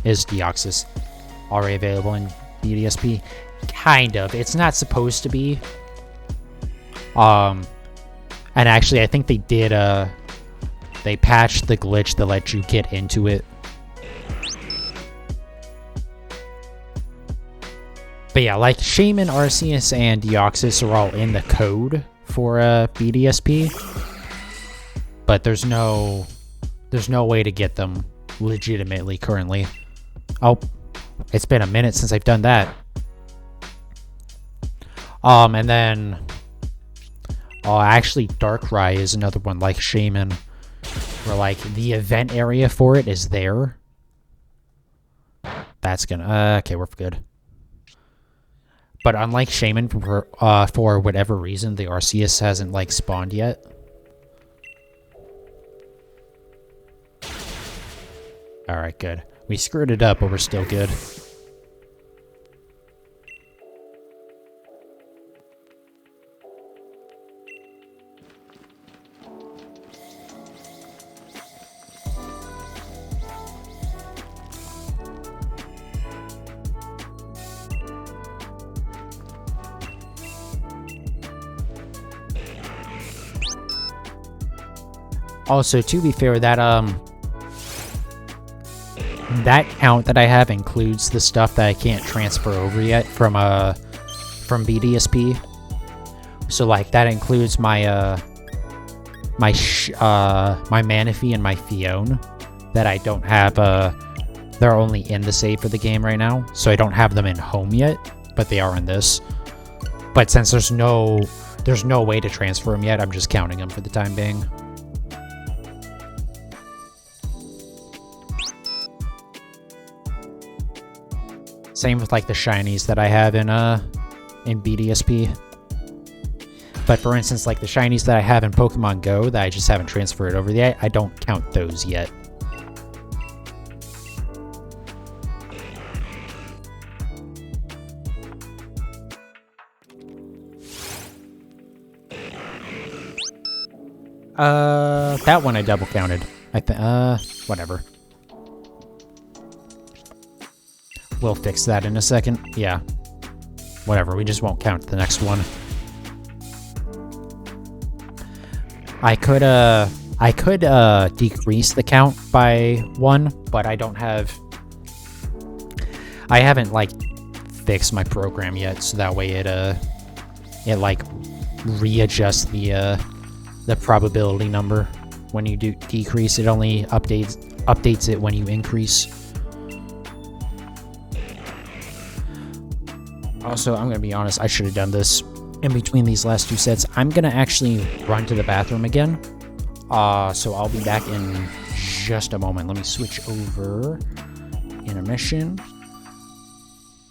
Deoxys already available in BDSP. Kind of. It's not supposed to be. And actually, I think they did, they patched the glitch that let you get into it. But yeah, like, Shaman, Arceus, and Deoxys are all in the code for BDSP. But there's no way to get them legitimately currently. Oh, it's been a minute since I've done that. And then... Oh, actually, Darkrai is another one, like Shaman, where, like, the event area for it is there. That's gonna... okay, we're good. But unlike Shaman, for whatever reason, the Arceus hasn't, like, spawned yet. Alright, good. We screwed it up, but we're still good. Also, to be fair, that count that I have includes the stuff that I can't transfer over yet from BDSP. So, like, that includes my my Manaphy and my Fione that I don't have. They're only in the save for the game right now, so I don't have them in home yet, but they are in this. But since there's no way to transfer them yet, I'm just counting them for the time being. Same with, like, the shinies that I have in BDSP. But for instance, like, the shinies that I have in Pokemon Go that I just haven't transferred over yet, I don't count those yet. That one I double counted. Whatever. We'll fix that in a second. Yeah. Whatever, we just won't count the next one. I could decrease the count by 1, but I haven't, like, fixed my program yet, so that way it like readjusts the probability number when you do decrease. It only updates it when you increase. Also, I'm going to be honest, I should have done this in between these last 2 sets. I'm going to actually run to the bathroom again. So I'll be back in just a moment. Let me switch over. Intermission.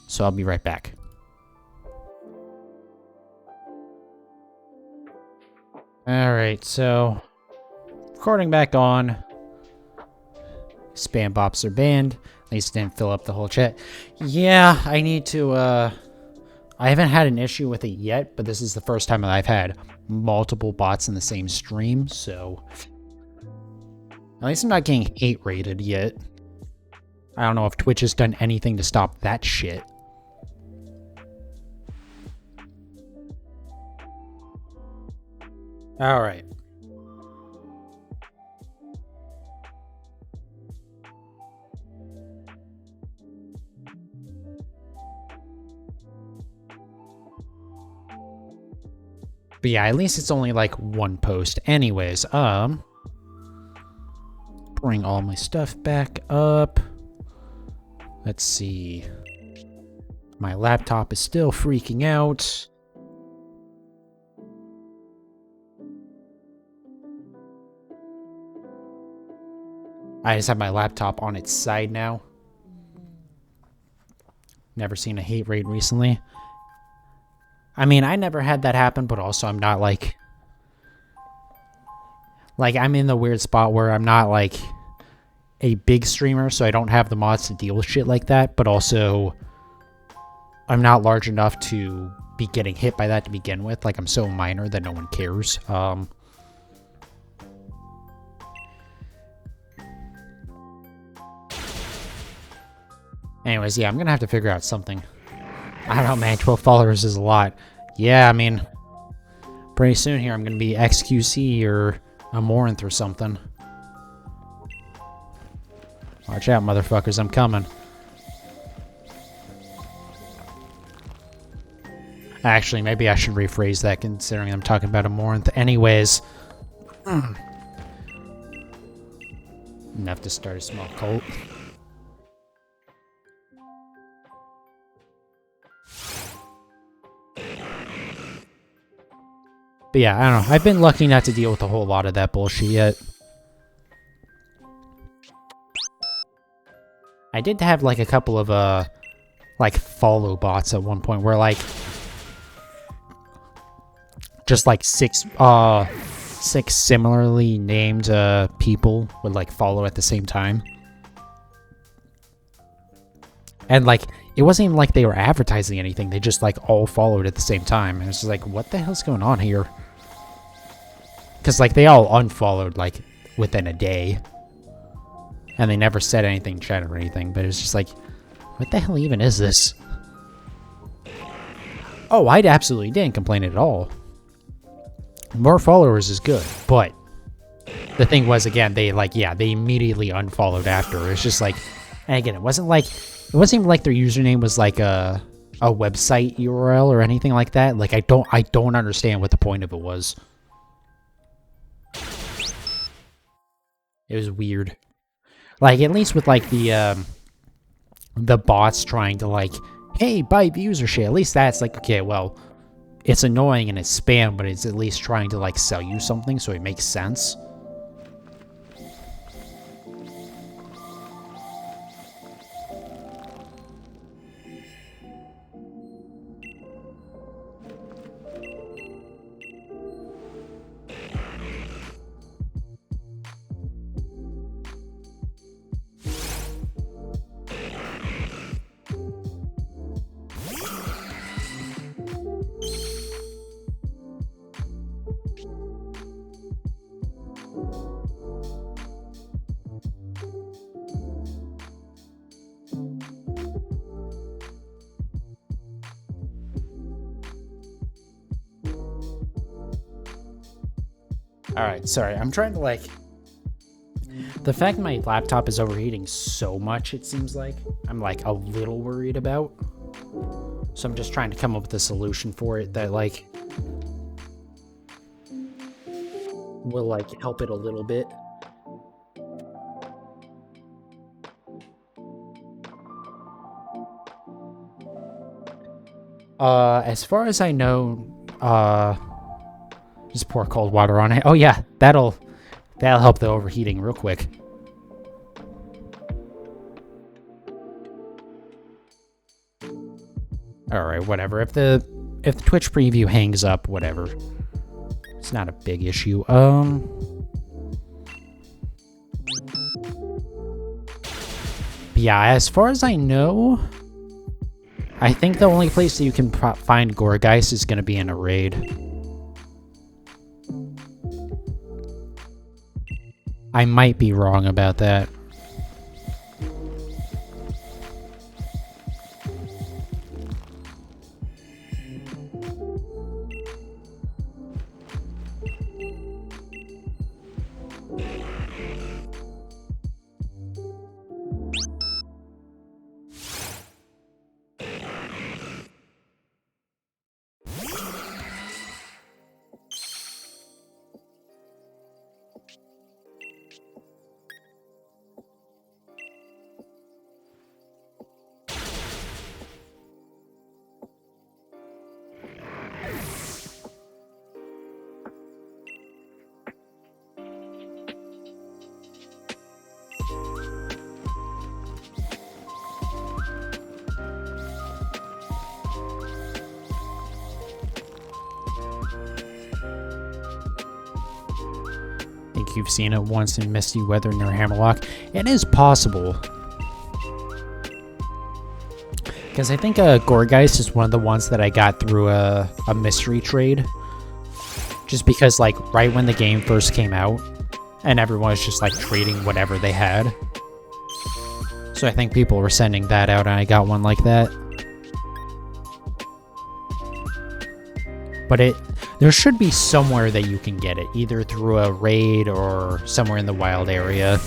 So I'll be right back. Alright, so recording back on. Spam bops are banned. At least didn't fill up the whole chat. Yeah, I need to, I haven't had an issue with it yet, but this is the first time that I've had multiple bots in the same stream, so... At least I'm not getting hate rated yet. I don't know if Twitch has done anything to stop that shit. Alright. But yeah, at least it's only like one post. Anyways, bring all my stuff back up. Let's see. My laptop is still freaking out. I just have my laptop on its side now. Never seen a hate raid recently. I mean, I never had that happen, but also I'm not like I'm in the weird spot where I'm not like a big streamer, so I don't have the mods to deal with shit like that, but also I'm not large enough to be getting hit by that to begin with. Like, I'm so minor that no one cares. Anyways, yeah, I'm gonna have to figure out something. I don't know, man. 12 followers is a lot. Yeah, I mean, pretty soon here I'm gonna be XQC or a Morinth or something. Watch out, motherfuckers, I'm coming. Actually, maybe I should rephrase that considering I'm talking about a Morinth. Anyways. Enough to start a small cult. But yeah, I don't know. I've been lucky not to deal with a whole lot of that bullshit yet. I did have like a couple of like follow bots at one point where like just like six similarly named people would like follow at the same time. And like it wasn't even like they were advertising anything, they just like all followed at the same time. And it's just like, what the hell's going on here? Because like they all unfollowed like within a day. And they never said anything in chat or anything, but it was just like, what the hell even is this? Oh, I absolutely didn't complain at all. More followers is good, but the thing was, again, they like, yeah, they immediately unfollowed after. It's just like, and again, it wasn't even like their username was like a website URL or anything like that. Like, I don't understand what the point of it was. It was weird. Like, at least with like the bots trying to like, hey, buy views or shit, at least that's like, okay, well, it's annoying and it's spam, but it's at least trying to like sell you something, so it makes sense. Alright, sorry, I'm trying to like... The fact my laptop is overheating so much, it seems like, I'm like a little worried about. So I'm just trying to come up with a solution for it that like... will like help it a little bit. As far as I know, just pour cold water on it. Oh yeah, that'll help the overheating real quick. All right, whatever. If the Twitch preview hangs up, whatever. It's not a big issue. Yeah, as far as I know, I think the only place that you can find Gorgeist is going to be in a raid. I might be wrong about that. think you've seen it once in Misty Weather near Hammerlock. It is possible. Because I think Gorgeist is one of the ones that I got through a mystery trade. Just because, like, right when the game first came out, and everyone was just, like, trading whatever they had. So I think people were sending that out, and I got one like that. But there should be somewhere that you can get it, either through a raid or somewhere in the wild area.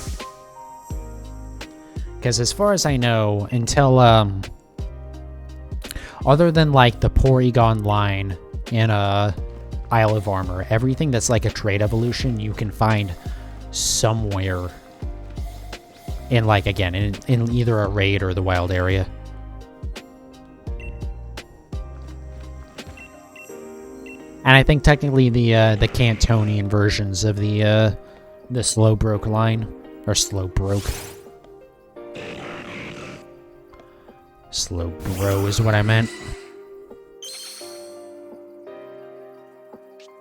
Because as far as I know, until, other than, like, the Porygon line in Isle of Armor, everything that's like a trade evolution you can find somewhere in, like, again, in either a raid or the wild area. And I think technically the Cantonian versions of the Slowbroke line, or Slowbroke. Slowbro is what I meant.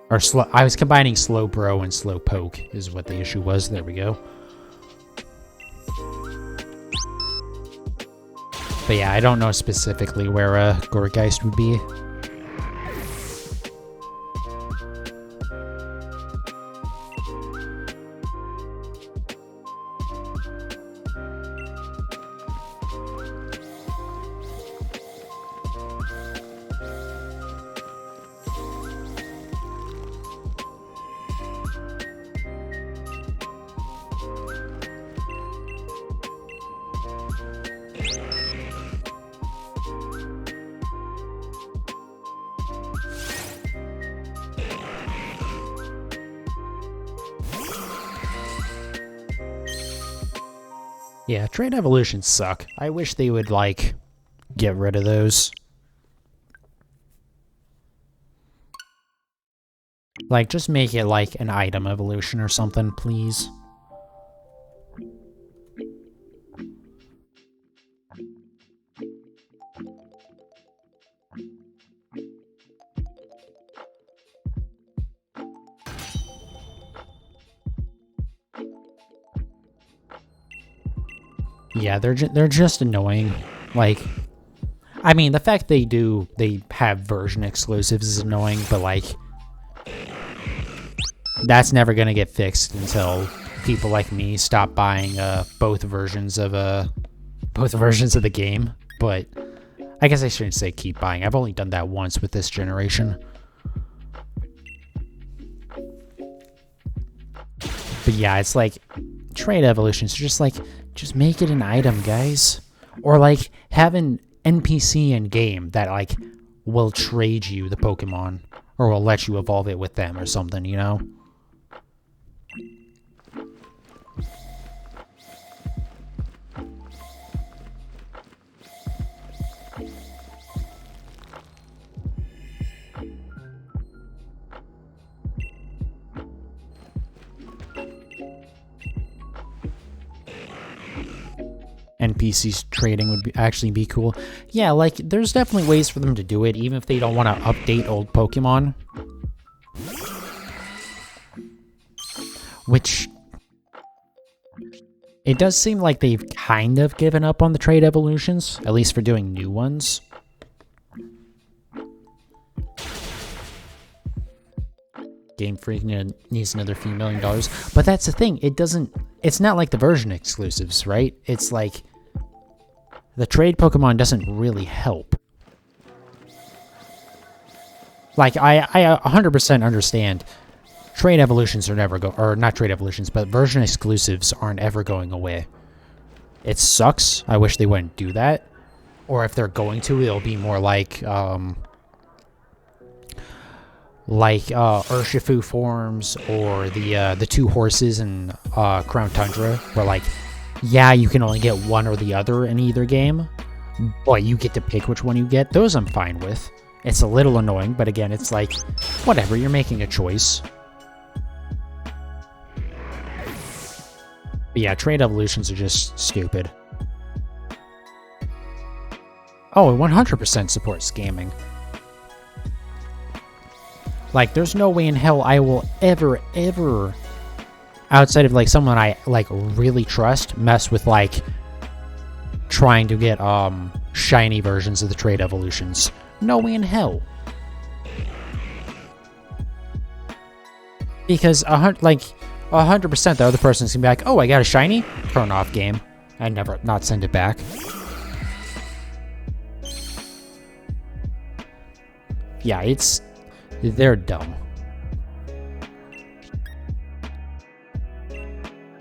Or I was combining Slowbro and Slowpoke is what the issue was. There we go. But yeah, I don't know specifically where Gorgeist would be. Yeah, trade evolutions suck. I wish they would, like, get rid of those. Like, just make it, like, an item evolution or something, please. Yeah, they're just annoying. Like, I mean, the fact they have version exclusives is annoying, but, like, that's never gonna get fixed until people like me stop buying both versions of the game. But I guess I shouldn't say keep buying. I've only done that once with this generation. But yeah, it's like trade evolutions are just like, just make it an item, guys. Or, like, have an NPC in game that, like, will trade you the Pokemon, or will let you evolve it with them or something, you know? NPCs trading would actually be cool. Yeah, like, there's definitely ways for them to do it, even if they don't want to update old Pokemon. Which, it does seem like they've kind of given up on the trade evolutions, at least for doing new ones. Game Freak needs another few $1 million. But that's the thing, it's not like the version exclusives, right? It's like, the trade Pokemon doesn't really help. Like, I 100% understand trade evolutions are never or not trade evolutions, but version exclusives aren't ever going away. It sucks. I wish they wouldn't do that. Or if they're going to, it'll be more like Urshifu forms, or the two horses in Crown Tundra, where, like, yeah, you can only get one or the other in either game, but you get to pick which one you get. Those I'm fine with. It's a little annoying, but again, it's like, whatever, you're making a choice. But yeah, trade evolutions are just stupid. Oh, it 100% supports scamming. Like, there's no way in hell I will ever outside of like someone I like really trust, mess with like trying to get shiny versions of the trait evolutions. No way in hell. Because 100% the other person's gonna be like, oh, I got a shiny, turn off game, and never not send it back. Yeah, they're dumb.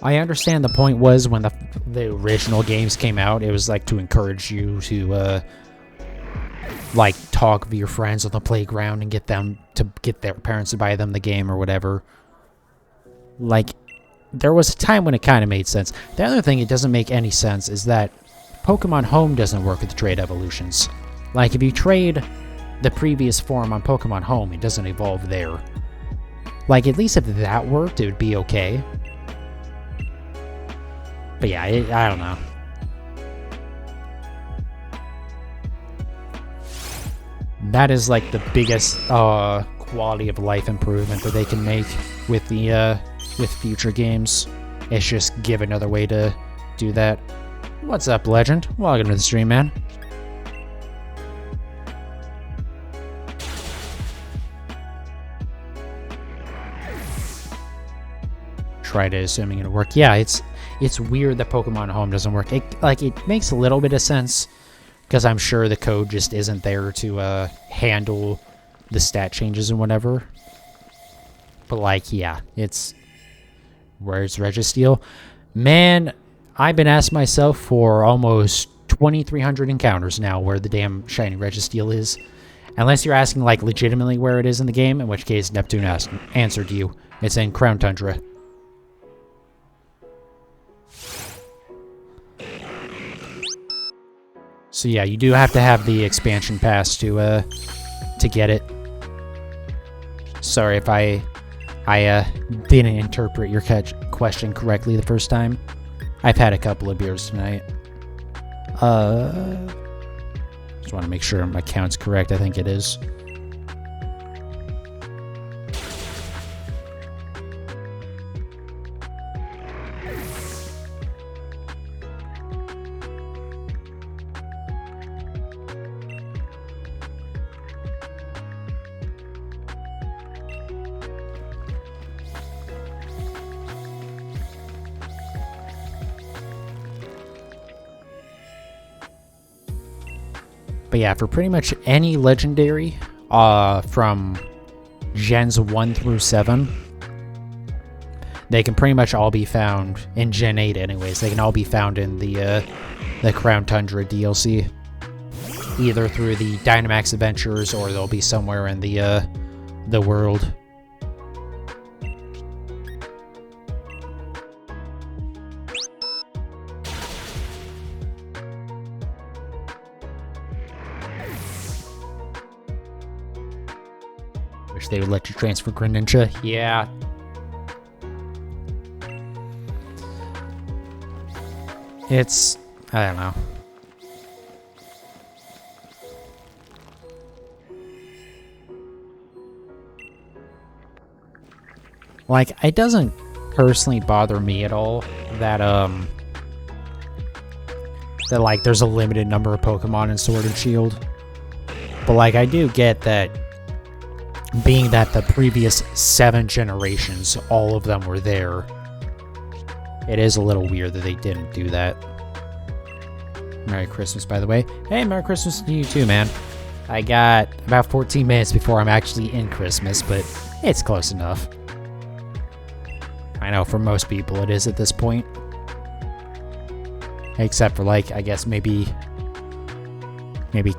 I understand the point was when the original games came out, it was like to encourage you to like talk with your friends on the playground and get them to get their parents to buy them the game or whatever. Like, there was a time when it kind of made sense. The other thing it doesn't make any sense is that Pokemon Home doesn't work with the trade evolutions. Like, if you trade the previous form on Pokemon Home, it doesn't evolve there. Like, at least if that worked, it would be okay. But yeah, I don't know. That is like the biggest quality of life improvement that they can make with the with future games. It's just give another way to do that. What's up, Legend? Welcome to the stream, man. Try to assuming it'll work. Yeah, it's weird that Pokemon Home doesn't work. It makes a little bit of sense because I'm sure the code just isn't there to handle the stat changes and whatever. But like, yeah, where's Registeel? Man, I've been asking myself for almost 2,300 encounters now where the damn shiny Registeel is. Unless you're asking like legitimately where it is in the game, in which case Neptune answered you. It's in Crown Tundra. So yeah, you do have to have the expansion pass to get it. Sorry if I didn't interpret your question correctly the first time. I've had a couple of beers tonight. Just want to make sure my count's correct. I think it is. But yeah, for pretty much any legendary from Gens 1 through 7, they can pretty much all be found in Gen 8 anyways. They can all be found in the Crown Tundra DLC. Either through the Dynamax Adventures or they'll be somewhere in the world. They would let you transfer Greninja. Yeah. I don't know. Like, it doesn't personally bother me at all that, that, like, there's a limited number of Pokemon in Sword and Shield. But, like, I do get that being that the previous 7 generations, all of them were there, it is a little weird that they didn't do that. Merry Christmas, by the way. Hey, Merry Christmas to you too, man. I got about 14 minutes before I'm actually in Christmas, but it's close enough. I know for most people it is at this point. Except for, like, I guess maybe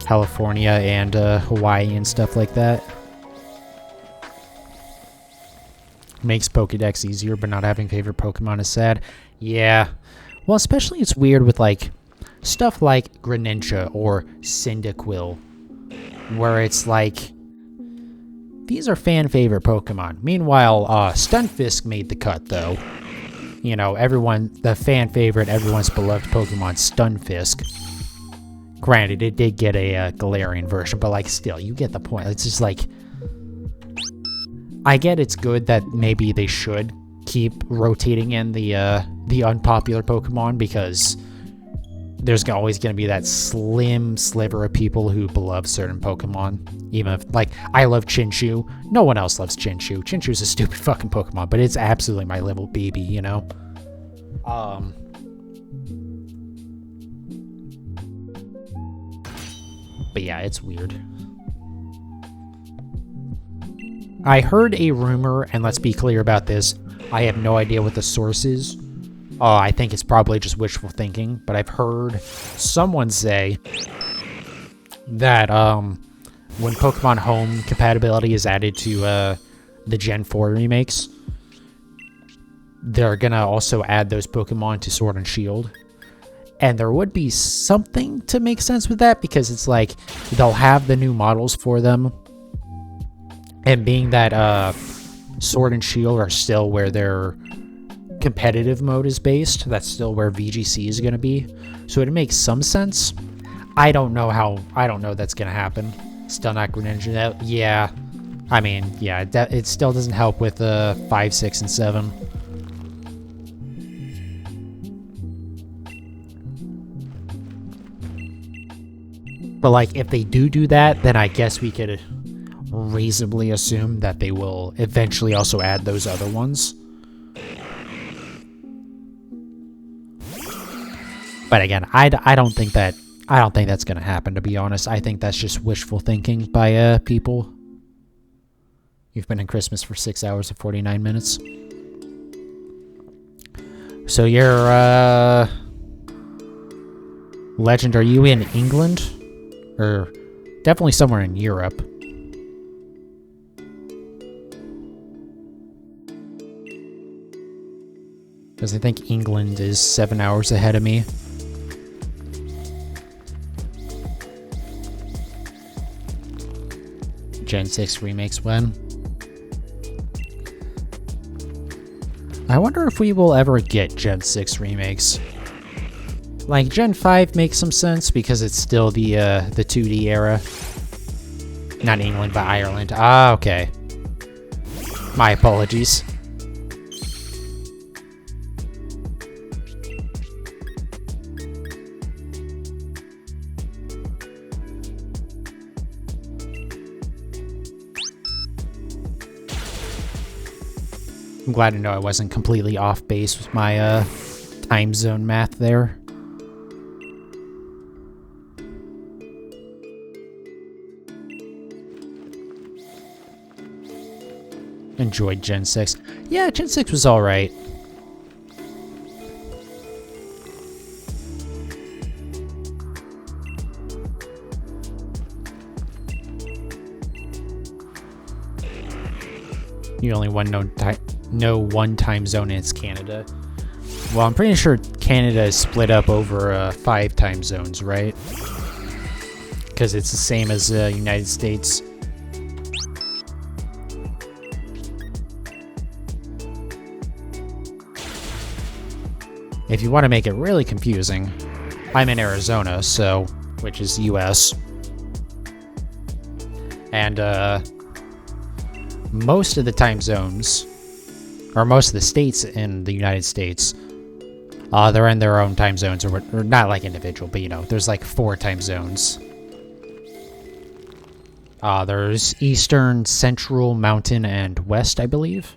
California and Hawaii and stuff like that. Makes Pokédex easier, but not having favorite Pokemon is sad. Yeah. Well, especially it's weird with, like, stuff like Greninja or Cyndaquil, where it's like, these are fan favorite Pokemon. Meanwhile, Stunfisk made the cut, though. You know, the fan favorite, everyone's beloved Pokemon, Stunfisk. Granted, it did get a Galarian version, but, like, still, you get the point. It's just like, I get it's good that maybe they should keep rotating in the unpopular Pokemon, because there's always going to be that slim sliver of people who love certain Pokemon. Even if, like, I love Chinchou. No one else loves Chinchou. Chinchou's a stupid fucking Pokemon, but it's absolutely my little baby, you know? But yeah, it's weird. I heard a rumor, and let's be clear about this. I have no idea what the source is. I think it's probably just wishful thinking, but I've heard someone say that when Pokemon Home compatibility is added to the Gen 4 remakes, they're gonna also add those Pokemon to Sword and Shield. And there would be something to make sense with that, because it's like they'll have the new models for them. And being that Sword and Shield are still where their competitive mode is based, that's still where VGC is going to be. So it makes some sense. I don't know that's going to happen. Still not Greninja. Yeah. I mean, yeah, it still doesn't help with 5, 6, and 7. But, like, if they do that, then I guess we could reasonably assume that they will eventually also add those other ones. But again, I don't think that's going to happen, to be honest. I think that's just wishful thinking by people. You've been in Christmas for 6 hours and 49 minutes. So you're Legend, are you in England? Or definitely somewhere in Europe. Because I think England is 7 hours ahead of me. Gen 6 remakes when? I wonder if we will ever get Gen 6 remakes. Like, Gen 5 makes some sense because it's still the 2D era. Not England, but Ireland. Ah, okay. My apologies. I'm glad to know I wasn't completely off base with my time zone math there. Enjoyed Gen 6. Yeah, Gen 6 was alright. You only know one time zone, and it's Canada. Well, I'm pretty sure Canada is split up over 5 time zones, right? Because it's the same as the United States. If you want to make it really confusing, I'm in Arizona, so, which is US. And most of the time zones, or most of the states in the United States, they're in their own time zones, or not like individual, but you know, there's like 4 time zones. There's Eastern, Central, Mountain, and West, I believe.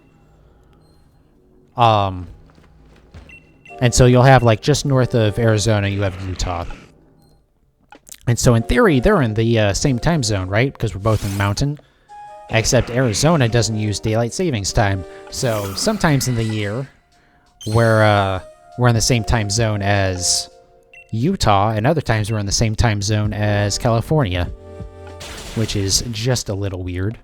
And so you'll have, like, just north of Arizona, you have Utah. And so in theory, they're in the same time zone, right? Because we're both in Mountain. Except Arizona doesn't use daylight savings time. So sometimes in the year, we're in the same time zone as Utah, and other times we're in the same time zone as California. Which is just a little weird.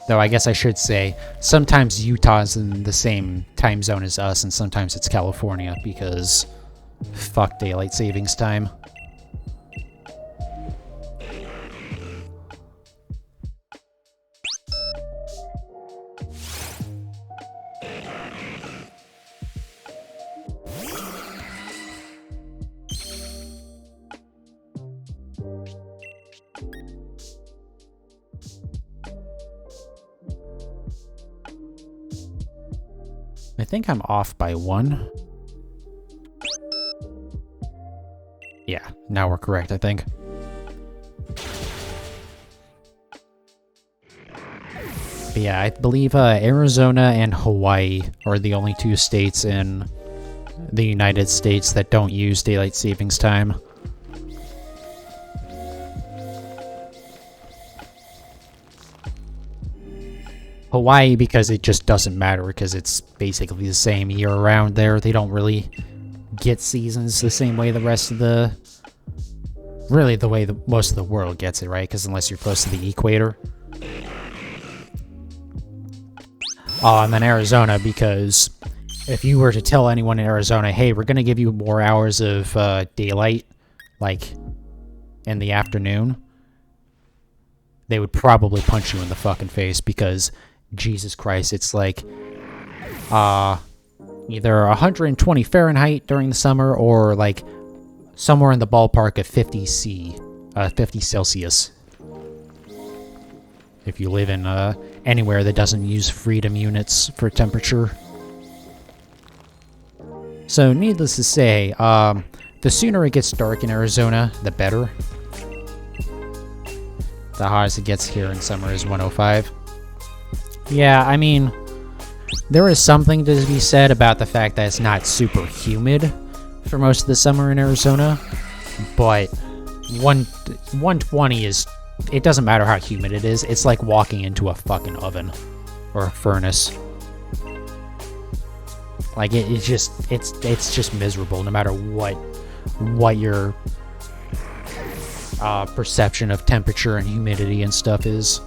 Though I guess I should say, sometimes Utah's in the same time zone as us, and sometimes it's California, because fuck daylight savings time. I think I'm off by 1. Yeah, now we're correct, I think. But yeah, I believe Arizona and Hawaii are the only 2 states in the United States that don't use daylight savings time. Hawaii, because it just doesn't matter, because it's basically the same year-round there. They don't really get seasons the same way the rest of the... Really, the way most of the world gets it, right? Because unless you're close to the equator. And then Arizona, because if you were to tell anyone in Arizona, hey, we're going to give you more hours of daylight, like, in the afternoon, they would probably punch you in the fucking face, because... Jesus Christ, it's like either 120 Fahrenheit during the summer or like somewhere in the ballpark of 50 Celsius. If you live in anywhere that doesn't use freedom units for temperature. So needless to say, the sooner it gets dark in Arizona, the better. The hottest it gets here in summer is 105. Yeah, I mean, there is something to be said about the fact that it's not super humid for most of the summer in Arizona, but 120 is, it doesn't matter how humid it is, it's like walking into a fucking oven or a furnace. Like, it's just miserable no matter what your perception of temperature and humidity and stuff is.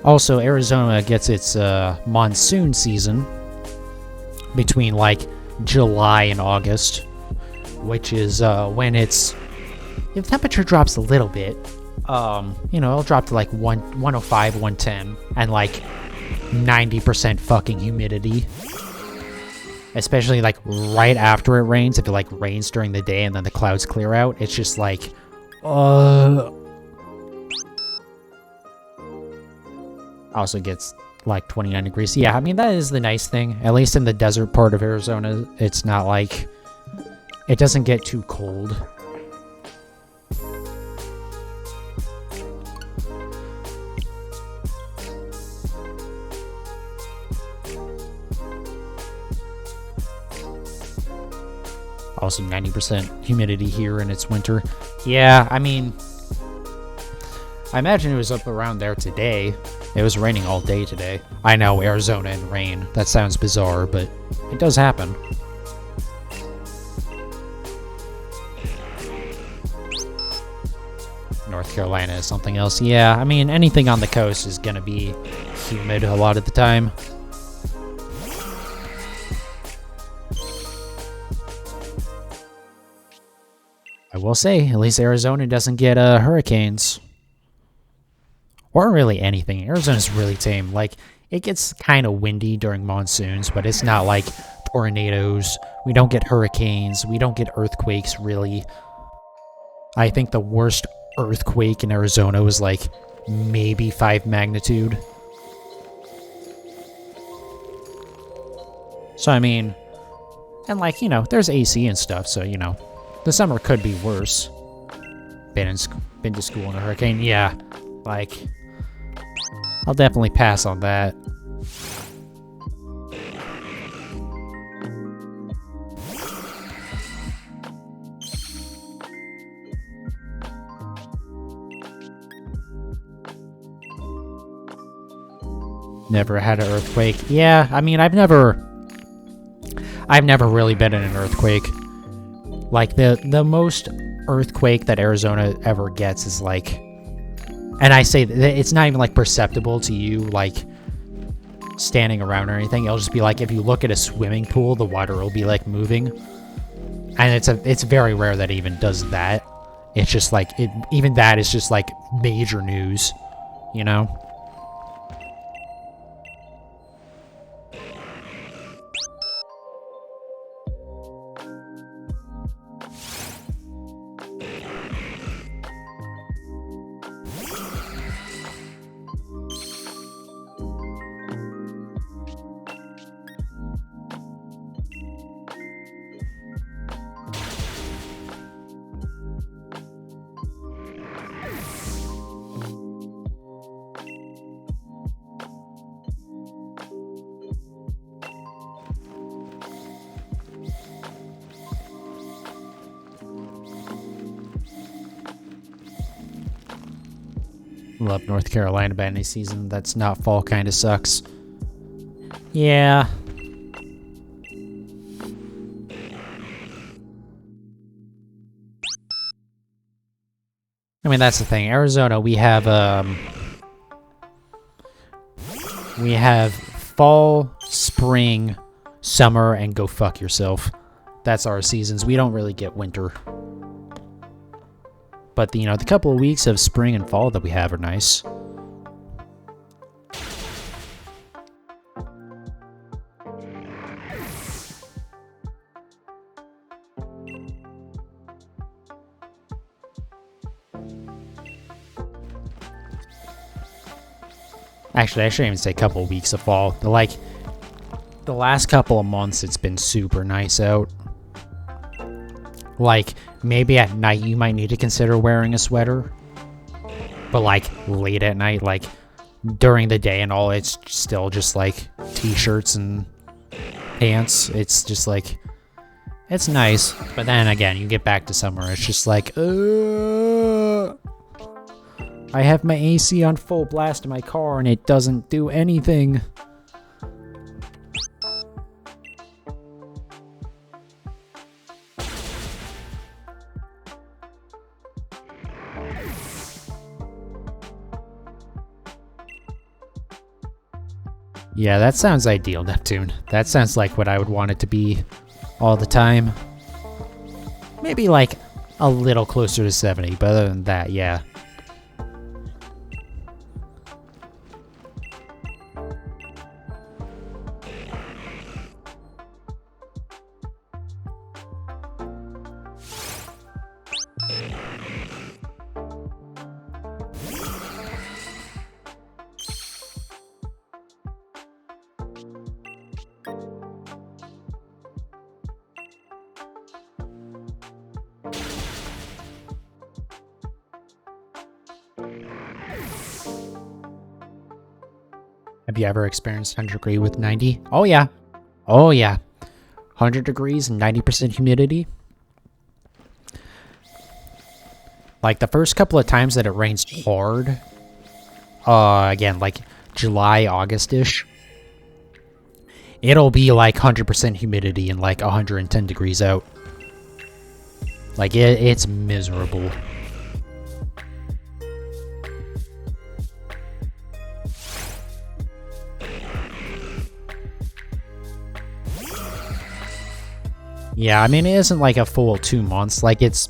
Also, Arizona gets its monsoon season between, like, July and August, which is when it's... If the temperature drops a little bit, you know, it'll drop to, like, 105, 110, and, like, 90% fucking humidity. Especially, like, right after it rains. If it, like, rains during the day and then the clouds clear out, it's just, like... Also gets like 29 degrees. Yeah, I mean, that is the nice thing. At least in the desert part of Arizona, it's not like... It doesn't get too cold. Also 90% humidity here in its winter. Yeah, I mean... I imagine it was up around there today. It was raining all day today. I know, Arizona and rain. That sounds bizarre, but it does happen. North Carolina is something else. Yeah, I mean, anything on the coast is gonna be humid a lot of the time. I will say, at least Arizona doesn't get hurricanes. Or really anything. Arizona's really tame. Like, it gets kind of windy during monsoons, but it's not like tornadoes. We don't get hurricanes. We don't get earthquakes, really. I think the worst earthquake in Arizona was like maybe 5 magnitude. So, I mean, and like, you know, there's AC and stuff, so, you know, the summer could be worse. Been to school in a hurricane? Yeah. Like... I'll definitely pass on that. Never had an earthquake. Yeah, I mean, I've never really been in an earthquake. Like, the most earthquake that Arizona ever gets is like... And I say that it's not even, like, perceptible to you, like, standing around or anything. It'll just be, like, if you look at a swimming pool, the water will be, like, moving. And it's very rare that it even does that. It's just, like, even that is just, like, major news, you know? Love North Carolina, but any season that's not fall kind of sucks. Yeah. I mean, that's the thing. Arizona, we have fall, spring, summer, and go fuck yourself. That's our seasons. We don't really get winter. But, the couple of weeks of spring and fall that we have are nice. Actually, I shouldn't even say couple of weeks of fall. The last couple of months, it's been super nice out. Like, maybe at night you might need to consider wearing a sweater. But, late at night, during the day and all, it's still just, t-shirts and pants. It's just, it's nice. But then, again, you get back to summer, it's just I have my AC on full blast in my car, and it doesn't do anything. Yeah, that sounds ideal, Neptune. That sounds like what I would want it to be all the time. Maybe, a little closer to 70, but other than that, yeah. Have you ever experienced 100 degree with 90? Oh yeah. Oh yeah. 100 degrees and 90% humidity. The first couple of times that it rains hard, again, July, August-ish, it'll be 100% humidity and 110 degrees out. It's miserable. Yeah, I mean, it isn't a full 2 months. It's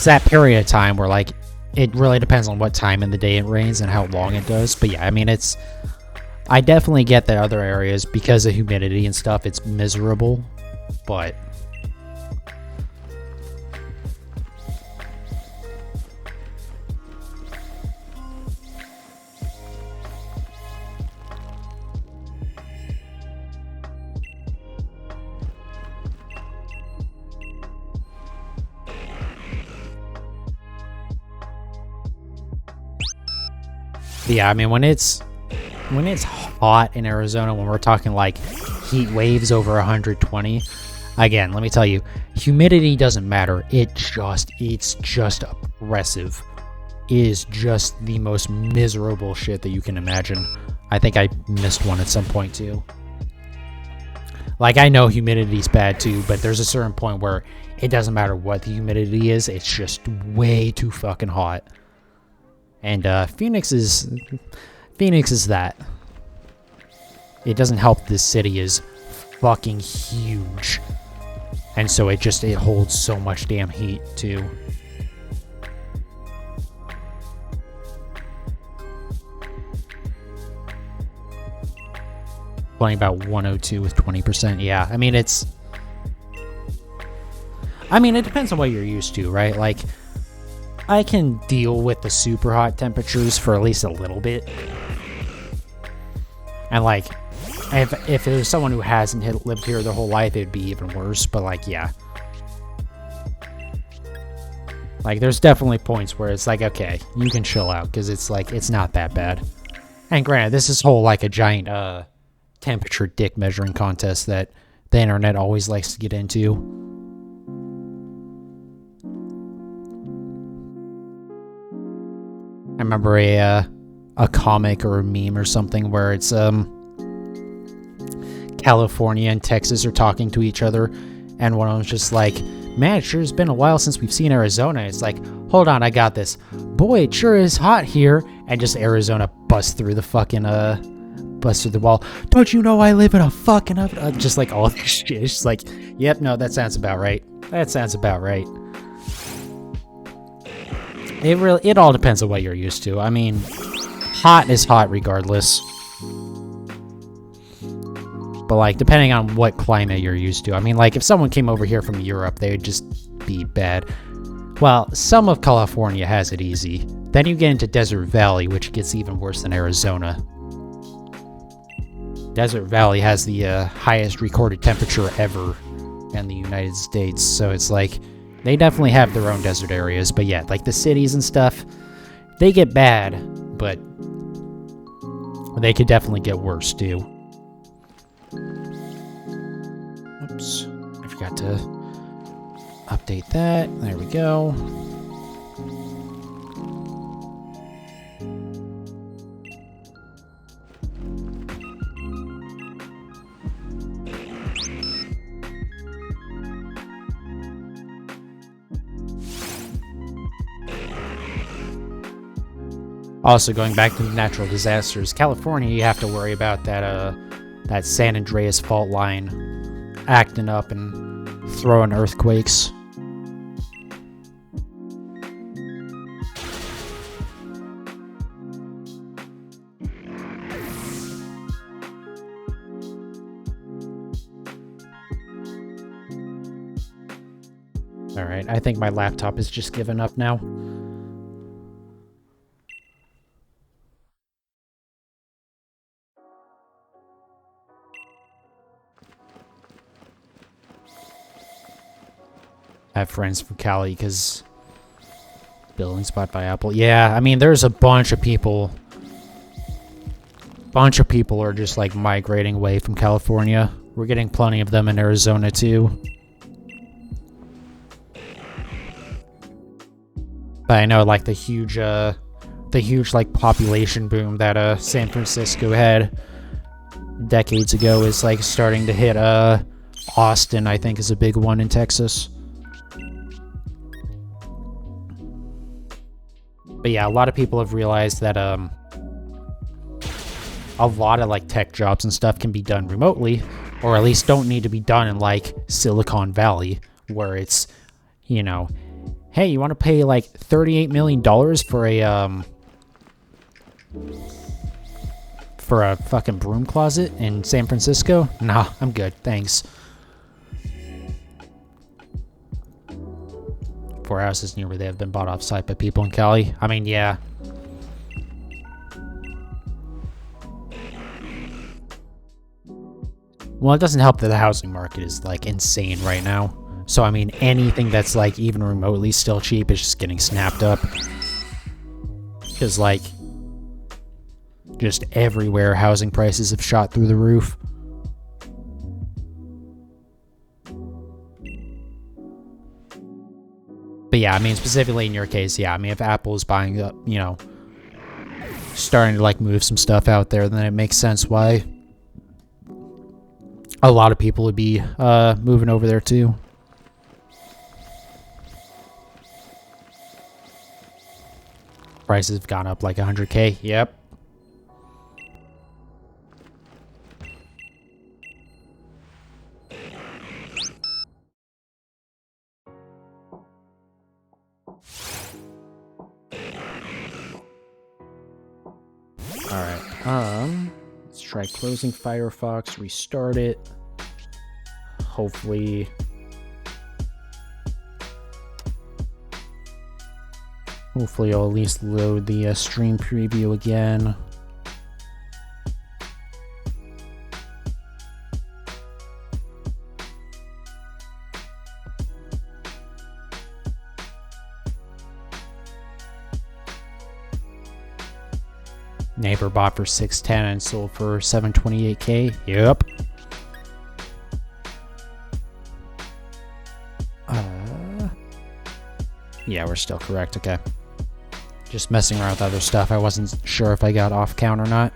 that period of time where it really depends on what time in the day it rains and how long it does. But yeah, I mean, I definitely get that other areas, because of humidity and stuff, it's miserable. But yeah, I mean, when it's hot in Arizona, when we're talking heat waves over 120, again, let me tell you, humidity doesn't matter. It's just oppressive. It is just the most miserable shit that you can imagine. I think I missed one at some point too. I know humidity's bad too, but there's a certain point where it doesn't matter what the humidity is. It's just way too fucking hot. And Phoenix is that. It doesn't help this city is fucking huge. And so it holds so much damn heat too. Playing about 102 with 20%. Yeah, I mean, it depends on what you're used to, right? I can deal with the super hot temperatures for at least a little bit. And if there's someone who hasn't lived here their whole life, it'd be even worse. But yeah. There's definitely points where it's okay, you can chill out, because it's not that bad. And granted, this is a giant temperature dick measuring contest that the internet always likes to get into. remember a comic or a meme or something where it's California and Texas are talking to each other, and one of them's just like, man, it sure has been a while since we've seen Arizona. It's like, hold on, I got this. Boy, it sure is hot here. And just Arizona busts through the fucking, busts through the wall. Don't you know I live in a fucking oven? Just like all this shit. It's just like, yep, no, that sounds about right. That sounds about right. It all depends on what you're used to. I mean, hot is hot regardless. But, like, depending on what climate you're used to. I mean, like, if someone came over here from Europe, they would just be bad. Well, some of California has it easy. Then you get into Desert Valley, which gets even worse than Arizona. Desert Valley has the highest recorded temperature ever in the United States. So it's like, they definitely have their own desert areas. But yeah, like the cities and stuff, they get bad, but they could definitely get worse too. Oops, I forgot to update that. There we go. Also, going back to the natural disasters, California, you have to worry about that San Andreas fault line acting up and throwing earthquakes. Alright, I think my laptop is just giving up now. I have friends from Cali because buildings bought by Apple. Yeah, I mean, there's a bunch of people. Are just like migrating away from California. We're getting plenty of them in Arizona too. But I know like the huge like population boom that San Francisco had decades ago is like starting to hit Austin, I think, is a big one in Texas. But yeah, a lot of people have realized that a lot of like tech jobs and stuff can be done remotely, or at least don't need to be done in like Silicon Valley, where it's, you know, hey, you want to pay like $38 million for a fucking broom closet in San Francisco? Nah, I'm good, thanks. 4 houses near where they have been bought off-site by people in Cali. I mean, yeah. Well, it doesn't help that the housing market is, like, insane right now. So, I mean, anything that's, like, even remotely still cheap is just getting snapped up. Because, like, just everywhere housing prices have shot through the roof. But yeah, I mean, specifically in your case, yeah, I mean, if Apple is buying up, you know, starting to, like, move some stuff out there, then it makes sense why a lot of people would be moving over there, too. Prices have gone up like 100K, yep. Alright, let's try closing Firefox, restart it. Hopefully I'll at least load the stream preview again. Neighbor bought for 610 and sold for 728K. Yep. Yeah, we're still correct. Okay. Just messing around with other stuff. I wasn't sure if I got off count or not.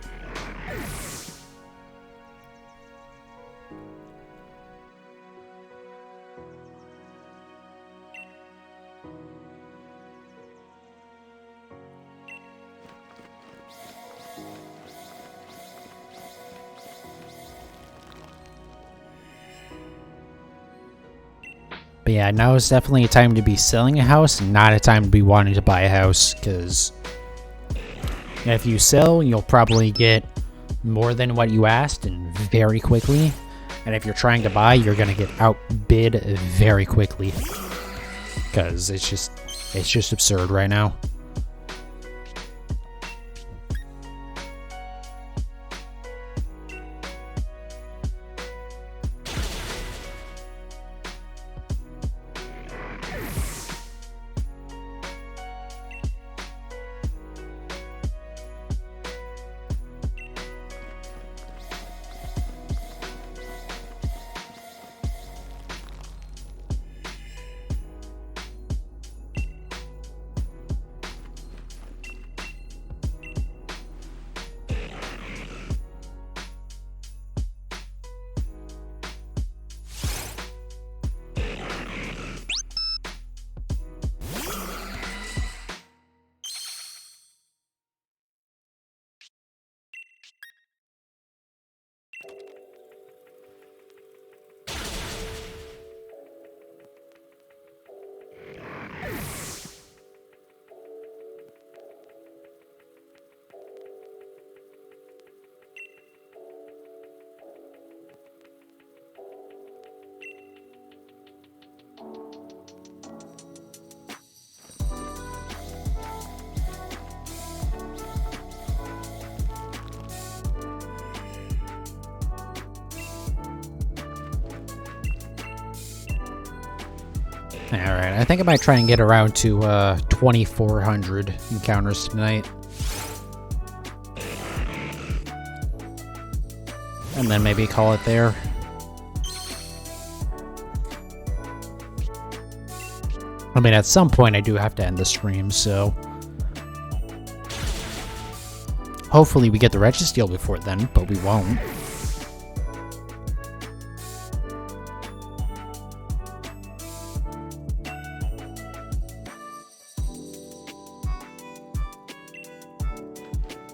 But yeah, now is definitely a time to be selling a house, not a time to be wanting to buy a house, because if you sell, you'll probably get more than what you asked and very quickly. And if you're trying to buy, you're going to get outbid very quickly, because it's just absurd right now. Alright, I think I might try and get around to 2,400 encounters tonight. And then maybe call it there. I mean, at some point I do have to end the stream, so hopefully we get the Registeel before then, but we won't.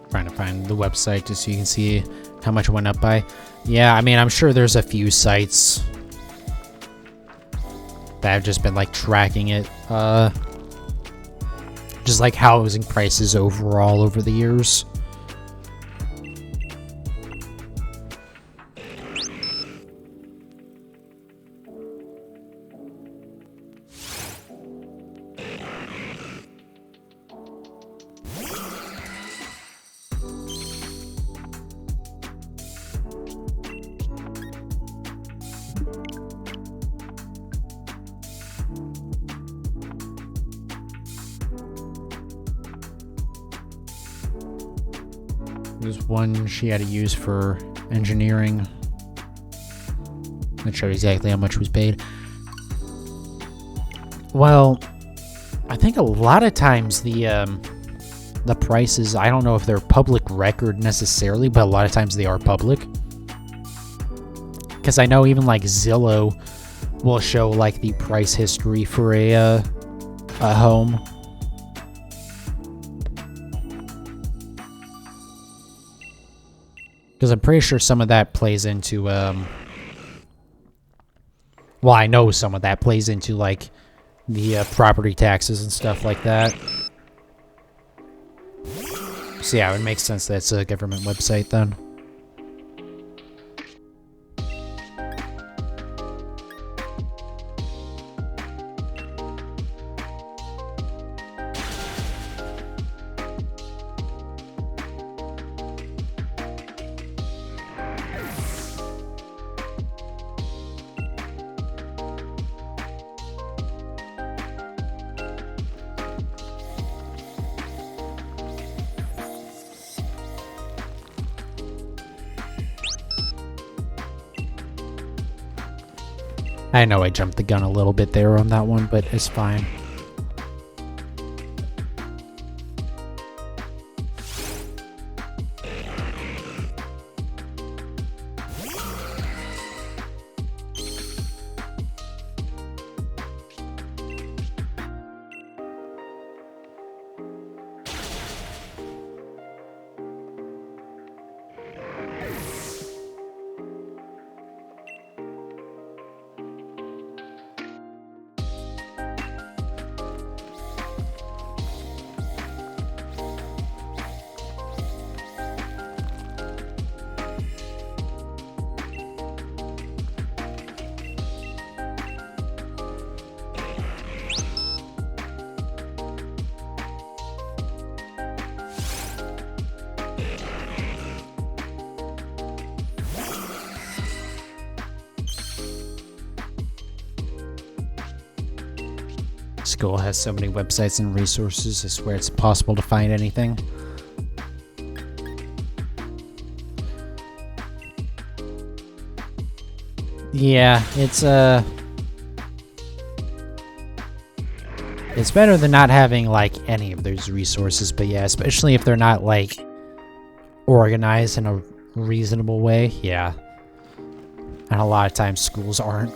Trying to find the website just so you can see how much it went up by. Yeah, I mean, I'm sure there's a few sites that have just been like tracking it, just like housing prices overall over the years. There's one she had to use for engineering. That showed exactly how much was paid. Well, I think a lot of times the prices, I don't know if they're public record necessarily, but a lot of times they are public. Because I know even like Zillow will show like the price history for a home. Because I'm pretty sure some of that plays into, well, I know some of that plays into, like, the property taxes and stuff like that. So yeah, it makes sense that it's a government website then. I know I jumped the gun a little bit there on that one, but it's fine. School has so many websites and resources, I swear it's impossible to find anything. Yeah, it's better than not having, like, any of those resources, but yeah, especially if they're not, like, organized in a reasonable way, yeah. And a lot of times schools aren't.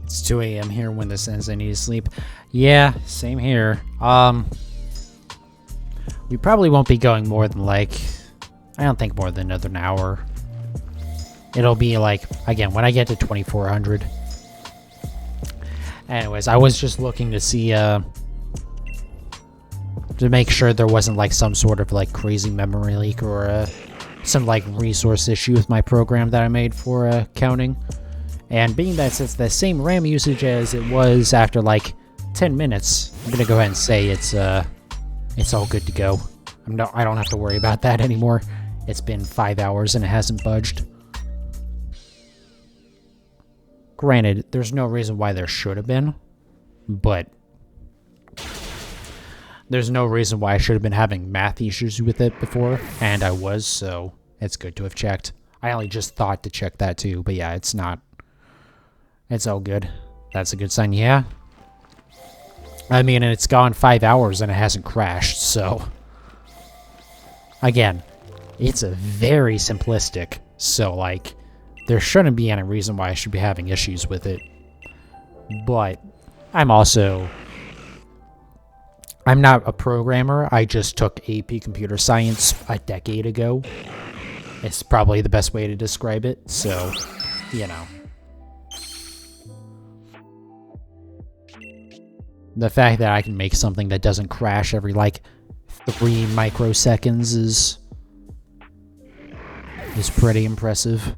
It's 2 a.m. here when this ends. I need to sleep. Yeah, same here. We probably won't be going more than, like, I don't think more than another hour. It'll be, like, again, when I get to 2400. Anyways, I was just looking to see, to make sure there wasn't, like, some sort of, like, crazy memory leak or, some, like, resource issue with my program that I made for, counting. And being that it's the same RAM usage as it was after, like, 10 minutes, I'm gonna go ahead and say it's all good to go. I don't have to worry about that anymore. It's been 5 hours and it hasn't budged. Granted, there's no reason why there should have been, but there's no reason why I should have been having math issues with it before, and I was, so it's good to have checked. I only just thought to check that too, but yeah, it's not. It's all good. That's a good sign, yeah. I mean, and it's gone 5 hours and it hasn't crashed, so... Again, it's a very simplistic, so, like, there shouldn't be any reason why I should be having issues with it. But, I'm not a programmer, I just took AP Computer Science a decade ago. It's probably the best way to describe it, so, you know. The fact that I can make something that doesn't crash every, like, 3 microseconds is pretty impressive.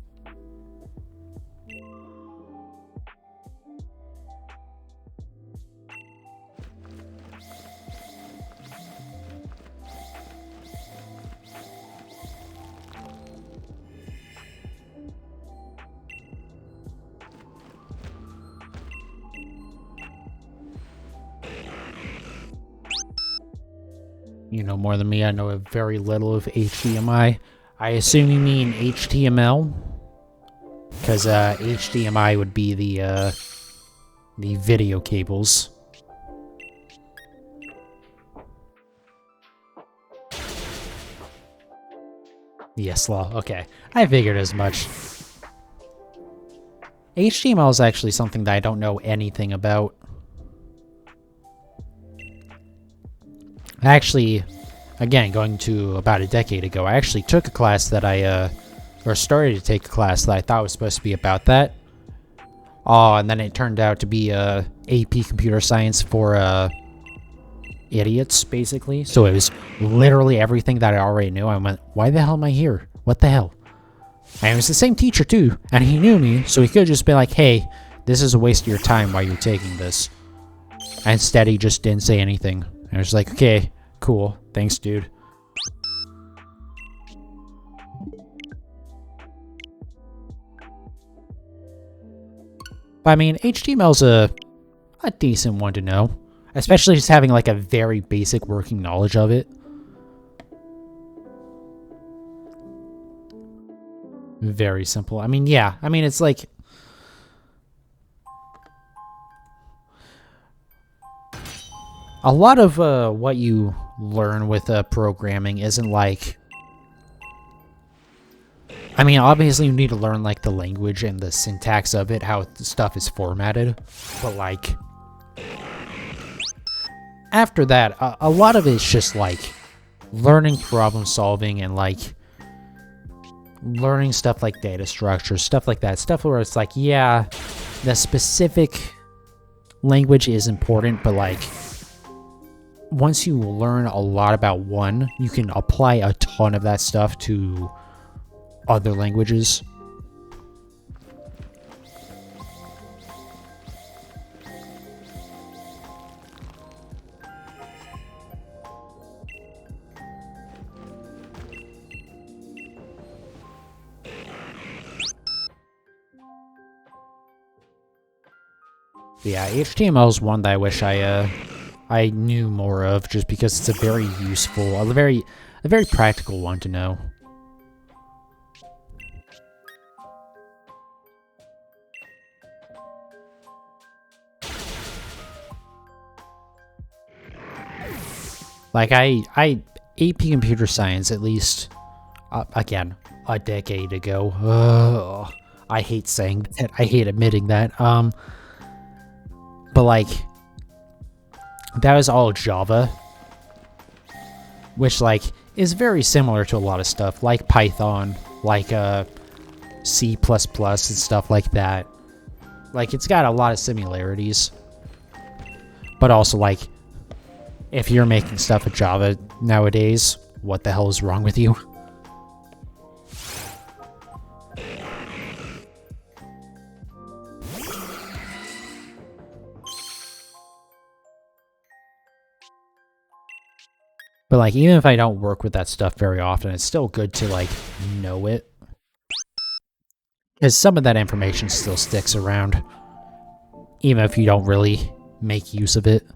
You know more than me. I know very little of HDMI. I assume you mean HTML, because HDMI would be the video cables. Yes, law. Okay, I figured as much. HTML is actually something that I don't know anything about. Actually, again, going to about a decade ago, I actually took a class that or started to take a class that I thought was supposed to be about that. And then it turned out to be AP Computer Science for idiots, basically. So it was literally everything that I already knew. I went, why the hell am I here? What the hell? And it was the same teacher too, and he knew me, so he could just be like, hey, this is a waste of your time while you're taking this. And instead, he just didn't say anything. And I was like, okay, cool, thanks, dude. But I mean, HTML's a decent one to know, especially just having like a very basic working knowledge of it. Very simple. I mean, yeah. I mean, it's like... a lot of what you learn with programming isn't like... I mean, obviously you need to learn like the language and the syntax of it, how the stuff is formatted. But like... after that, a lot of it's just like learning problem solving and like... learning stuff like data structures, stuff like that. Stuff where it's like, yeah, the specific language is important, but like, once you learn a lot about one, you can apply a ton of that stuff to other languages. Yeah, HTML is one that I wish I knew more of, just because it's a very useful, a very practical one to know. Like I AP Computer Science at least, again, a decade ago. Ugh, I hate saying that. I hate admitting that. But like, that was all Java, which like is very similar to a lot of stuff, like Python, like C++ and stuff like that. Like, it's got a lot of similarities, but also like, if you're making stuff with Java nowadays, what the hell is wrong with you? But like, even if I don't work with that stuff very often, it's still good to like know it, because some of that information still sticks around, even if you don't really make use of it.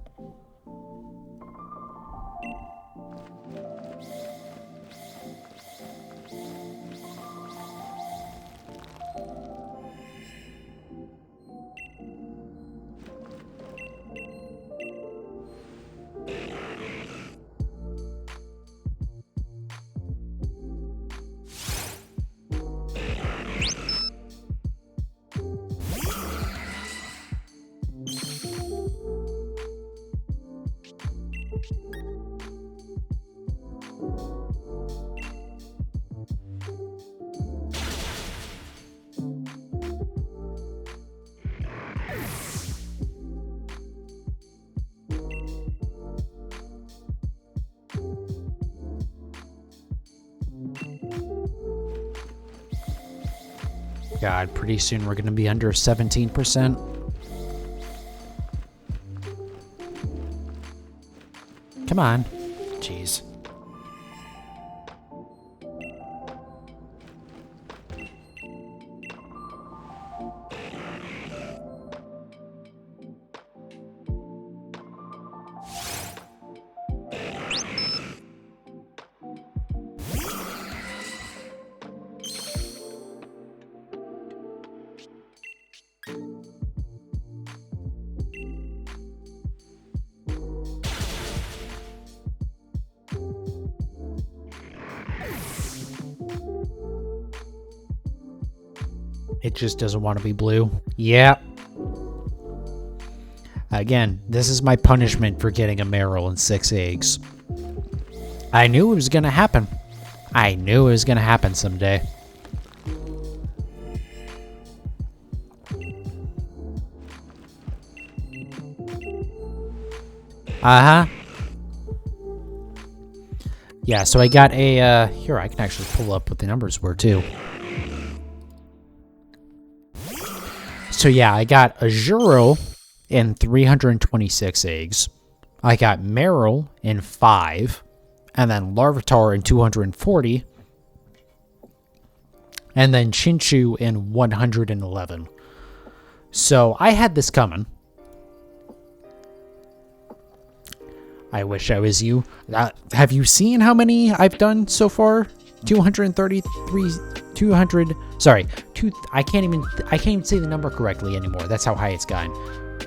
God, pretty soon we're going to be under 17%. Come on. Jeez. It just doesn't want to be blue. Yep. Again, this is my punishment for getting a Meryl and 6 eggs. I knew it was going to happen. I knew it was going to happen someday. Uh-huh. Yeah, so I got a, here, I can actually pull up what the numbers were, too. So yeah, I got a Juro in 326 eggs. I got Meryl in 5. And then Larvitar in 240. And then Chinchu in 111. So I had this coming. I wish I was you. Have you seen how many I've done so far? 233, 200. Sorry, I can't even say the number correctly anymore. That's how high it's gotten.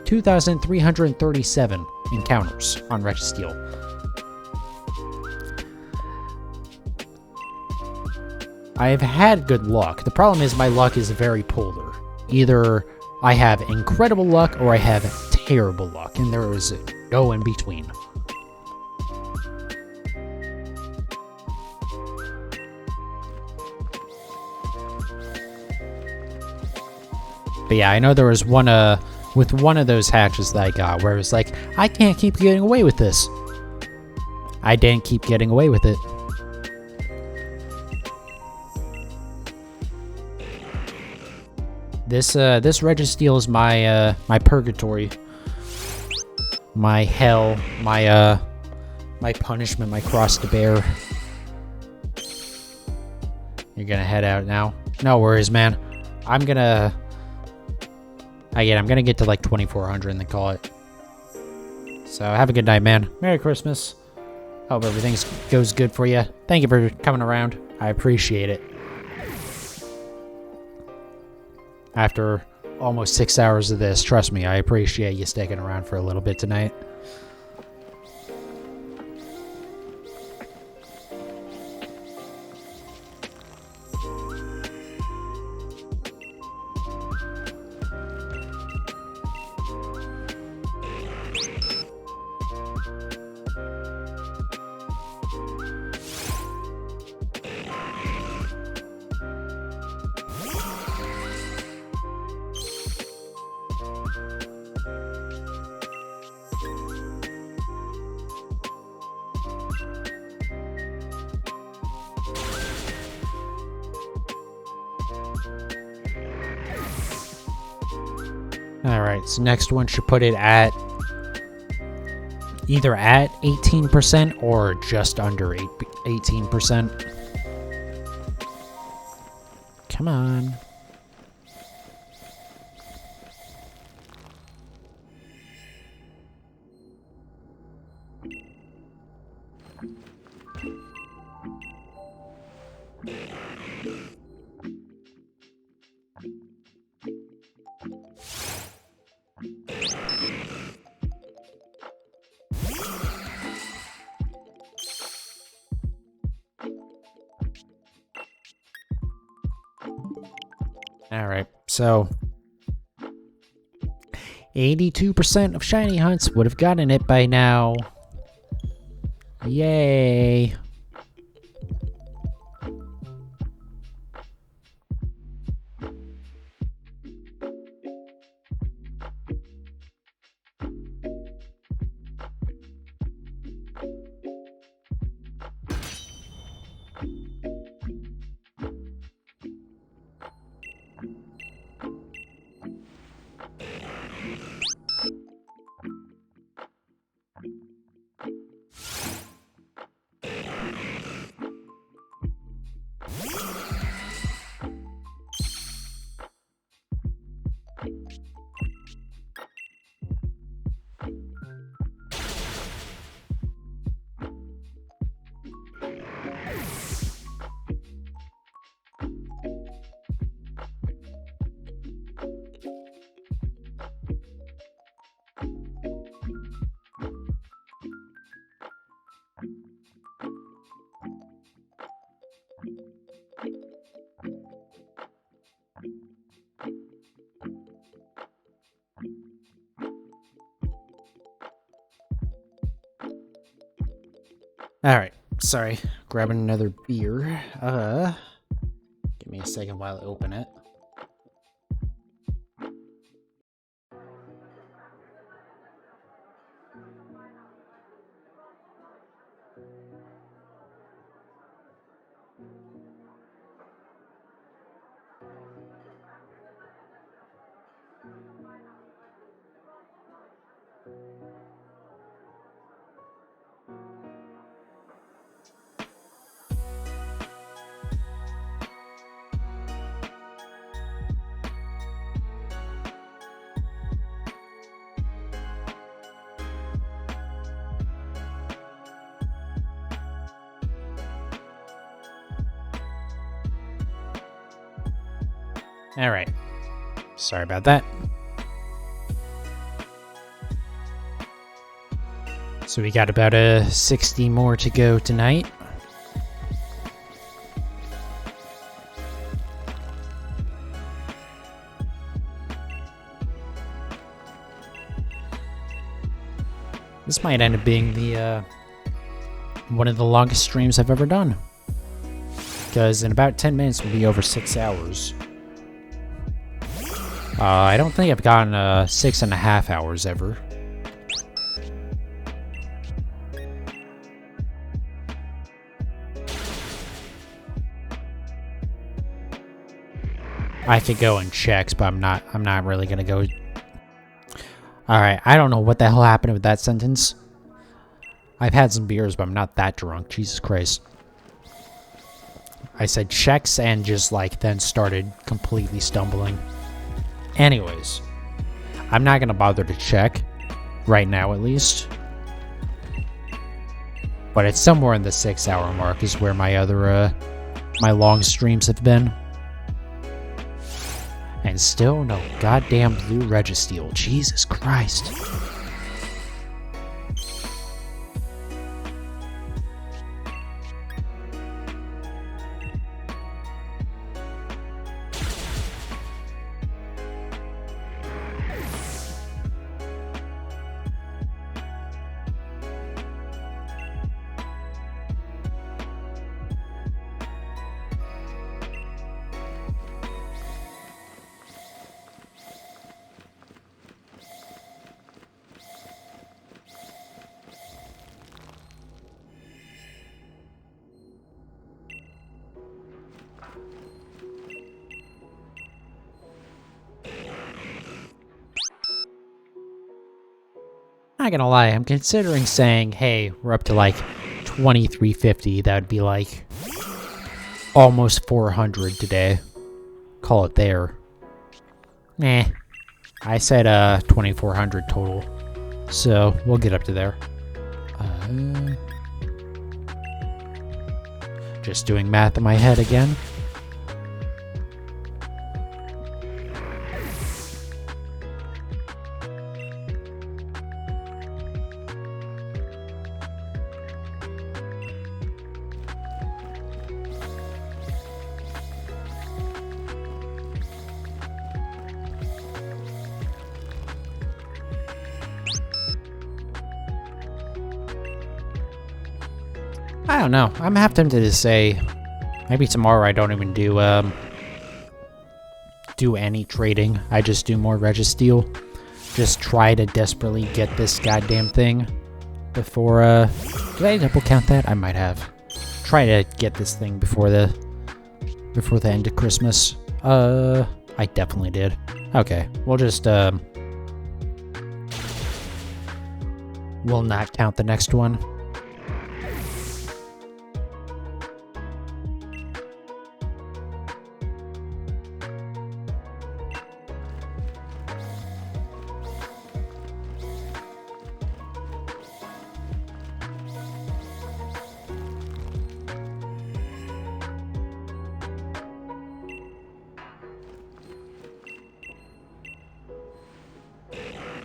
2,337 encounters on Registeel. I've had good luck. The problem is my luck is very polar. Either I have incredible luck or I have terrible luck, and there is no in between. But yeah, I know there was one with one of those hatches that I got where it was like, I can't keep getting away with this. I didn't keep getting away with it. This Registeel is my my purgatory, my hell, my punishment, my cross to bear. You're gonna head out now? No worries, man. I'm gonna get to like 2,400 and then call it. So have a good night, man. Merry Christmas. Hope everything goes good for you. Thank you for coming around. I appreciate it. After almost 6 hours of this, trust me, I appreciate you sticking around for a little bit tonight. Alright, so next one should put it at either at 18% or just under 18%. Come on. Alright, so 82% of shiny hunts would have gotten it by now. Yay. Alright, sorry. Grabbing another beer. Give me a second while I open it. Alright. Sorry about that. So we got about 60 more to go tonight. This might end up being the one of the longest streams I've ever done. Because in about 10 minutes we'll be over 6 hours. I don't think I've gotten 6.5 hours ever. I could go and check, but I'm not really gonna go. Alright, I don't know what the hell happened with that sentence. I've had some beers, but I'm not that drunk. Jesus Christ. I said checks and just like then started completely stumbling. Anyways, I'm not gonna bother to check right now, at least. But it's somewhere in the 6-hour mark is where my other my long streams have been. And still no goddamn blue Registeel. Jesus Christ. Not gonna lie, I'm considering saying, hey, we're up to like 2350. That would be like almost 400 today. Call it there. Nah. I said 2400 total. So we'll get up to there. Just doing math in my head again. I don't know. I'm half tempted to say maybe tomorrow I don't even do any trading. I just do more Registeel. Just try to desperately get this goddamn thing before did I double count that? I might have. Try to get this thing before the end of Christmas. I definitely did. Okay. We'll just we'll not count the next one.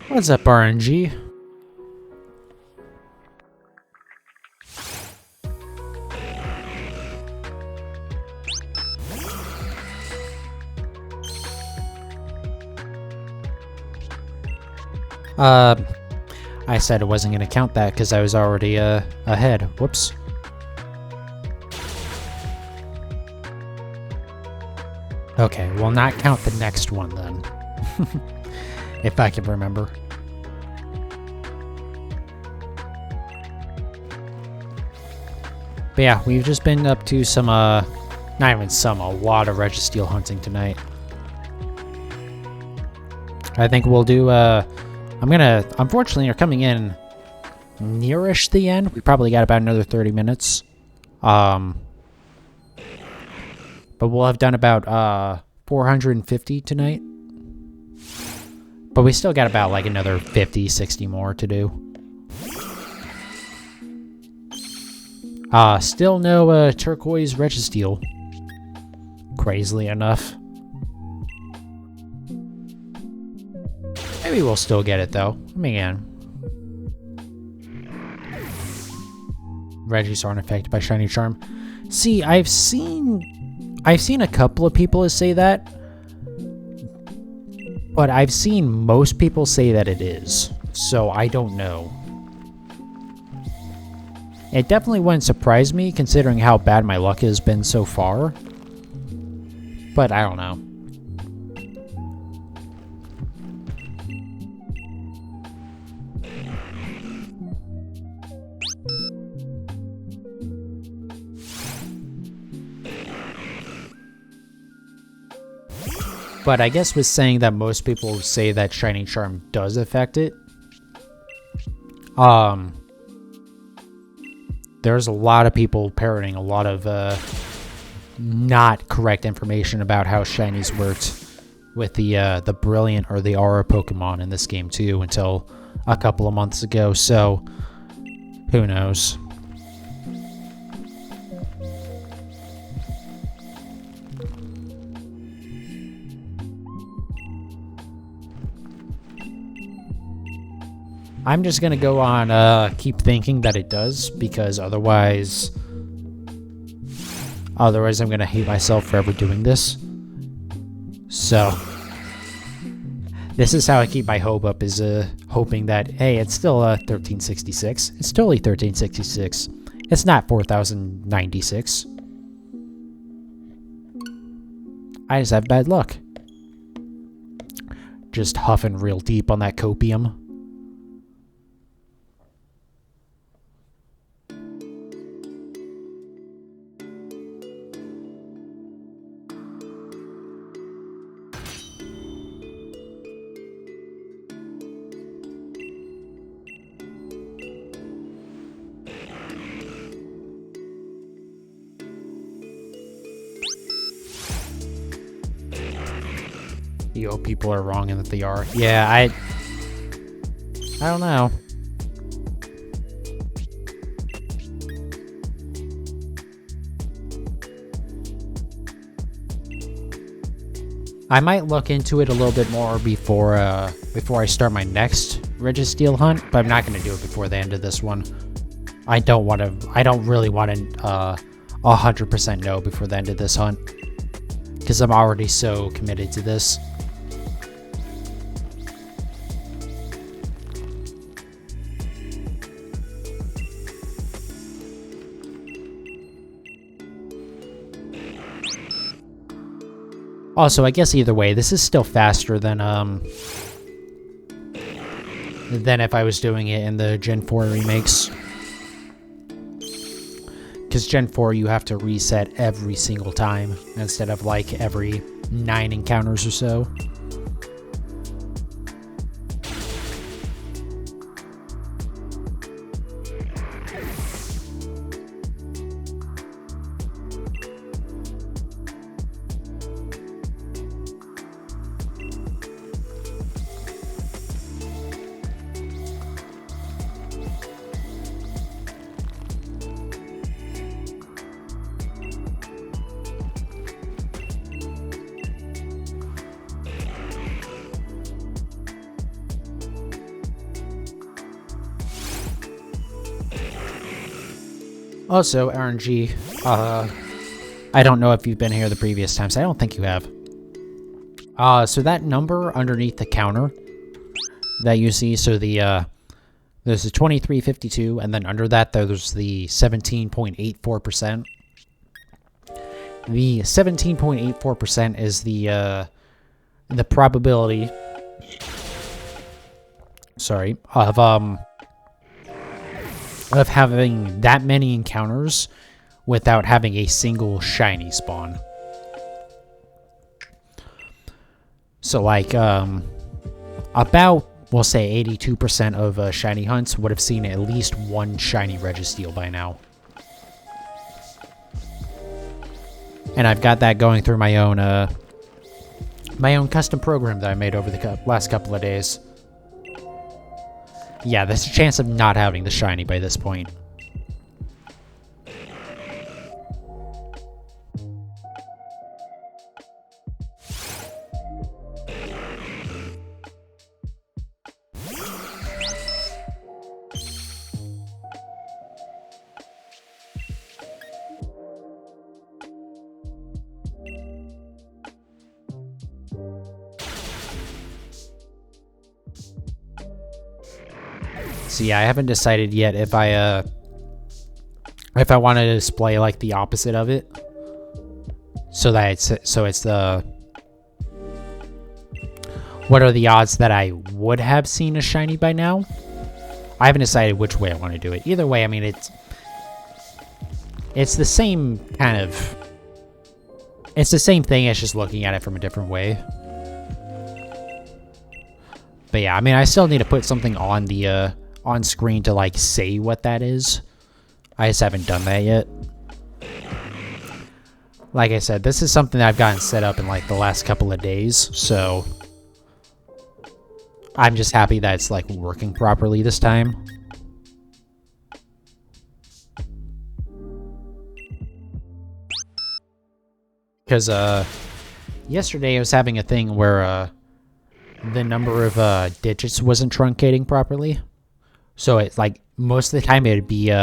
What's up, RNG? I said I wasn't going to count that because I was already ahead. Whoops. Okay, we'll not count the next one then. If I can remember. But yeah, we've just been up to some, not even some, a lot of Registeel hunting tonight. I think we'll do, unfortunately, you're coming in nearish the end. We probably got about another 30 minutes. But we'll have done about, 450 tonight. But we still got about, like, another 50, 60 more to do. Still no, turquoise Registeel. Crazily enough. Maybe we'll still get it though. Man. Regis aren't affected by Shiny Charm. See, I've seen a couple of people say that, but I've seen most people say that it is, so I don't know. It definitely wouldn't surprise me considering how bad my luck has been so far, but I don't know. But I guess with saying that most people say that Shiny Charm does affect it, there's a lot of people parroting a lot of not correct information about how Shinies worked with the Brilliant or the Aura Pokemon in this game too until a couple of months ago, so who knows. I'm just gonna go on keep thinking that it does, because otherwise I'm gonna hate myself for ever doing this. So this is how I keep my hope up, is hoping that, hey, it's still 1366. It's totally 1366. It's not 4096. I just have bad luck. Just huffing real deep on that copium. Yo, people are wrong in that they are. Yeah, I don't know. I might look into it a little bit more before I start my next Registeel hunt, but I'm not going to do it before the end of this one. I don't really want to 100% know before the end of this hunt, because I'm already so committed to this. Also, I guess either way, this is still faster than if I was doing it in the Gen 4 remakes. Because Gen 4, you have to reset every single time, instead of like every 9 encounters or so. Also, RNG, I don't know if you've been here the previous times. I don't think you have. So that number underneath the counter that you see, so there's the 2352, and then under that there's the 17.84%. The 17.84% is the probability, sorry, of having that many encounters without having a single shiny spawn. So like about, we'll say 82% of shiny hunts would have seen at least one shiny Registeel by now. And I've got that going through my own custom program that I made over the last couple of days. Yeah, there's a chance of not having the shiny by this point. So yeah, I haven't decided yet if I want to display like the opposite of it. So that it's the what are the odds that I would have seen a shiny by now? I haven't decided which way I want to do it. Either way, I mean it's the same kind of, it's the same thing, it's just looking at it from a different way. But yeah, I mean, I still need to put something on the on screen to like say what that is. I just haven't done that yet. Like I said, this is something that I've gotten set up in like the last couple of days, so I'm just happy that it's like working properly this time. Because yesterday I was having a thing where the number of digits wasn't truncating properly. So it's like most of the time it would be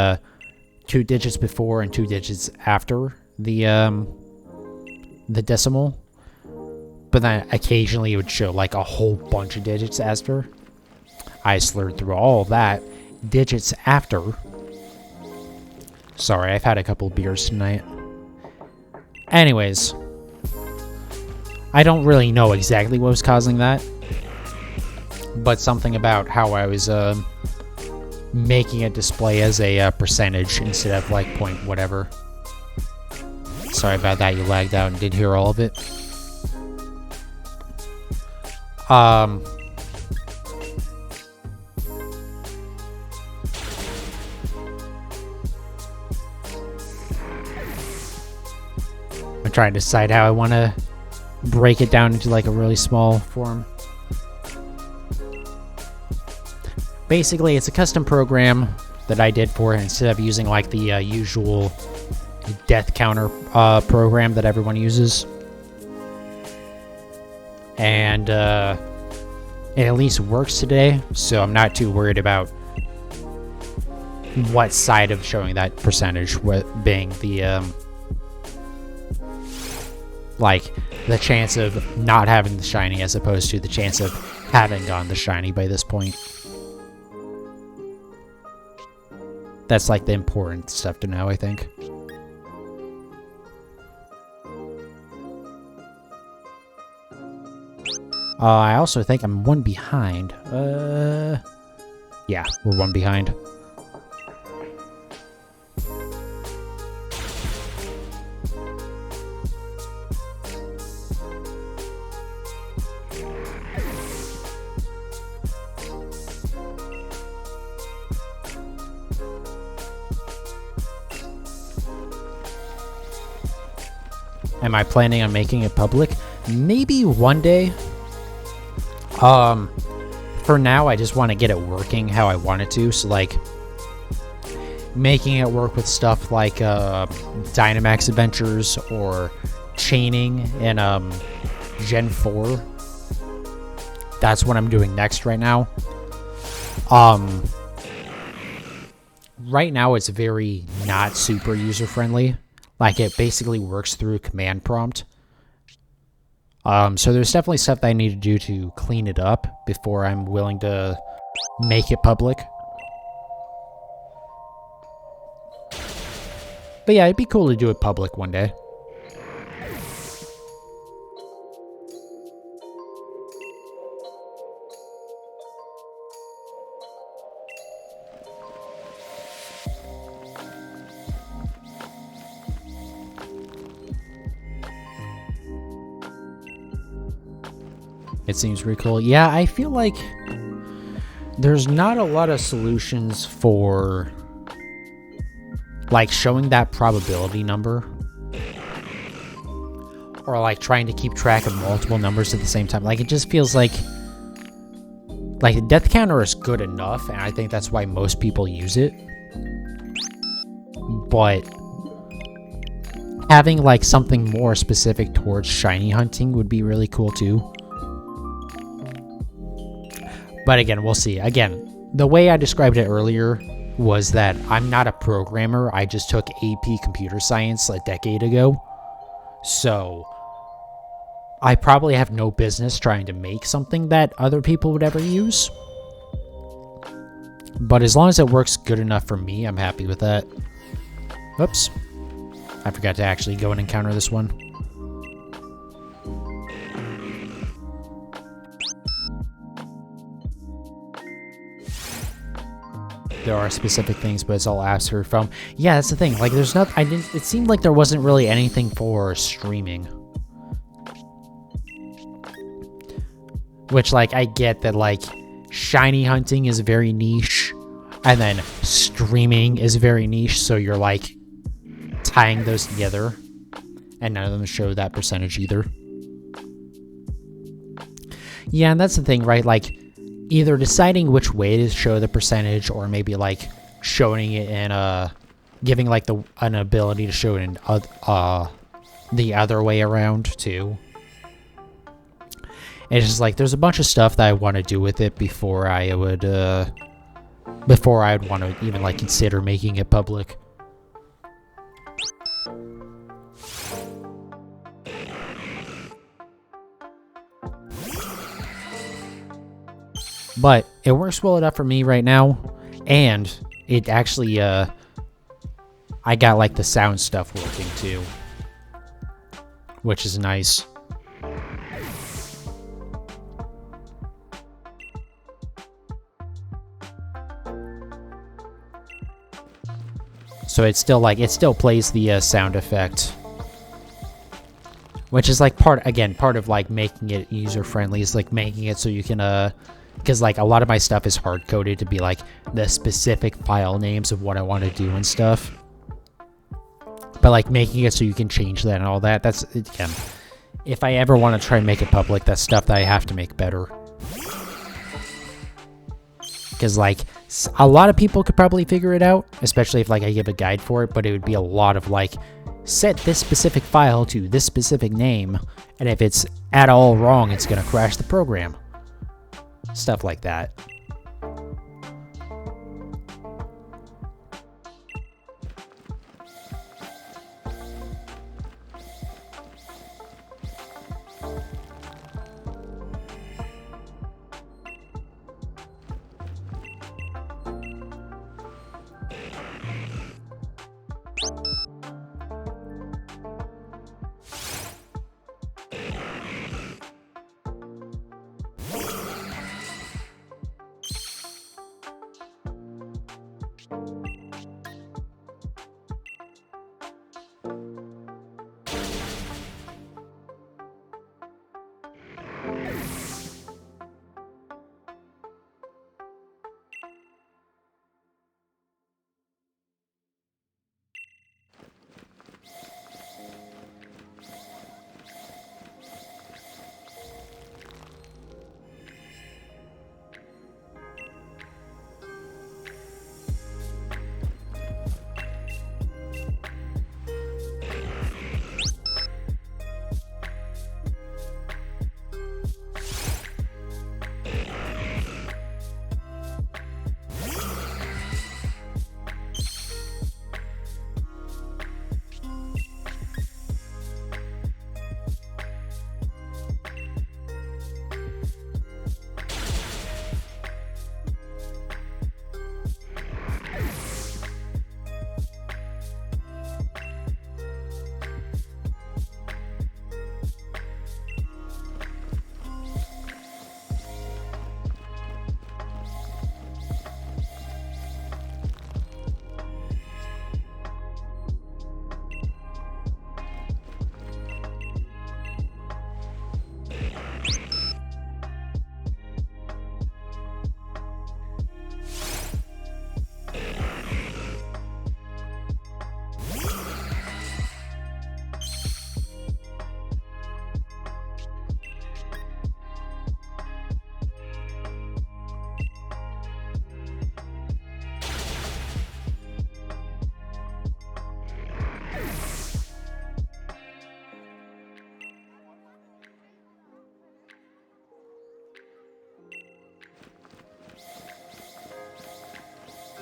2 digits before and 2 digits after the decimal. But then occasionally it would show like a whole bunch of digits after. I slurred through all of that. Digits after. Sorry, I've had a couple of beers tonight. Anyways. I don't really know exactly what was causing that. But something about how I was making it display as a percentage instead of like point whatever. Sorry about that, you lagged out and did hear all of it. I'm trying to decide how I want to break it down into like a really small form. Basically, it's a custom program that I did for it instead of using like the usual death counter program that everyone uses. And it at least works today, so I'm not too worried about what side of showing that percentage being the like the chance of not having the shiny as opposed to the chance of having gotten the shiny by this point. That's like the important stuff to know, I think. I also think I'm 1 behind. Yeah, we're 1 behind. Am I planning on making it public? Maybe one day. For now, I just want to get it working how I want it to. So, like, making it work with stuff like Dynamax Adventures or chaining in Gen 4. That's what I'm doing next right now. Right now, it's very not super user-friendly. Like, it basically works through command prompt. So there's definitely stuff that I need to do to clean it up before I'm willing to make it public. But yeah, it'd be cool to do it public one day. It seems pretty cool. Yeah, I feel like there's not a lot of solutions for like showing that probability number or like trying to keep track of multiple numbers at the same time. Like, it just feels like the death counter is good enough, and I think that's why most people use it. But having like something more specific towards shiny hunting would be really cool too. But again, we'll see. Again, the way I described it earlier was that I'm not a programmer. I just took AP Computer Science a decade ago. So I probably have no business trying to make something that other people would ever use. But as long as it works good enough for me, I'm happy with that. Oops. I forgot to actually go and encounter this one. There are specific things, but it's all after from. Yeah, that's the thing. Like, there's not. I didn't. It seemed like there wasn't really anything for streaming. Which, like, I get that, like, shiny hunting is very niche, and then streaming is very niche. So you're like tying those together, and none of them show that percentage either. Yeah, and that's the thing, right? Like, either deciding which way to show the percentage, or maybe like showing it in giving like an ability to show it in the other way around too. It's just like there's a bunch of stuff that I want to do with it before I would want to even like consider making it public. But it works well enough for me right now, and it actually, I got like the sound stuff working too, which is nice. So it's still like, it still plays the sound effect. Which is like part of like making it user friendly, is like making it so you can, because like a lot of my stuff is hard coded to be like the specific file names of what I want to do and stuff. But like making it so you can change that and all that, that's, again, if I ever want to try and make it public, that's stuff that I have to make better. Because like a lot of people could probably figure it out, especially if like I give a guide for it, but it would be a lot of like, set this specific file to this specific name, and if it's at all wrong, it's going to crash the program. Stuff like that.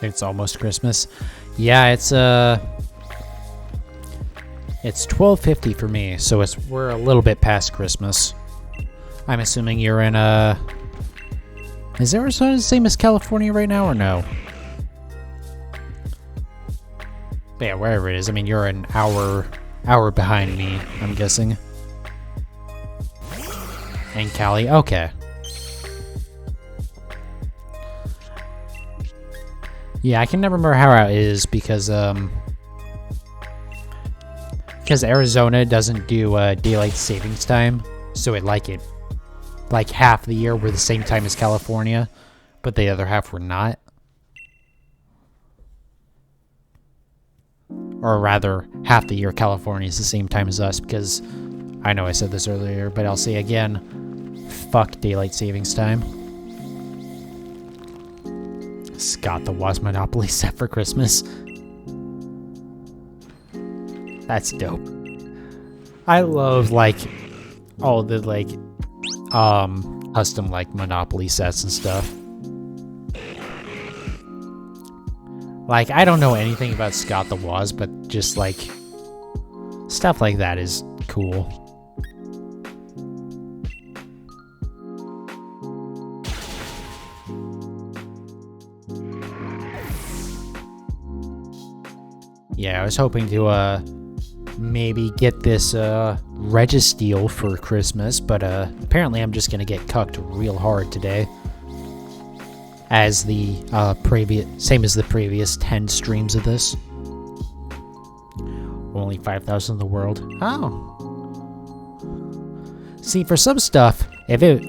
It's almost Christmas. Yeah, it's 12:50 for me, so we're a little bit past Christmas. I'm assuming you're in Is Arizona the same as California right now, or no? But yeah, wherever it is. I mean, you're an hour behind me, I'm guessing. And Cali, okay. Yeah, I can never remember how it is because Arizona doesn't do daylight savings time, so like half the year were the same time as California, but the other half were not. Or rather, half the year California is the same time as us, because I know I said this earlier, but I'll say again, fuck daylight savings time. Scott the Woz Monopoly set for Christmas. That's dope. I love, like, all the, like, custom, like, Monopoly sets and stuff. Like, I don't know anything about Scott the Woz, but just, like, stuff like that is cool. Yeah, I was hoping to, maybe get this, Registeel for Christmas, but, apparently I'm just gonna get cucked real hard today. As the, same as the previous 10 streams of this. Only 5,000 in the world. Oh. See, for some stuff,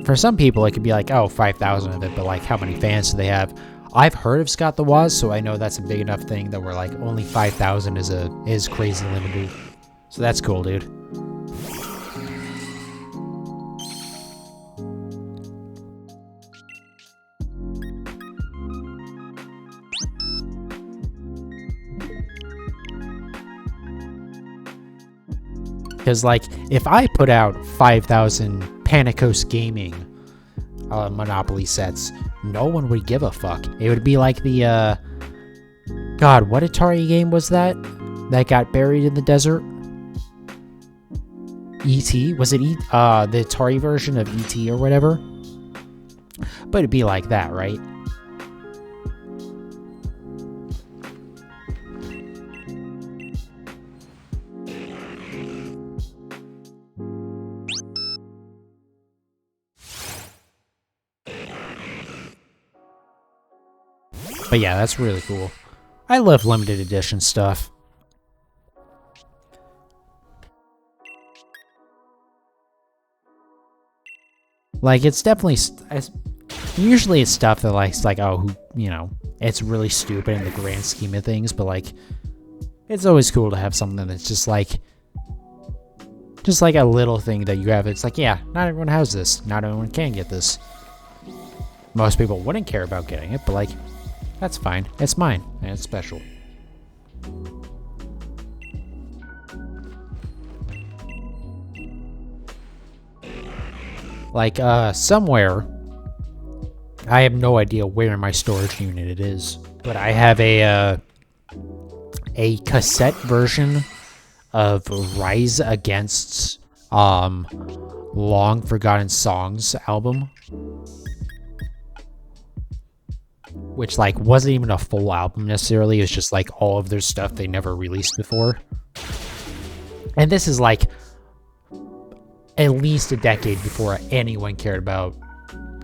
for some people, it could be like, oh, 5,000 of it, but, like, how many fans do they have? I've heard of Scott the Woz, so I know that's a big enough thing that we're like, only 5,000 is crazy limited. So that's cool, dude. Because, like, if I put out 5,000 Panicos Gaming Monopoly sets, no one would give a fuck. It would be like the, God, what Atari game was that? That got buried in the desert? E.T.? Was it the Atari version of E.T. or whatever? But it'd be like that, right? But yeah, that's really cool. I love limited edition stuff. Like, it's definitely... usually it's stuff that, like, it's like, oh, you know, it's really stupid in the grand scheme of things, but, like, it's always cool to have something that's just like a little thing that you have. It's like, yeah, not everyone has this. Not everyone can get this. Most people wouldn't care about getting it, but, like, that's fine. It's mine, and it's special. Like, somewhere, I have no idea where in my storage unit it is, but I have a cassette version of Rise Against's, Long Forgotten Songs album. Which, like, wasn't even a full album necessarily. It was just, like, all of their stuff they never released before. And this is, like, at least a decade before anyone cared about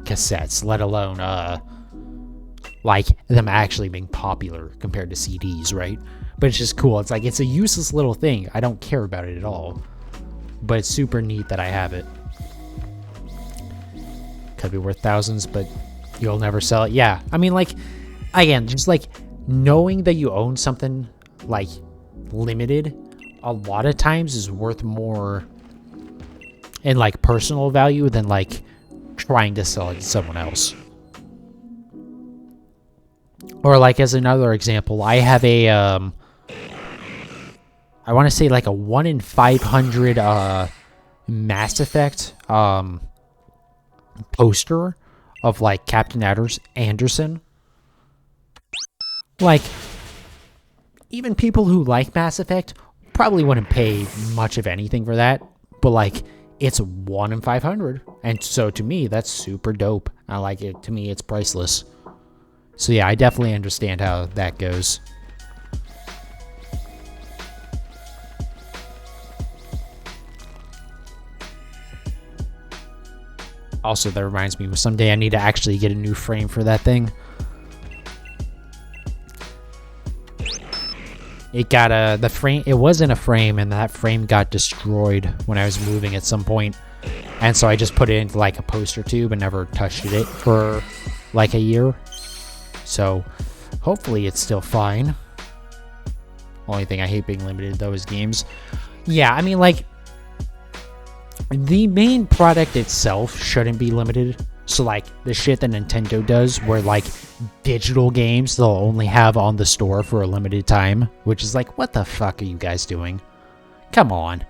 cassettes, let alone, like, them actually being popular compared to CDs, right? But it's just cool. It's like, it's a useless little thing. I don't care about it at all. But it's super neat that I have it. Could be worth thousands, but you'll never sell it. Yeah, I mean, like, again, just, like, knowing that you own something, like, limited, a lot of times is worth more in, like, personal value than, like, trying to sell it to someone else. Or, like, as another example, I have a, I want to say, like, a 1 in 500, Mass Effect, poster of, like, Captain Anderson. Like, even people who like Mass Effect probably wouldn't pay much of anything for that, but, like, it's 1 in 500, and so to me, that's super dope. I like it. To me, it's priceless. So yeah, I definitely understand how that goes. Also, that reminds me, someday I need to actually get a new frame for that thing. It got the frame, it wasn't a frame, and that frame got destroyed when I was moving at some point. And so I just put it into like a poster tube and never touched it for like a year. So hopefully it's still fine. Only thing I hate being limited though is games. Yeah, I mean, like, the main product itself shouldn't be limited. So like the shit that Nintendo does where like digital games they'll only have on the store for a limited time, which is like, what the fuck are you guys doing? Come on.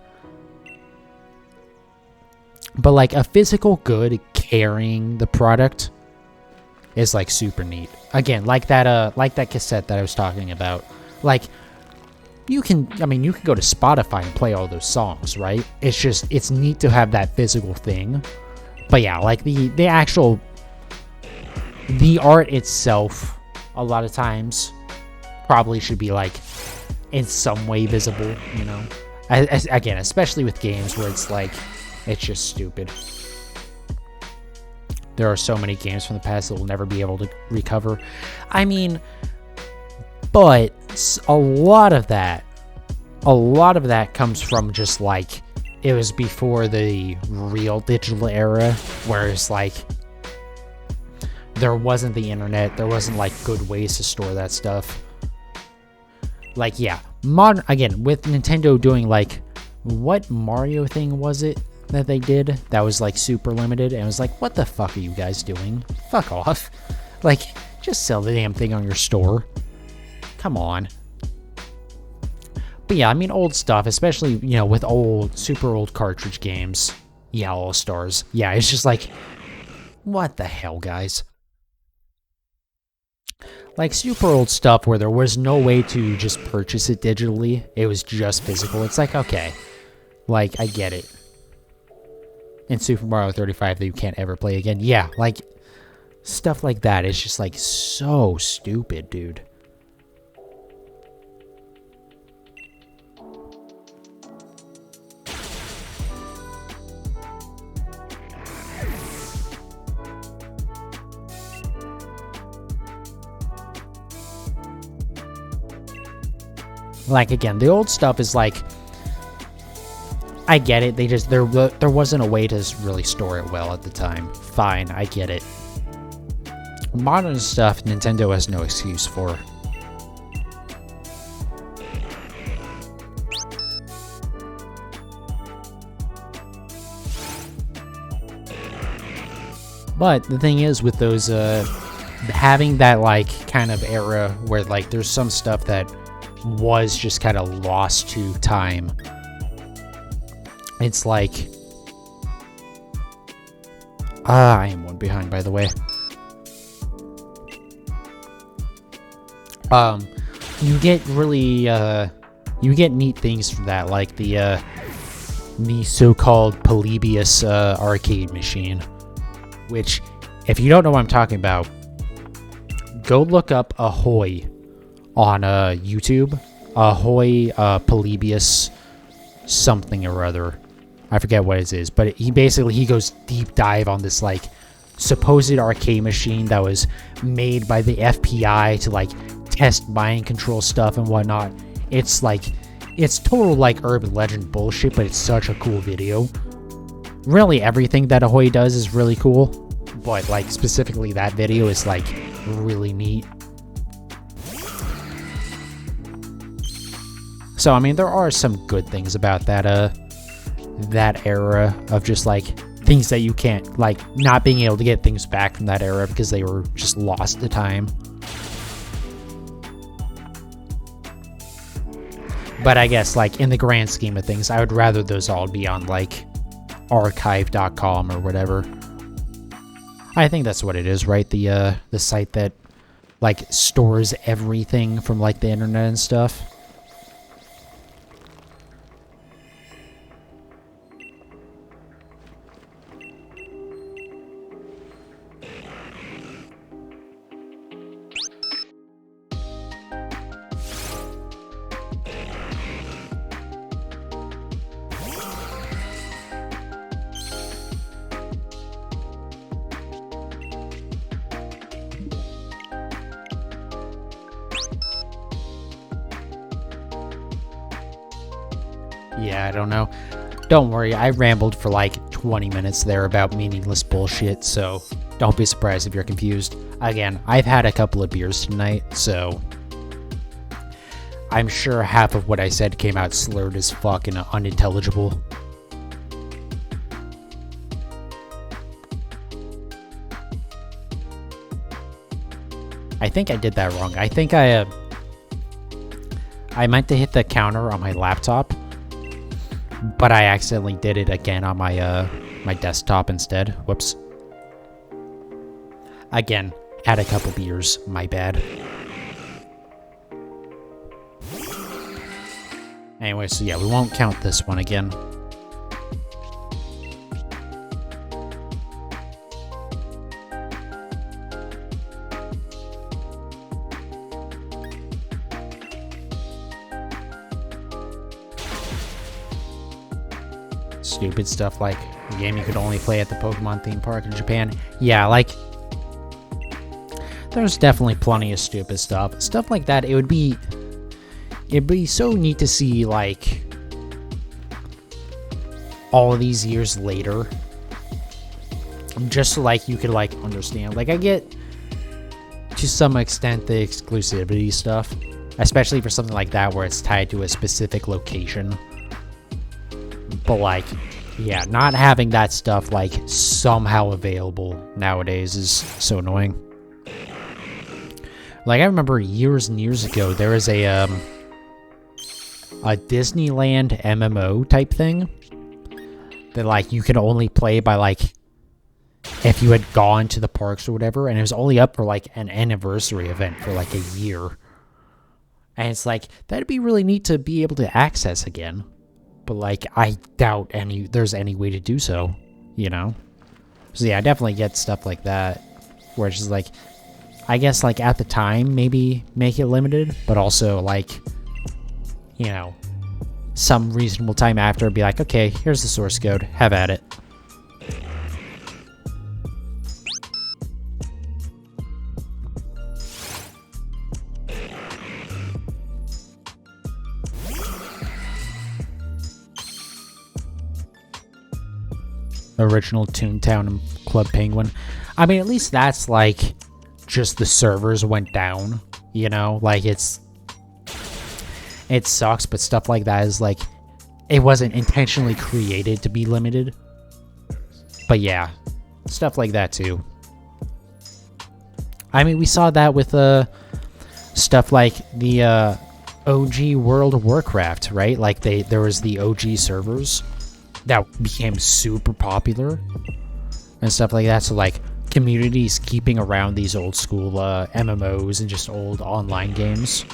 But like a physical good carrying the product is like super neat. Again, like that cassette that I was talking about. Like, you can go to Spotify and play all those songs, right? It's just, it's neat to have that physical thing. But yeah, like the actual, the art itself, a lot of times, probably should be like, in some way visible, you know? Again, especially with games where it's like, it's just stupid. There are so many games from the past that we'll never be able to recover. I mean, but a lot of that comes from just like, it was before the real digital era, where it's like, there wasn't the internet, there wasn't like good ways to store that stuff. Like, yeah, again, with Nintendo doing like, what Mario thing was it that they did that was like super limited, and it was like, what the fuck are you guys doing? Fuck off. Like, just sell the damn thing on your store. Come on. But yeah, I mean, old stuff, especially, you know, with old, super old cartridge games. Yeah, All Stars. Yeah, it's just like, what the hell, guys? Like, super old stuff where there was no way to just purchase it digitally. It was just physical. It's like, okay. Like, I get it. In Super Mario 35 that you can't ever play again. Yeah, like, stuff like that is just, like, so stupid, dude. Like, again, the old stuff is like, I get it. They just, there wasn't a way to really store it well at the time. Fine, I get it. Modern stuff, Nintendo has no excuse for. But the thing is, with those, having that, like, kind of era where, like, there's some stuff that was just kind of lost to time. It's like, I am one behind, by the way. You get really, you get neat things from that, like the so-called Polybius arcade machine, which, if you don't know what I'm talking about, go look up Ahoy on YouTube. Ahoy Polybius something or other. I forget what it is, but he goes deep dive on this, like, supposed arcade machine that was made by the FBI to, like, test mind control stuff and whatnot. It's like, it's total, like, urban legend bullshit, but it's such a cool video. Really, everything that Ahoy does is really cool, but, like, specifically that video is, like, really neat. So, I mean, there are some good things about that era of just, like, things that you can't, like, not being able to get things back from that era because they were just lost to time. But I guess, like, in the grand scheme of things, I would rather those all be on, like, archive.com or whatever. I think that's what it is, right? The site that, like, stores everything from, like, the internet and stuff. Yeah, I don't know. Don't worry, I rambled for like 20 minutes there about meaningless bullshit, so don't be surprised if you're confused. Again, I've had a couple of beers tonight, so I'm sure half of what I said came out slurred as fuck and unintelligible. I think I did that wrong. I think I meant to hit the counter on my laptop, but I accidentally did it again on my my desktop instead. Whoops. Again, had a couple beers. My bad. Anyway, so yeah, we won't count this one again. Stupid stuff like a game you could only play at the Pokemon theme park in Japan. Yeah, like, there's definitely plenty of stupid stuff. Stuff like that, it'd be so neat to see, like, all of these years later. Just so, like, you could, like, understand. Like, I get, to some extent, the exclusivity stuff. Especially for something like that where it's tied to a specific location. But, like, yeah, not having that stuff, like, somehow available nowadays is so annoying. Like, I remember years and years ago, there was a Disneyland MMO type thing that, like, you could only play by, like, if you had gone to the parks or whatever, and it was only up for, like, an anniversary event for, like, a year. And it's like, that'd be really neat to be able to access again. But, like, I doubt there's any way to do so, you know? So, yeah, I definitely get stuff like that, where it's just, like, I guess, like, at the time, maybe make it limited, but also, like, you know, some reasonable time after, be like, okay, here's the source code, have at it. Original Toontown and Club Penguin. I mean, at least that's, like, just the servers went down, you know? Like, it sucks, but stuff like that is, like, it wasn't intentionally created to be limited. But yeah, stuff like that, too. I mean, we saw that with, stuff like the, OG World of Warcraft, right? Like, there was the OG servers that became super popular and stuff like that. So, like, communities keeping around these old school MMOs and just old online games.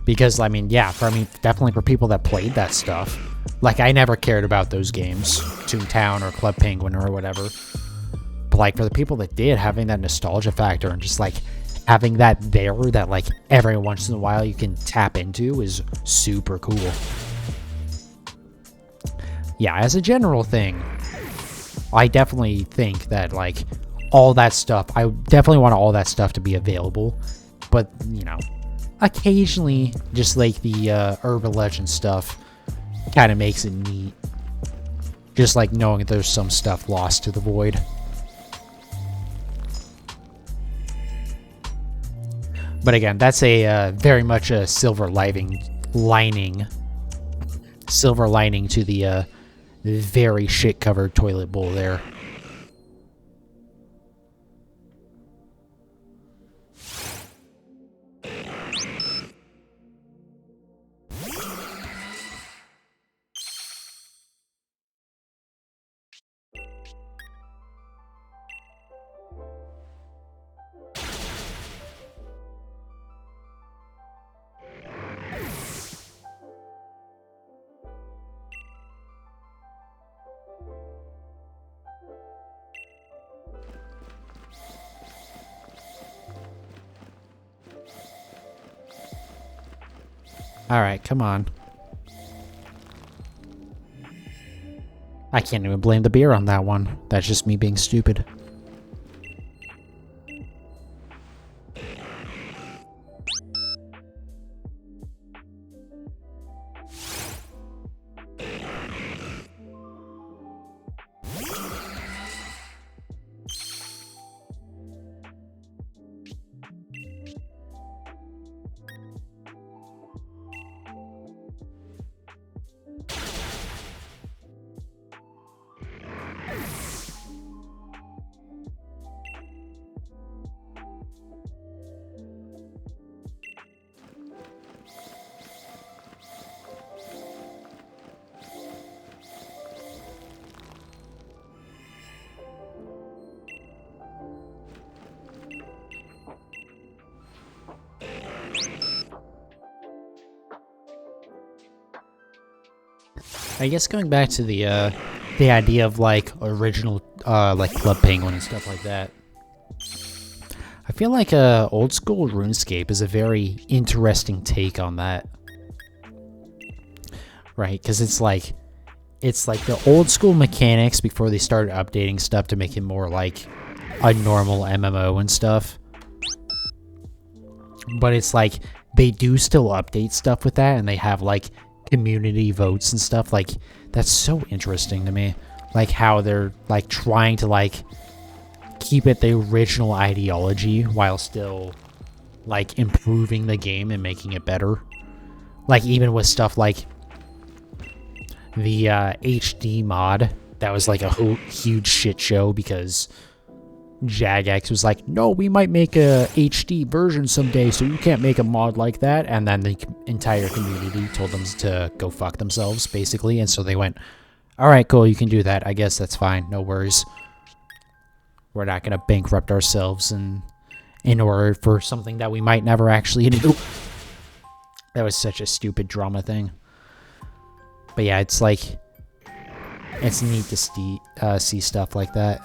Because, I mean, yeah, definitely for people that played that stuff. Like, I never cared about those games, Toontown or Club Penguin or whatever. But, like, for the people that did, having that nostalgia factor and just, like, having that there that, like, every once in a while you can tap into is super cool. Yeah, as a general thing, I definitely think that, like, all that stuff, I definitely want all that stuff to be available. But, you know, occasionally, just like the urban legend stuff kind of makes it neat. Just like knowing that there's some stuff lost to the void. But again, that's a very much a silver lining to the very shit-covered toilet bowl there. Alright, come on. I can't even blame the beer on that one. That's just me being stupid. I guess going back to the idea of like original like Club Penguin and stuff like that. I feel like old school RuneScape is a very interesting take on that. Right? Because it's like the old school mechanics before they started updating stuff to make it more like a normal MMO and stuff. But it's like they do still update stuff with that, and they have like community votes and stuff. Like that's so interesting to me. Like how they're like trying to like keep it the original ideology while still like improving the game and making it better. Like even with stuff like the HD mod, that was like a huge shit show because Jagex was like, no, we might make a HD version someday, so you can't make a mod like that. And then the entire community told them to go fuck themselves, basically. And so they went, all right, cool, you can do that. I guess that's fine. No worries. We're not going to bankrupt ourselves in order for something that we might never actually do. That was such a stupid drama thing. But yeah, it's like, it's neat to see stuff like that.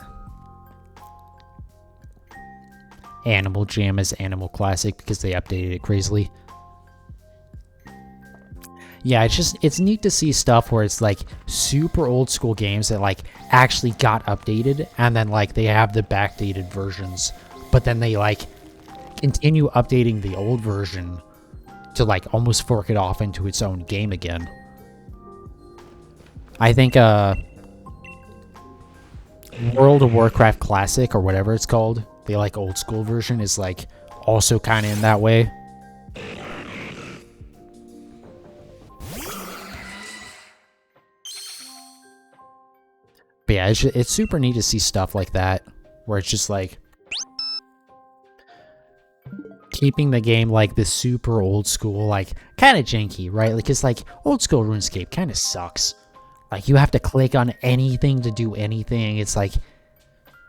Animal Jam is Animal Classic because they updated it crazily. Yeah, it's neat to see stuff where it's like super old school games that like actually got updated, and then like they have the backdated versions, but then they like continue updating the old version to like almost fork it off into its own game again. I think World of Warcraft Classic or whatever it's called, the like old school version, is like also kind of in that way. But yeah, it's super neat to see stuff like that, where it's just like keeping the game like this super old school, like kind of janky, right? Like it's like old school RuneScape kind of sucks. Like you have to click on anything to do anything. It's like,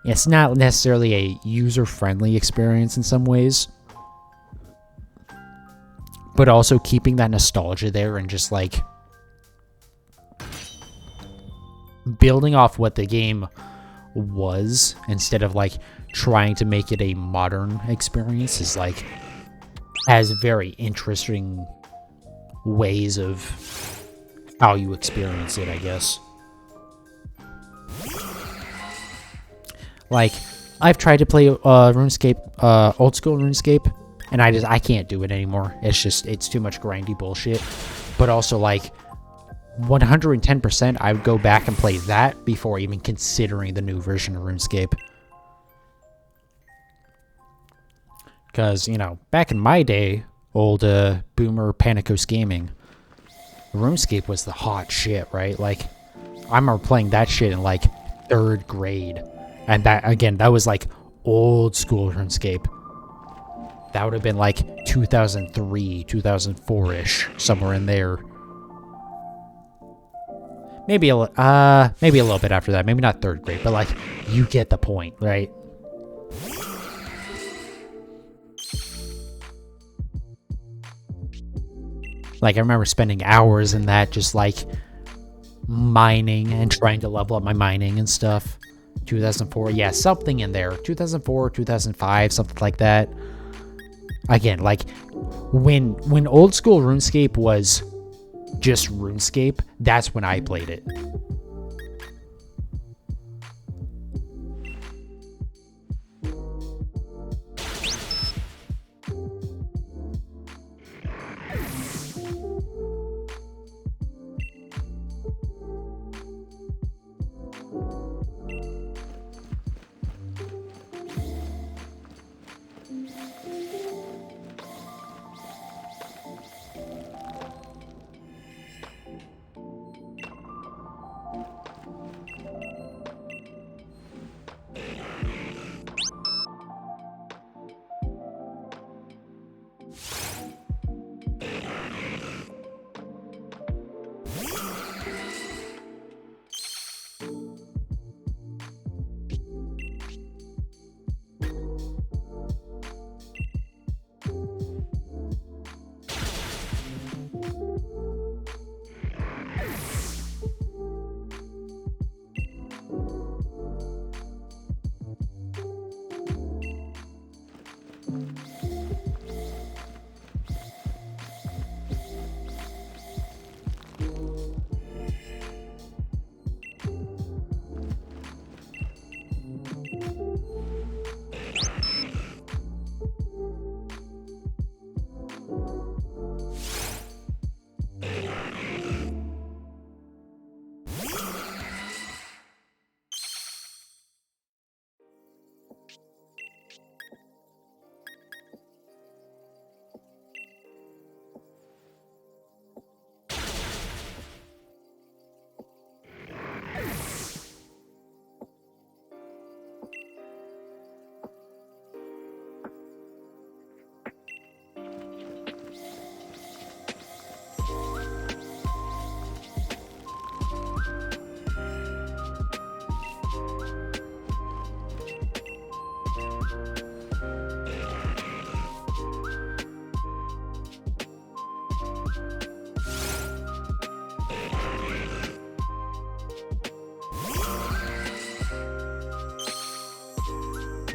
it's not necessarily a user-friendly experience in some ways, but also keeping that nostalgia there and just like building off what the game was instead of like trying to make it a modern experience is like has very interesting ways of how you experience it, I guess. Like I've tried to play RuneScape, old school RuneScape, and I can't do it anymore. It's too much grindy bullshit. But also like 110% I would go back and play that before even considering the new version of RuneScape. Because, you know, back in my day, old boomer Panicos Gaming, RuneScape was the hot shit, right? Like, I remember playing that shit in, like, 3rd grade. And that, again, that was, like, old school RuneScape. That would have been, like, 2003, 2004-ish, somewhere in there. Maybe a little bit after that. Maybe not 3rd grade, but, like, you get the point, right? Like, I remember spending hours in that, just, like, mining and trying to level up my mining and stuff. 2004, yeah, something in there. 2004, 2005, something like that. Again, like, when old school RuneScape was just RuneScape, that's when I played it.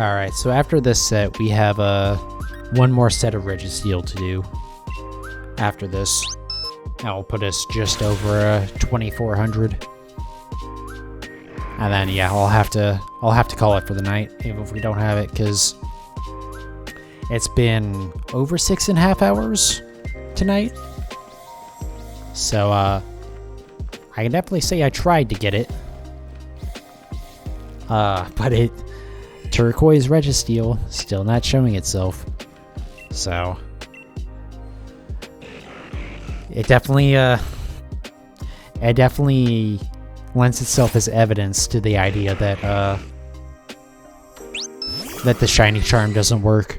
Alright, so after this set, we have one more set of Registeel to do after this. That will put us just over 2,400. And then, yeah, I'll have to call it for the night, even if we don't have it, because it's been over 6.5 hours tonight. So, I can definitely say I tried to get it. But turquoise Registeel still not showing itself. So, it definitely lends itself as evidence to the idea that that the shiny charm doesn't work.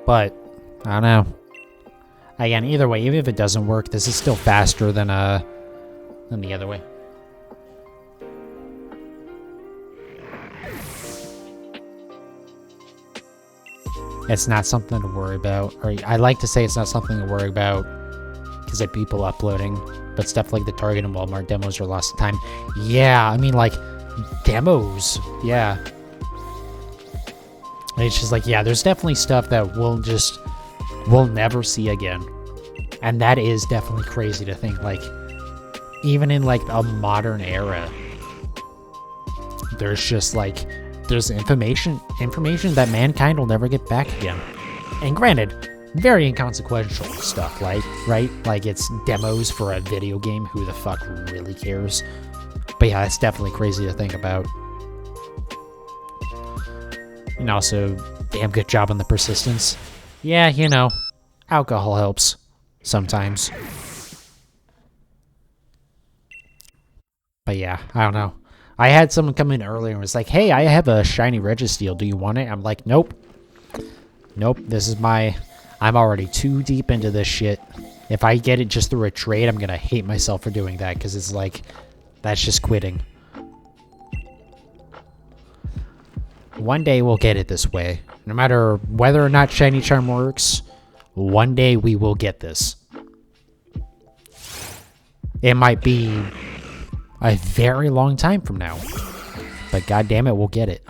But I don't know. Again, either way, even if it doesn't work, this is still faster than the other way. It's not something to worry about, or I like to say it's not something to worry about because of people uploading, but stuff like the Target and Walmart demos are lost in time. Yeah, I mean, like, demos, yeah. It's just like, yeah, there's definitely stuff that we'll never see again. And that is definitely crazy to think, like, even in, like, a modern era, there's just, like, there's information that mankind will never get back again. And granted, very inconsequential stuff, like, right? Like, it's demos for a video game. Who the fuck really cares? But yeah, it's definitely crazy to think about. And also, damn good job on the persistence. Yeah, you know, alcohol helps sometimes. But yeah, I don't know. I had someone come in earlier and was like, hey, I have a shiny Registeel. Do you want it? I'm like, nope. Nope, this is I'm already too deep into this shit. If I get it just through a trade, I'm going to hate myself for doing that, because it's like, that's just quitting. One day we'll get it this way. No matter whether or not Shiny Charm works, one day we will get this. It might be a very long time from now, but goddamn it, we'll get it.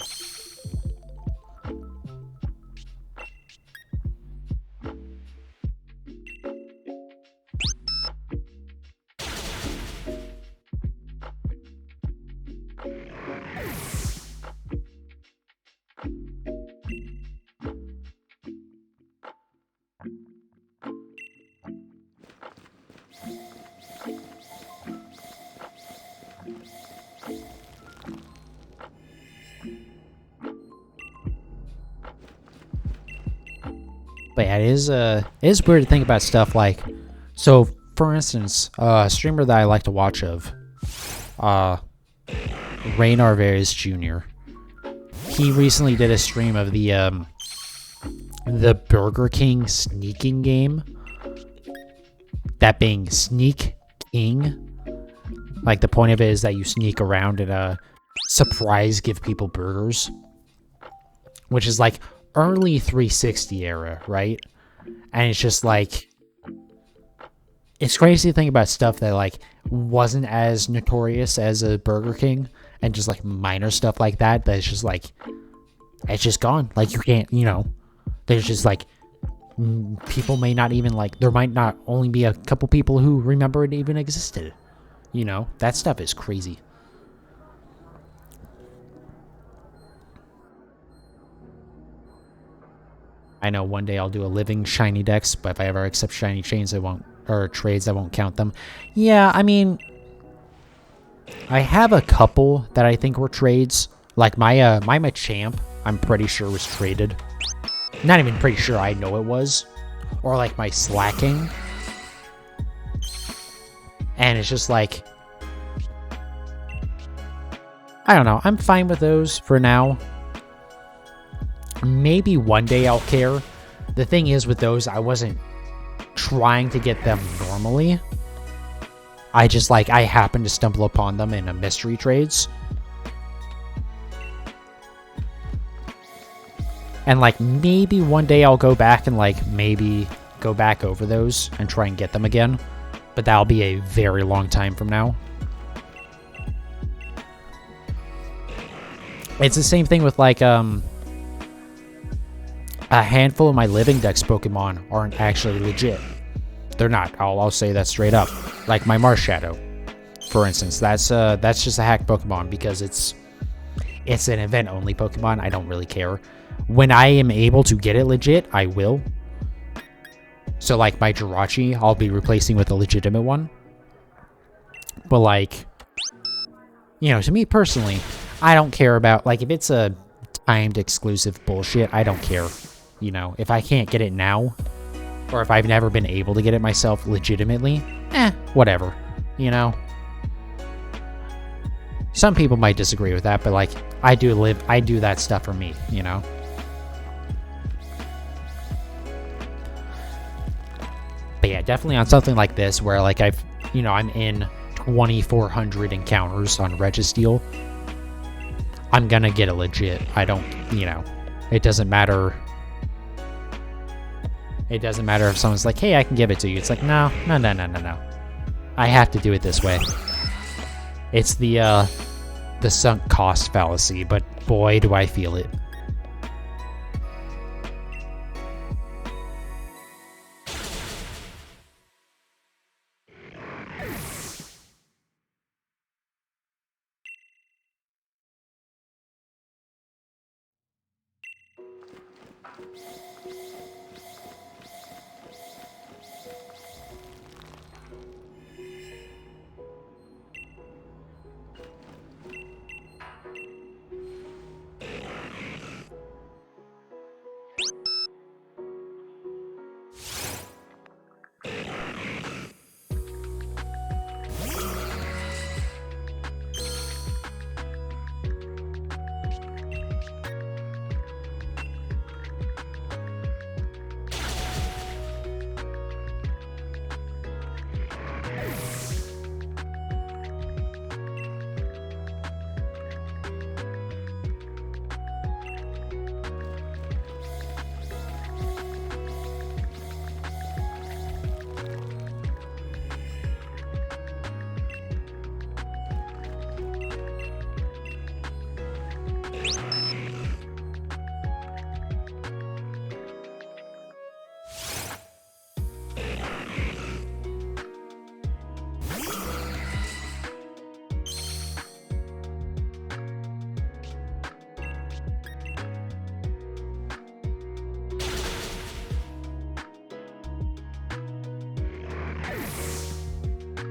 But yeah, it is weird to think about stuff like, so for instance, a streamer that I like to watch of, Ray Narvaez Jr. He recently did a stream of the Burger King sneaking game. That being Sneak King. Like, the point of it is that you sneak around and surprise give people burgers. Which is like early 360 era, right? And it's just like, it's crazy to think about stuff that like wasn't as notorious as a Burger King, and just like minor stuff like that that's just like, it's just gone. Like, you can't, you know, there's just like, people may not even like, there might not only be a couple people who remember it even existed. You know, that stuff is crazy. I know one day I'll do a living shiny dex, but if I ever accept shiny chains, I won't, or trades, I won't count them. Yeah, I mean, I have a couple that I think were trades. Like my Machamp, I'm pretty sure was traded. Not even pretty sure, I know it was. Or like my Slacking. And it's just like, I don't know, I'm fine with those for now. Maybe one day I'll care. The thing is with those, I wasn't trying to get them normally. I just like, I happened to stumble upon them in a mystery trades. And like, maybe one day I'll go back and like, maybe go back over those and try and get them again. But that'll be a very long time from now. It's the same thing with like a handful of my living dex Pokemon aren't actually legit. They're not. I'll say that straight up. Like my Marshadow, for instance. That's just a hack Pokemon because it's an event only Pokemon. I don't really care. When I am able to get it legit, I will. So like my Jirachi, I'll be replacing with a legitimate one. But like, you know, to me personally, I don't care about, like, if it's a timed exclusive bullshit, I don't care. You know, if I can't get it now, or if I've never been able to get it myself legitimately, whatever, you know? Some people might disagree with that, but like, I do that stuff for me, you know? But yeah, definitely on something like this where like I'm in 2,400 encounters on Registeel, I'm gonna get it legit. I don't, you know, it doesn't matter. It doesn't matter if someone's like, hey, I can give it to you. It's like, no. I have to do it this way. It's the sunk cost fallacy, but boy, do I feel it.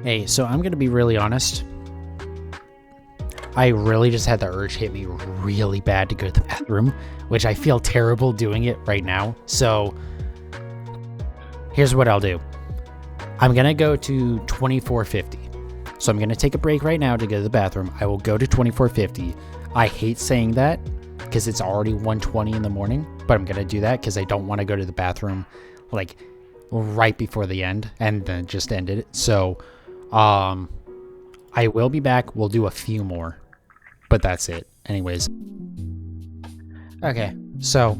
Hey, so I'm gonna be really honest. I really just had the urge hit me really bad to go to the bathroom, which I feel terrible doing it right now. So here's what I'll do. I'm gonna go to 2450. So I'm gonna take a break right now to go to the bathroom. I will go to 2450. I hate saying that because it's already 1:20 in the morning, but I'm gonna do that because I don't want to go to the bathroom like right before the end and then just end it. So I will be back. We'll do a few more, but that's it. Anyways. Okay, so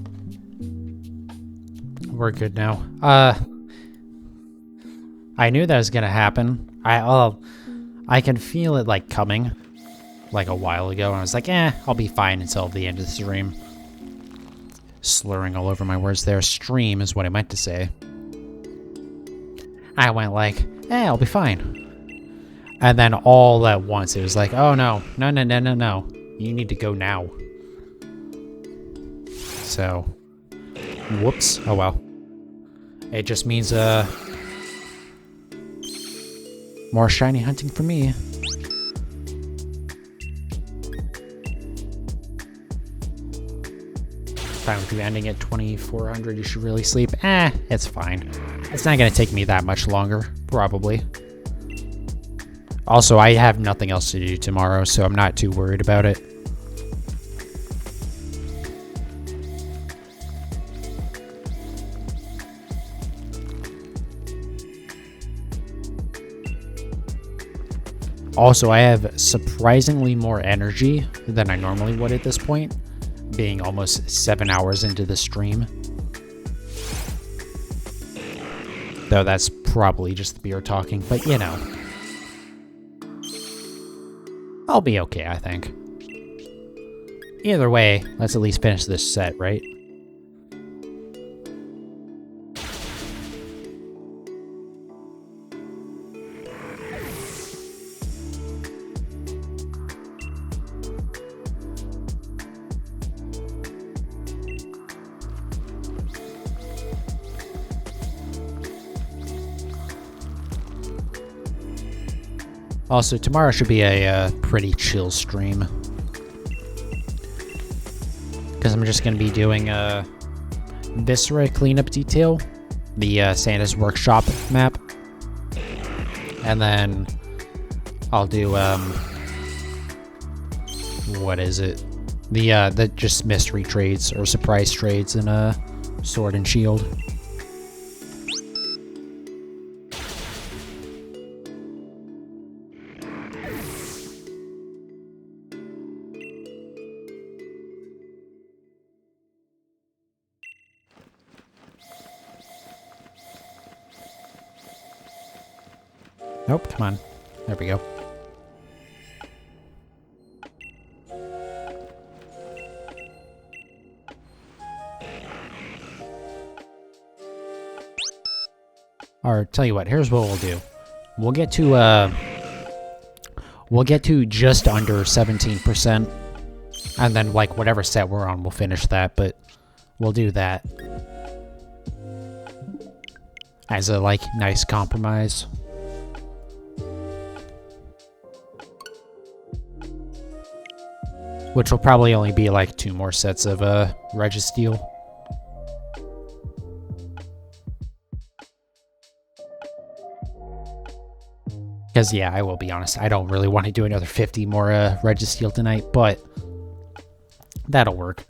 we're good now. I knew that was gonna happen. I can feel it like coming like a while ago, and I was like, I'll be fine until the end of the stream. Slurring all over my words there. Stream is what I meant to say. I went like, I'll be fine. And then all at once, it was like, oh no. You need to go now. So, whoops. Oh well. It just means, more shiny hunting for me. Fine with you ending at 2400, you should really sleep. It's fine. It's not gonna take me that much longer, probably. Also, I have nothing else to do tomorrow, so I'm not too worried about it. Also, I have surprisingly more energy than I normally would at this point, being almost 7 hours into the stream. Though that's probably just the beer talking, but you know. I'll be okay, I think. Either way, let's at least finish this set, right? Also, tomorrow should be a pretty chill stream. Because I'm just going to be doing Viscera cleanup detail, the Santa's Workshop map. And then I'll do, what is it? The just mystery trades or surprise trades in Sword and Shield. Nope, come on. There we go. Or tell you what, here's what we'll do. We'll get to just under 17%. And then like whatever set we're on, we'll finish that, but we'll do that as a like nice compromise. Which will probably only be like 2 more sets of Registeel. Because yeah, I will be honest, I don't really want to do another 50 more Registeel tonight, but that'll work.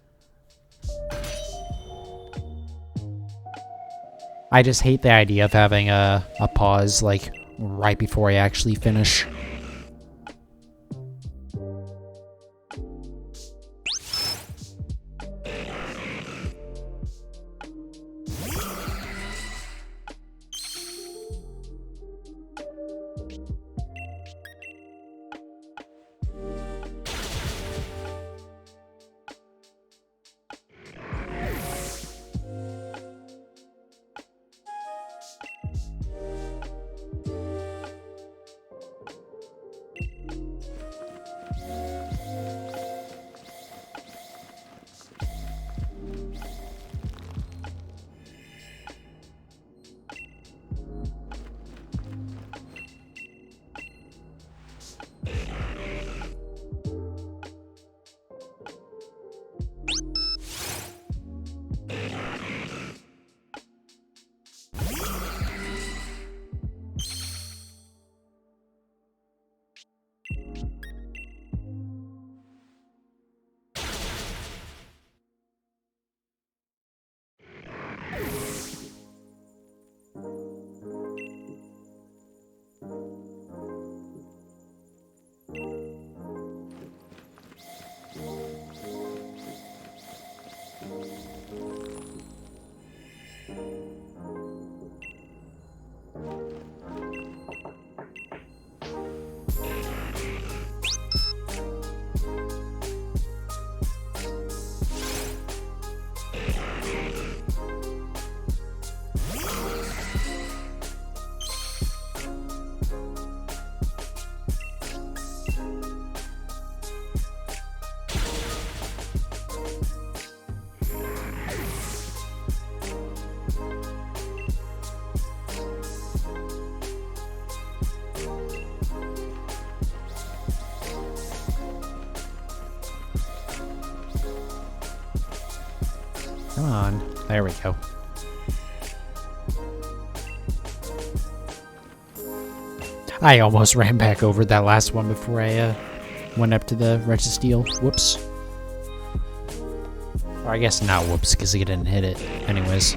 I just hate the idea of having a pause like right before I actually finish. Come on. There we go. I almost ran back over that last one before I went up to the Registeel. Whoops. Or I guess not whoops, because he didn't hit it. Anyways.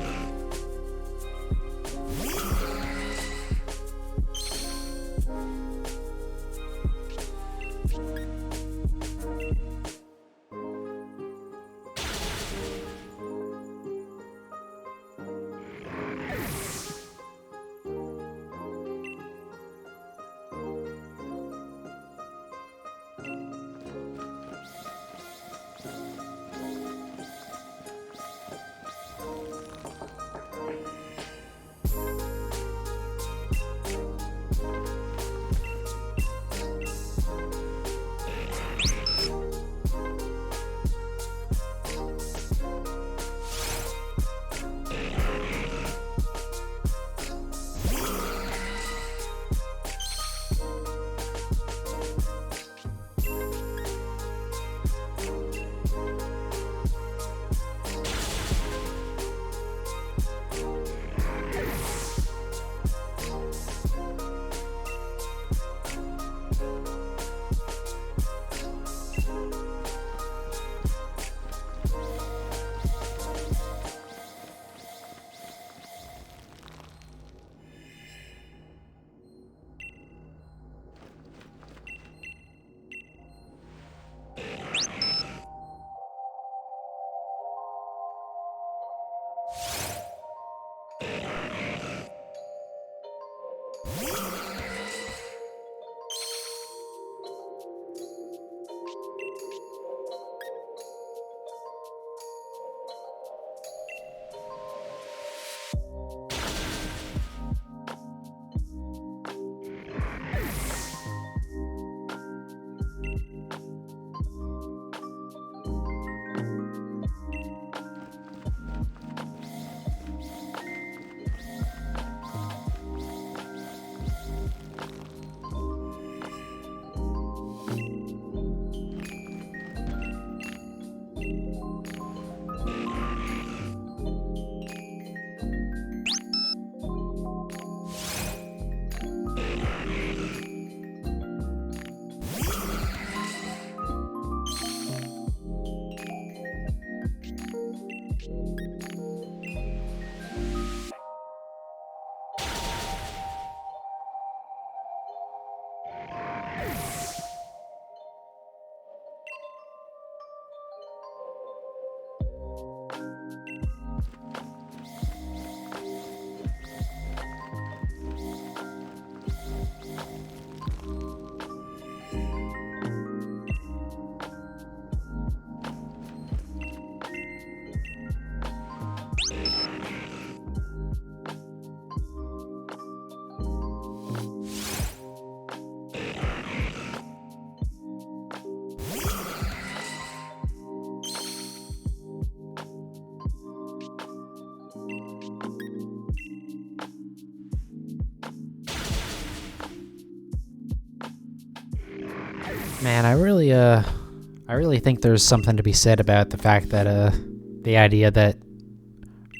Man, I really think there's something to be said about the fact that, the idea that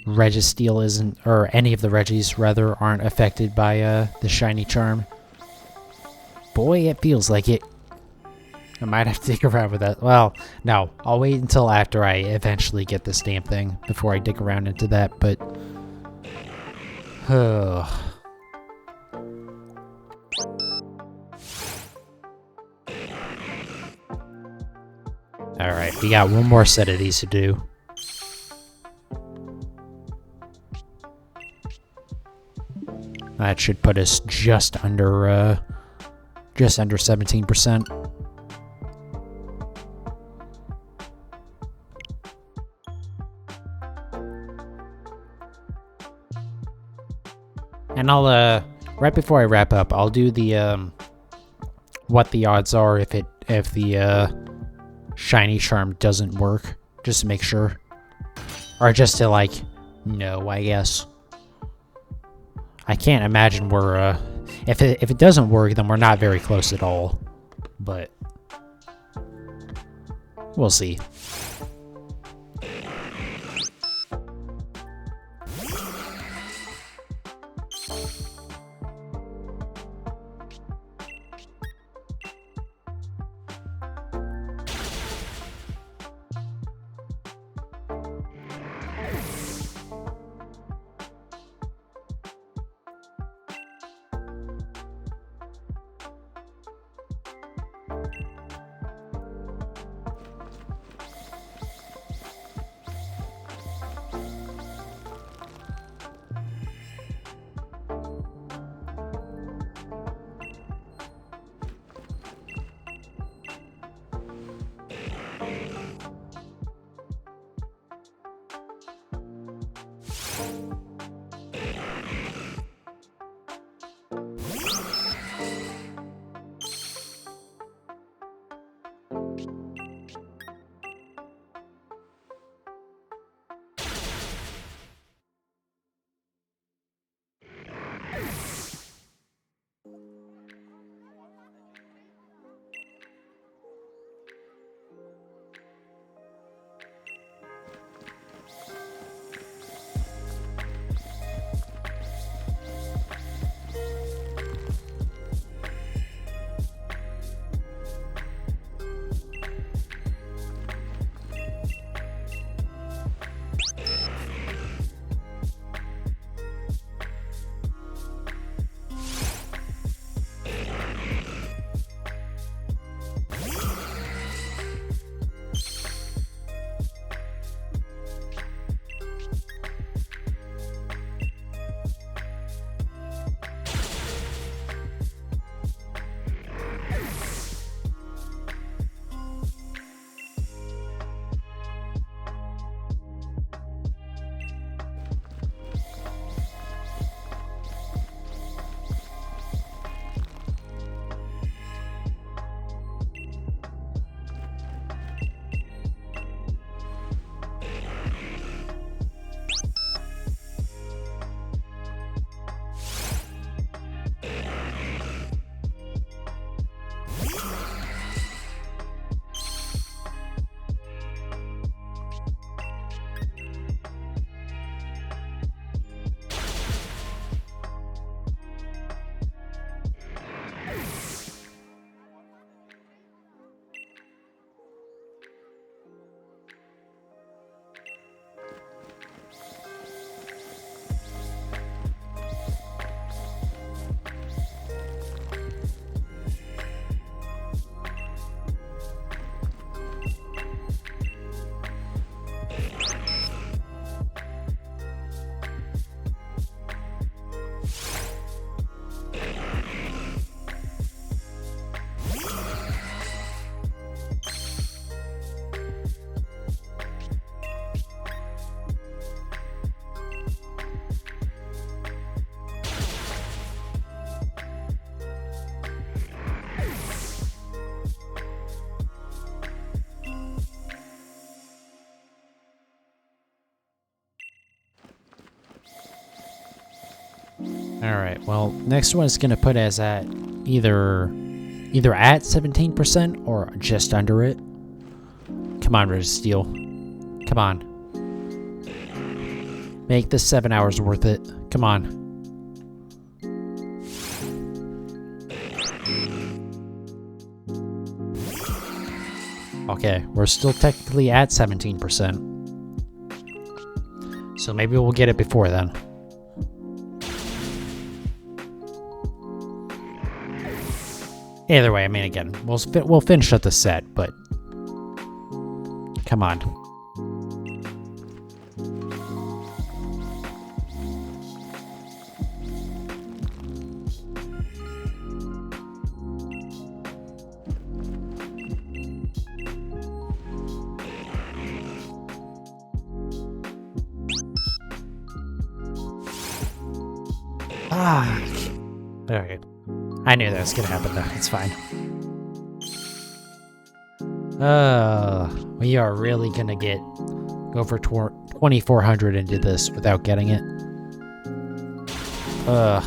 Registeel isn't, or any of the Reggies, rather, aren't affected by, the shiny charm. Boy, it feels like it. I might have to dig around with that. Well, no, I'll wait until after I eventually get this damn thing before I dig around into that, but... Alright, we got one more set of these to do. That should put us just under 17%. And I'll, right before I wrap up, I'll do the, what the odds are if the, shiny charm doesn't work, just to make sure. Or just to, like, know, I guess. I can't imagine we're, if it doesn't work, then we're not very close at all. But we'll see. Alright, well, next one is going to put us at either at 17% or just under it. Come on, Registeel. Come on. Make this 7 hours worth it. Come on. Okay, we're still technically at 17%. So maybe we'll get it before then. Either way, I mean, again, we'll finish up the set, but come on. Ah, okay. I knew that was gonna happen though. It's fine. We are really gonna go for 2,400 into this without getting it. Ugh.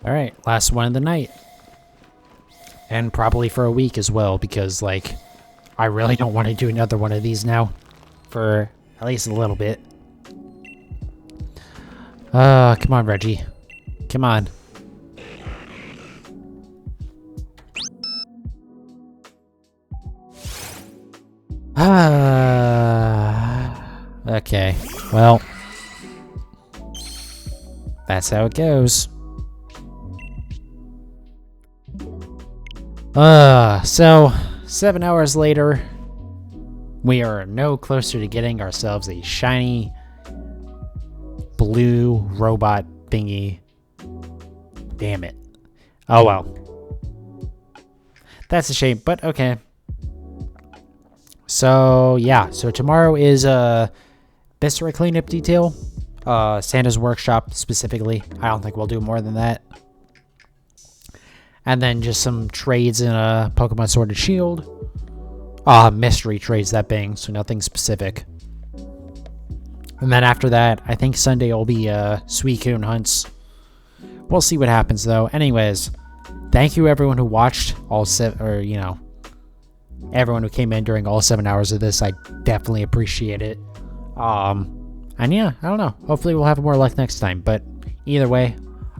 Alright, last one of the night. And probably for a week as well, because, like, I really don't want to do another one of these now. For at least a little bit. Come on, Reggie. Come on. Okay, well. That's how it goes. So 7 hours later, we are no closer to getting ourselves a shiny blue robot thingy. Damn it. Oh well. That's a shame, but okay. So yeah, so tomorrow is Viscera cleanup detail. Santa's workshop specifically. I don't think we'll do more than that. And then just some trades in a Pokemon Sword and Shield. Mystery trades, that being, so nothing specific. And then after that, I think Sunday will be Suicune hunts. We'll see what happens though. Anyways, thank you everyone who watched everyone who came in during all 7 hours of this. I definitely appreciate it. And yeah, I don't know. Hopefully we'll have more luck next time. But either way,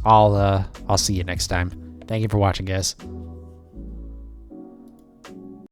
I'll see you next time. Thank you for watching, guys.